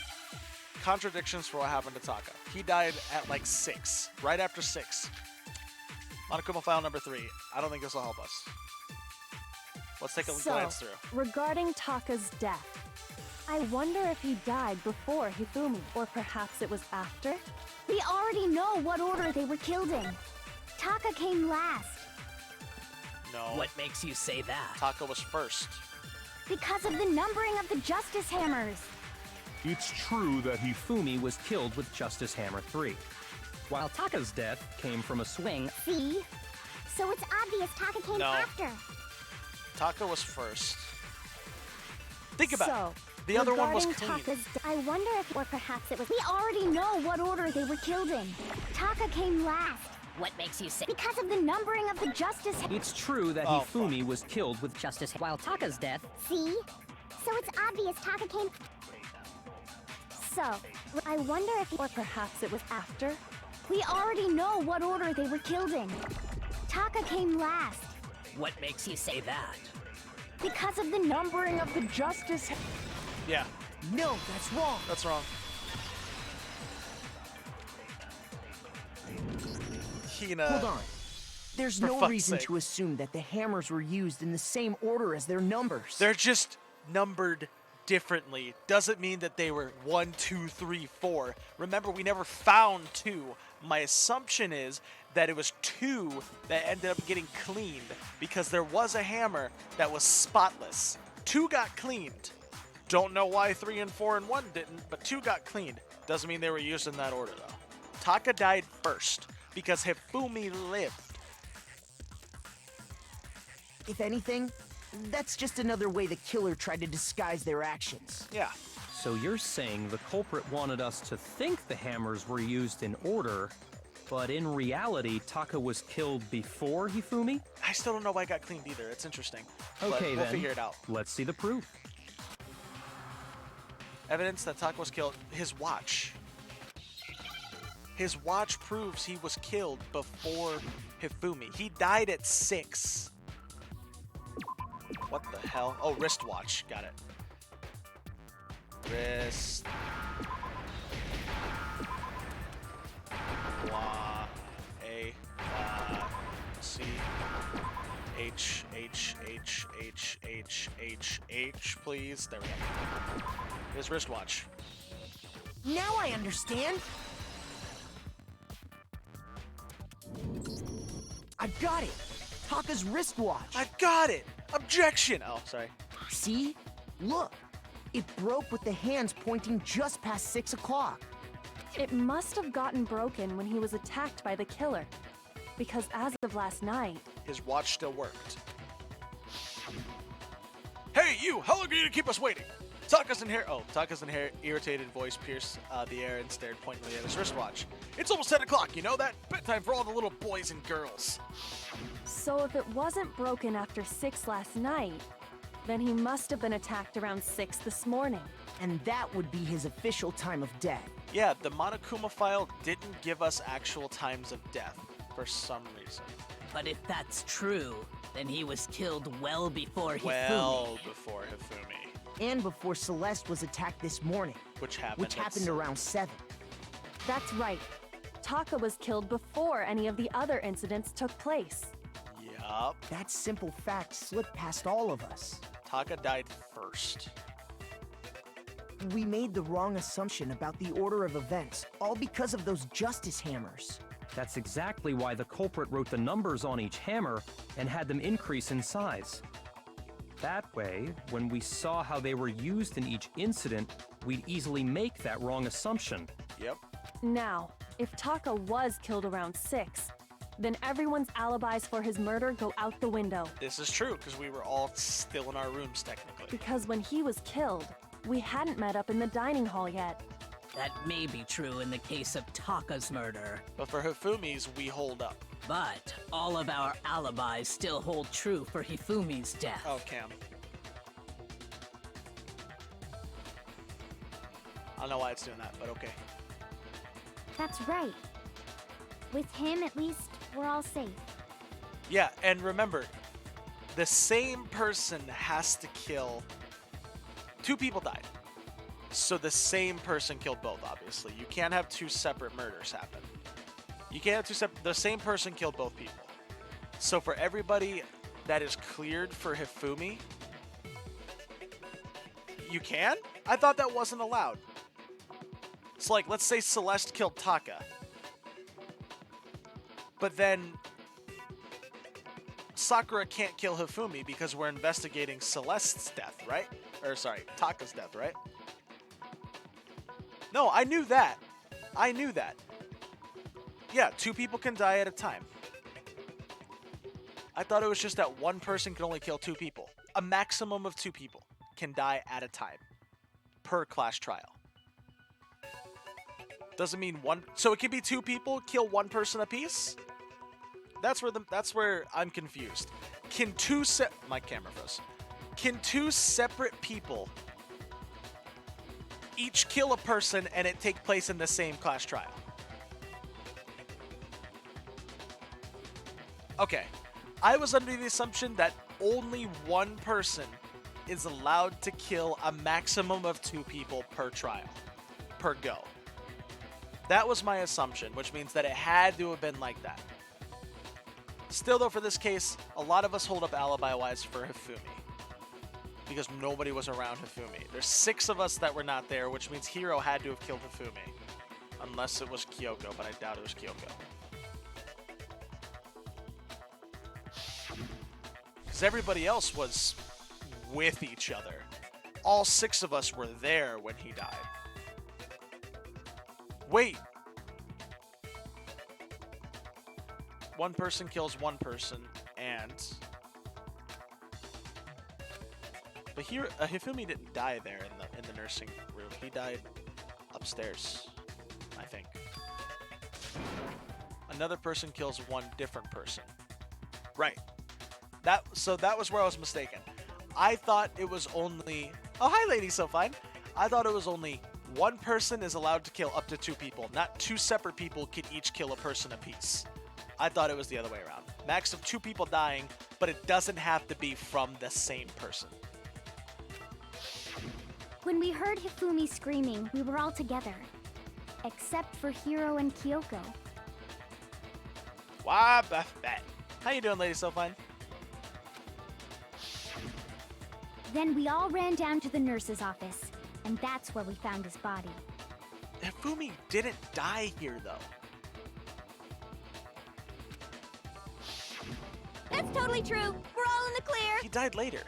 Contradictions for what happened to Taka. He died at like 6. Right after 6. Monokuma file number 3. I don't think this will help us. Let's take a glance through. Regarding Taka's death, I wonder if he died before Hifumi, or perhaps it was after? We already know what order they were killed in. Taka came last. No. What makes you say that? Taka was first. Because of the numbering of the Justice Hammers. It's true that Hifumi was killed with Justice Hammer 3, while Taka's death came from a swing. See? So it's obvious Taka came after. Taka was first. Think about it. The The other one was clean. I wonder if, or perhaps it was. We already know what order they were killed in. Taka came last. What makes you say? Because of the numbering of the Justice. It's true that Hifumi was killed with Justice, while Taka's death. See? So it's obvious Taka came. So, I wonder if, or perhaps it was after? We already know what order they were killed in. Taka came last. What makes you say that? Because of the numbering of the Justice. Yeah. No, that's wrong. That's wrong. Hina. Hold on. There's For no fuck's reason sake. to assume that the hammers were used in the same order as their numbers. They're just numbered differently. Doesn't mean that they were 1, 2, 3, 4. Remember, we never found 2. My assumption is that it was 2 that ended up getting cleaned because there was a hammer that was spotless. 2 got cleaned. Don't know why 3 and 4 and 1 didn't, but 2 got cleaned. Doesn't mean they were used in that order, though. Taka died first because Hifumi lived. If anything, that's just another way the killer tried to disguise their actions. Yeah. So you're saying the culprit wanted us to think the hammers were used in order, but in reality, Taka was killed before Hifumi? I still don't know why it got cleaned either. It's interesting. Okay, but then. we'll figure it out. Let's see the proof. Evidence that Taka was killed. His watch. His watch proves he was killed before Hifumi. He died at 6. What the hell? Oh, wristwatch. Got it. Wrist. A. C. H. H, please. There we go. His wristwatch. Now I understand. I've got it. Taka's wristwatch. I've got it. Objection. Oh, sorry. See? Look. It broke with the hands pointing just past 6 o'clock. It must have gotten broken when he was attacked by the killer. Because as of last night, His watch still worked. Hey, you! How long are you to keep us waiting? Taka's in here. Oh, Taka's in here. Irritated voice pierced the air and stared pointedly at his wristwatch. It's almost 10 o'clock, you know that? Bedtime for all the little boys and girls. so if it wasn't broken after 6 last night, then he must have been attacked around 6 this morning. And that would be his official time of death. Yeah, the Monokuma file didn't give us actual times of death for some reason. But if that's true, then he was killed well before Hifumi. Well before Hifumi. And before Celeste was attacked this morning. Which happened around 7. That's right. Taka was killed before any of the other incidents took place. Yup. That simple fact slipped past all of us. Taka died first. We made the wrong assumption about the order of events, all because of those justice hammers. That's exactly why the culprit wrote the numbers on each hammer and had them increase in size. That way, when we saw how they were used in each incident, we'd easily make that wrong assumption. Yep. Now, if Taka was killed around 6, then everyone's alibis for his murder go out the window. This is true, because we were all still in our rooms, technically. Because when he was killed, we hadn't met up in the dining hall yet. That may be true in the case of Taka's murder. But for Hifumi's, we hold up. But all of our alibis still hold true for Hifumi's death. Oh, Cam. I don't know why it's doing that, but okay. That's right. With him, at least, we're all safe. Yeah, and remember, the same person has to kill... 2 people died. So the same person killed both, obviously. You can't have 2 separate murders happen. You can't have 2 separate... The same person killed both people. So for everybody that is cleared for Hifumi, you can? I thought that wasn't allowed. So like, let's say Celeste killed Taka. But then Sakura can't kill Hifumi because we're investigating Celeste's death, right? Or sorry, Taka's death, right? No, I knew that. I knew that. Yeah, 2 people can die at a time. I thought it was just that one person can only kill 2 people. A maximum of 2 people can die at a time per class trial. Doesn't mean one. So it could be 2 people kill 1 person apiece. That's where I'm confused. Can 2 my camera froze. Can 2 separate people each kill a person and it take place in the same class trial? Okay. I was under the assumption that only 1 person is allowed to kill a maximum of 2 people per trial. Per go. That was my assumption, which means that it had to have been like that. Still, though, for this case, a lot of us hold up alibi-wise for Hifumi. Because nobody was around Hifumi. There's 6 of us that were not there, which means Hiro had to have killed Hifumi. Unless it was Kyoko, but I doubt it was Kyoko. Because everybody else was with each other. All 6 of us were there when he died. Wait! One person kills one person, and... But here, Hifumi didn't die there in the nursing room. He died upstairs, I think. Another person kills one different person. Right. So that was where I was mistaken. I thought it was only... Oh, hi, lady, so fine. I thought it was only one person is allowed to kill up to 2 people. Not 2 separate people can each kill a person apiece. I thought it was the other way around. Max of 2 people dying, but it doesn't have to be from the same person. When we heard Hifumi screaming, we were all together. Except for Hiro and Kyoko. Why, bet. How you doing, lady, so fine? Then we all ran down to the nurse's office, and that's where we found his body. Hifumi didn't die here, though. That's totally true. We're all in the clear. He died later.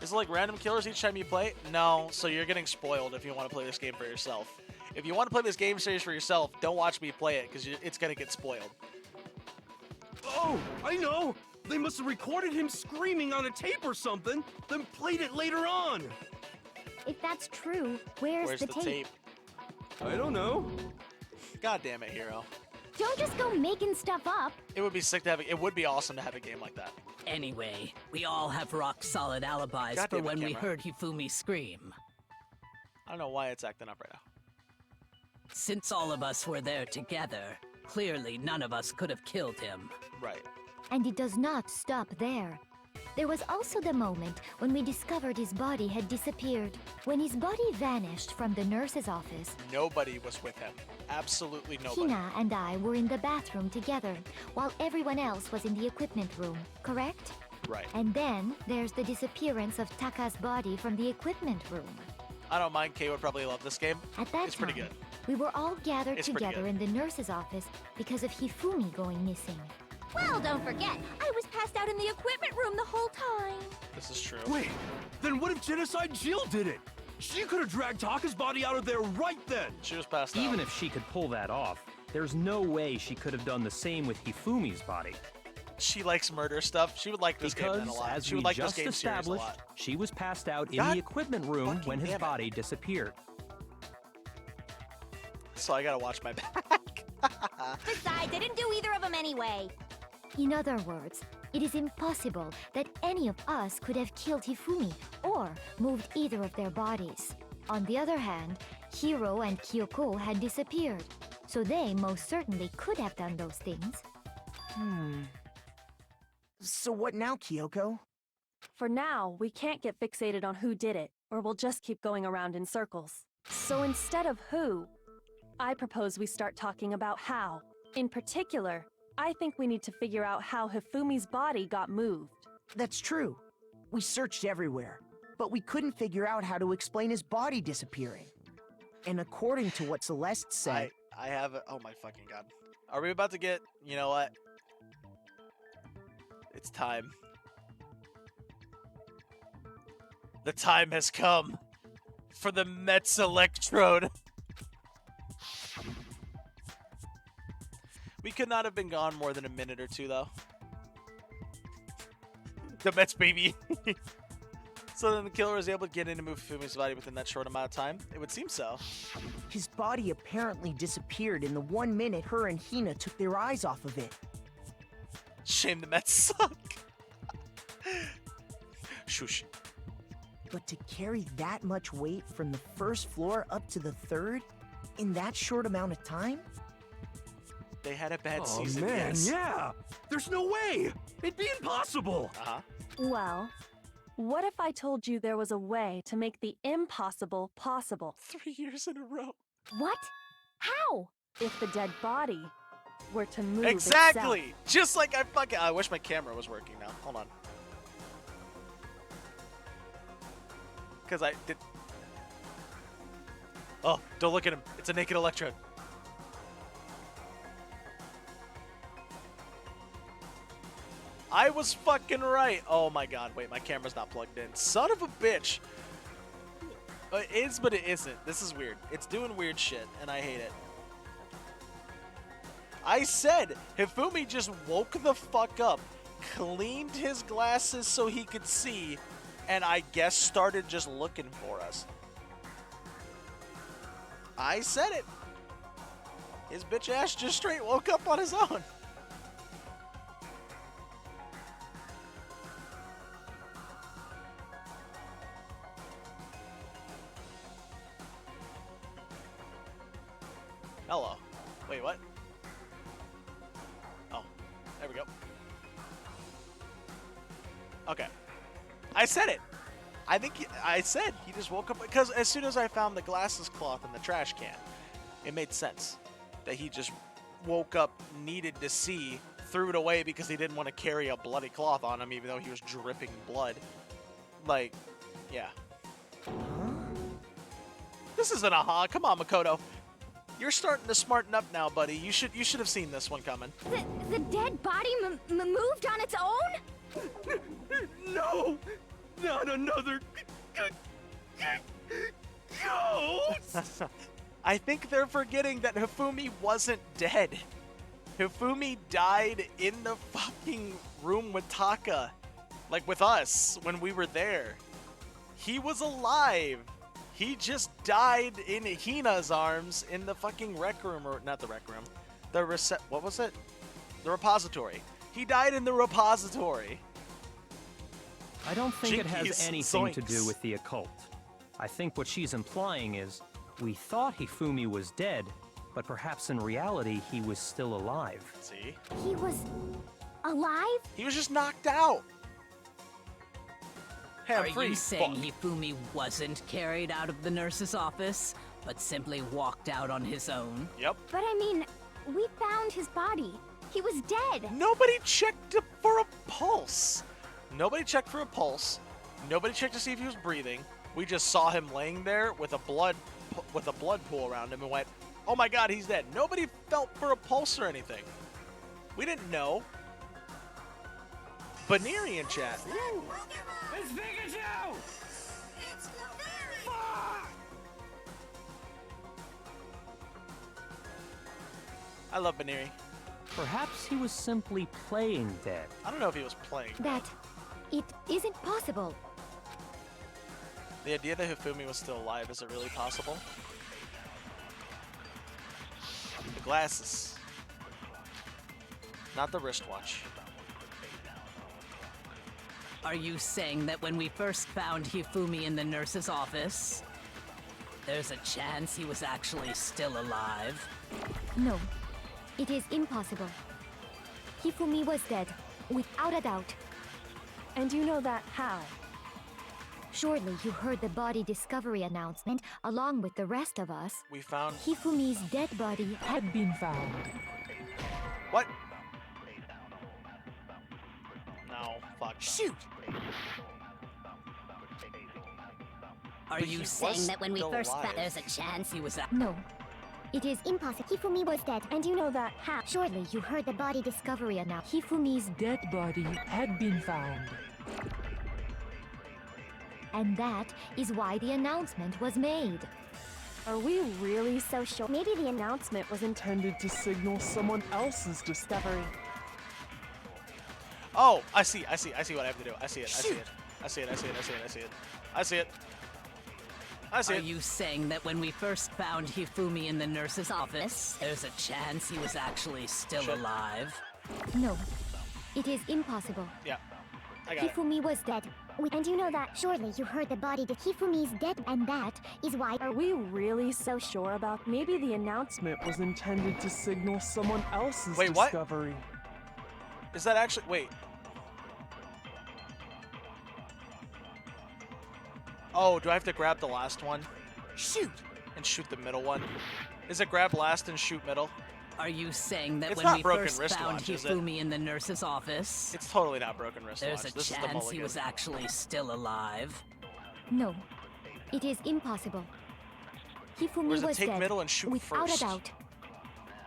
Is it like random killers each time you play? No, so you're getting spoiled if you want to play this game for yourself. If you want to play this game series for yourself, don't watch me play it, because it's going to get spoiled. Oh, I know! They must have recorded him screaming on a tape or something, then played it later on! If that's true, where's the tape? I don't know. God damn it, Hiro. Don't just go making stuff up. It would be sick to have it would be awesome to have a game like that. Anyway, we all have rock-solid alibis God for damn it, when we camera. heard Hifumi scream. I don't know why it's acting up right now. Since all of us were there together, clearly none of us could have killed him. Right. And it does not stop there. There was also the moment when we discovered his body had disappeared. When his body vanished from the nurse's office, Nobody was with him. Absolutely nobody. Hina and I were in the bathroom together, while everyone else was in the equipment room, correct? Right. And then there's the disappearance of Taka's body from the equipment room. I don't mind. Kay would probably love this game. At that It's time, pretty good. we were all gathered It's pretty together good. in the nurse's office because of Hifumi going missing. Well, don't forget, I was passed out in the equipment room the whole time. This is true. Wait, then what if Genocide Jill did it? She could have dragged Taka's body out of there right then! She was passed out. Even if she could pull that off, there's no way she could have done the same with Hifumi's body. She likes murder stuff. She would like this game then a Because, lot. as She we would like this just game series a established, lot. she was passed out in God the equipment room fucking when his damn it. body disappeared. So I gotta watch my back. Besides, I didn't do either of them anyway. In other words, it is impossible that any of us could have killed Hifumi or moved either of their bodies. On the other hand, Hiro and Kyoko had disappeared, so they most certainly could have done those things. So what now, Kyoko? For now, we can't get fixated on who did it, or we'll just keep going around in circles. So instead of who, I propose we start talking about how. In particular, I think we need to figure out how Hifumi's body got moved. That's true. We searched everywhere, but we couldn't figure out how to explain his body disappearing. And according to what Celeste said... I have a... Oh my fucking god. Are we about to get... You know what? It's time. The time has come for the Mets electrode. We could not have been gone more than a minute or two, though. The Mets, baby. So then the killer was able to get in and move Fumi's body within that short amount of time? It would seem so. His body apparently disappeared in the 1 minute her and Hina took their eyes off of it. Shame the Mets suck. Shush. But to carry that much weight from the first floor up to the third in that short amount of time? They had a bad Oh season, man, yes. yeah! There's no way! It'd be impossible! Uh-huh. Well, what if I told you there was a way to make the impossible possible? 3 years in a row. What? How? If the dead body were to move Exactly! itself. Just like I wish my camera was working now. Hold on. Because I did... Oh, don't look at him. It's a naked electrode. I was fucking right. Oh my god, wait, my camera's not plugged in. Son of a bitch. It is, but it isn't. This is weird. It's doing weird shit, and I hate it. I said Hifumi just woke the fuck up, cleaned his glasses so he could see, and I guess started just looking for us. I said it. His bitch ass just straight woke up on his own. Hello. Wait, what? Oh, there we go. Okay. I said it. I think I said he just woke up because as soon as I found the glasses cloth in the trash can, it made sense that he just woke up, needed to see, threw it away because he didn't want to carry a bloody cloth on him even though he was dripping blood. Like, yeah. This isn't a aha. Come on, Makoto. You're starting to smarten up now, buddy. You should have seen this one coming. The dead body moved on its own? No! Not another ghost! I think they're forgetting that Hifumi wasn't dead. Hifumi died in the fucking room with Taka. Like with us when we were there. He was alive. He just died in Hina's arms in the fucking rec room, or not the rec room. What was it? The repository. He died in the repository. I don't think it has Jinkies, anything to zoinks. do with the occult. I think what she's implying is, we thought Hifumi was dead, but perhaps in reality he was still alive. See? He was alive? He was just knocked out. Hey, I'm Are free. you saying Fuck. Hifumi wasn't carried out of the nurse's office, but simply walked out on his own? Yep. But I mean, we found his body. He was dead. Nobody checked for a pulse. Nobody checked for a pulse. Nobody checked to see if he was breathing. We just saw him laying there with a blood pool around him and went, "Oh my God, he's dead." Nobody felt for a pulse or anything. We didn't know. Baneri in chat. Ooh. It's Pikachu! It's very Fuck! I love Baneri. Perhaps he was simply playing dead. I don't know if he was playing. It isn't possible. The idea that Hifumi was still alive, is it really possible? The glasses. Not the wristwatch. Are you saying that when we first found Hifumi in the nurse's office, there's a chance he was actually still alive? No, it is impossible. Hifumi was dead, without a doubt. And you know that how? Surely you heard the body discovery announcement along with the rest of us. We found... Hifumi's dead body had been found. What? No, fuck. Shoot! Are But you he saying was that when we still first alive. found there's a chance he was No, it is impossible. Hifumi was dead. And you know that how? Surely you heard the body discovery announcement. Hifumi's dead body had been found. And that is why the announcement was made. Are we really so sure? Maybe the announcement was intended to signal someone else's discovery. Oh, I see what I have to do. I see it. I see it. Are you saying that when we first found Hifumi in the nurse's office, there's a chance he was actually still alive? No, it is impossible. Yeah, I got it. Hifumi was dead. And you know that. Surely you heard the body. Hifumi's dead, and that is why. Are we really so sure about? Maybe the announcement was intended to signal someone else's Wait, what? discovery. Is that actually... Wait. Oh, do I have to grab the last one? Shoot! and shoot the middle one? Is it grab last and shoot middle? Are you saying that It's when not we broken first found wristwatch, is it? Hifumi in the nurse's office? It's totally not broken wristwatch. There's a This is the chance he mulligan. was actually still alive. No, it is impossible. Hifumi Or is it was take dead, middle and shoot without first? a doubt.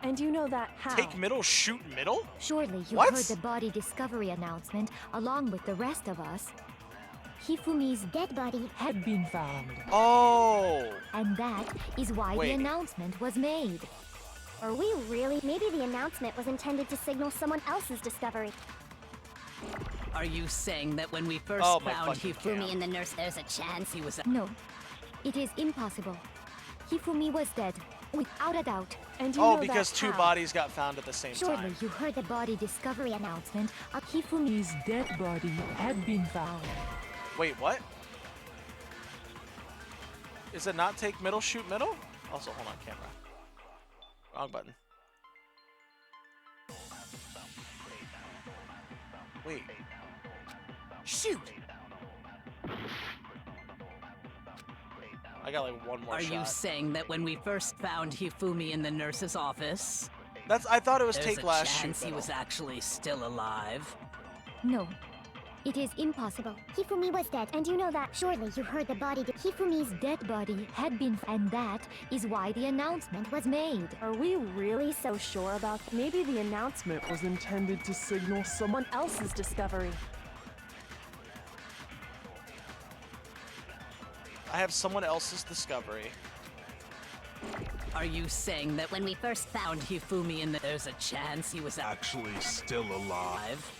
And you know that how? Take middle, shoot middle? Surely you What? heard the body discovery announcement along with the rest of us. Hifumi's dead body had been found. Oh! And that is why Wait. the announcement was made. Are we really? Maybe the announcement was intended to signal someone else's discovery. Are you saying that when we first Oh, my found fucking Hifumi cam. in the nurse, there's a chance he was... No, it is impossible. Hifumi was dead, without a doubt. And you Oh, know because that two how? bodies got found at the same Surely time. you heard the body discovery announcement of Hifumi's dead body had been found. Wait, what? Is it not take middle, shoot middle? Also, hold on, camera. Wrong button. Wait. Shoot! I got like one more Are shot. you saying that when we first found Hifumi in the nurse's office, I thought it was there's take a last, shoot chance he middle. was actually still alive? No, it is impossible. Hifumi was dead, and you know that. Surely you heard the body. Hifumi's dead body had been, and that is why the announcement was made. Are we really so sure about that? Maybe the announcement was intended to signal someone else's discovery. I have someone else's discovery. Are you saying that when we first found Hifumi in the... there's a chance he was Actually still alive?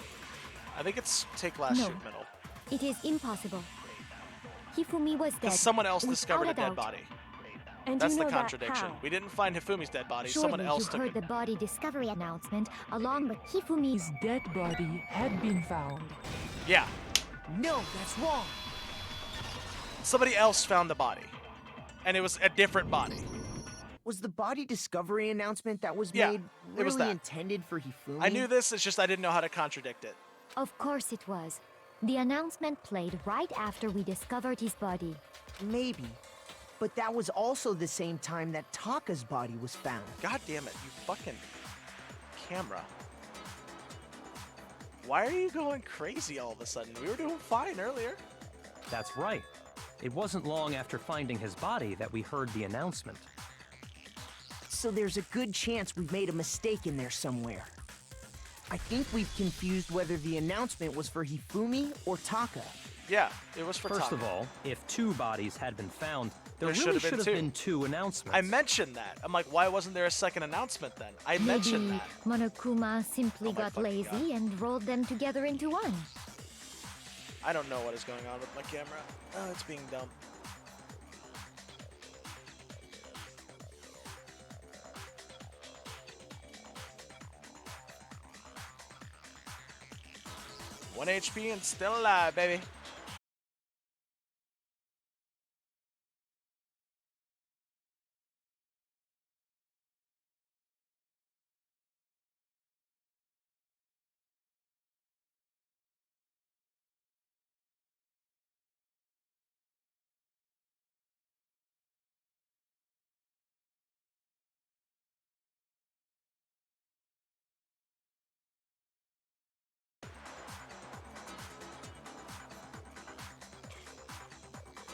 I think it's take last, No. shoot middle. It is impossible. Hifumi was dead. Because someone else without discovered a dead doubt. body. And That's you the know that contradiction. how? We didn't find Hifumi's dead body. Surely Someone else you took heard it. the body discovery announcement along with Hifumi's dead body had been found. Yeah. No, that's wrong. Somebody else found the body. And it was a different body. Was the body discovery announcement that was Yeah, made it was really that. intended for Hifumi? I knew this, it's just I didn't know how to contradict it. Of course it was. The announcement played right after we discovered his body. Maybe. But that was also the same time that Taka's body was found. God damn it, you fucking camera. Why are you going crazy all of a sudden? We were doing fine earlier. That's right. It wasn't long after finding his body that we heard the announcement. So there's a good chance we've made a mistake in there somewhere. I think we've confused whether the announcement was for Hifumi or Taka. Yeah, it was for First Taka. of all, if two bodies had been found, there There really should have been should have two. been two announcements. I mentioned that. I'm like, why wasn't there a second announcement then? I mentioned Maybe that. Monokuma simply Oh my got fucking lazy and rolled them together into one. I don't know what is going on with my camera. Oh, it's being dumb. One HP and still alive, baby.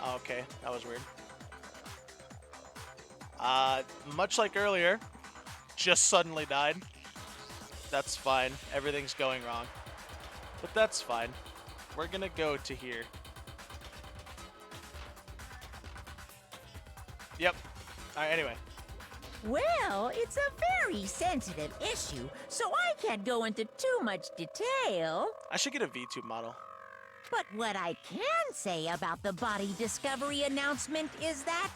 Oh, okay, that was weird. Much like earlier, just suddenly died. That's fine. Everything's going wrong. But that's fine. We're gonna go to here. Yep. Alright, anyway. Well, it's a very sensitive issue, so I can't go into too much detail. I should get a V-tube model. But what I can say about the body discovery announcement is that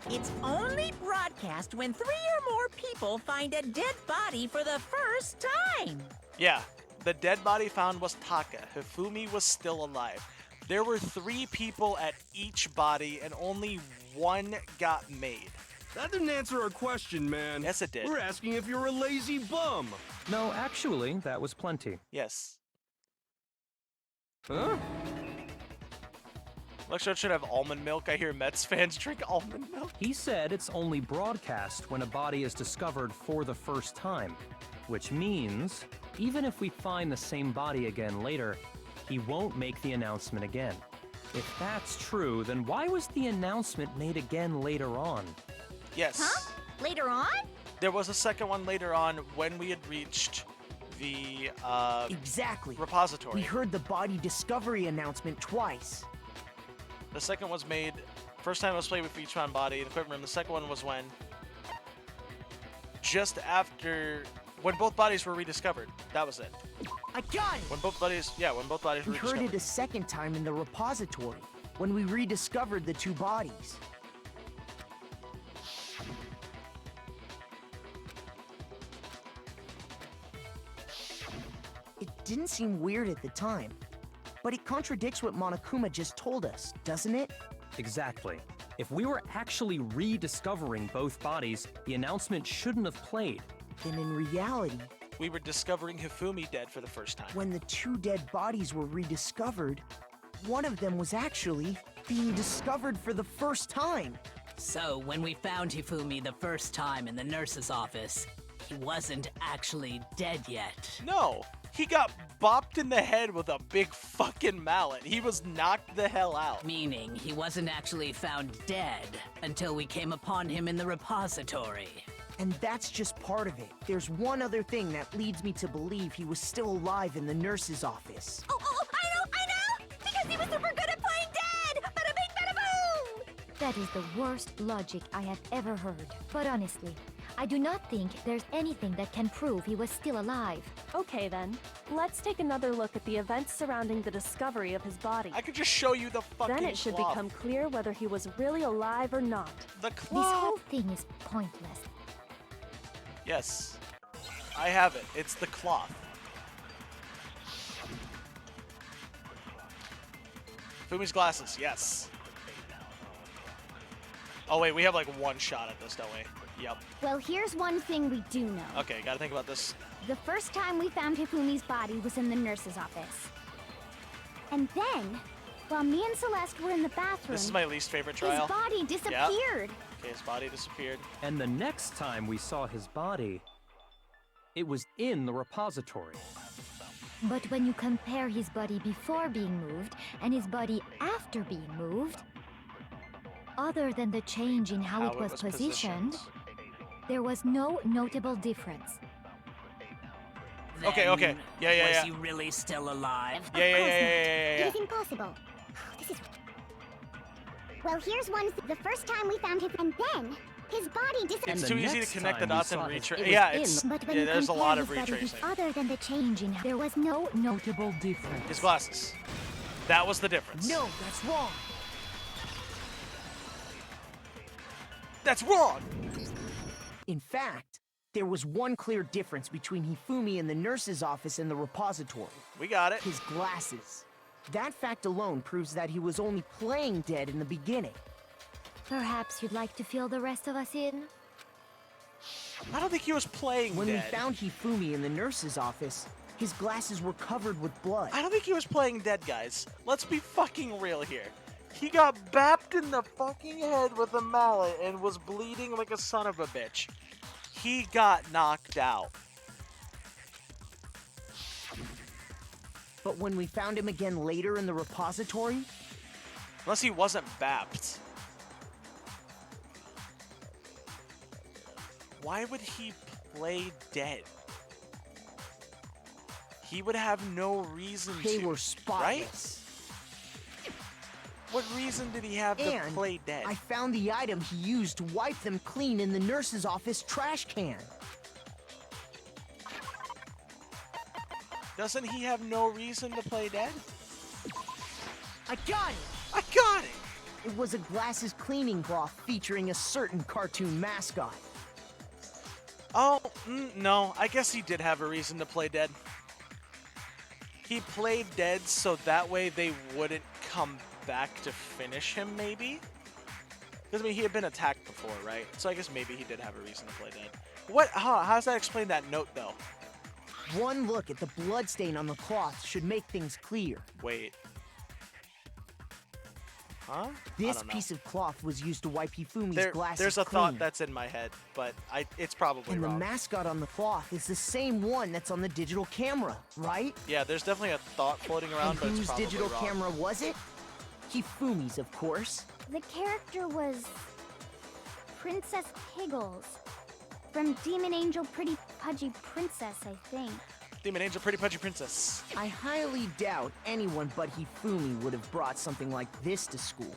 it's only broadcast when 3 or more people find a dead body for the first time. Yeah, the dead body found was Taka. Hifumi was still alive. There were 3 people at each body and only 1 got made. That didn't answer our question, man. Yes, it did. We're asking if you're a lazy bum. No, actually, that was plenty. Yes. Huh? Electro should have almond milk. I hear Mets fans drink almond milk. He said it's only broadcast when a body is discovered for the first time, which means even if we find the same body again later, he won't make the announcement again. If that's true, then why was the announcement made again later on? Yes. Huh? Later on? There was a second one later on when we had reached the Exactly. repository. We heard the body discovery announcement twice. The second was made, first time it was played with each one body in the equipment room. The second one was when, just after, when both bodies were rediscovered. That was it. I got it! When both bodies, when both bodies were We heard rediscovered. it a second time in the repository, when we rediscovered the two bodies. It didn't seem weird at the time, but it contradicts what Monokuma just told us, doesn't it? Exactly. If we were actually rediscovering both bodies, the announcement shouldn't have played. Then in reality, We were discovering Hifumi dead for the first time. when the two dead bodies were rediscovered, one of them was actually being discovered for the first time. So, when we found Hifumi the first time in the nurse's office, he wasn't actually dead yet. No, he got bopped in the head with a big fucking mallet. He was knocked the hell out. Meaning, he wasn't actually found dead until we came upon him in the repository. And that's just part of it. There's one other thing that leads me to believe he was still alive in the nurse's office. Oh, I know! Because he was super good at playing dead! Bada bing, bada boom! That is the worst logic I have ever heard. But honestly, I do not think there's anything that can prove he was still alive. Okay then, let's take another look at the events surrounding the discovery of his body. I could just show you the fucking Then it should cloth. become clear whether he was really alive or not. The This cloth. whole thing is pointless. Yes. I have it. It's the cloth. Fumi's glasses, yes. Oh wait, we have like one shot at this, don't we? Yep. Well, here's one thing we do know. Okay, gotta think about this. The first time we found Hifumi's body was in the nurse's office. And then, while me and Celeste were in the bathroom, This is my least favorite trial. his body disappeared. Okay, his body disappeared. And the next time we saw his body, it was in the repository. But when you compare his body before being moved and his body after being moved, other than the change in how it was positioned, there was no notable difference. Okay, okay. Yeah. Was he really still alive? Yeah. It is impossible. This is... Well, here's one. The first time we found him, and then his body disappeared. It's too easy to connect the dots and retrace. It Yeah, was it's in, but when you there's a compare lot of his body retracing. Other than the change in, there was no notable difference. His glasses. That was the difference. No, that's wrong. That's wrong. In fact, there was one clear difference between Hifumi in the nurse's office and the repository. We got it. His glasses. That fact alone proves that he was only playing dead in the beginning. Perhaps you'd like to fill the rest of us in? I don't think he was playing When dead. we found Hifumi in the nurse's office, his glasses were covered with blood. I don't think he was playing dead, guys. Let's be fucking real here. He got bapped in the fucking head with a mallet and was bleeding like a son of a bitch. He got knocked out. But when we found him again later in the repository, Unless he wasn't bapped. Why would he play dead? He would have no reason they to. were spotless. Right? What reason did he have to And play dead? I found the item he used to wipe them clean in the nurse's office trash can. Doesn't he have no reason to play dead? I got it! I got it! It was a glasses cleaning cloth featuring a certain cartoon mascot. Oh, no. I guess he did have a reason to play dead. He played dead so that way they wouldn't come back to finish him, maybe? Because, I mean, he had been attacked before, right? So I guess maybe he did have a reason to play dead. What? How does that explain that note, though? One look at the bloodstain on the cloth should make things clear. Wait. Huh? I This don't know. piece of cloth was used to wipe Hifumi's glasses There's a clean. thought that's in my head, but it's probably And the wrong. mascot on the cloth is the same one that's on the digital camera, right? Yeah, there's definitely a thought floating around, And but it's whose probably digital wrong. camera was it? Hifumi's, of course. The character was Princess Piggles from Demon Angel Pretty Pudgy Princess, I think. Demon Angel Pretty Pudgy Princess. I highly doubt anyone but Hifumi would have brought something like this to school.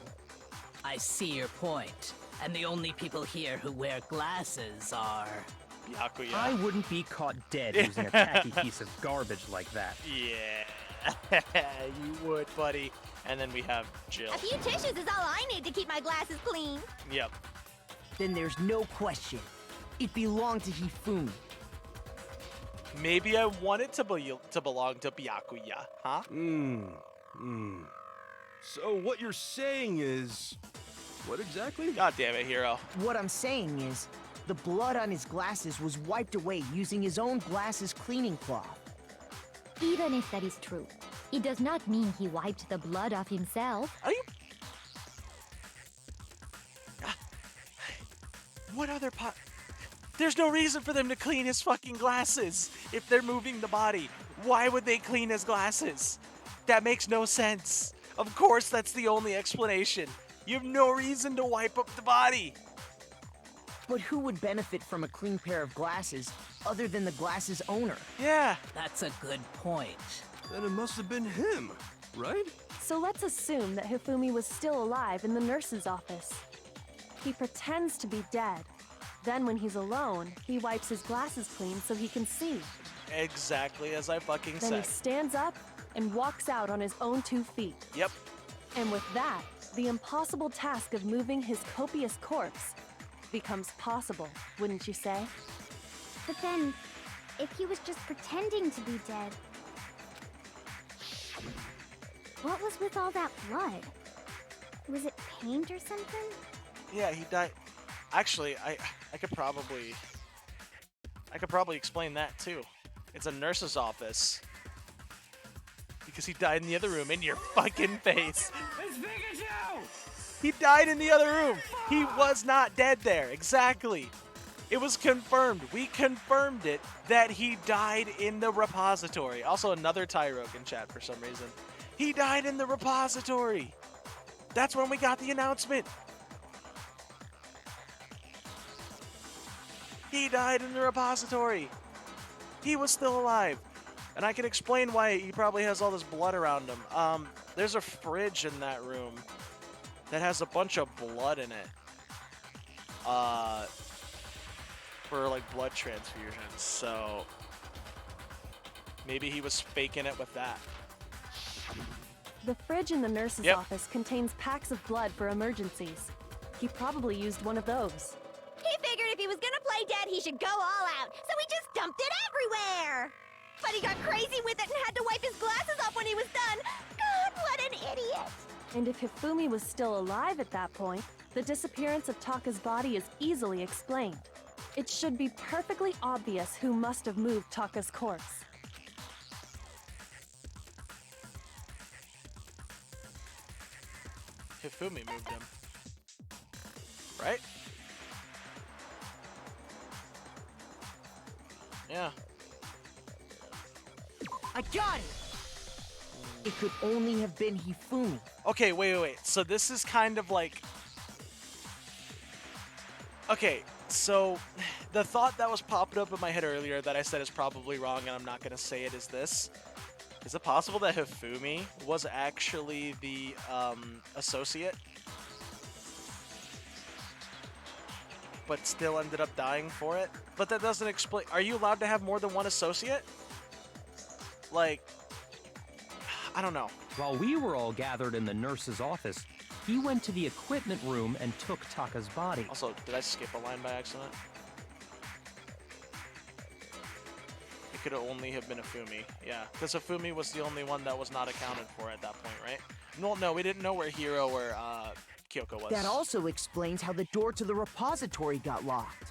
I see your point. And the only people here who wear glasses are... Byakuya. I wouldn't be caught dead using a tacky piece of garbage like that. Yeah. You would, buddy. And then we have Jill. A few tissues is all I need to keep my glasses clean. Yep. Then there's no question. It belonged to Hifumi. Maybe I want it to belong to Byakuya, huh? So what you're saying is... What exactly? God damn it, Hero. What I'm saying is, the blood on his glasses was wiped away using his own glasses cleaning cloth. Even if that is true, it does not mean he wiped the blood off himself. Are you... What other There's no reason for them to clean his fucking glasses if they're moving the body. Why would they clean his glasses? That makes no sense. Of course, that's the only explanation. You have no reason to wipe up the body. But who would benefit from a clean pair of glasses other than the glasses owner? Yeah. That's a good point. Then it must have been him, right? So let's assume that Hifumi was still alive in the nurse's office. He pretends to be dead. Then when he's alone, he wipes his glasses clean so he can see. Exactly as I fucking Then he said. stands up and walks out on his own 2 feet. Yep. And with that, the impossible task of moving his copious corpse becomes possible, wouldn't you say? But then, if he was just pretending to be dead, what was with all that blood? Was it paint or something? Yeah, he died. Actually, I could probably explain that too. It's a nurse's office. Because he died in the other room in your fucking face. It's Pikachu! He died in the other room. He was not dead there. Exactly. It was confirmed. We confirmed it that he died in the repository. Also, another Tyrogue in chat for some reason. He died in the repository. That's when we got the announcement. He died in the repository. He was still alive. And I can explain why he probably has all this blood around him. There's a fridge in that room that has a bunch of blood in it. For like blood transfusions. So maybe he was faking it with that. The fridge in the nurse's Yep. office contains packs of blood for emergencies. He probably used one of those. He figured if he was gonna play dead, he should go all out, so he just dumped it everywhere! But he got crazy with it and had to wipe his glasses off when he was done! God, what an idiot! And if Hifumi was still alive at that point, the disappearance of Taka's body is easily explained. It should be perfectly obvious who must have moved Taka's corpse. Hifumi moved him. Right? Yeah. I got it! It could only have been Hifumi. Okay, wait. So this is kind of like... Okay, so the thought that was popping up in my head earlier that I said is probably wrong and I'm not going to say it is this. Is it possible that Hifumi was actually the associate? But still ended up dying for it? But that doesn't explain... Are you allowed to have more than one associate? Like... I don't know. While we were all gathered in the nurse's office, he went to the equipment room and took Taka's body. Also, did I skip a line by accident? It could only have been Hifumi. Yeah, because Hifumi was the only one that was not accounted for at that point, right? Well, no, we didn't know where Hiro or Kyoko was. That also explains how the door to the repository got locked.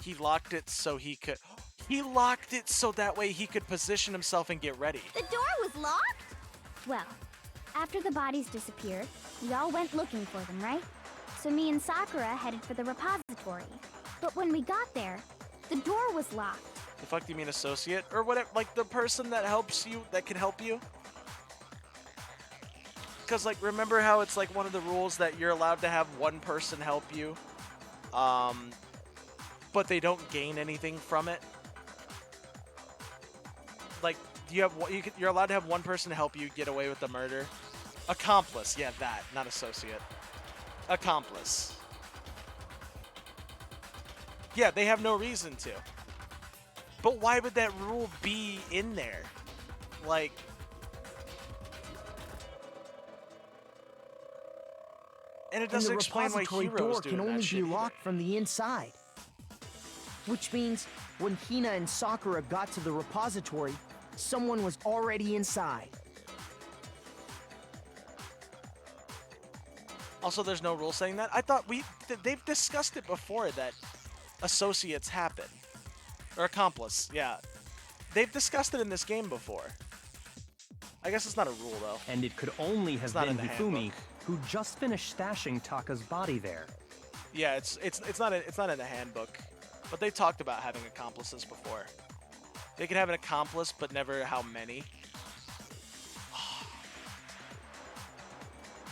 He locked it so he could... He locked it so that way he could position himself and get ready. The door was locked? Well, After the bodies disappeared, we all went looking for them, right? So me and Sakura headed for the repository. But when we got there, the door was locked. The fuck do you mean associate? Or whatever, like the person that helps you, that can help you? Because, like, remember how it's, like, one of the rules that you're allowed to have one person help you, but they don't gain anything from it? Like, you're allowed to have one person help you get away with the murder. Accomplice, yeah, that, not associate. Accomplice. Yeah, they have no reason to. But why would that rule be in there? Like... And it doesn't explain why repository heroes door do can that only shit be locked from the inside. Which means when Hina and Sakura got to the repository, someone was already inside. Also, there's no rule saying that. I thought they've discussed it before that associates happen. Or accomplice, yeah. They've discussed it in this game before. I guess it's not a rule, though. And it could only have not been in the Hifumi, handbook. who just finished stashing Taka's body there. Yeah, it's not in the handbook. But they talked about having accomplices before. They could have an accomplice, but never how many.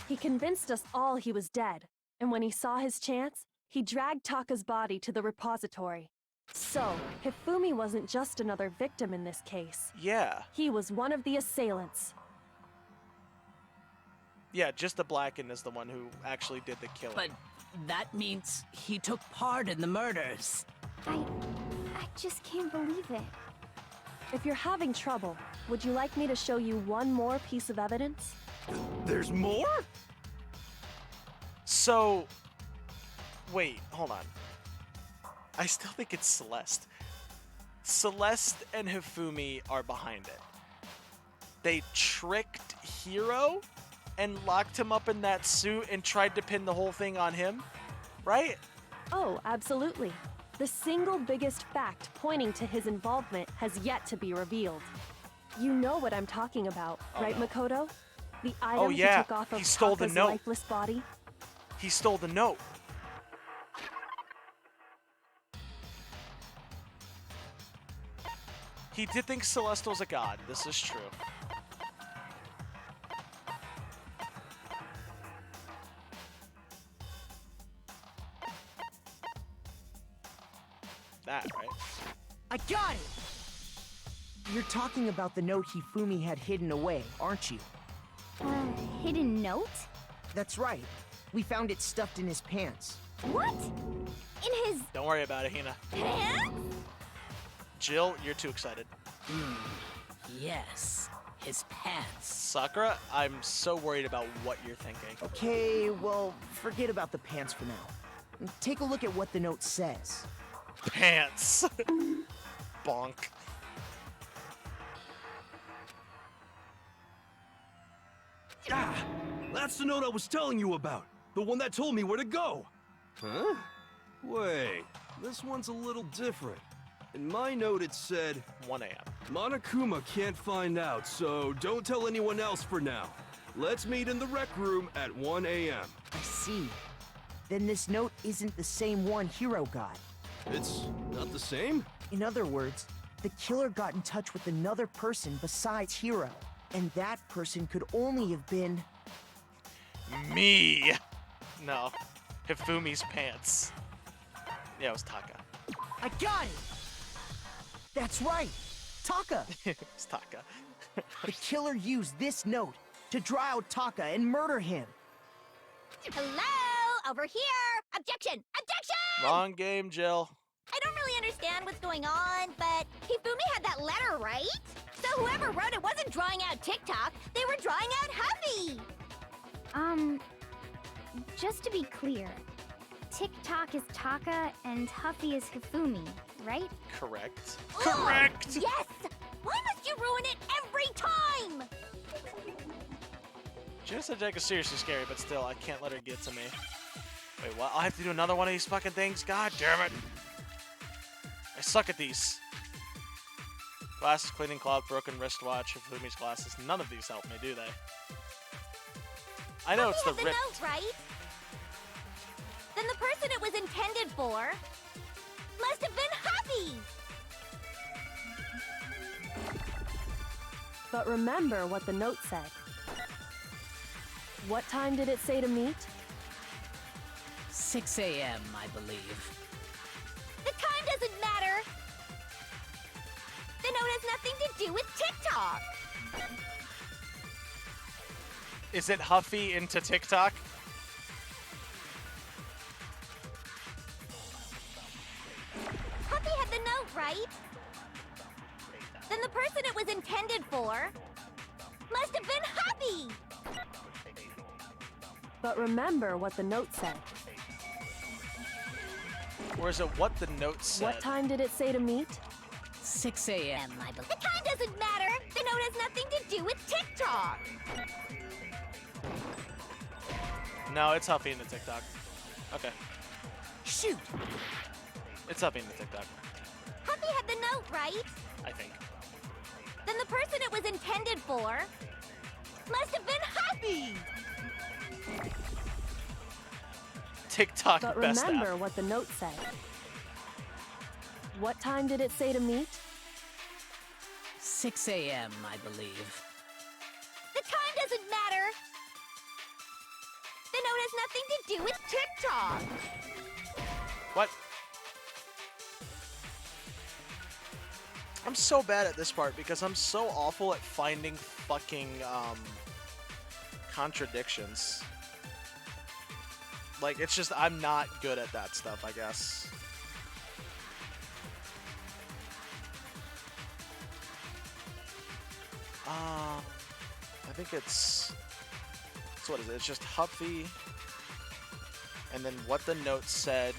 He convinced us all he was dead, and when he saw his chance, he dragged Taka's body to the repository. So, Hifumi wasn't just another victim in this case. Yeah. He was one of the assailants. Yeah, just the Blacken is the one who actually did the killing. But that means he took part in the murders. I just can't believe it. If you're having trouble, would you like me to show you one more piece of evidence? There's more? So, wait, hold on. I still think it's Celeste. Celeste and Hifumi are behind it. They tricked Hiro and locked him up in that suit and tried to pin the whole thing on him, right? Oh, absolutely. The single biggest fact pointing to his involvement has yet to be revealed. You know what I'm talking about, right, no. Makoto? The item he yeah, took off of he stole the Taka's note. lifeless body? He stole the note. He did think Celeste was a god. This is true. That, right? I got it! You're talking about the note Hifumi had hidden away, aren't you? Hidden note? That's right. We found it stuffed in his pants. What? In his Don't worry about it, Hina. pants? Jill, you're too excited. Yes, his pants. Sakura, I'm so worried about what you're thinking. Okay, well, forget about the pants for now. Take a look at what the note says. Pants. Bonk. Ah! That's the note I was telling you about. The one that told me where to go. Huh? Wait, this one's a little different. In my note it said, 1 a.m. Monokuma can't find out, so don't tell anyone else for now. Let's meet in the rec room at 1 a.m. I see. Then this note isn't the same one Hiro got. It's not the same? In other words, the killer got in touch with another person besides Hiro. And that person could only have been... Me! No. Hifumi's pants. Yeah, it was Taka. I got it! That's right! Taka! It's Taka. The killer used this note to draw out Taka and murder him. Hello? Over here! Objection! Objection! Wrong game, Jill. I don't really understand what's going on, but Hifumi had that letter, right? So whoever wrote it wasn't drawing out TikTok, they were drawing out Huffy! Just to be clear, TikTok is Taka and Huffy is Hifumi, right? Correct. Ugh, Correct! Yes! Why must you ruin it every time? Junior Jack is seriously scary, but still, I can't let her get to me. Wait, what? I'll have to do another one of these fucking things? God damn it! I suck at these. Glasses, cleaning cloth, broken wristwatch, Hifumi's glasses. None of these help me, do they? I know it's the Puppy had ripped. the note, right? Then the person it was intended for must have been Huffy. But remember what the note said. What time did it say to meet? 6 a.m., I believe. The time doesn't matter. The note has nothing to do with TikTok. Is it Huffy into TikTok? Huffy had the note, right? Then the person it was intended for must have been Huffy. But remember what the note said. Or is it what the note said? What time did it say to meet? 6 a.m., I believe. The time doesn't matter. The note has nothing to do with TikTok. No, it's Huffy into TikTok. Okay. Shoot! It's Huffy into TikTok, Huffy had the note, right? I think. Then the person it was intended for must have been Huffy. TikTok But best remember app. what the note said. What time did it say to meet? 6 a.m., I believe. The time doesn't matter. The note has nothing to do with TikTok. What? I'm so bad at this part because I'm so awful at finding fucking contradictions. Like, it's just, I'm not good at that stuff, I guess. I think it's so what is it? It's just Huffy, and then what the note said,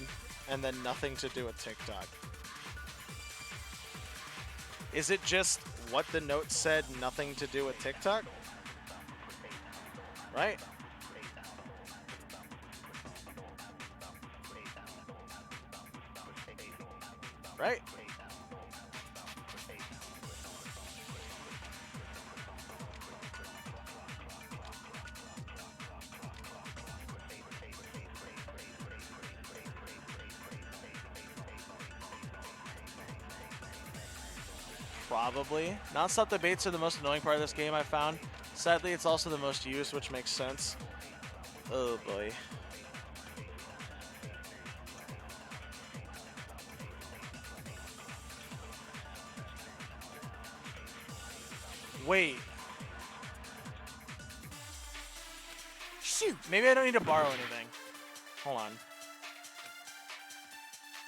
and then nothing to do with TikTok. Is it just what the note said, nothing to do with TikTok? Right? Right? Probably. Non-stop debates are the most annoying part of this game, I found. Sadly, it's also the most used, which makes sense. Oh boy. Wait. Shoot! Maybe I don't need to borrow anything. Hold on.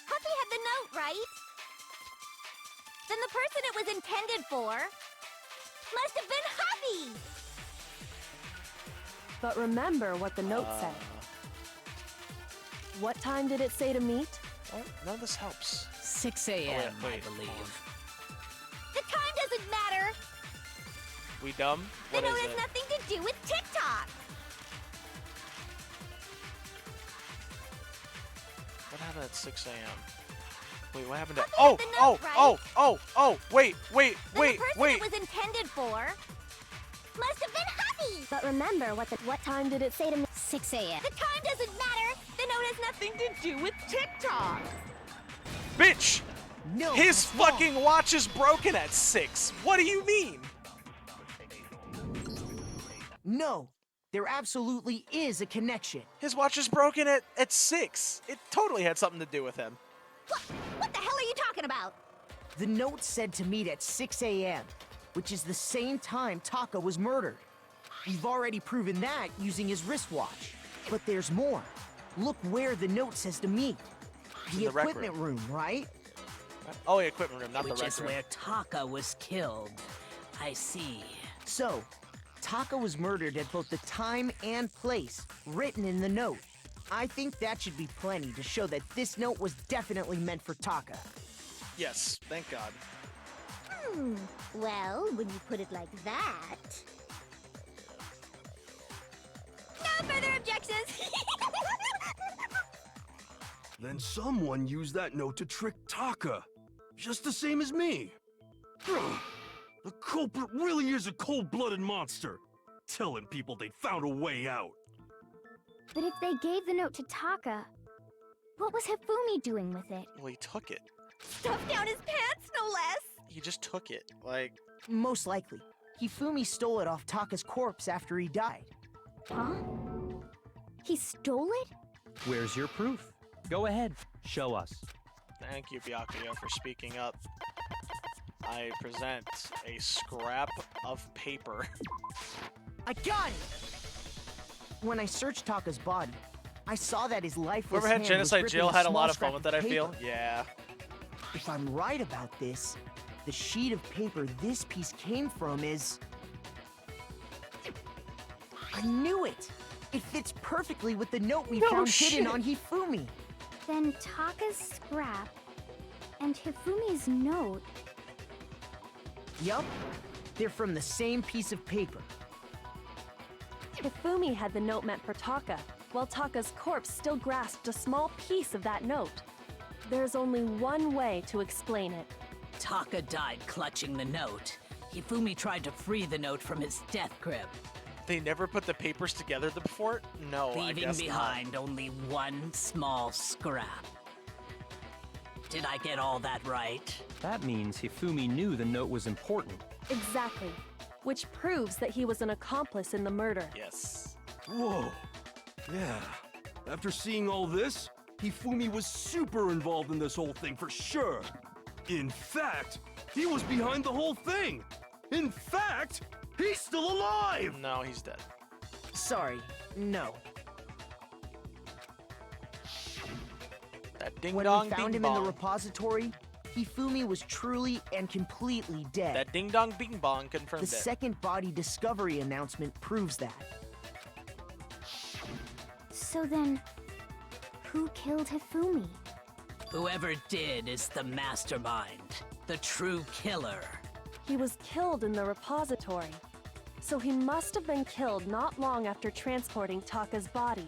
Huffy had the note, right? Then the person it was intended for must have been Huffy. But remember what the note said. What time did it say to meet? Well, none of this helps. 6 a.m., wait, I believe. The time doesn't matter. We dumb? The What note is has it? nothing to do with TikTok. What happened at 6 a.m.? Wait, what happened to... Huffy Oh, had the oh, note, right? oh, wait, Then the person wait. it was intended for must have been Huffy. But remember what time did it say to me? 6 a.m. The time doesn't matter. The note has nothing to do with TikTok. Bitch! No, His that's wrong. fucking watch is broken at 6. What do you mean? No, there absolutely is a connection. His watch is broken at 6. It totally had something to do with him. What the hell are you talking about? The note said to meet at 6 a.m., which is the same time Taka was murdered. We've already proven that using his wristwatch. But there's more. Look where the note says to meet. The the rec equipment room, right? Oh, the equipment room, not the Which rec is room. where Taka was killed. I see. So, Taka was murdered at both the time and place written in the note. I think that should be plenty to show that this note was definitely meant for Taka. Yes, thank God. Well, when you put it like that... No further objections! Then someone used that note to trick Taka. Just the same as me. The culprit really is a cold-blooded monster. Telling people they found a way out. But if they gave the note to Taka, what was Hifumi doing with it? Well, he took it. Stuffed down his pants, no less! He just took it. Like... Most likely. Hifumi stole it off Taka's corpse after he died. Huh? He stole it? Where's your proof? Go ahead, show us. Thank you, Byakuya, for speaking up. I present a scrap of paper. I got it! When I searched Taka's body, I saw that his lifeless Whoever had hand Genocide was Jill gripping a had a small lot of scrap fun with that, I feel. paper. Yeah. If I'm right about this, the sheet of paper this piece came from is... I knew it! It fits perfectly with the note we found hidden on Hifumi. Then Taka's scrap and Hifumi's note. Yup. They're from the same piece of paper. Hifumi had the note meant for Taka, while Taka's corpse still grasped a small piece of that note. There's only one way to explain it. Taka died clutching the note. Hifumi tried to free the note from his death grip, They never put the papers together before? No, I leaving guess behind only one small scrap. Did I get all that right? That means Hifumi knew the note was important. Exactly. Which proves that he was an accomplice in the murder. Yes. Whoa. Yeah. After seeing all this, Hifumi was super involved in this whole thing for sure. In fact, he was behind the whole thing. In fact, he's still alive! No, he's dead. Sorry, no. That ding When dong we found bing him in the bong. repository, Hifumi was truly and completely dead. That ding dong bing bong confirmed The it. second body discovery announcement proves that. So then, who killed Hifumi? Whoever did is the mastermind, the true killer. He was killed in the repository. So he must have been killed not long after transporting Taka's body.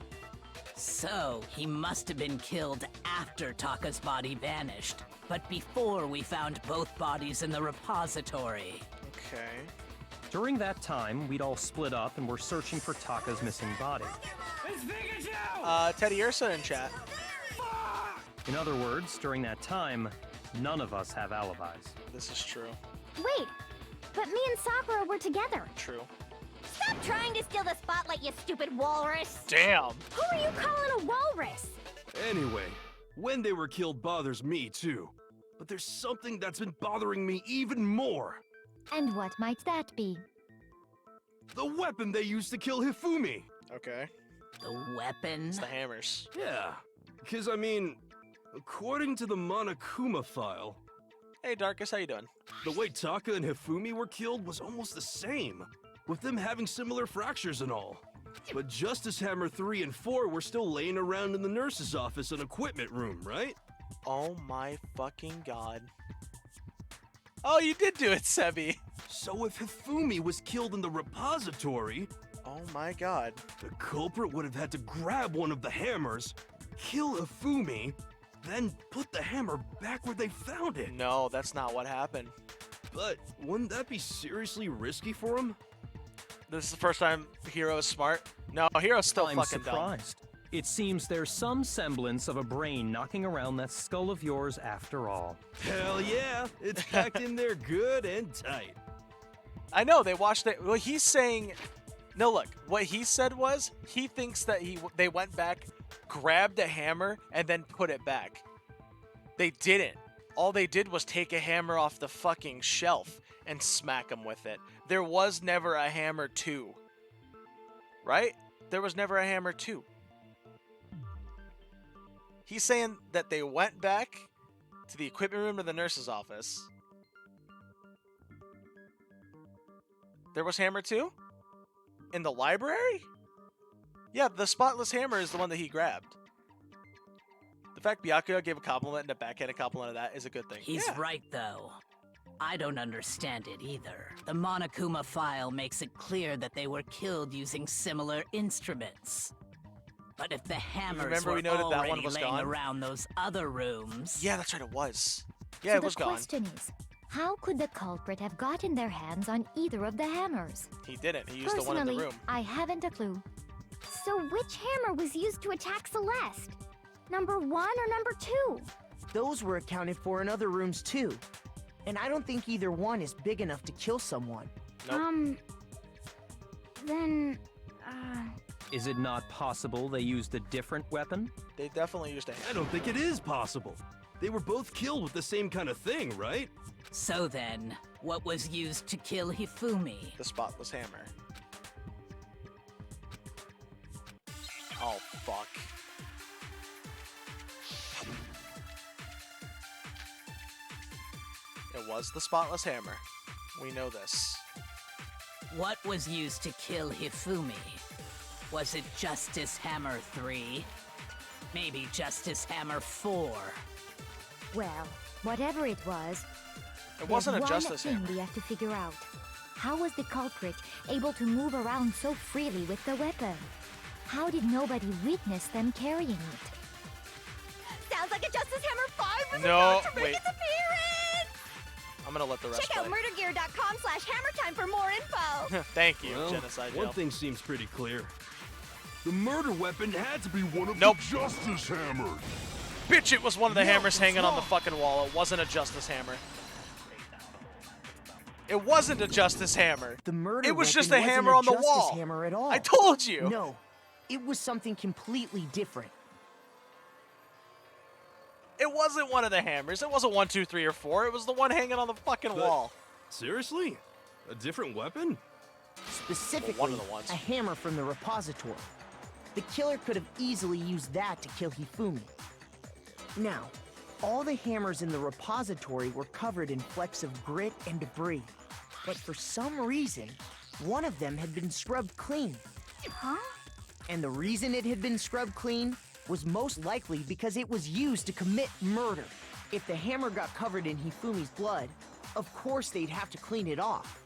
So, he must have been killed after Taka's body vanished, but before we found both bodies in the repository. Okay. During that time, we'd all split up and were searching for Taka's missing body. Teddy Ursa in chat. In other words, during that time, none of us have alibis. This is true. Wait, but me and Sakura were together. True. Stop trying to steal the spotlight, you stupid walrus! Damn! Who are you calling a walrus? Anyway, when they were killed bothers me too. But there's something that's been bothering me even more. And what might that be? The weapon they used to kill Hifumi. Okay. The weapon? It's the hammers. Yeah, because I mean, according to the Monokuma file, Hey, Darkus, how you doing? the way Taka and Hifumi were killed was almost the same, with them having similar fractures and all. But Justice Hammer 3 and 4 were still laying around in the nurse's office and equipment room, right? Oh my fucking god. Oh, you did do it, Sebi. So if Hifumi was killed in the repository, oh my god, the culprit would have had to grab one of the hammers, kill Hifumi, then put the hammer back where they found it. No, that's not what happened. But wouldn't that be seriously risky for him? This is the first time Hero is smart. No, Hero's still I'm fucking surprised. It seems there's some semblance of a brain knocking around that skull of yours after all. Hell yeah, it's packed in there good and tight. I know, they watched it. Well, he's saying... No, look, what he said was, he thinks that they went back, grabbed a hammer, and then put it back. They didn't. All they did was take a hammer off the fucking shelf and smack him with it. There was never a hammer 2. Right? There was never a hammer 2. He's saying that they went back to the equipment room of the nurse's office. There was hammer 2? In the library? Yeah, the spotless hammer is the one that he grabbed. The fact Byakuya gave a compliment and a backhanded compliment of that is a good thing. He's right, though. I don't understand it either. The Monokuma file makes it clear that they were killed using similar instruments. But if the hammers Remember were we noted that already one was laying gone? around those other rooms... Yeah, that's right, it was. Yeah, So it was the gone. question is, how could the culprit have gotten their hands on either of the hammers? He didn't. He used the one in the Personally, room. I haven't a clue. So which hammer was used to attack Celeste? Number 1 or number 2? Those were accounted for in other rooms too. And I don't think either one is big enough to kill someone. Nope. Then, Is it not possible they used a different weapon? They definitely used a hammer. I don't think it is possible. They were both killed with the same kind of thing, right? So then, what was used to kill Hifumi? The spotless hammer. Oh, fuck. It was the spotless hammer. We know this. What was used to kill Hifumi? Was it Justice Hammer 3? Maybe Justice Hammer 4? well, whatever it was, It wasn't a there's justice one hammer. thing we have to figure out. How was the culprit able to move around so freely with the weapon? How did nobody witness them carrying it? Sounds like a Justice Hammer 5 was No, about to make wait. its appearance! I'm gonna let the rest Check out play. murdergear.com/hammertime for more info! Thank you, Well, Genocide one Joe. thing seems pretty clear. The murder weapon had to be one of Nope. the Justice Hammers. Bitch, it was one of the No, hammers it's hanging on the not. fucking wall. It wasn't a justice hammer. It wasn't a justice hammer. The murder It was weapon just a wasn't hammer on the Justice wall. Hammer at all. I told you. No, it was something completely different. It wasn't one of the hammers. It wasn't 1, 2, 3, or 4. It was the one hanging on the fucking But- wall. Seriously? A different weapon? Specifically, Well, one of the ones. a hammer from the repository. The killer could have easily used that to kill Hifumi. Now, all the hammers in the repository were covered in flecks of grit and debris. But for some reason, one of them had been scrubbed clean. Huh? And the reason it had been scrubbed clean was most likely because it was used to commit murder. If the hammer got covered in Hifumi's blood, of course they'd have to clean it off.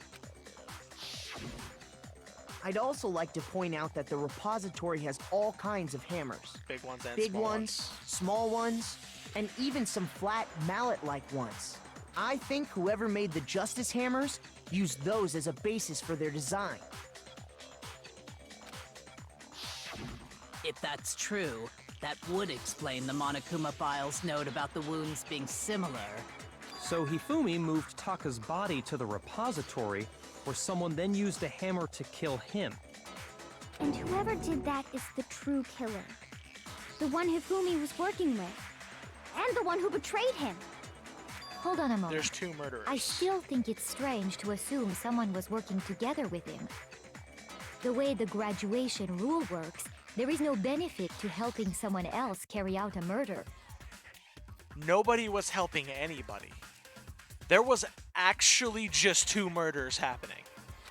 I'd also like to point out that the repository has all kinds of hammers. Big ones and Big small ones, small ones, and even some flat mallet-like ones. I think whoever made the Justice Hammers used those as a basis for their design. If that's true, that would explain the Monokuma file's note about the wounds being similar. So Hifumi moved Taka's body to the repository, where someone then used a hammer to kill him. And whoever did that is the true killer. The one Hifumi was working with. And the one who betrayed him. Hold on a moment. There's 2 murderers. I still think it's strange to assume someone was working together with him. The way the graduation rule works, there is no benefit to helping someone else carry out a murder. Nobody was helping anybody. There was actually just 2 murders happening.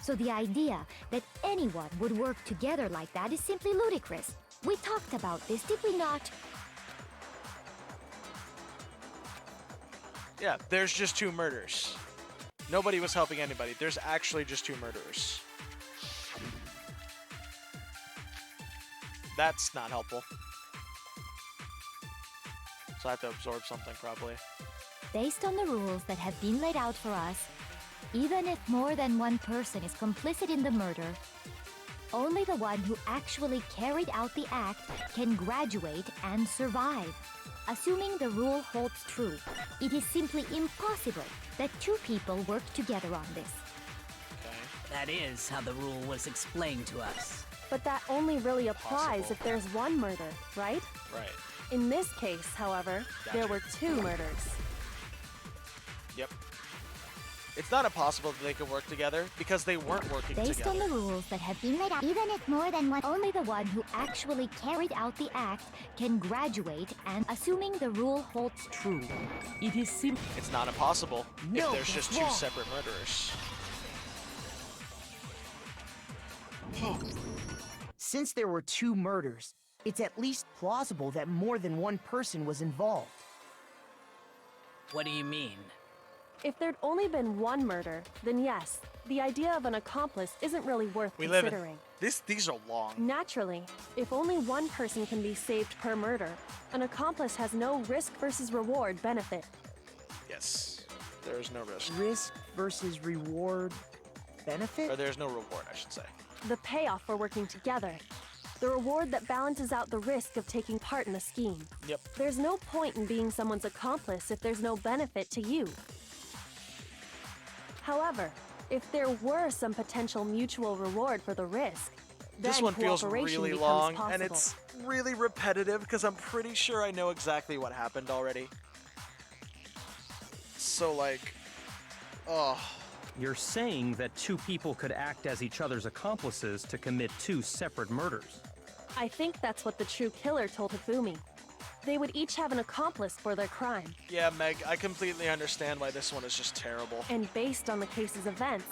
So the idea that anyone would work together like that is simply ludicrous. We talked about this, did we not? Yeah, there's just 2 murders. Nobody was helping anybody. There's actually just 2 murderers. That's not helpful. So I have to absorb something, probably. Based on the rules that have been laid out for us, even if more than one person is complicit in the murder, only the one who actually carried out the act can graduate and survive. Assuming the rule holds true, it is simply impossible that 2 people work together on this. That is how the rule was explained to us. But that only really applies if there's one murder, right? Right. In this case, however, there were 2 murders. Yep. It's not impossible that they could work together because they weren't working Based together. on the rules that have been laid out, even if more than one, only the one who actually carried out the act can graduate, and assuming the rule holds true, it is simple. It's not impossible No, if there's just that's 2 wrong. separate murderers. Since there were 2 murders, it's at least plausible that more than one person was involved. What do you mean? If there'd only been one murder, then yes, the idea of an accomplice isn't really worth We live considering. in... These are long. Naturally, if only one person can be saved per murder, an accomplice has no risk versus reward benefit. Yes. There's no risk. Risk versus reward benefit? Or there's no reward, I should say. The payoff for working together. The reward that balances out the risk of taking part in a scheme. Yep. There's no point in being someone's accomplice if there's no benefit to you. However, if there were some potential mutual reward for the risk, This then one feels cooperation really becomes long, possible. and it's really repetitive because I'm pretty sure I know exactly what happened already. So, like, oh. You're saying that two people could act as each other's accomplices to commit two separate murders. I think that's what the true killer told Hifumi. They would each have an accomplice for their crime. Yeah, Meg, I completely understand why this one is just terrible. And based on the case's events,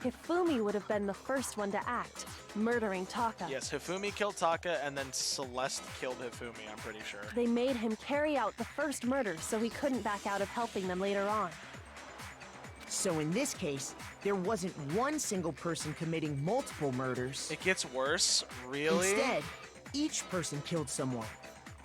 Hifumi would have been the first one to act, murdering Taka. Yes, Hifumi killed Taka, and then Celeste killed Hifumi, I'm pretty sure. They made him carry out the first murder so he couldn't back out of helping them later on. So in this case, there wasn't one single person committing multiple murders. It gets worse, really? Instead, each person killed someone,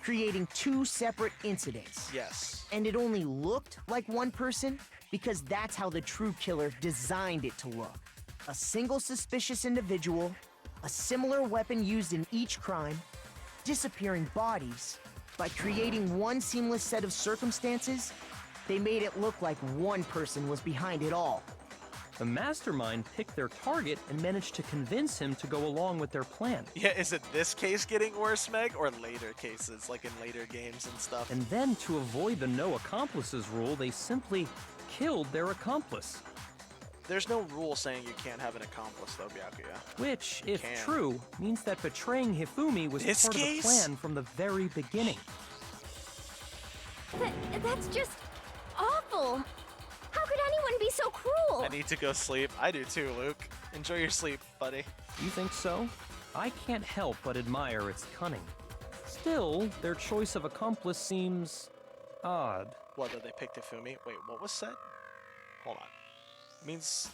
creating two separate incidents. Yes. And it only looked like one person because that's how the true killer designed it to look. A single suspicious individual, a similar weapon used in each crime, disappearing bodies. By creating one seamless set of circumstances, they made it look like one person was behind it all. The mastermind picked their target and managed to convince him to go along with their plan. Yeah, is it this case getting worse, Meg, or later cases, like in later games and stuff? And then, to avoid the no accomplices rule, they simply killed their accomplice. There's no rule saying you can't have an accomplice, though, Byakuya. Which, if Can. true, means that betraying Hifumi was This part case? of the plan from the very beginning. That's just awful. How could anyone be so cruel? I need to go sleep. I do too, Luke. Enjoy your sleep, buddy. You think so? I can't help but admire its cunning. Still, their choice of accomplice seems odd. What, that they picked Hifumi? Wait, what was said? Hold on. It means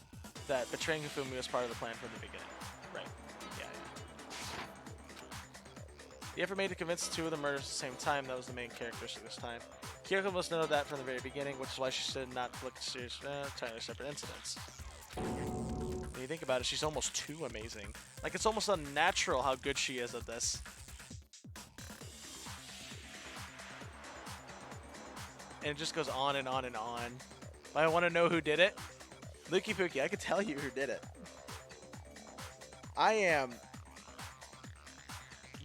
that betraying Hifumi was part of the plan from the beginning. Right. Yeah. The effort made to convince two of the murders at the same time, that was the main characteristic this time. Kyoko must know that from the very beginning, which is why she should not look at serious, entirely separate incidents. When you think about it, she's almost too amazing. Like, it's almost unnatural how good she is at this. And it just goes on and on and on. I want to know who did it. Lukey Pookie, I could tell you who did it. I am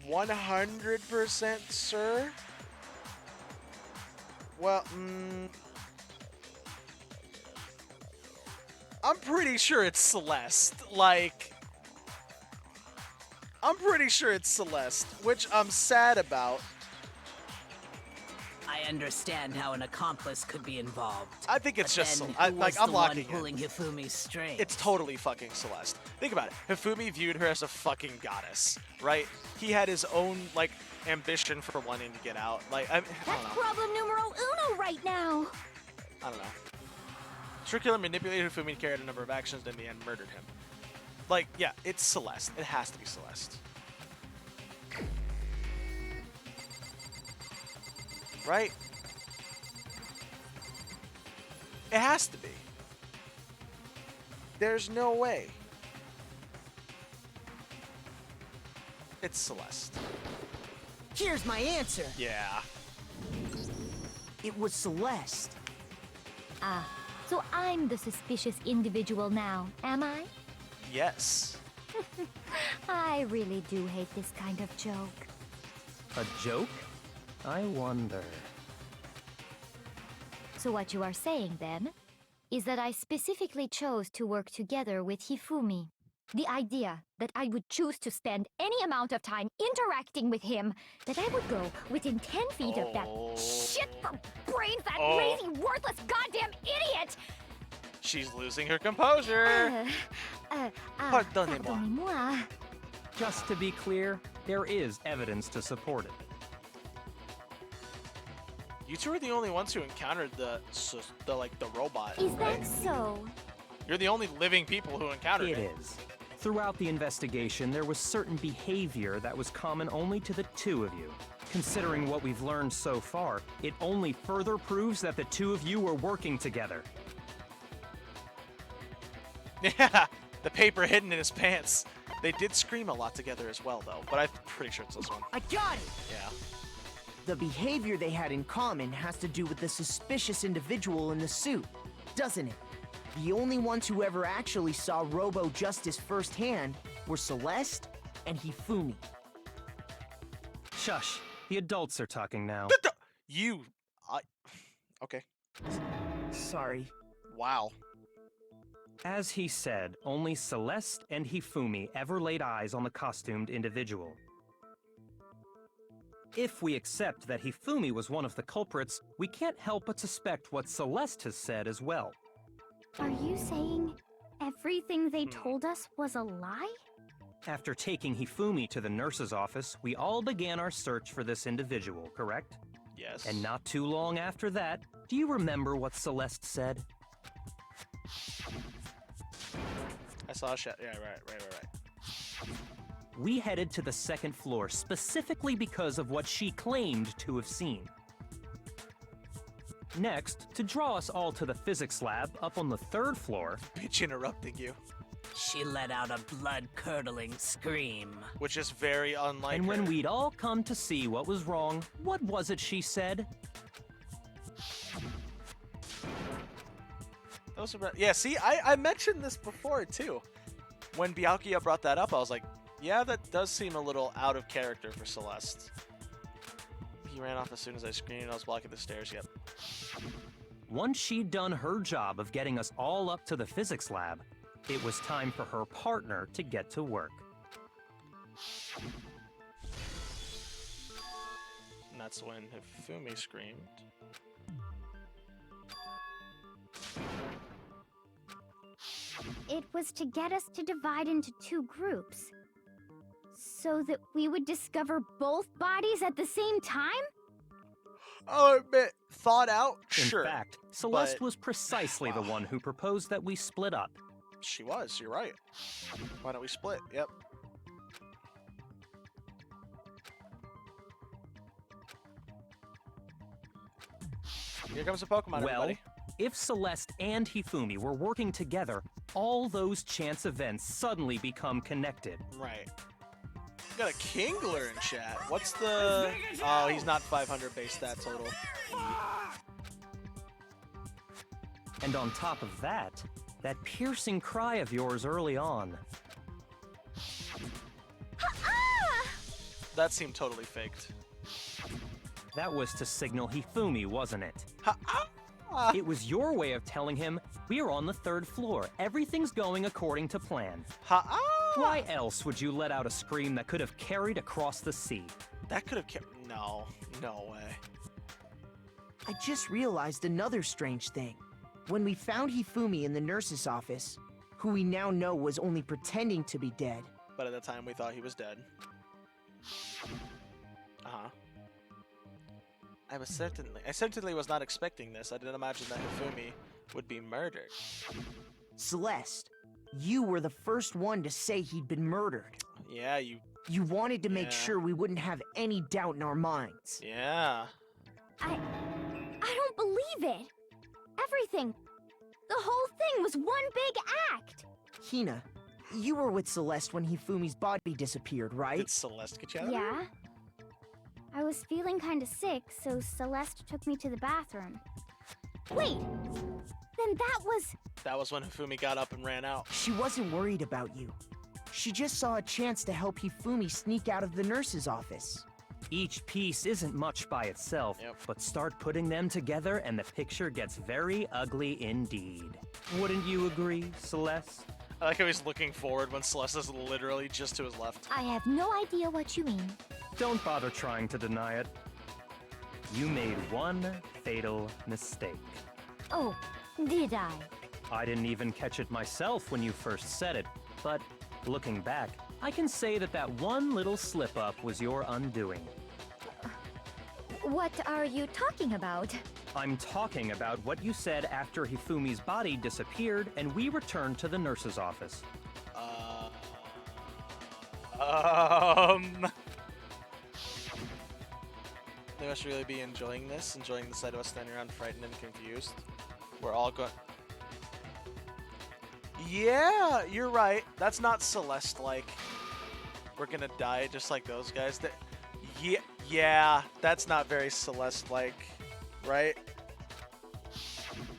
100% sure. Well, I'm pretty sure it's Celeste. Like, I'm pretty sure it's Celeste, which I'm sad about. I understand how an accomplice could be involved. I think it's but just then I'm who was the locking one pulling Hifumi's strings. It's totally fucking Celeste. Think about it. Hifumi viewed her as a fucking goddess, right? He had his own like ambition for wanting to get out. Like I don't That's know. problem numero uno right now. I don't know. True killer manipulated Hifumi to carry out a number of actions and in the end murdered him. Like, yeah, it's Celeste. It has to be Celeste. Right? It has to be. There's no way. It's Celeste. Here's my answer. Yeah. It was Celeste. Ah, so I'm the suspicious individual now, am I? Yes. I really do hate this kind of joke. A joke? I wonder. So what you are saying, then, is that I specifically chose to work together with Hifumi. The idea that I would choose to spend any amount of time interacting with him, that I would go within 10 feet of that shit for brains, that lazy, worthless, goddamn idiot! She's losing her composure. Pardonnez-moi. Pardonnez-moi. Just to be clear, there is evidence to support it. You two are the only ones who encountered the robot. Is right? that so? You're the only living people who encountered it. It is. Throughout the investigation, there was certain behavior that was common only to the two of you. Considering what we've learned so far, it only further proves that the two of you were working together. Yeah, the paper hidden in his pants. They did scream a lot together as well, though, but I'm pretty sure it's this one. I got it! Yeah. The behavior they had in common has to do with the suspicious individual in the suit, doesn't it? The only ones who ever actually saw Robo Justice firsthand were Celeste and Hifumi. Shush. The adults are talking now. Okay. Sorry. Wow. As he said, only Celeste and Hifumi ever laid eyes on the costumed individual. If we accept that Hifumi was one of the culprits, we can't help but suspect what Celeste has said as well. Are you saying everything they told us was a lie? After taking Hifumi to the nurse's office, we all began our search for this individual, correct? Yes. And not too long after that, do you remember what Celeste said? I saw a shot. Yeah, right. We headed to the second floor specifically because of what she claimed to have seen. Next, to draw us all to the physics lab up on the third floor... Bitch interrupting you. She let out a blood-curdling scream. Which is very unlike And when her. we'd all come to see what was wrong, what was it she said? Those are, yeah, see, I mentioned this before, too. When Byakuya brought that up, I was like, yeah, that does seem a little out of character for Celeste. He ran off as soon as I screamed. I was blocking the stairs. Yep. Once she'd done her job of getting us all up to the physics lab, it was time for her partner to get to work. And that's when Hifumi screamed. It was to get us to divide into two groups. So that we would discover both bodies at the same time? Oh, a bit thought out? Sure. In fact, Celeste was precisely the one who proposed that we split up. She was, you're right. Why don't we split? Yep. Here comes a Pokemon, Well, everybody. if Celeste and Hifumi were working together, all those chance events suddenly become connected. Right. We got a Kingler in chat. What's the... Oh, he's not 500 base stat total. And on top of that, that piercing cry of yours early on. That seemed totally faked. That was to signal Hifumi, wasn't it? It was your way of telling him, we're on the third floor. Everything's going according to plan. Why else would you let out a scream that could have carried across the sea? That could have kept... No. No way. I just realized another strange thing. When we found Hifumi in the nurse's office, who we now know was only pretending to be dead. But at the time, we thought he was dead. Uh-huh. I certainly was not expecting this. I didn't imagine that Hifumi would be murdered. Celeste, you were the first one to say he'd been murdered. Yeah, you... You wanted to make sure we wouldn't have any doubt in our minds. Yeah. I don't believe it. Everything. The whole thing was one big act. Hina, you were with Celeste when Hifumi's body disappeared, right? Did Celeste get you out of Yeah. I was feeling kind of sick, so Celeste took me to the bathroom. Wait! Then that was... That was when Hifumi got up and ran out. She wasn't worried about you. She just saw a chance to help Hifumi sneak out of the nurse's office. Each piece isn't much by itself, but start putting them together and the picture gets very ugly indeed. Wouldn't you agree, Celeste? I like how he's looking forward when Celeste is literally just to his left. I have no idea what you mean. Don't bother trying to deny it. You made one fatal mistake. Oh, did I? I didn't even catch it myself when you first said it, but looking back, I can say that that one little slip-up was your undoing. What are you talking about? I'm talking about what you said after Hifumi's body disappeared and we returned to the nurse's office. They must really be enjoying this, enjoying the sight of us standing around frightened and confused. We're all going... Yeah, you're right. That's not Celeste-like. We're gonna die just like those guys. Yeah, that's not very Celeste-like, right?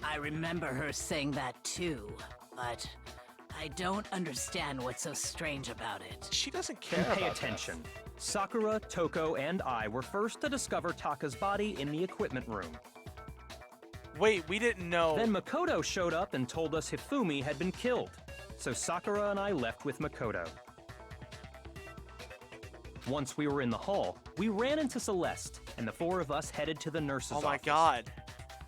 I remember her saying that too, but I don't understand what's so strange about it. She doesn't care Then pay about attention. Sakura, Toko, and I were first to discover Taka's body in the equipment room. Wait, we didn't know. Then Makoto showed up and told us Hifumi had been killed. So Sakura and I left with Makoto. Once we were in the hall, we ran into Celeste, and the four of us headed to the nurse's office. Oh my god.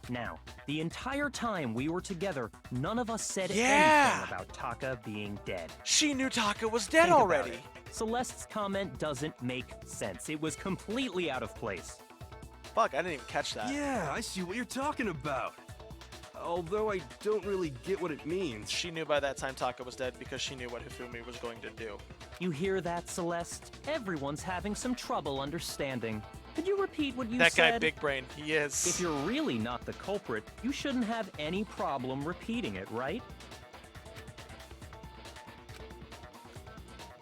Now, the entire time we were together, none of us said Yeah! anything about Taka being dead. She knew Taka was dead Think about already. it. Celeste's comment doesn't make sense. It was completely out of place. Fuck, I didn't even catch that. Yeah, I see what you're talking about. Although I don't really get what it means. She knew by that time Taka was dead because she knew what Hifumi was going to do. You hear that, Celeste? Everyone's having some trouble understanding. Could you repeat what you That said? guy, big brain, he is. If you're really not the culprit, you shouldn't have any problem repeating it, right?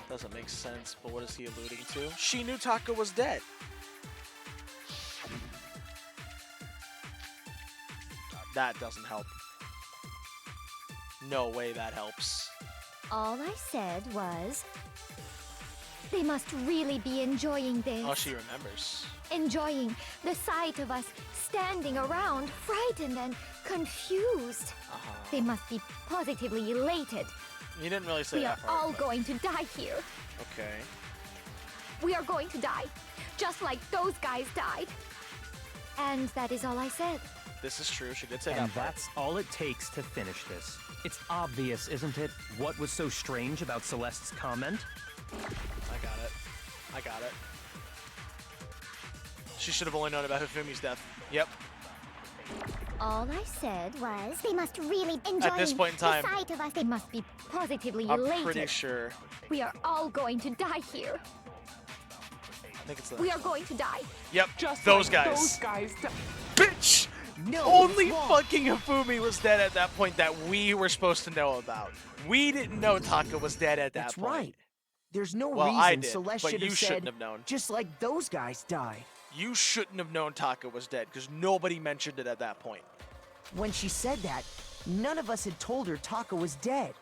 Doesn't make sense, but what is he alluding to? She knew Taka was dead. That doesn't help. No way that helps. All I said was, they must really be enjoying this. Oh, she remembers. Enjoying the sight of us standing around, frightened and confused. They must be positively elated. You didn't really say We are that part. all going to die here. Okay. We are going to die, just like those guys died. And that is all I said. This is true. She did say And that part. that's all it takes to finish this. It's obvious, isn't it, what was so strange about Celeste's comment? I got it. I got it. She should have only known about Hifumi's death. Yep. All I said was, they must really enjoy At this point in time, the sight of us. They must be positively I'm elated. pretty sure. We are all going to die here. I think it's the We are going to die. Yep, Just those like guys. those guys Bitch! No, Only it's wrong. fucking Hifumi was dead at that point that we were supposed to know about. We didn't know Taka was dead at that That's point. right. There's no Well, reason I did, Celeste but should you have shouldn't said, have known. just like those guys died. You shouldn't have known Taka was dead because nobody mentioned it at that point. When she said that, none of us had told her Taka was dead.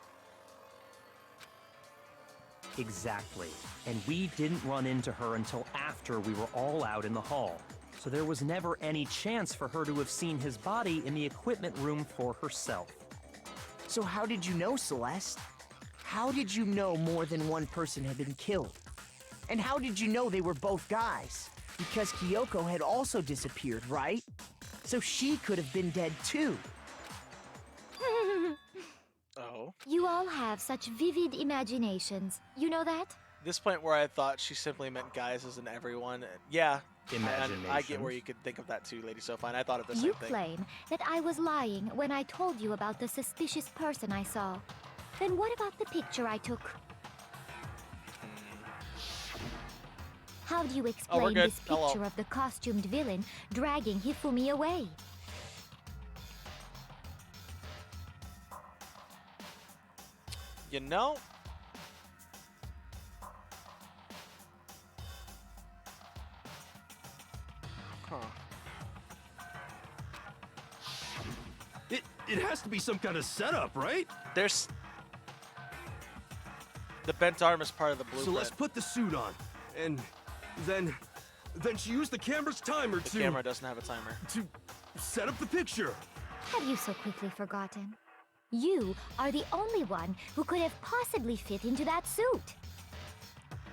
Exactly. And we didn't run into her until after we were all out in the hall. So there was never any chance for her to have seen his body in the equipment room for herself. So how did you know, Celeste? How did you know more than one person had been killed? And how did you know they were both guys? Because Kyoko had also disappeared, right? So she could have been dead too. Oh. You all have such vivid imaginations. You know that? This point where I thought she simply meant guys as in everyone. Yeah. And I get where you could think of that too, Lady Sophie, and I thought of the same You thing. claim that I was lying when I told you about the suspicious person I saw. Then what about the picture I took? How do you explain good. this Hello. picture of the costumed villain dragging Hifumi away? You know? Huh. It has to be some kind of setup, right? There's... The bent arm is part of the So blueprint. let's put the suit on, and then she used the camera's timer The to camera doesn't have a timer. set up the picture. Have you so quickly forgotten? You are the only one who could have possibly fit into that suit.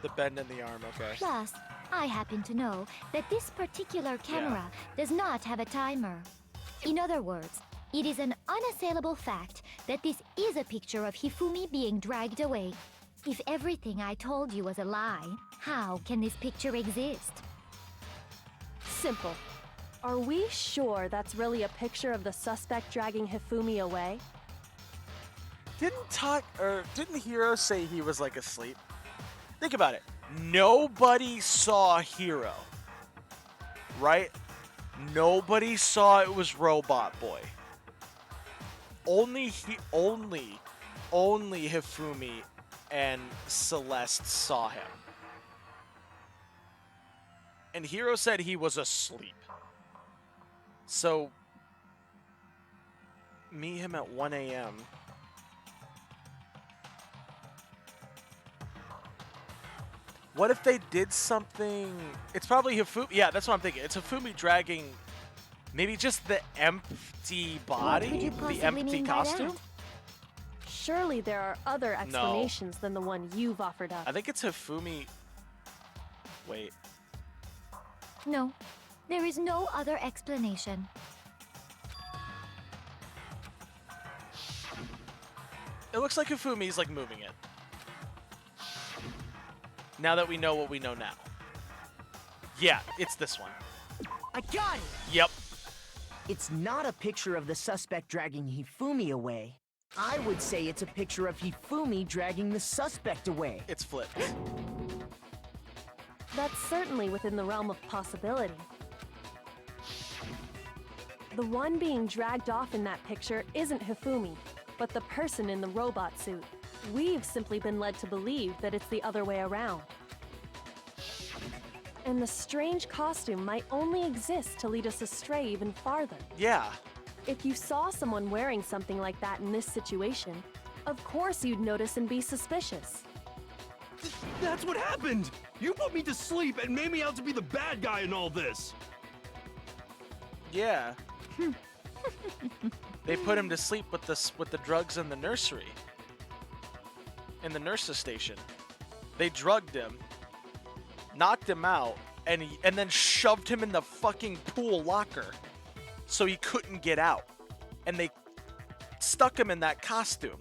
The bend in the arm, okay. Plus, I happen to know that this particular camera does not have a timer. In other words, it is an unassailable fact that this is a picture of Hifumi being dragged away. If everything I told you was a lie, how can this picture exist? Simple. Are we sure that's really a picture of the suspect dragging Hifumi away? Didn't Hiro say he was like asleep? Think about it. Nobody saw Hiro. Right? Nobody saw it was Robot Boy. Only only Hifumi and Celeste saw him. And Hiro said he was asleep. So, meet him at 1 a.m. What if they did something? It's probably Hifumi. Yeah, that's what I'm thinking. It's Hifumi dragging maybe just the empty body, the empty costume. Surely there are other explanations than the one you've offered up. I think it's Hifumi. Wait. No, there is no other explanation. It looks like Hifumi's like moving it. Now that we know what we know now. Yeah, it's this one. I got it! Yep. It's not a picture of the suspect dragging Hifumi away. I would say it's a picture of Hifumi dragging the suspect away. It's flipped. That's certainly within the realm of possibility. The one being dragged off in that picture isn't Hifumi, but the person in the robot suit. We've simply been led to believe that it's the other way around. And the strange costume might only exist to lead us astray even farther. Yeah. If you saw someone wearing something like that in this situation, of course you'd notice and be suspicious. That's what happened! You put me to sleep and made me out to be the bad guy in all this! Yeah. They put him to sleep with the drugs in the nursery. In the nurse's station. They drugged him, knocked him out, and then shoved him in the fucking pool locker so he couldn't get out. And they stuck him in that costume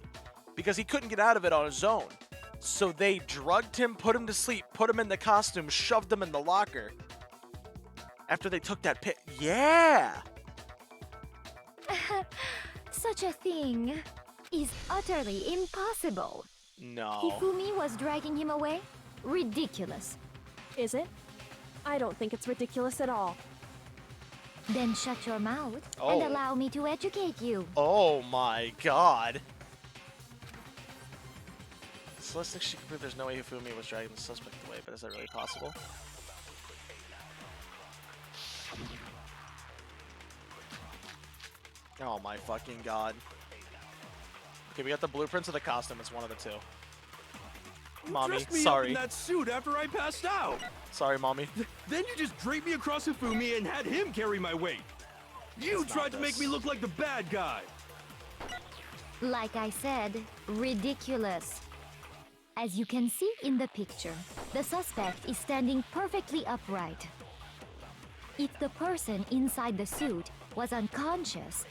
because he couldn't get out of it on his own. So they drugged him, put him to sleep, put him in the costume, shoved him in the locker. After they took that pit. Yeah! Such a thing is utterly impossible. No. Hifumi was dragging him away? Ridiculous. Is it? I don't think it's ridiculous at all. Then shut your mouth Oh. and allow me to educate you. Oh my god. Celeste thinks she can prove there's no way Hifumi was dragging the suspect away, but is that really possible? Oh my fucking god. Okay, we got the blueprints of the costume. It's one of the two. Mommy, Dressed me up sorry. in that suit after I passed out. Sorry, mommy. Then you just draped me across Hifumi and had him carry my weight. You It's tried not to make this. me look like the bad guy. Like I said, ridiculous. As you can see in the picture, the suspect is standing perfectly upright. If the person inside the suit was unconscious,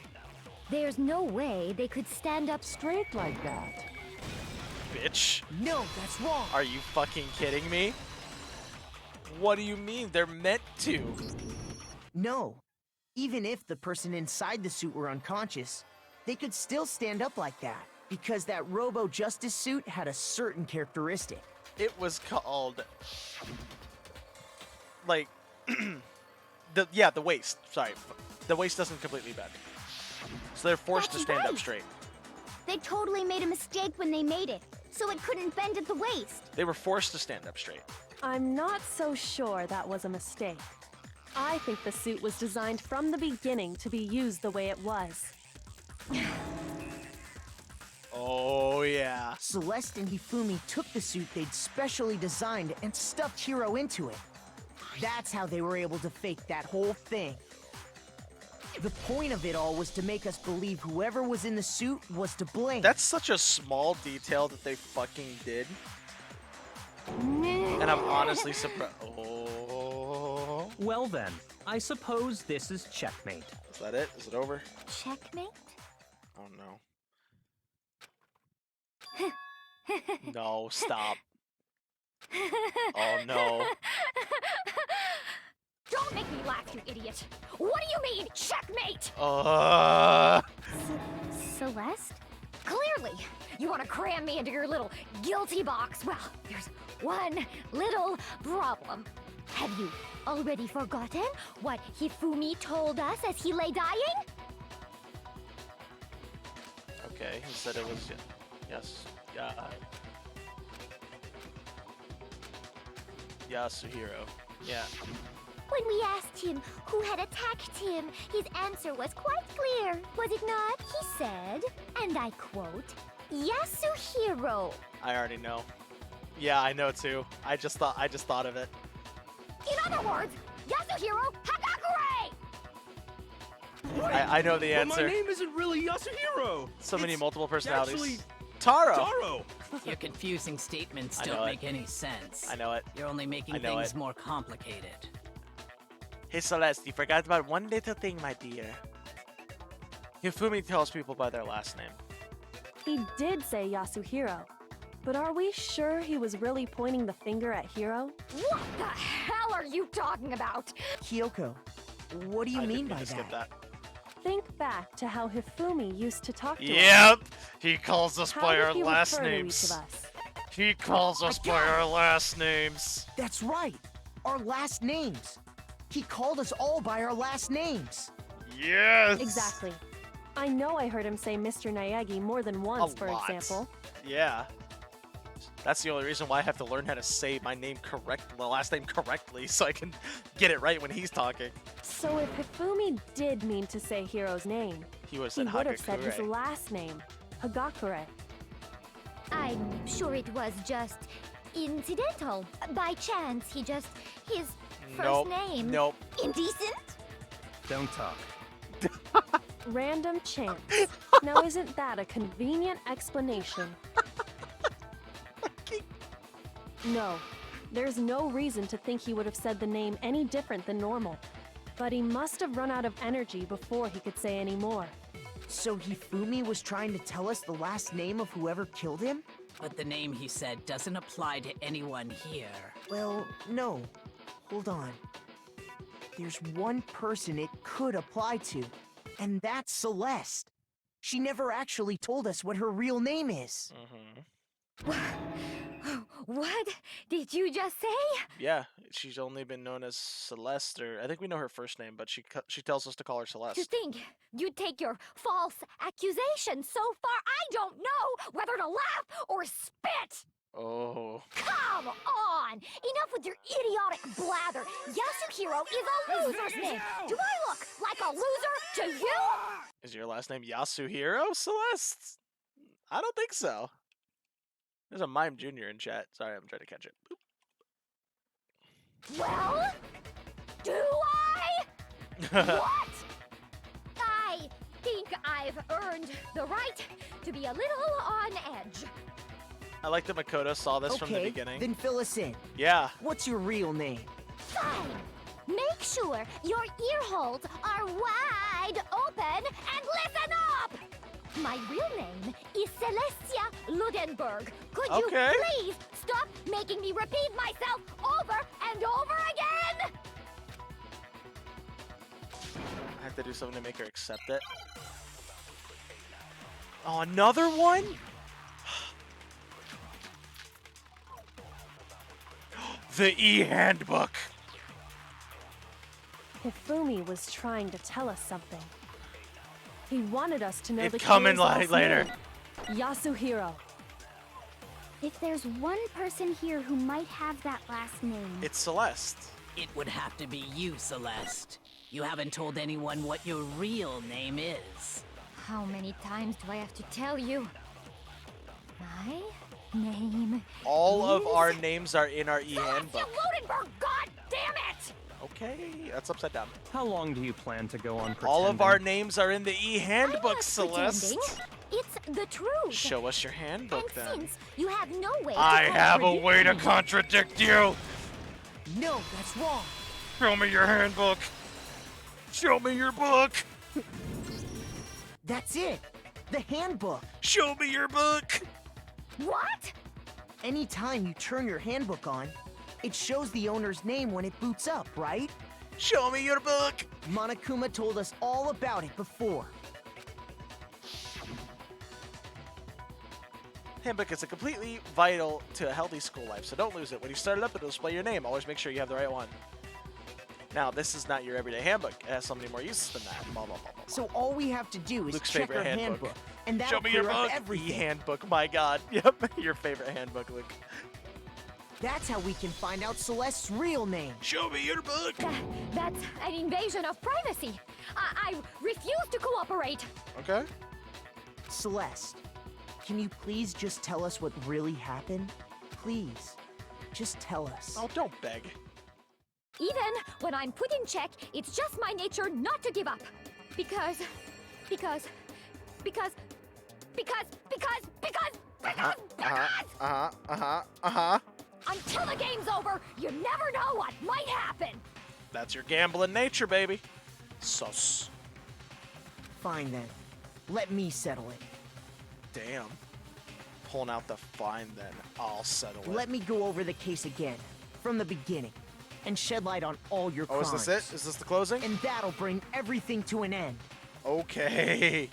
there's no way they could stand up straight like that. Bitch. No, that's wrong. Are you fucking kidding me? What do you mean? They're meant to. No. Even if the person inside the suit were unconscious, they could still stand up like that, because that Robo-Justice suit had a certain characteristic. It was called... Like... the waist. Sorry. The waist doesn't completely bend. So they're forced That's to stand right. up straight. They totally made a mistake when they made it, so it couldn't bend at the waist. They were forced to stand up straight. I'm not so sure that was a mistake. I think the suit was designed from the beginning to be used the way it was. Oh, yeah. Celeste and Hifumi took the suit they'd specially designed and stuffed Hiro into it. That's how they were able to fake that whole thing. The point of it all was to make us believe whoever was in the suit was to blame. That's such a small detail that they fucking did. And I'm honestly surprised. Oh. Well then, I suppose this is checkmate. Is that it? Is it over? Checkmate? Oh no. No, stop. Oh no. Don't make me laugh, you idiot! What do you mean, checkmate? Celeste? Clearly, you want to cram me into your little guilty box. Well, there's one little problem. Have you already forgotten what Hifumi told us as he lay dying? Okay, he said it was... Yes. Yeah. Yasuhiro. Yeah. When we asked him who had attacked him, his answer was quite clear, was it not? He said, and I quote, Yasuhiro. I already know. Yeah, I know too. I just thought of it. In other words, Yasuhiro Hagakure! I know the But answer. my name isn't really Yasuhiro. So many It's multiple personalities. actually Taro. Taro. Your confusing statements I know don't it. make any sense. I know it. You're only making I know things it. more complicated. Hey Celeste, you forgot about one little thing, my dear. Hifumi tells people by their last name. He did say Yasuhiro. But are we sure he was really pointing the finger at Hiro? What the hell are you talking about? Kyoko, what do you I mean didn't by to skip that? Think back to how Hifumi used to talk to us. Yep, he calls us How by did our he last refer to names. each of us? He calls us by our last names. That's right. Our last names. He called us all by our last names. Yes. Exactly. I know I heard him say Mr. Naegi more than once, for lot. example. Yeah. That's the only reason why I have to learn how to say my name the last name correctly, so I can get it right when he's talking. So if Hifumi did mean to say Hiro's name, He would have he said would have said his Hagakure. last name, Hagakure. I'm sure it was just incidental. By chance, his first Nope. name. Nope. Indecent? Don't talk. Random chance. Now isn't that a convenient explanation? No, there's no reason to think he would have said the name any different than normal. But he must have run out of energy before he could say any more. So Hifumi was trying to tell us the last name of whoever killed him? But the name he said doesn't apply to anyone here. Well, no. Hold on. There's one person it could apply to, and that's Celeste. She never actually told us what her real name is. What did you just say? Yeah, she's only been known as Celeste, or I think we know her first name, but she tells us to call her To Celeste. think you'd take your false accusation so far, I don't know whether to laugh or spit! Oh. Come on! Enough with your idiotic blather! Yasuhiro is a loser's name! Do I look like a loser to you? Is your last name Yasuhiro, Celeste? I don't think so. There's a Mime Jr. in chat. Sorry, I'm trying to catch it. Boop. Well? Do I? What? I think I've earned the right to be a little on edge. I like that Makoto saw this from the Okay, beginning. then fill us in. Yeah. What's your real name? Fine. Make sure your ear holes are wide open and listen up! My real name is Celestia Ludenberg. Could you Okay. please stop making me repeat myself over and over again? I have to do something to make her accept it. Oh, another one? The e-handbook. Hifumi was trying to tell us something. He wanted us to know It's the coming killer's last later. name, Yasuhiro. If there's one person here who might have that last name, It's Celeste. It would have to be you, Celeste. You haven't told anyone what your real name is. how many times do I have to tell you? My name All of is our names are in our e-handbook. Ludenberg, god damn it! Okay, that's upside down. How long do you plan to go on pretending? All of our names are in the e-handbook, Not Celeste. pretending. It's the truth. Show us your handbook and then. since you have no way I to have a contradict way to me, contradict you. No, that's wrong. Show me your handbook. Show me your book. That's it. The handbook. Show me your book. What? Anytime you turn your handbook on, it shows the owner's name when it boots up, right? Show me your book. Monokuma told us all about it before. Handbook is a completely vital to a healthy school life, so don't lose it. When you start it up, it'll display your name. Always make sure you have the right one. Now, this is not your everyday handbook. It has so many more uses than that. Blah, blah, blah, blah, blah. So all we have to do is Luke's check favorite our handbook. handbook. And that'll Show me your clear up book. everything. E-handbook, my god. Yep, your favorite handbook, Luke. That's how we can find out Celeste's real name. Show me your book. That's an invasion of privacy. I refuse to cooperate. Okay. Celeste, can you please just tell us what really happened? Please, just tell us. Oh, don't beg. Even when I'm put in check, it's just my nature not to give up. Because... Until the game's over, you never know what might happen. That's your gambling nature, baby. Sus. Fine then. Let me settle it. Damn. Pulling out the fine then. I'll settle it. Let me go over the case again, from the beginning, and shed light on all your crimes. Oh, is this it? Is this the closing? And that'll bring everything to an end. Okay.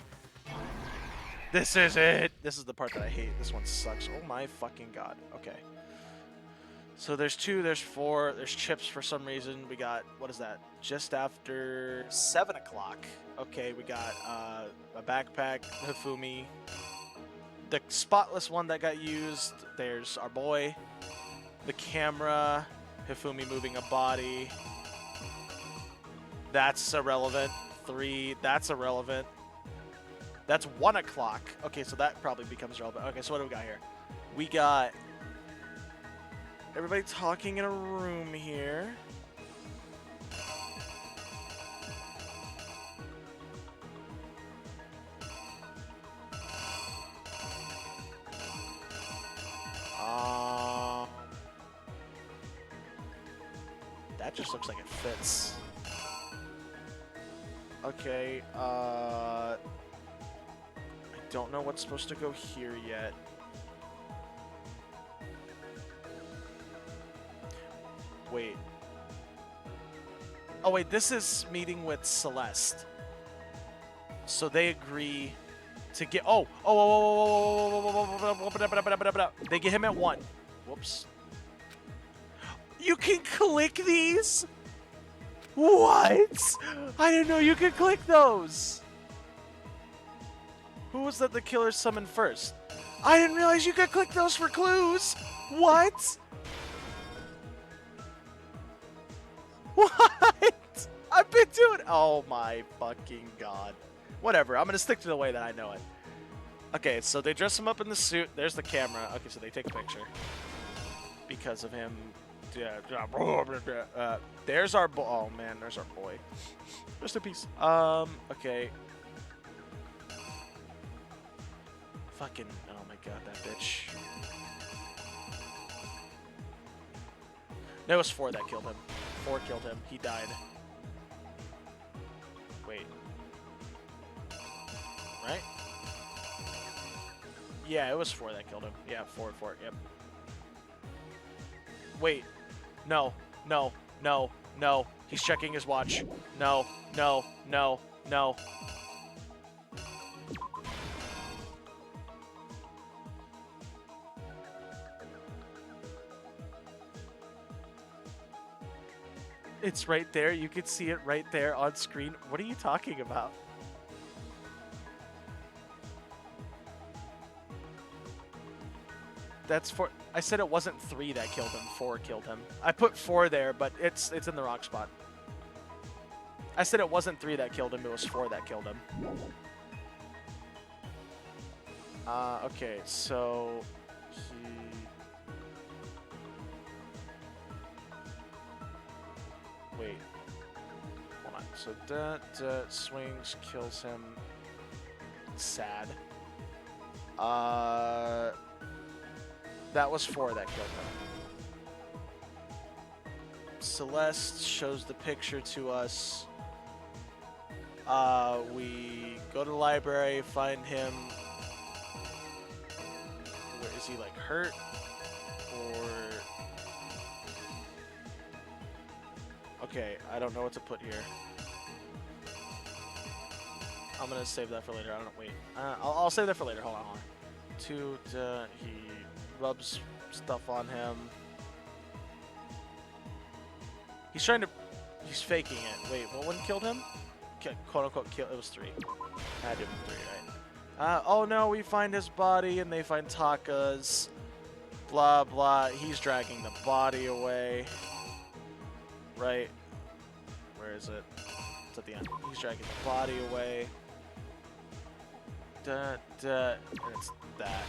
This is it. This is the part that I hate. This one sucks. Oh my fucking god. Okay. So there's 2, there's 4, there's chips for some reason. We got, what is that? Just after 7 o'clock. Okay, we got a backpack, Hifumi. The spotless one that got used. There's our boy. The camera. Hifumi moving a body. That's irrelevant. 3, that's irrelevant. That's 1 o'clock. Okay, so that probably becomes relevant. Okay, so what do we got here? We got everybody talking in a room here. That just looks like it fits. Okay, I don't know what's supposed to go here yet. Wait. Oh wait, this is meeting with Celeste. So they agree to get. They get him at 1. Whoops. You can click these? What? I didn't know you could click those. Who was that the killer summoned first? I didn't realize you could click those for clues. What? What? I've been doing. Oh my fucking god. Whatever. I'm gonna stick to the way that I know it. Okay, so they dress him up in the suit. There's the camera. Okay, so they take a picture because of him. There's our boy. Oh man, there's our boy. Rest in peace. Okay. Fucking. Oh my god, that bitch. No, it was 4 that killed him. 4 killed him. He died. Wait. Right? Yeah, it was 4 that killed him. Yeah, 4. Yep. Wait. No. No. No. No. He's checking his watch. No. No. No. No. It's right there. You can see it right there on screen. What are you talking about? That's 4. I said it wasn't 3 that killed him. 4 killed him. I put 4 there, but it's in the wrong spot. I said it wasn't 3 that killed him. It was 4 that killed him. Okay, so he. Wait. Hold on. So that swings, kills him. Sad. That was 4 that killed him. Celeste shows the picture to us. We go to the library, find him. Where is he, like, hurt? Or... Okay, I don't know what to put here. I'm gonna save that for later. I don't know. Wait. I'll save that for later. Hold on. He rubs stuff on him. He's trying to. He's faking it. Wait, what one killed him? Quote unquote kill. It was 3. I had to do 3, right? Oh no, we find his body and they find Taka's. Blah, blah. He's dragging the body away. Right. Where is it? It's at the end. He's dragging the body away. And it's that.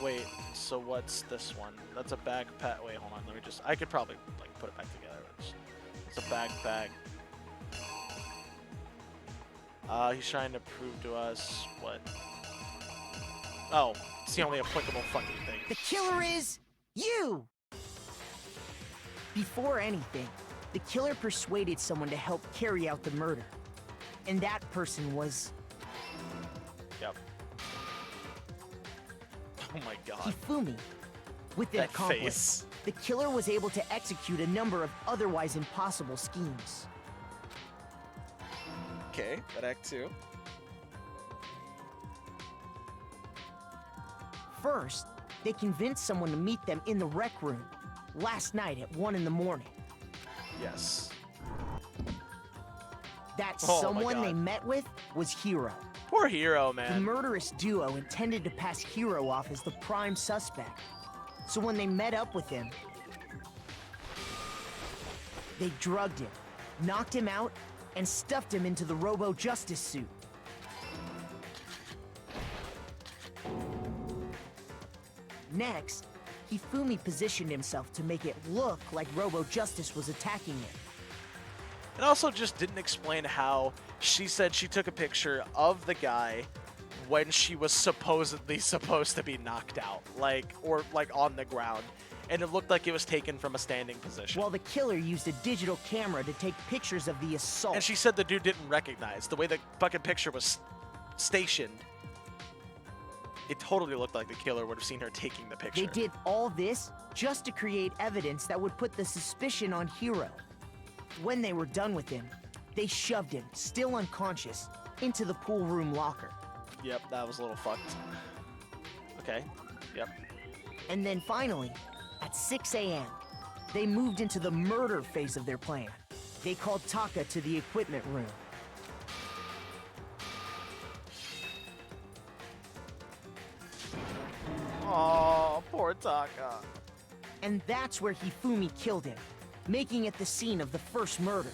Wait, so what's this one? That's a backpack. Wait, hold on. Let me just... I could probably, like, put it back together. It's a backpack. He's trying to prove to us what... Oh, it's the only applicable fucking thing. The killer is you! Before anything, the killer persuaded someone to help carry out the murder. And that person was... Yep. Oh my god. Hifumi. With an That accomplice, face. the killer was able to execute a number of otherwise impossible schemes. Okay, that act 2. First, they convinced someone to meet them in the rec room last night at 1 in the morning. Yes. That Oh my someone God. they met with was Hiro. Poor Hiro, The man. murderous duo intended to pass Hiro off as the prime suspect. So when they met up with him, they drugged him, knocked him out, and stuffed him into the Robo-Justice suit. Next, Hifumi positioned himself to make it look like Robo-Justice was attacking him. And also just didn't explain how she said she took a picture of the guy when she was supposedly supposed to be knocked out, or on the ground. And it looked like it was taken from a standing position. While the killer used a digital camera to take pictures of the assault. And she said the dude didn't recognize. The way the fucking picture was stationed, it totally looked like the killer would have seen her taking the picture. They did all this just to create evidence that would put the suspicion on Hiro. When they were done with him, they shoved him, still unconscious, into the pool room locker. Yep, that was a little fucked. Okay, yep. And then finally, at 6 a.m., they moved into the murder phase of their plan. They called Taka to the equipment room. Oh, poor Taka. And that's where Hifumi killed him, making it the scene of the first murder.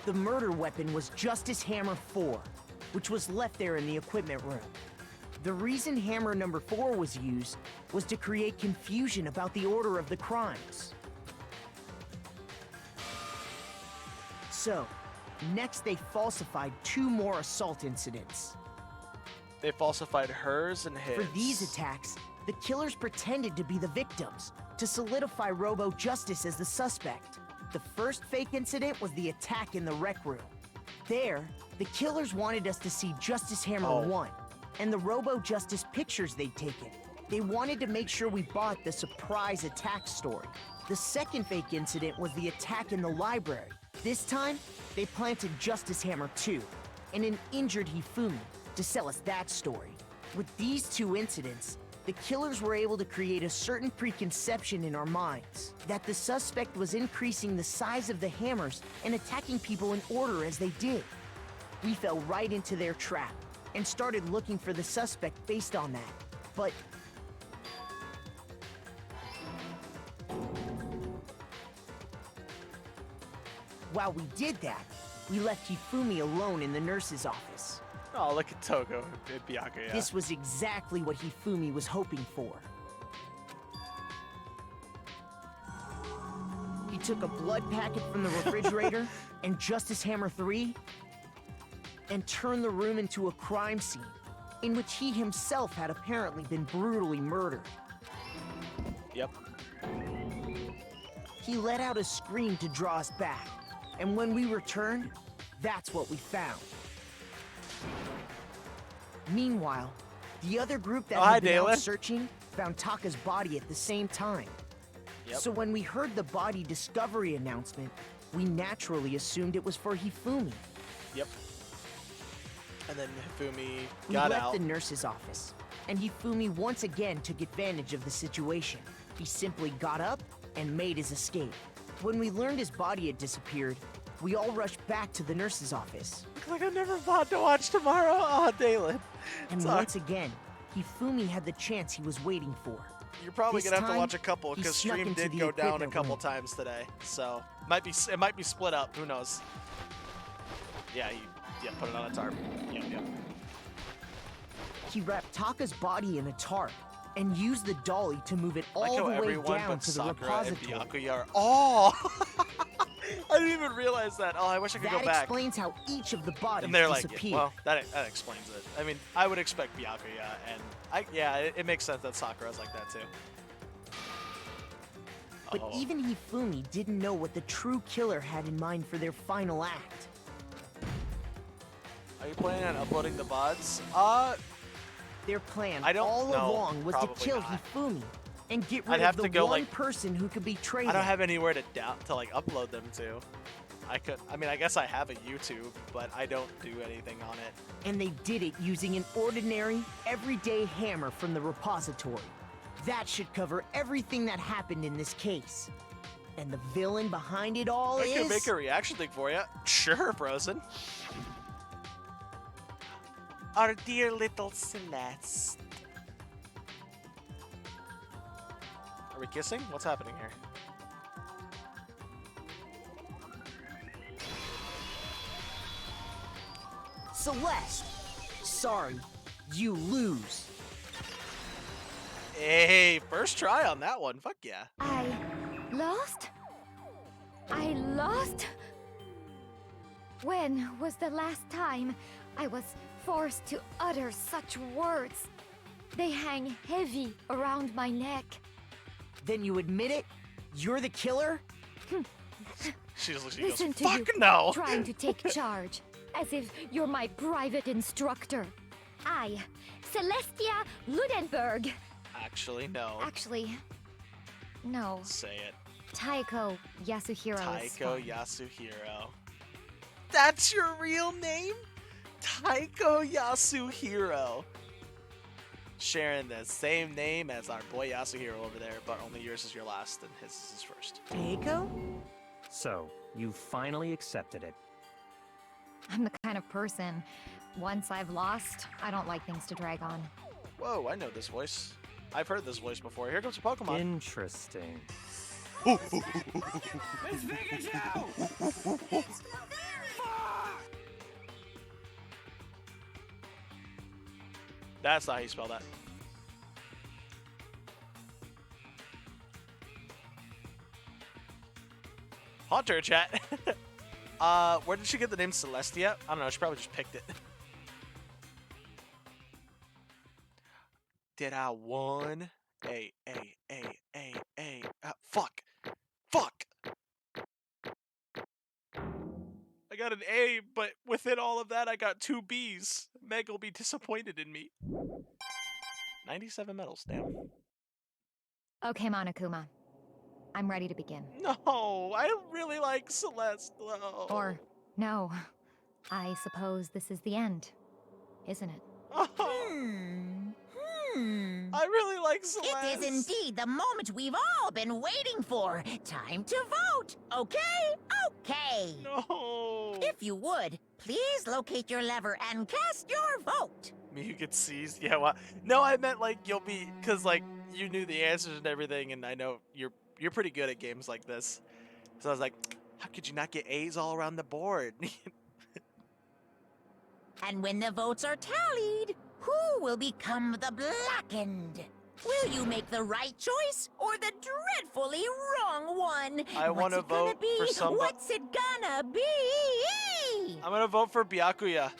The murder weapon was Justice Hammer 4, which was left there in the equipment room. The reason Hammer number 4 was used was to create confusion about the order of the crimes. So, next they falsified 2 more assault incidents. They falsified hers and his. For these attacks, the killers pretended to be the victims, to solidify Robo-Justice as the suspect. The first fake incident was the attack in the rec room. There, the killers wanted us to see Justice Hammer 1, and the Robo-Justice pictures they'd taken. They wanted to make sure we bought the surprise attack story. The second fake incident was the attack in the library. This time, they planted Justice Hammer 2, and an injured Hifumi, to sell us that story. With these 2 incidents, the killers were able to create a certain preconception in our minds that the suspect was increasing the size of the hammers and attacking people in order as they did. We fell right into their trap and started looking for the suspect based on that. But while we did that, we left Hifumi alone in the nurse's office. Oh, look at Togo and Byakuya. Yeah. This was exactly what Hifumi was hoping for. He took a blood packet from the refrigerator and Justice Hammer 3 and turned the room into a crime scene in which he himself had apparently been brutally murdered. Yep. He let out a scream to draw us back, and when we returned, that's what we found. Meanwhile, the other group that had been out searching found Taka's body at the same time. Yep. So when we heard the body discovery announcement, we naturally assumed it was for Hifumi. Yep. And then Hifumi We got left out. the nurse's office, and Hifumi once again took advantage of the situation. He simply got up and made his escape. When we learned his body had disappeared, we all rush back to the nurse's office. Looks like I never thought to watch tomorrow. Oh, Dalen. And Sorry. once again, Hifumi had the chance he was waiting for. You're probably This gonna have to time, watch a couple he because snuck stream into did the go down a equipment couple room. times today, so it might be split up. Who knows? Yeah, put it on a tarp. Yep. He wrapped Taka's body in a tarp and used the dolly to move it all the way everyone down but to the Sakura and repository. Byakuya are. Oh, I didn't even realize that. Oh, I wish I could That go back. explains how each of the bodies And they're like, disappeared. well, that explains it. I mean, I would expect Byakuya, and it makes sense that Sakura's like that too. But even Hifumi didn't know what the true killer had in mind for their final act. Are you planning on uploading the VODs? Their plan I don't all know. along was to Probably kill not. Hifumi and get I'd rid have of to the go, one like- person who could betray I don't them. have anywhere to upload them to. I guess I have a YouTube, but I don't do anything on it. And they did it using an ordinary, everyday hammer from the repository. That should cover everything that happened in this case. And the villain behind it all I is... can make a reaction thing for you. Sure, Frozen. Our dear little Celeste. Are we kissing? What's happening here? Celeste! Sorry, you lose. Hey, first try on that one. Fuck yeah. I lost? I lost? When was the last time I was forced to utter such words? They hang heavy around my neck. Then you admit it? You're the killer? She just looks at you and Listen goes, to fuck you no! trying to take charge, as if you're my private instructor. I, Celestia Ludenberg. Actually, no. Actually, no. Say it. Taiko Yasuhiro is Taiko fine. Yasuhiro. That's your real name? Taiko Yasuhiro. Sharing the same name as our boy Yasuhiro over there, but only yours is your last and his is his first. Taiko? So, you finally accepted it. I'm the kind of person, once I've lost, I don't like things to drag on. Whoa, I know this voice. I've heard this voice before. Here comes a Pokemon. Interesting. Let's figure it out! That's not how you spell that. Haunter chat. Where did she get the name Celestia? I don't know. She probably just picked it. Did I won? A. Fuck. I got an A, but within all of that, I got 2 Bs. Meg will be disappointed in me. 97 medals, damn. Okay, Monokuma. I'm ready to begin. No, I really like Celeste, though. Or, no. I suppose this is the end, isn't it? I really like Celeste. It is indeed the moment we've all been waiting for. Time to vote. Okay? Okay. No. If you would, please locate your lever and cast your vote. You get seized? Yeah, well, no, I meant like you'll be, cause like you knew the answers and everything, and I know you're pretty good at games like this. So I was like, how could you not get A's all around the board? And when the votes are tallied, who will become the blackened? Will you make the right choice or the dreadfully wrong one? I want to vote for somebody. What's it gonna be? I'm gonna vote for Byakuya.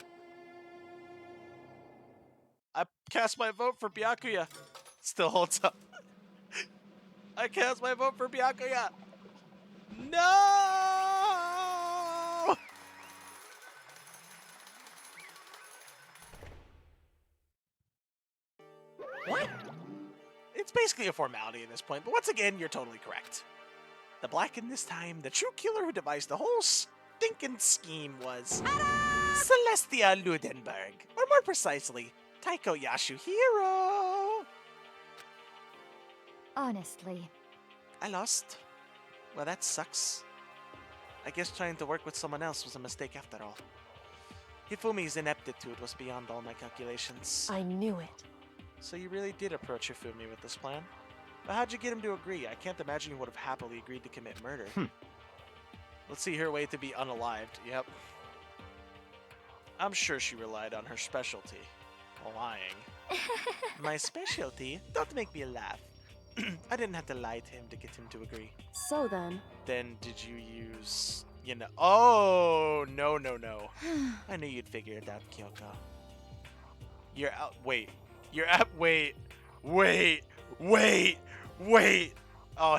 I cast my vote for Byakuya. Still holds up. I cast my vote for Byakuya. No! What? It's basically a formality at this point, but once again, you're totally correct. The blackened this time, the true killer who devised the whole stinking scheme was Celestia Ludenberg, or more precisely, Taiko Yasuhiro. Honestly. I lost. Well, that sucks. I guess trying to work with someone else was a mistake after all. Hifumi's ineptitude was beyond all my calculations. I knew it. So you really did approach Hifumi with this plan? But how'd you get him to agree? I can't imagine he would have happily agreed to commit murder. Let's see her way to be unalived. Yep. I'm sure she relied on her specialty. Lying. My specialty? Don't make me laugh. I didn't have to lie to him to get him to agree. So then... Then did you use... You know... Oh, no. I knew you'd figure it out, Kyoko. You're out... Wait. You're out... Wait. Oh,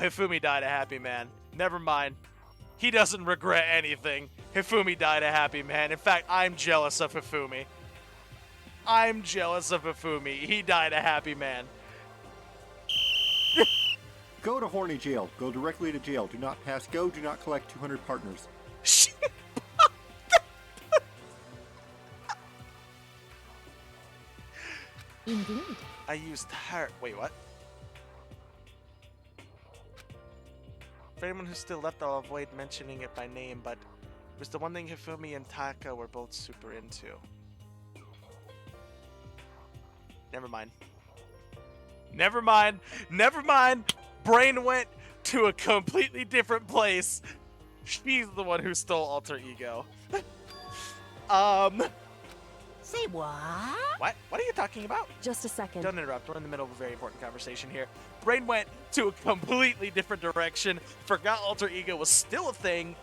Hifumi died a happy man. Never mind. He doesn't regret anything. Hifumi died a happy man. In fact, I'm jealous of Hifumi. He died a happy man. Go to horny jail. Go directly to jail. Do not pass go. Do not collect 200 partners. Indeed. I used her. Wait, what? For anyone who's still left, I'll avoid mentioning it by name, but it was the one thing Hifumi and Taka were both super into. Never mind. Brain went to a completely different place. She's the one who stole alter ego. Say what? What? What are you talking about? Just a second. Don't interrupt. We're in the middle of a very important conversation here. Brain went to a completely different direction. Forgot alter ego was still a thing.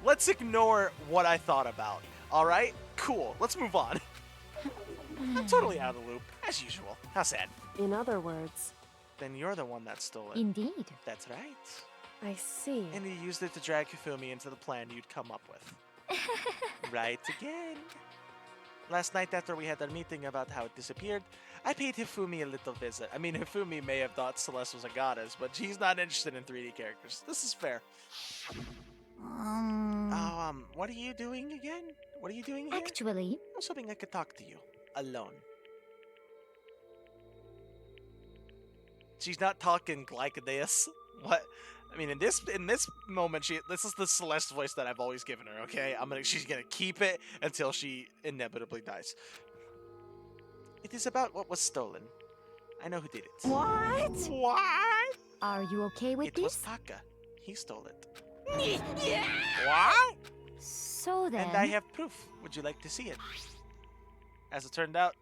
Let's ignore what I thought about. All right? Cool. Let's move on. I'm totally out of the loop, as usual. How sad. In other words... Then you're the one that stole it. Indeed. That's right. I see. And you used it to drag Hifumi into the plan you'd come up with. Right again. Last night after we had our meeting about how it disappeared, I paid Hifumi a little visit. I mean, Hifumi may have thought Celeste was a goddess, but she's not interested in 3D characters. This is fair. What are you doing again? What are you doing here? Actually... I was hoping I could talk to you. Alone. She's not talking Glycodeus. What? I mean, in this moment, this is the Celeste voice that I've always given her. Okay, she's gonna keep it until she inevitably dies. It is about what was stolen. I know who did it. What? What? Are you okay with It this? was Taka. He stole it. What? So then... And I have proof. Would you like to see it? As it turned out,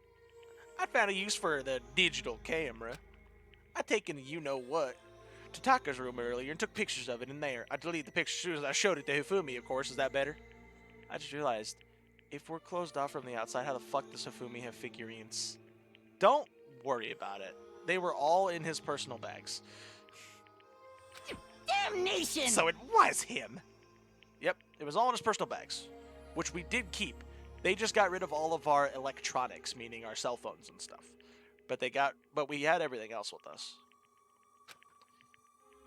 I found a use for the digital camera. I taken a you-know-what to Taka's room earlier and took pictures of it in there. I deleted the pictures as soon as I showed it to Hifumi, of course. Is that better? I just realized, if we're closed off from the outside, how the fuck does Hifumi have figurines? Don't worry about it. They were all in his personal bags. Damnation! So it was him. Yep, it was all in his personal bags, which we did keep. They just got rid of all of our electronics, meaning our cell phones and stuff. But we had everything else with us.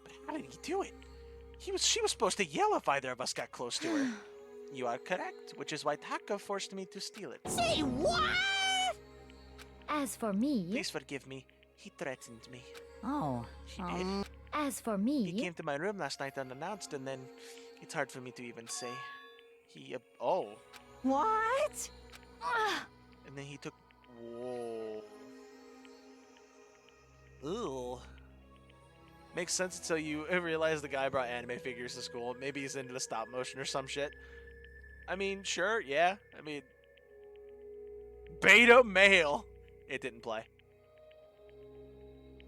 But how did he do it? She was supposed to yell if either of us got close to her. You are correct, which is why Taka forced me to steal it. Say what? As for me... Please forgive me. He threatened me. Oh. He did. As for me... He came to my room last night unannounced, and then it's hard for me to even say. Oh. What? And then he took... Whoa. Ugh. Makes sense until you realize the guy brought anime figures to school. Maybe he's into the stop motion or some shit. I mean, sure, yeah. I mean... Beta male. It didn't play.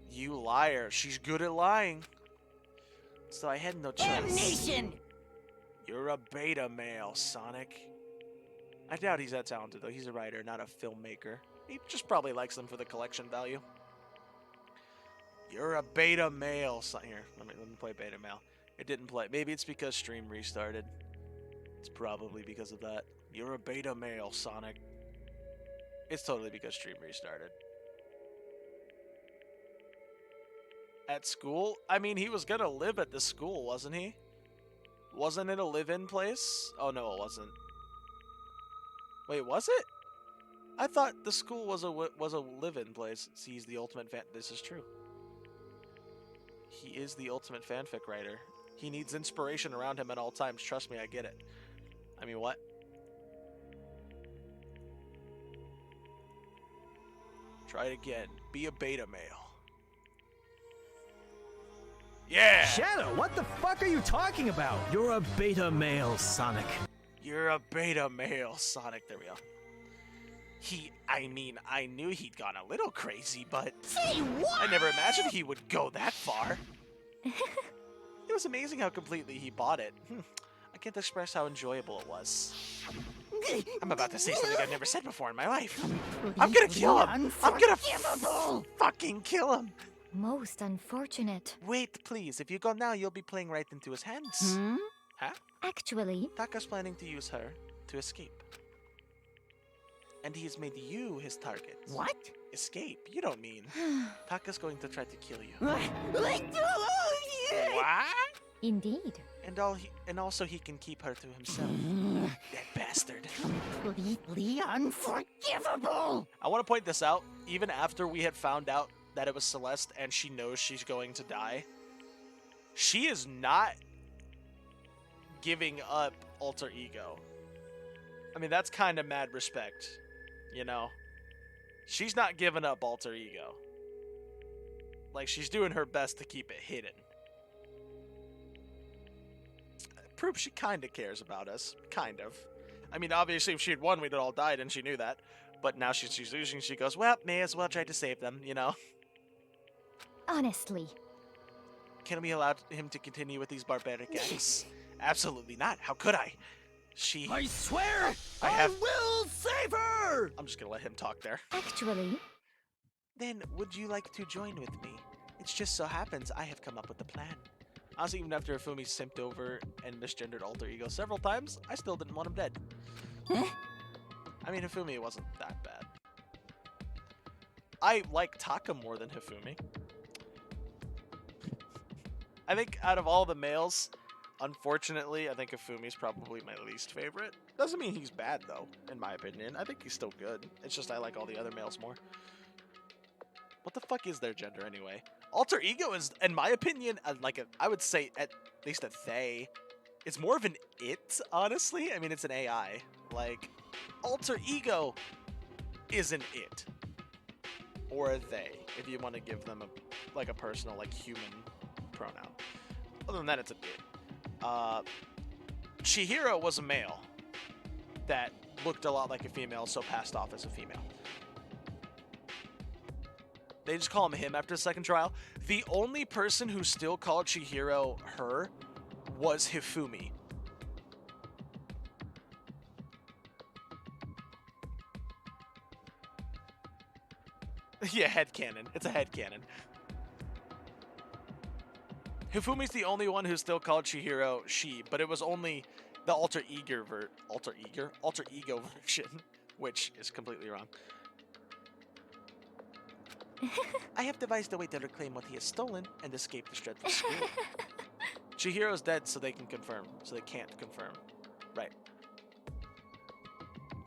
You liar. She's good at lying. So I had no choice. Damnation! You're a beta male, Sonic. I doubt he's that talented, though. He's a writer, not a filmmaker. He just probably likes them for the collection value. You're a beta male. Here, let me play beta male. It didn't play. Maybe it's because stream restarted. It's probably because of that. You're a beta male, Sonic. It's totally because stream restarted. At school? I mean, he was gonna live at the school, wasn't he? Wasn't it a live-in place? Oh, no, it wasn't. Wait, was it? I thought the school was a live-in place. See, he's the ultimate fan. This is true. He is the ultimate fanfic writer. He needs inspiration around him at all times. Trust me, I get it. I mean, what? Try it again. Be a beta male. Yeah! Shadow, what the fuck are you talking about? You're a beta male, Sonic. You're a beta male, Sonic. There we go. I knew he'd gone a little crazy, but Say what? I never imagined he would go that far. It was amazing how completely he bought it. I can't express how enjoyable it was. I'm about to say something I've never said before in my life. I'm gonna kill him! I'm gonna fucking kill him! Most unfortunate. Wait, please. If you go now, you'll be playing right into his hands. Huh? Actually, Taka's planning to use her to escape. And he has made you his target. What? Escape? You don't mean. Taka's going to try to kill you. What? What? indeed. And also he can keep her to himself. That bastard. Completely unforgivable. I want to point this out. Even after we had found out that it was Celeste and she knows she's going to die, she is not giving up alter ego. I mean, that's kind of mad respect, you know? She's not giving up alter ego. Like, she's doing her best to keep it hidden. Proof she kind of cares about us. Kind of. I mean, obviously, if she had won, we'd all died, and she knew that. But now she's losing, she goes, well, may as well try to save them, you know? Honestly. Can we allow him to continue with these barbaric acts? Absolutely not. How could I? I swear, I will save her! I'm just gonna let him talk there. Actually. Then, would you like to join with me? It just so happens I have come up with a plan. Honestly, even after Hifumi simped over and misgendered alter ego several times, I still didn't want him dead. I mean, Hifumi wasn't that bad. I like Taka more than Hifumi. I think out of all the males, unfortunately, I think Hifumi's probably my least favorite. Doesn't mean he's bad, though, in my opinion. I think he's still good. It's just I like all the other males more. What the fuck is their gender, anyway? Alter ego is, in my opinion, I would say at least a they. It's more of an it, honestly. I mean, it's an AI. Like, alter ego is an it. Or a they, if you want to give them a personal, human pronoun. Other than that, it's an it. Chihiro was a male that looked a lot like a female, so passed off as a female. They just call him after the second trial. The only person who still called Chihiro her was Hifumi. Yeah, headcanon. It's a headcanon. Hifumi's the only one who still called Chihiro she, but it was only the alter ego version, which is completely wrong. I have devised a way to reclaim what he has stolen and escape this dreadful school. Chihiro's dead, so they can confirm. So they can't confirm. Right.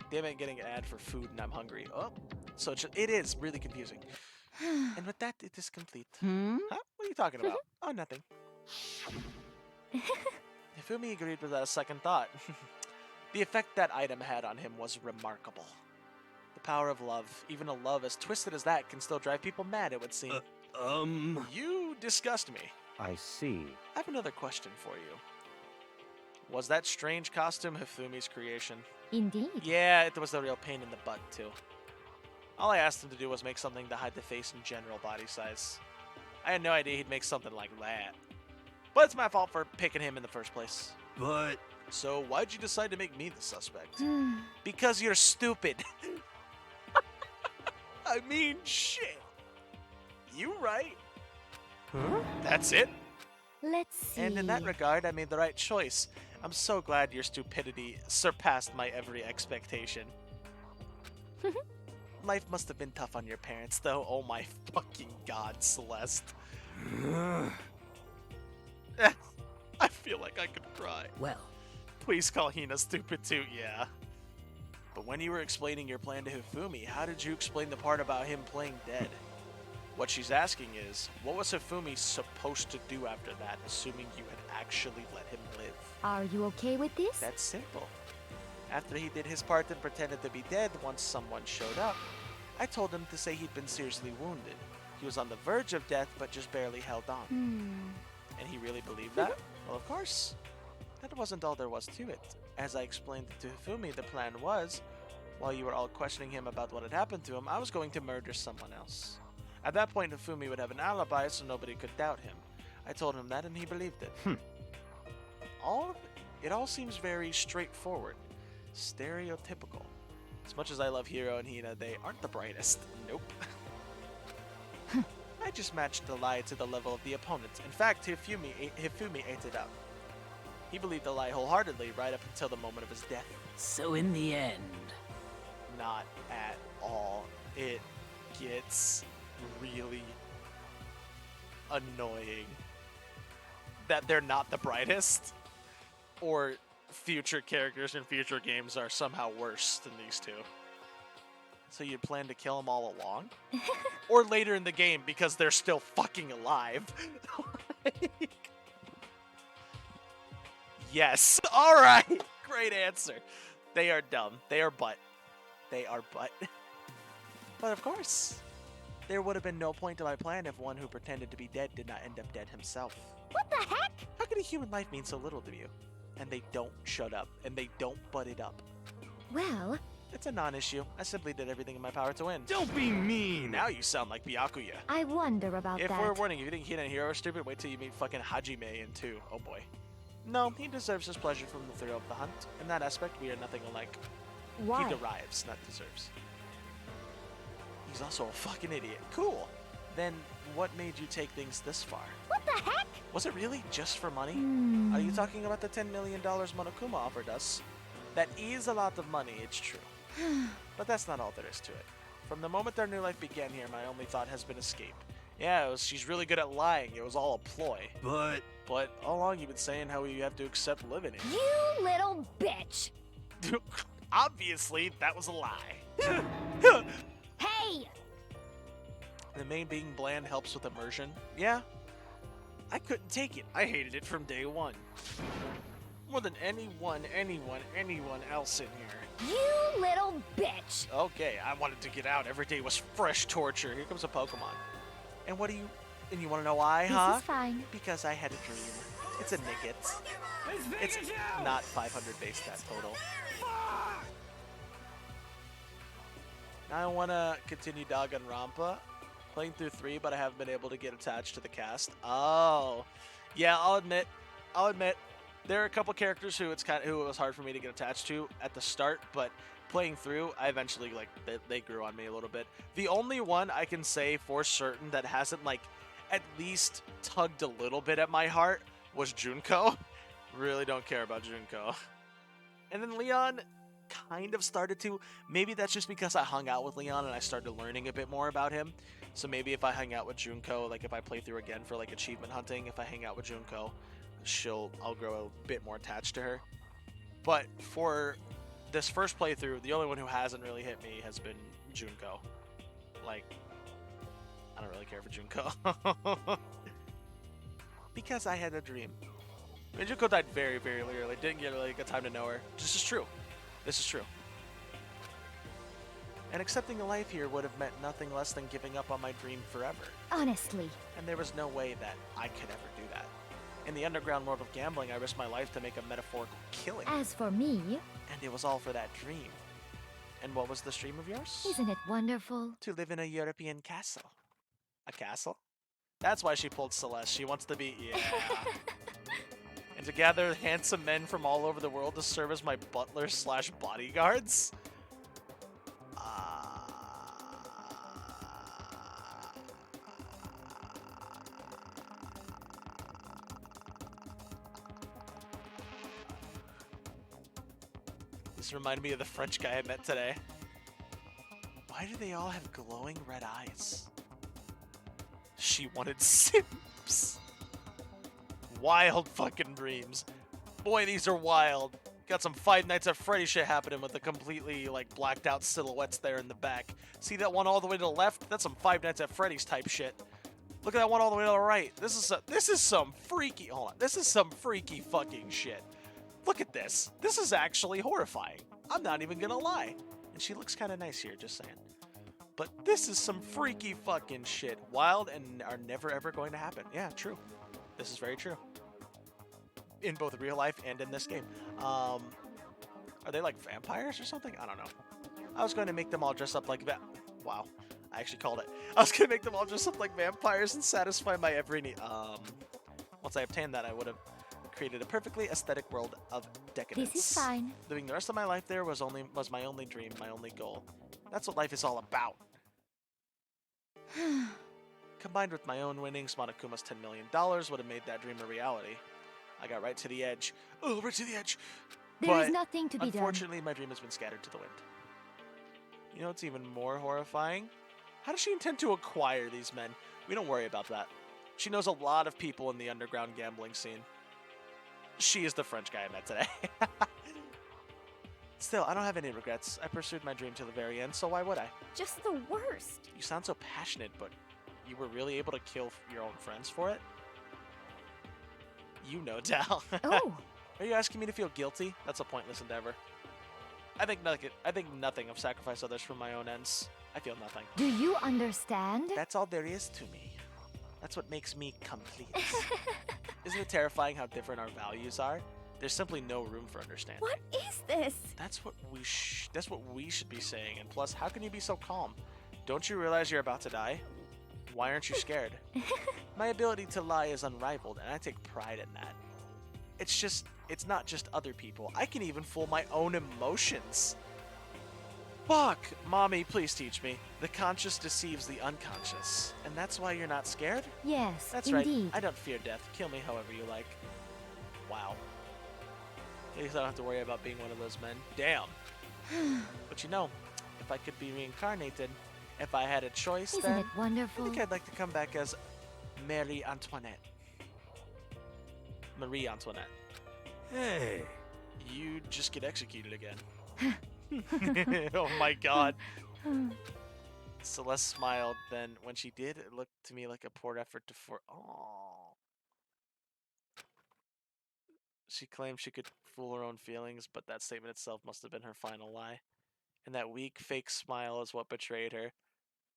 Damn it, getting an ad for food and I'm hungry. Oh, so it is really confusing. And with that, it is complete. Huh? What are you talking about? Oh, nothing. Hifumi agreed without a second thought. The effect that item had on him was remarkable. The power of love, even a love as twisted as that, can still drive people mad, it would seem. You disgust me. I see. I have another question for you. Was that strange costume Hifumi's creation? Indeed. Yeah, it was a real pain in the butt, too. All I asked him to do was make something to hide the face and general body size. I had no idea he'd make something like that. But it's my fault for picking him in the first place. But... So why'd you decide to make me the suspect? Because you're stupid. I mean, shit. You right. Huh? That's it. Let's see. And in that regard, I made the right choice. I'm so glad your stupidity surpassed my every expectation. Life must have been tough on your parents, though. Oh my fucking god, Celeste. I feel like I could cry. Well. Please call Hina stupid too, yeah. But when you were explaining your plan to Hifumi, how did you explain the part about him playing dead? What she's asking is, what was Hifumi supposed to do after that, assuming you had actually let him live? Are you okay with this? That's simple. After he did his part and pretended to be dead once someone showed up, I told him to say he'd been seriously wounded. He was on the verge of death, but just barely held on. And he really believed that? Well, of course. That wasn't all there was to it. As I explained to Hifumi, the plan was, while you were all questioning him about what had happened to him, I was going to murder someone else. At that point, Hifumi would have an alibi, so nobody could doubt him. I told him that, and he believed it. It all seems very straightforward. Stereotypical. As much as I love Hiro and Hina, they aren't the brightest. Nope. I just matched the lie to the level of the opponent. In fact, Hifumi ate it up. He believed the lie wholeheartedly right up until the moment of his death. So in the end... Not at all. It gets really annoying that they're not the brightest, or future characters in future games are somehow worse than these two. So you plan to kill them all along? Or later in the game because they're still fucking alive? Yes. Alright. Great answer. They are dumb. They are butt. They are butt. But of course, there would have been no point to my plan if one who pretended to be dead did not end up dead himself. What the heck? How could a human life mean so little to you? And they don't shut up, and they don't butt it up. Well... It's a non-issue. I simply did everything in my power to win. Don't be mean! Now you sound like Byakuya. I wonder about If that. we're warning, if you think Hina and Hiro are stupid, wait till you meet fucking Hajime in 2. Oh boy. No, he deserves his pleasure from the thrill of the hunt. In that aspect, we are nothing alike. Why? He derives, not deserves. He's also a fucking idiot. Cool. Then what made you take things this far? What the heck? Was it really just for money? Are you talking about the $10 million Monokuma offered us? That is a lot of money, it's true. But that's not all there is to it. From the moment our new life began here, my only thought has been escape. Yeah, she's really good at lying. It was all a ploy. But all along you've been saying how you have to accept living it. You little bitch! Obviously, that was a lie. Hey! The main being bland helps with immersion. Yeah, I couldn't take it. I hated it from day one. More than anyone else in here. You little bitch! Okay, I wanted to get out. Every day was fresh torture. Here comes a Pokemon. And you want to know why, huh? This is fine. Because I had a dream. It's a nigget. It's not 500 base stat total. Now I want to continue Danganronpa. Playing through 3, but I haven't been able to get attached to the cast. Oh. Yeah, I'll admit. There are a couple characters who it was hard for me to get attached to at the start, but playing through, I eventually, they grew on me a little bit. The only one I can say for certain that hasn't, at least tugged a little bit at my heart was Junko. Really don't care about Junko. And then Leon kind of started to. Maybe that's just because I hung out with Leon and I started learning a bit more about him. So maybe if I hang out with Junko, if I play through again for, achievement hunting, if I hang out with Junko, I'll grow a bit more attached to her. But for this first playthrough, the only one who hasn't really hit me has been Junko. I don't really care for Junko. Because I had a dream. Junko died very, very early. Didn't get a time to know her. This is true. And accepting a life here would have meant nothing less than giving up on my dream forever. Honestly. And there was no way that I could ever do that. In the underground world of gambling, I risked my life to make a metaphorical killing. As for me... And it was all for that dream. And what was the dream of yours? Isn't it wonderful? To live in a European castle. A castle? That's why she pulled Celeste. She wants to be... Yeah. And to gather handsome men from all over the world to serve as my butlers/bodyguards? This reminded me of the French guy I met today. Why do they all have glowing red eyes? She wanted Sims. Wild fucking dreams. Boy, these are wild. Got some Five Nights at Freddy shit happening with the completely like blacked out silhouettes there in the back. See that one all the way to the left? That's some Five Nights at Freddy's type shit. Look at that one all the way to the right. This is some freaky. Hold on. This is some freaky fucking shit. Look at this. This is actually horrifying. I'm not even gonna lie. And she looks kind of nice here, just saying. But this is some freaky fucking shit. Wild and are never ever going to happen. Yeah, true. This is very true. In both real life and in this game. Are they like vampires or something? I don't know. I was going to make them all dress up like wow. I actually called it. I was going to make them all dress up like vampires and satisfy my every need. Once I obtained that, I would have created a perfectly aesthetic world of decadence. This is fine. Living the rest of my life there was my only dream, my only goal. That's what life is all about. Combined with my own winnings, Monokuma's $10 million would have made that dream a reality. I got right to the edge. Oh, right to the edge. There is nothing to be done. Unfortunately, my dream has been scattered to the wind. You know what's even more horrifying? How does she intend to acquire these men? We don't worry about that. She knows a lot of people in the underground gambling scene. She is the French guy I met today. Still, I don't have any regrets. I pursued my dream to the very end, so why would I? Just the worst. You sound so passionate, but you were really able to kill your own friends for it? You know, Dal. Oh. Are you asking me to feel guilty? That's a pointless endeavor. I think nothing of sacrifice others for my own ends. I feel nothing. Do you understand? That's all there is to me. That's what makes me complete. Isn't it terrifying how different our values are? There's simply no room for understanding. What is this? That's what we should be saying. And plus, how can you be so calm? Don't you realize you're about to die? Why aren't you scared? My ability to lie is unrivaled, and I take pride in that. It's not just other people. I can even fool my own emotions. Fuck! Mommy, please teach me. The conscious deceives the unconscious. And that's why you're not scared? Yes, That's indeed. right. I don't fear death. Kill me however you like. Wow. At least I don't have to worry about being one of those men. Damn. But you know, if I could be reincarnated, if I had a choice, Isn't then it wonderful? I think I'd like to come back as Marie Antoinette. Marie Antoinette. Hey. You just get executed again. Oh my god. Celeste smiled, then when she did, it looked to me like a poor effort to Oh. She claimed she could fool her own feelings, but that statement itself must have been her final lie. And that weak, fake smile is what betrayed her.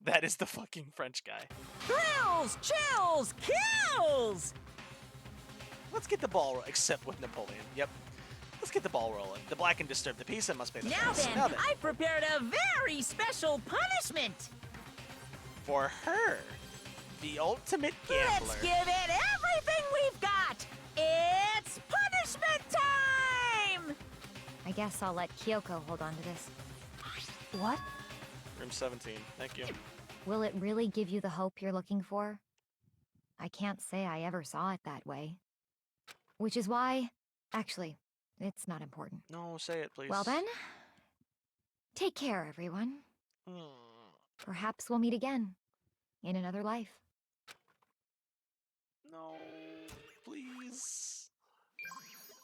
That is the fucking French guy. Thrills, chills, kills! Let's get the ball rolling, except with Napoleon. Yep. Let's get the ball rolling. The black and disturb the peace and must pay the Now price. then, I prepared a very special punishment. For her, the ultimate gambler. Let's give it everything we've got. It's punishment time! I guess I'll let Kyoko hold on to this. What? Room 17. Thank you. Will it really give you the hope you're looking for? I can't say I ever saw it that way. Which is why... Actually, it's not important. No, say it, please. Well then, take care, everyone. Perhaps we'll meet again. In another life. No, please.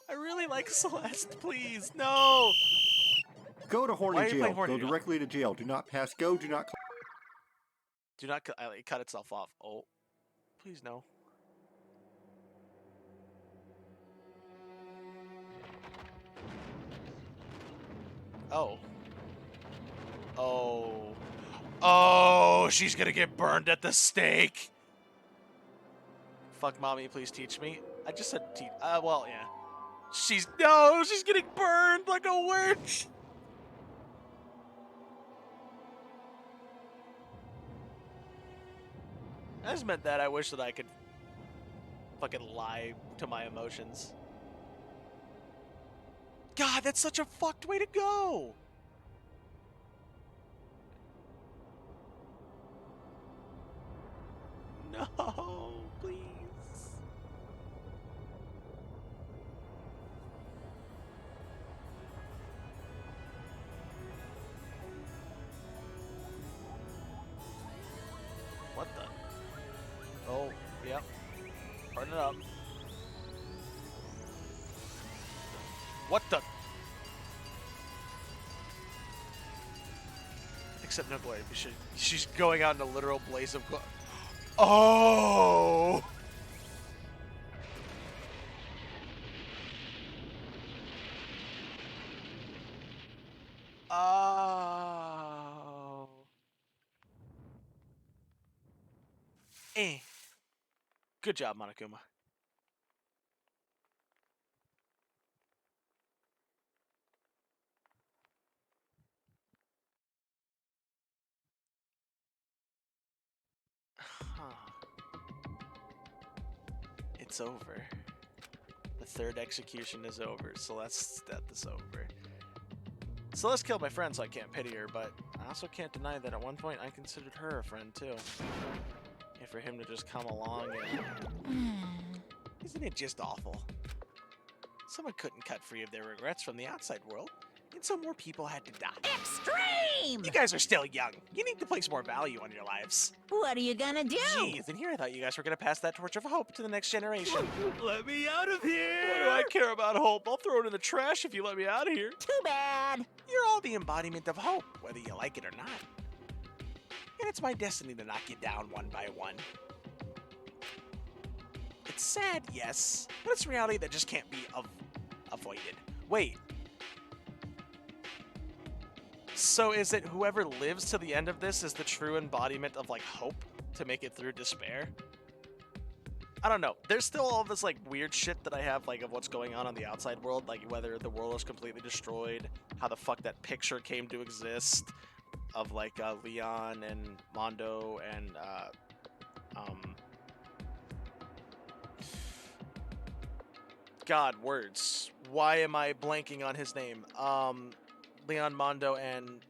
I really like Celeste, please. No! Go to Why horny are you jail. playing horny Go jail? directly to jail. Do not pass go. Do not. Do not it cut itself off. Oh, please no. Oh. Oh. Oh, she's gonna get burned at the stake. Fuck, mommy, please teach me. I just said teach. Well, yeah. She's getting burned like a witch. I just meant that I wish that I could fucking lie to my emotions. God, that's such a fucked way to go! No, please. What the? Oh, yep. Burn it up. What the? except no glory. She's going out in a literal blaze of glory. Oh! Oh. Good job, Monokuma. It's over. The third execution is over. Celeste's death is over. Celeste killed my friend, so I can't pity her, but I also can't deny that at one point I considered her a friend, too. And for him to just come along and... Isn't it just awful? Someone couldn't cut free of their regrets from the outside world, and so more people had to die. Extreme! You guys are still young. You need to place more value on your lives. What are you gonna do? Jeez, and here I thought you guys were gonna pass that torch of hope to the next generation. Let me out of here! What do I care about hope? I'll throw it in the trash if you let me out of here. Too bad. You're all the embodiment of hope, whether you like it or not. And it's my destiny to knock you down one by one. It's sad, yes, but it's reality that just can't be avoided. Wait. So is it whoever lives to the end of this is the true embodiment of, like, hope to make it through despair? I don't know. There's still all this, like, weird shit that I have, like, of what's going on the outside world, like whether the world is completely destroyed, how the fuck that picture came to exist of, like, Leon and Mondo and, God, words. Why am I blanking on his name? Leon, Mondo, and...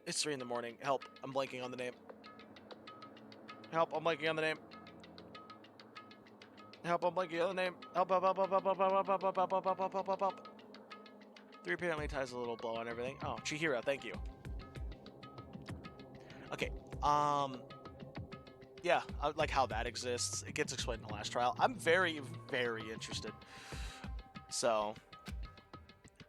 It's 3 in the morning. Help, I'm blanking on the name. Help, I'm blanking on the name. Help, I'm blanking on the name. Help, help, help, help, help, help, help, help, help, help, help, help, help, help, help. 3 apparently ties a little bow on everything. Oh, Chihiro, thank you. Okay, yeah, I like how that exists. It gets explained in the last trial. I'm very, very interested. So,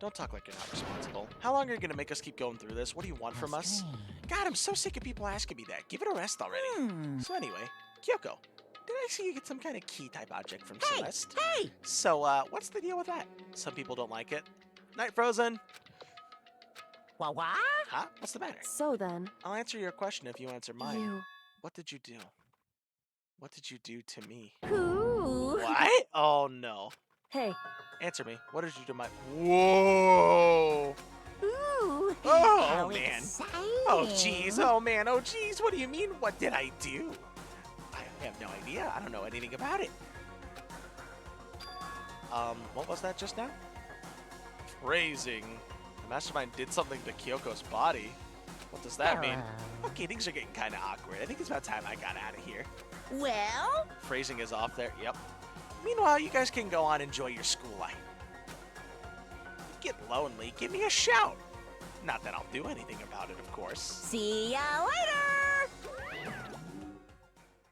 don't talk like you're not responsible. How long are you going to make us keep going through this? What do you want from us? God, I'm so sick of people asking me that. Give it a rest already. So anyway, Kyoko, did I see you get some kind of key type object from Celeste? Hey! So, what's the deal with that? Some people don't like it. Night Frozen. What? Huh? What's the matter? So then... I'll answer your question if you answer mine. You... What did you do? What did you do to me? Ooh. What? Oh, no. Hey. Answer me. What did you do to my... Whoa! Ooh. Oh, how man. Exciting. Oh, jeez. Oh, man. Oh, jeez. What do you mean? What did I do? I have no idea. I don't know anything about it. What was that just now? Phrasing. The mastermind did something to Kyoko's body. What does that mean? Okay, things are getting kind of awkward. I think it's about time I got out of here. Well? Phrasing is off there. Yep. Meanwhile, you guys can go on and enjoy your school life. If you get lonely, give me a shout. Not that I'll do anything about it, of course. See ya later!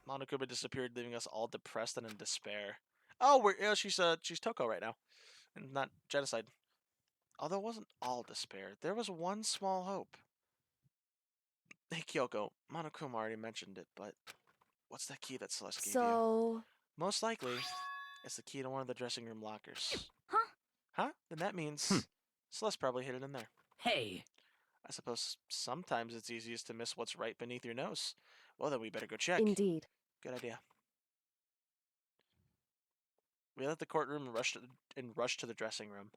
Monokuma disappeared, leaving us all depressed and in despair. Oh, she's Toko right now, and not genocide. Although it wasn't all despair, there was one small hope. Hey Kyoko, Monokuma already mentioned it, but what's that key that Celeste gave you? Most likely, it's the key to one of the dressing room lockers. Huh? Huh? Then that means Celeste probably hid it in there. Hey. I suppose sometimes it's easiest to miss what's right beneath your nose. Well, then we better go check. Indeed. Good idea. We left the courtroom and rushed to the dressing room.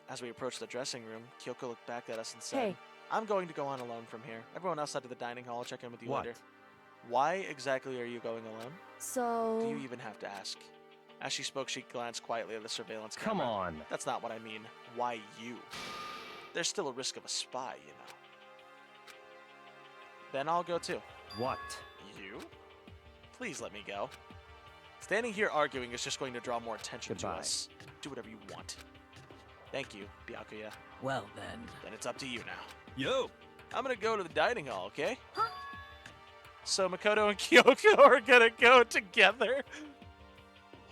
As we approached the dressing room, Kyoko looked back at us and said, Hey. I'm going to go on alone from here. Everyone outside of the dining hall will check in with you What? later. Why exactly are you going alone? So... Do you even have to ask? As she spoke, she glanced quietly at the surveillance camera. Come on. That's not what I mean. Why you? There's still a risk of a spy, you know. Then I'll go too. What? You? Please let me go. Standing here arguing is just going to draw more attention Goodbye. to us. Do whatever you want. Thank you, Byakuya. Well then. Then it's up to you now. Yo! I'm gonna go to the dining hall, okay? Huh? So Makoto and Kyoko are gonna go together.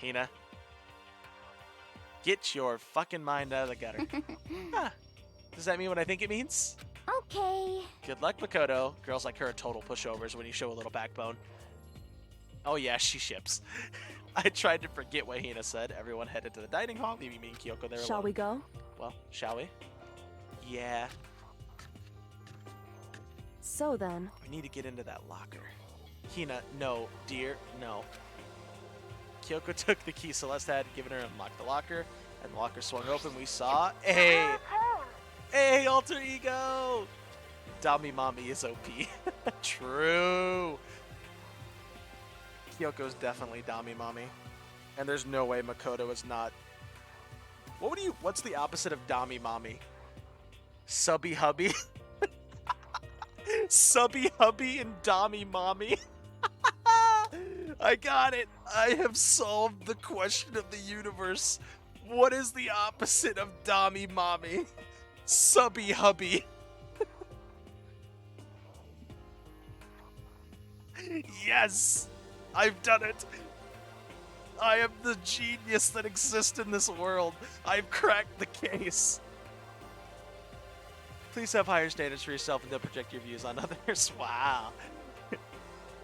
Hina, get your fucking mind out of the gutter. Huh. Does that mean what I think it means? Okay. Good luck, Makoto. Girls like her are total pushovers when you show a little backbone. Oh yeah, she ships. I tried to forget what Hina said. Everyone headed to the dining hall, leaving me and Kyoko there alone. Shall we go? Well, shall we? Yeah. So then... We need to get into that locker. Hina, no. Dear, no. Kyoko took the key Celeste had, given her, and unlocked the locker. And the locker swung open. We saw... Hey! Hey, alter ego! Dami Mami is OP. True. Kyoko's definitely Dami Mami. And there's no way Makoto is not. What's the opposite of Dami Mami? Subby Hubby? Subby Hubby and Dami Mami? I got it. I have solved the question of the universe. What is the opposite of Dami Mami? Subby Hubby. Yes! I've done it! I am the genius that exists in this world. I've cracked the case. Please have higher standards for yourself and don't project your views on others. Wow.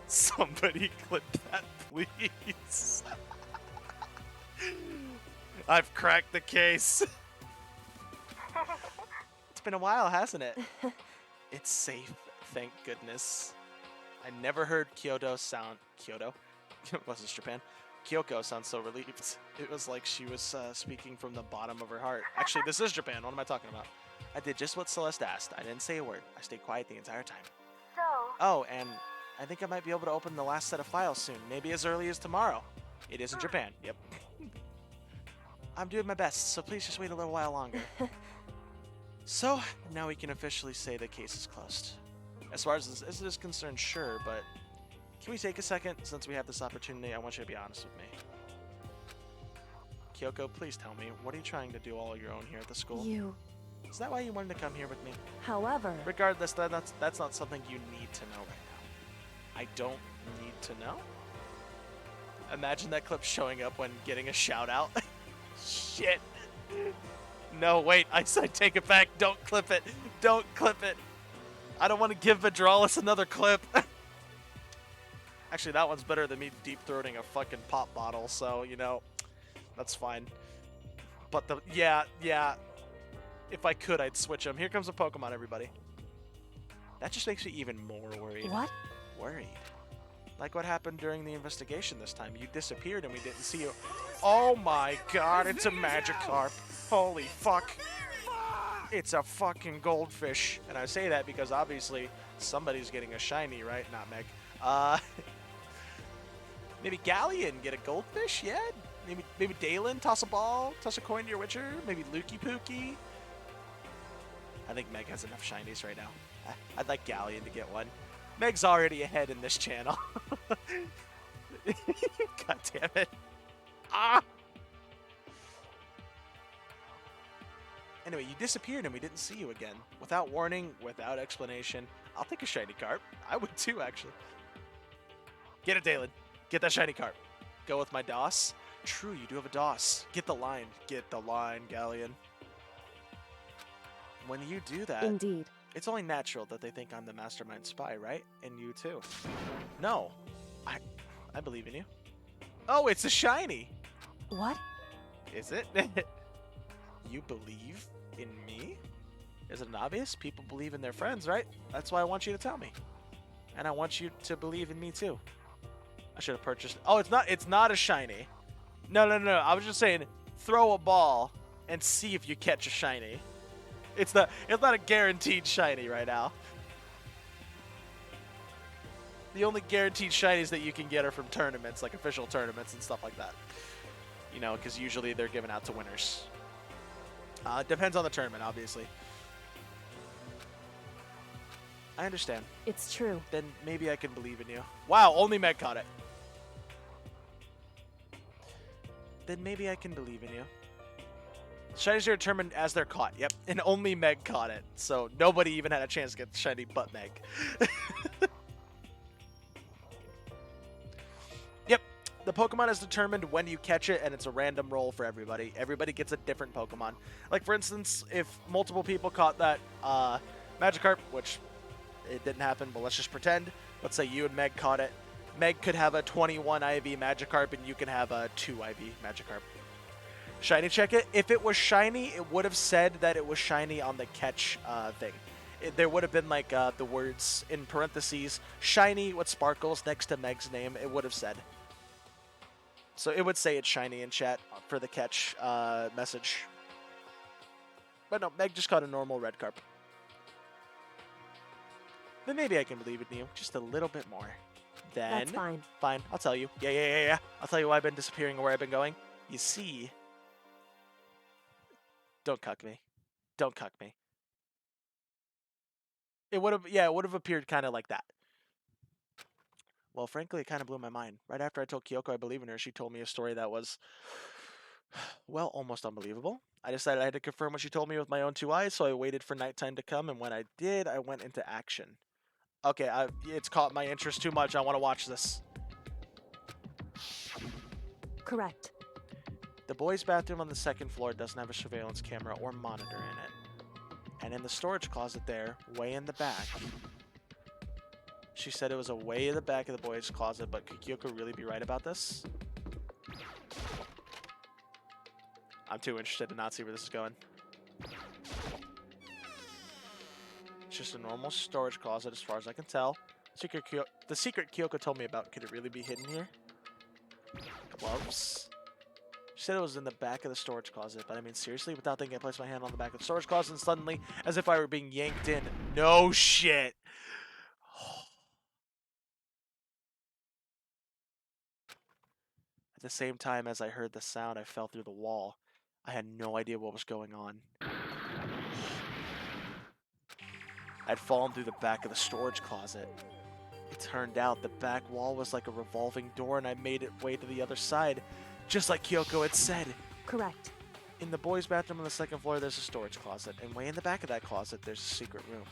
Somebody clip that, please. I've cracked the case. It's been a while, hasn't it? It's safe, thank goodness. I never heard Kyoto sound... Kyoto? Was this Japan? Kyoko sounds so relieved. It was like she was speaking from the bottom of her heart. Actually, this is Japan. What am I talking about? I did just what Celeste asked. I didn't say a word. I stayed quiet the entire time. So... Oh, and I think I might be able to open the last set of files soon. Maybe as early as tomorrow. It is in Japan. Yep. I'm doing my best, so please just wait a little while longer. So, now we can officially say the case is closed. As far as this is concerned, sure, but can we take a second? Since we have this opportunity, I want you to be honest with me. Kyoko, please tell me, what are you trying to do all your own here at the school? Is that why you wanted to come here with me? However... Regardless, that's not something you need to know right now. I don't need to know? Imagine that clip showing up when getting a shout out. Shit. No, wait, I take it back. Don't clip it. Don't clip it. I don't want to give Vidralis another clip. Actually, that one's better than me deep-throating a fucking pop bottle, so, you know, that's fine. But yeah, if I could, I'd switch them. Here comes a Pokemon, everybody. That just makes me even more worried. What? Worried. Like what happened during the investigation this time. You disappeared and we didn't see you. Oh my god, it's a Magikarp. Holy fuck. It's a fucking goldfish. And I say that because obviously somebody's getting a shiny, right? Not Meg. Maybe Galleon get a goldfish? Yeah? Maybe Dalen toss a ball, toss a coin to your Witcher? Maybe Lukey Pookie? I think Meg has enough shinies right now. I'd like Galleon to get one. Meg's already ahead in this channel. God damn it. Ah! Anyway, you disappeared and we didn't see you again. Without warning, without explanation. I'll take a shiny carp. I would too, actually. Get it, Dalen. Get that shiny carp. Go with my DOS. True, you do have a DOS. Get the line. Get the line, Galleon. When you do that... Indeed. It's only natural that they think I'm the mastermind spy, right? And you too. No. I believe in you. Oh, it's a shiny! What? Is it? You believe in me? Is it obvious? People believe in their friends, right? That's why I want you to tell me. And I want you to believe in me too. I should have purchased... Oh, it's not a shiny. No. I was just saying, throw a ball and see if you catch a shiny. It's not a guaranteed shiny right now. The only guaranteed shinies that you can get are from tournaments, like official tournaments and stuff like that. You know, because usually they're given out to winners. Depends on the tournament, obviously. I understand. It's true. Then maybe I can believe in you. Wow, only Meg caught it. Then maybe I can believe in you. Shinies are determined as they're caught. Yep, and only Meg caught it. So nobody even had a chance to get the shiny but Meg. Yep, the Pokemon is determined when you catch it, and it's a random roll for everybody. Everybody gets a different Pokemon. Like, for instance, if multiple people caught that Magikarp, which it didn't happen, but let's just pretend. Let's say you and Meg caught it. Meg could have a 21 IV Magikarp, and you can have a 2 IV Magikarp. Shiny check it. If it was shiny, it would have said that it was shiny on the catch thing. There would have been like the words in parentheses, shiny with sparkles next to Meg's name. It would have said. So it would say it's shiny in chat for the catch message. But no, Meg just caught a normal red carp. Then maybe I can believe in you just a little bit more. Then, That's fine. Fine, I'll tell you. Yeah. I'll tell you why I've been disappearing and where I've been going. You see... Don't cuck me. Don't cuck me. It would have appeared kind of like that. Well, frankly, it kind of blew my mind. Right after I told Kyoko I believe in her, she told me a story that was, well, almost unbelievable. I decided I had to confirm what she told me with my own 2 eyes, so I waited for nighttime to come, and when I did, I went into action. Okay, it's caught my interest too much. I want to watch this. Correct. The boys' bathroom on the 2nd floor doesn't have a surveillance camera or monitor in it. And in the storage closet there, way in the back, she said it was a way in the back of the boys' closet, but could Kyoko really be right about this? I'm too interested to not see where this is going. It's just a normal storage closet as far as I can tell. The secret Kyoko told me about, could it really be hidden here? Gloves? She said it was in the back of the storage closet, but I mean, seriously? Without thinking, I placed my hand on the back of the storage closet and suddenly, as if I were being yanked in. No shit! At the same time as I heard the sound, I fell through the wall. I had no idea what was going on. I'd fallen through the back of the storage closet. It turned out the back wall was like a revolving door, and I made it way to the other side, just like Kyoko had said. Correct. In the boys' bathroom on the 2nd floor, there's a storage closet, and way in the back of that closet, there's a secret room.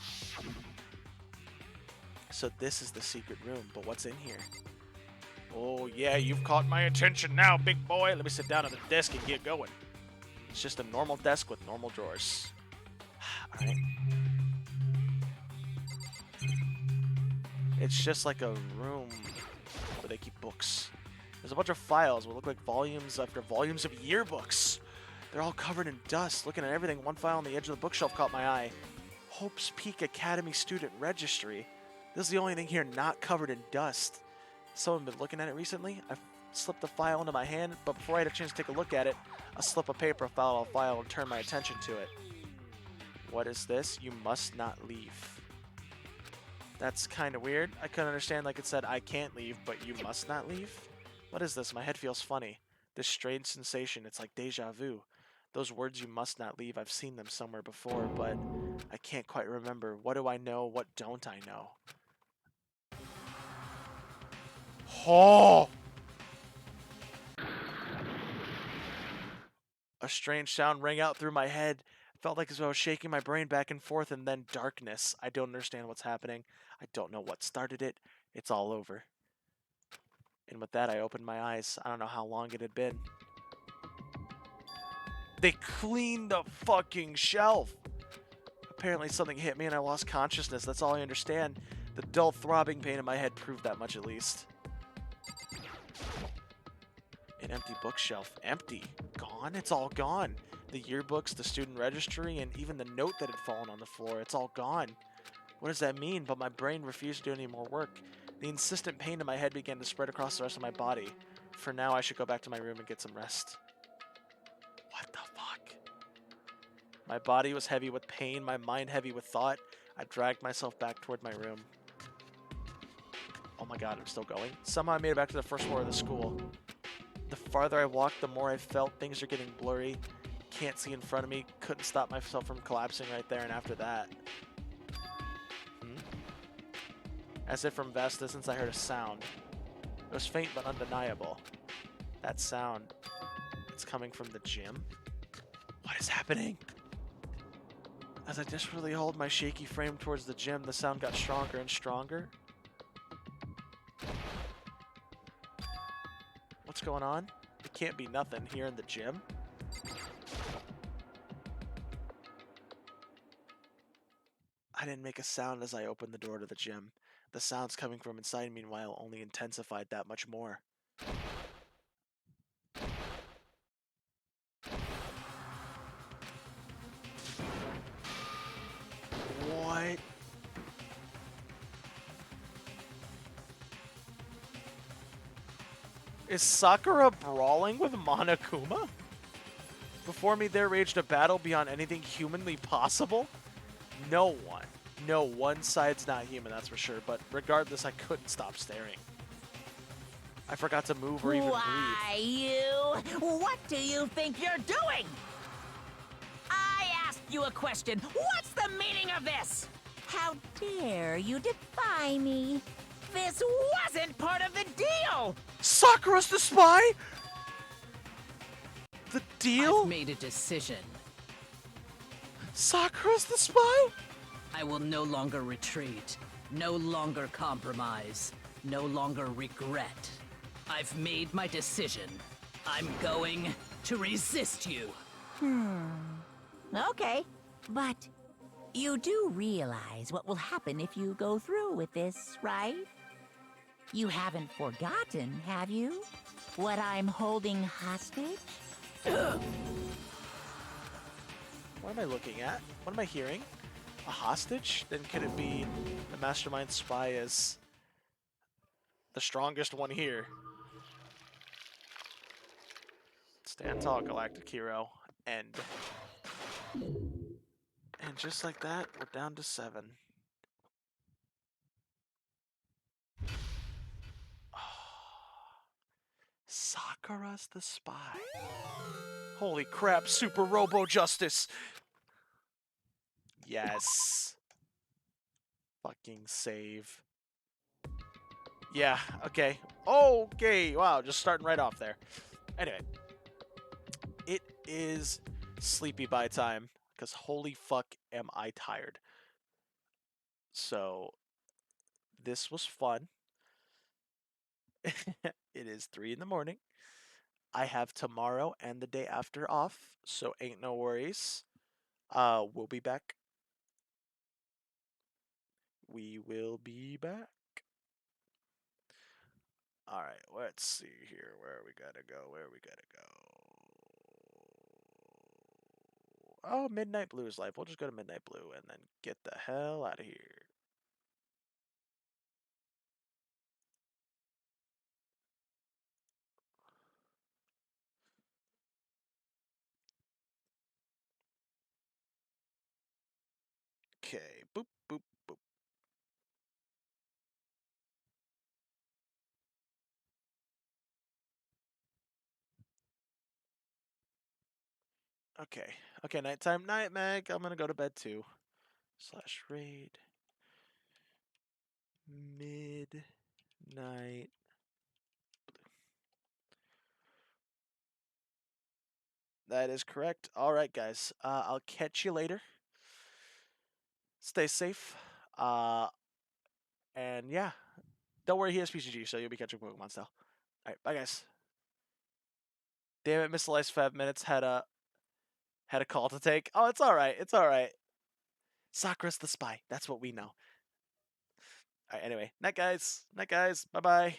So this is the secret room, but what's in here? Oh yeah, you've caught my attention now, big boy. Let me sit down at the desk and get going. It's just a normal desk with normal drawers. Alright. It's just like a room where they keep books. There's a bunch of files what look like volumes after volumes of yearbooks. They're all covered in dust. Looking at everything, one file on the edge of the bookshelf caught my eye. Hope's Peak Academy Student Registry. This is the only thing here not covered in dust. Someone been looking at it recently? I slipped the file into my hand, but before I had a chance to take a look at it, a slip of paper fell out of the file and turned my attention to it. What is this? You must not leave. That's kind of weird. I couldn't understand, like it said, I can't leave, but you must not leave? What is this? My head feels funny. This strange sensation, it's like deja vu. Those words, you must not leave, I've seen them somewhere before, but I can't quite remember. What do I know? What don't I know? Oh! A strange sound rang out through my head. Felt like as though I was shaking my brain back and forth, and then darkness. I don't understand what's happening. I don't know what started it. It's all over. And with that, I opened my eyes. I don't know how long it had been. They cleaned the fucking shelf. Apparently something hit me and I lost consciousness. That's all I understand. The dull throbbing pain in my head proved that much at least. An empty bookshelf. Empty. Gone? It's all gone. The yearbooks, the student registry, and even the note that had fallen on the floor. It's all gone. What does that mean? But my brain refused to do any more work. The insistent pain in my head began to spread across the rest of my body. For now, I should go back to my room and get some rest. What the fuck? My body was heavy with pain, my mind heavy with thought. I dragged myself back toward my room. Oh my god, I'm still going? Somehow I made it back to the first floor of the school. The farther I walked, the more I felt things are getting blurry. Can't see in front of me. Couldn't stop myself from collapsing right there, and after that... As if from vast distance, I heard a sound. It was faint but undeniable. That sound, it's coming from the gym? What is happening? As I desperately hauled my shaky frame towards the gym, the sound got stronger and stronger. What's going on? It can't be nothing here in the gym. I didn't make a sound as I opened the door to the gym. The sounds coming from inside, meanwhile, only intensified that much more. What? Is Sakura brawling with Monokuma? Before me there raged a battle beyond anything humanly possible? No one. No, one side's not human, that's for sure. But regardless, I couldn't stop staring. I forgot to move or even breathe. Why, you? What do you think you're doing? I asked you a question. What's the meaning of this? How dare you defy me? This wasn't part of the deal! Sakura's the spy? The deal? I've made a decision. Sakura's the spy? I will no longer retreat, no longer compromise, no longer regret. I've made my decision. I'm going to resist you. Okay, but you do realize what will happen if you go through with this, right? You haven't forgotten, have you? What I'm holding hostage? What am I looking at? What am I hearing? A hostage? Then could it be the mastermind spy is the strongest one here? Stand tall, Galactic Hero. End. And just like that, we're down to 7. Sakura's the spy. Holy crap, Super Robo Justice! Yes. Fucking save. Yeah, okay. Okay, wow, just starting right off there. Anyway. It is sleepy by time, because holy fuck am I tired. So, this was fun. It is 3 in the morning. I have tomorrow and the day after off, so ain't no worries. We'll be back. We will be back. Alright, let's see here. Where we gotta go? Where we gotta go? Oh, Midnight Blue is live. We'll just go to Midnight Blue and then get the hell out of here. Okay, boop, boop, boop. Okay. Okay, nighttime. Night, Meg. I'm gonna go to bed too. / raid. Midnight. That is correct. Alright, guys. I'll catch you later. Stay safe. And yeah. Don't worry, he has PCG, so you'll be catching Pokemon still. Alright, bye, guys. Damn it, missed the last 5 minutes. Had a call to take. Oh, it's alright. It's alright. Sakura's the spy. That's what we know. Alright, anyway. Night, guys. Night, guys. Bye-bye.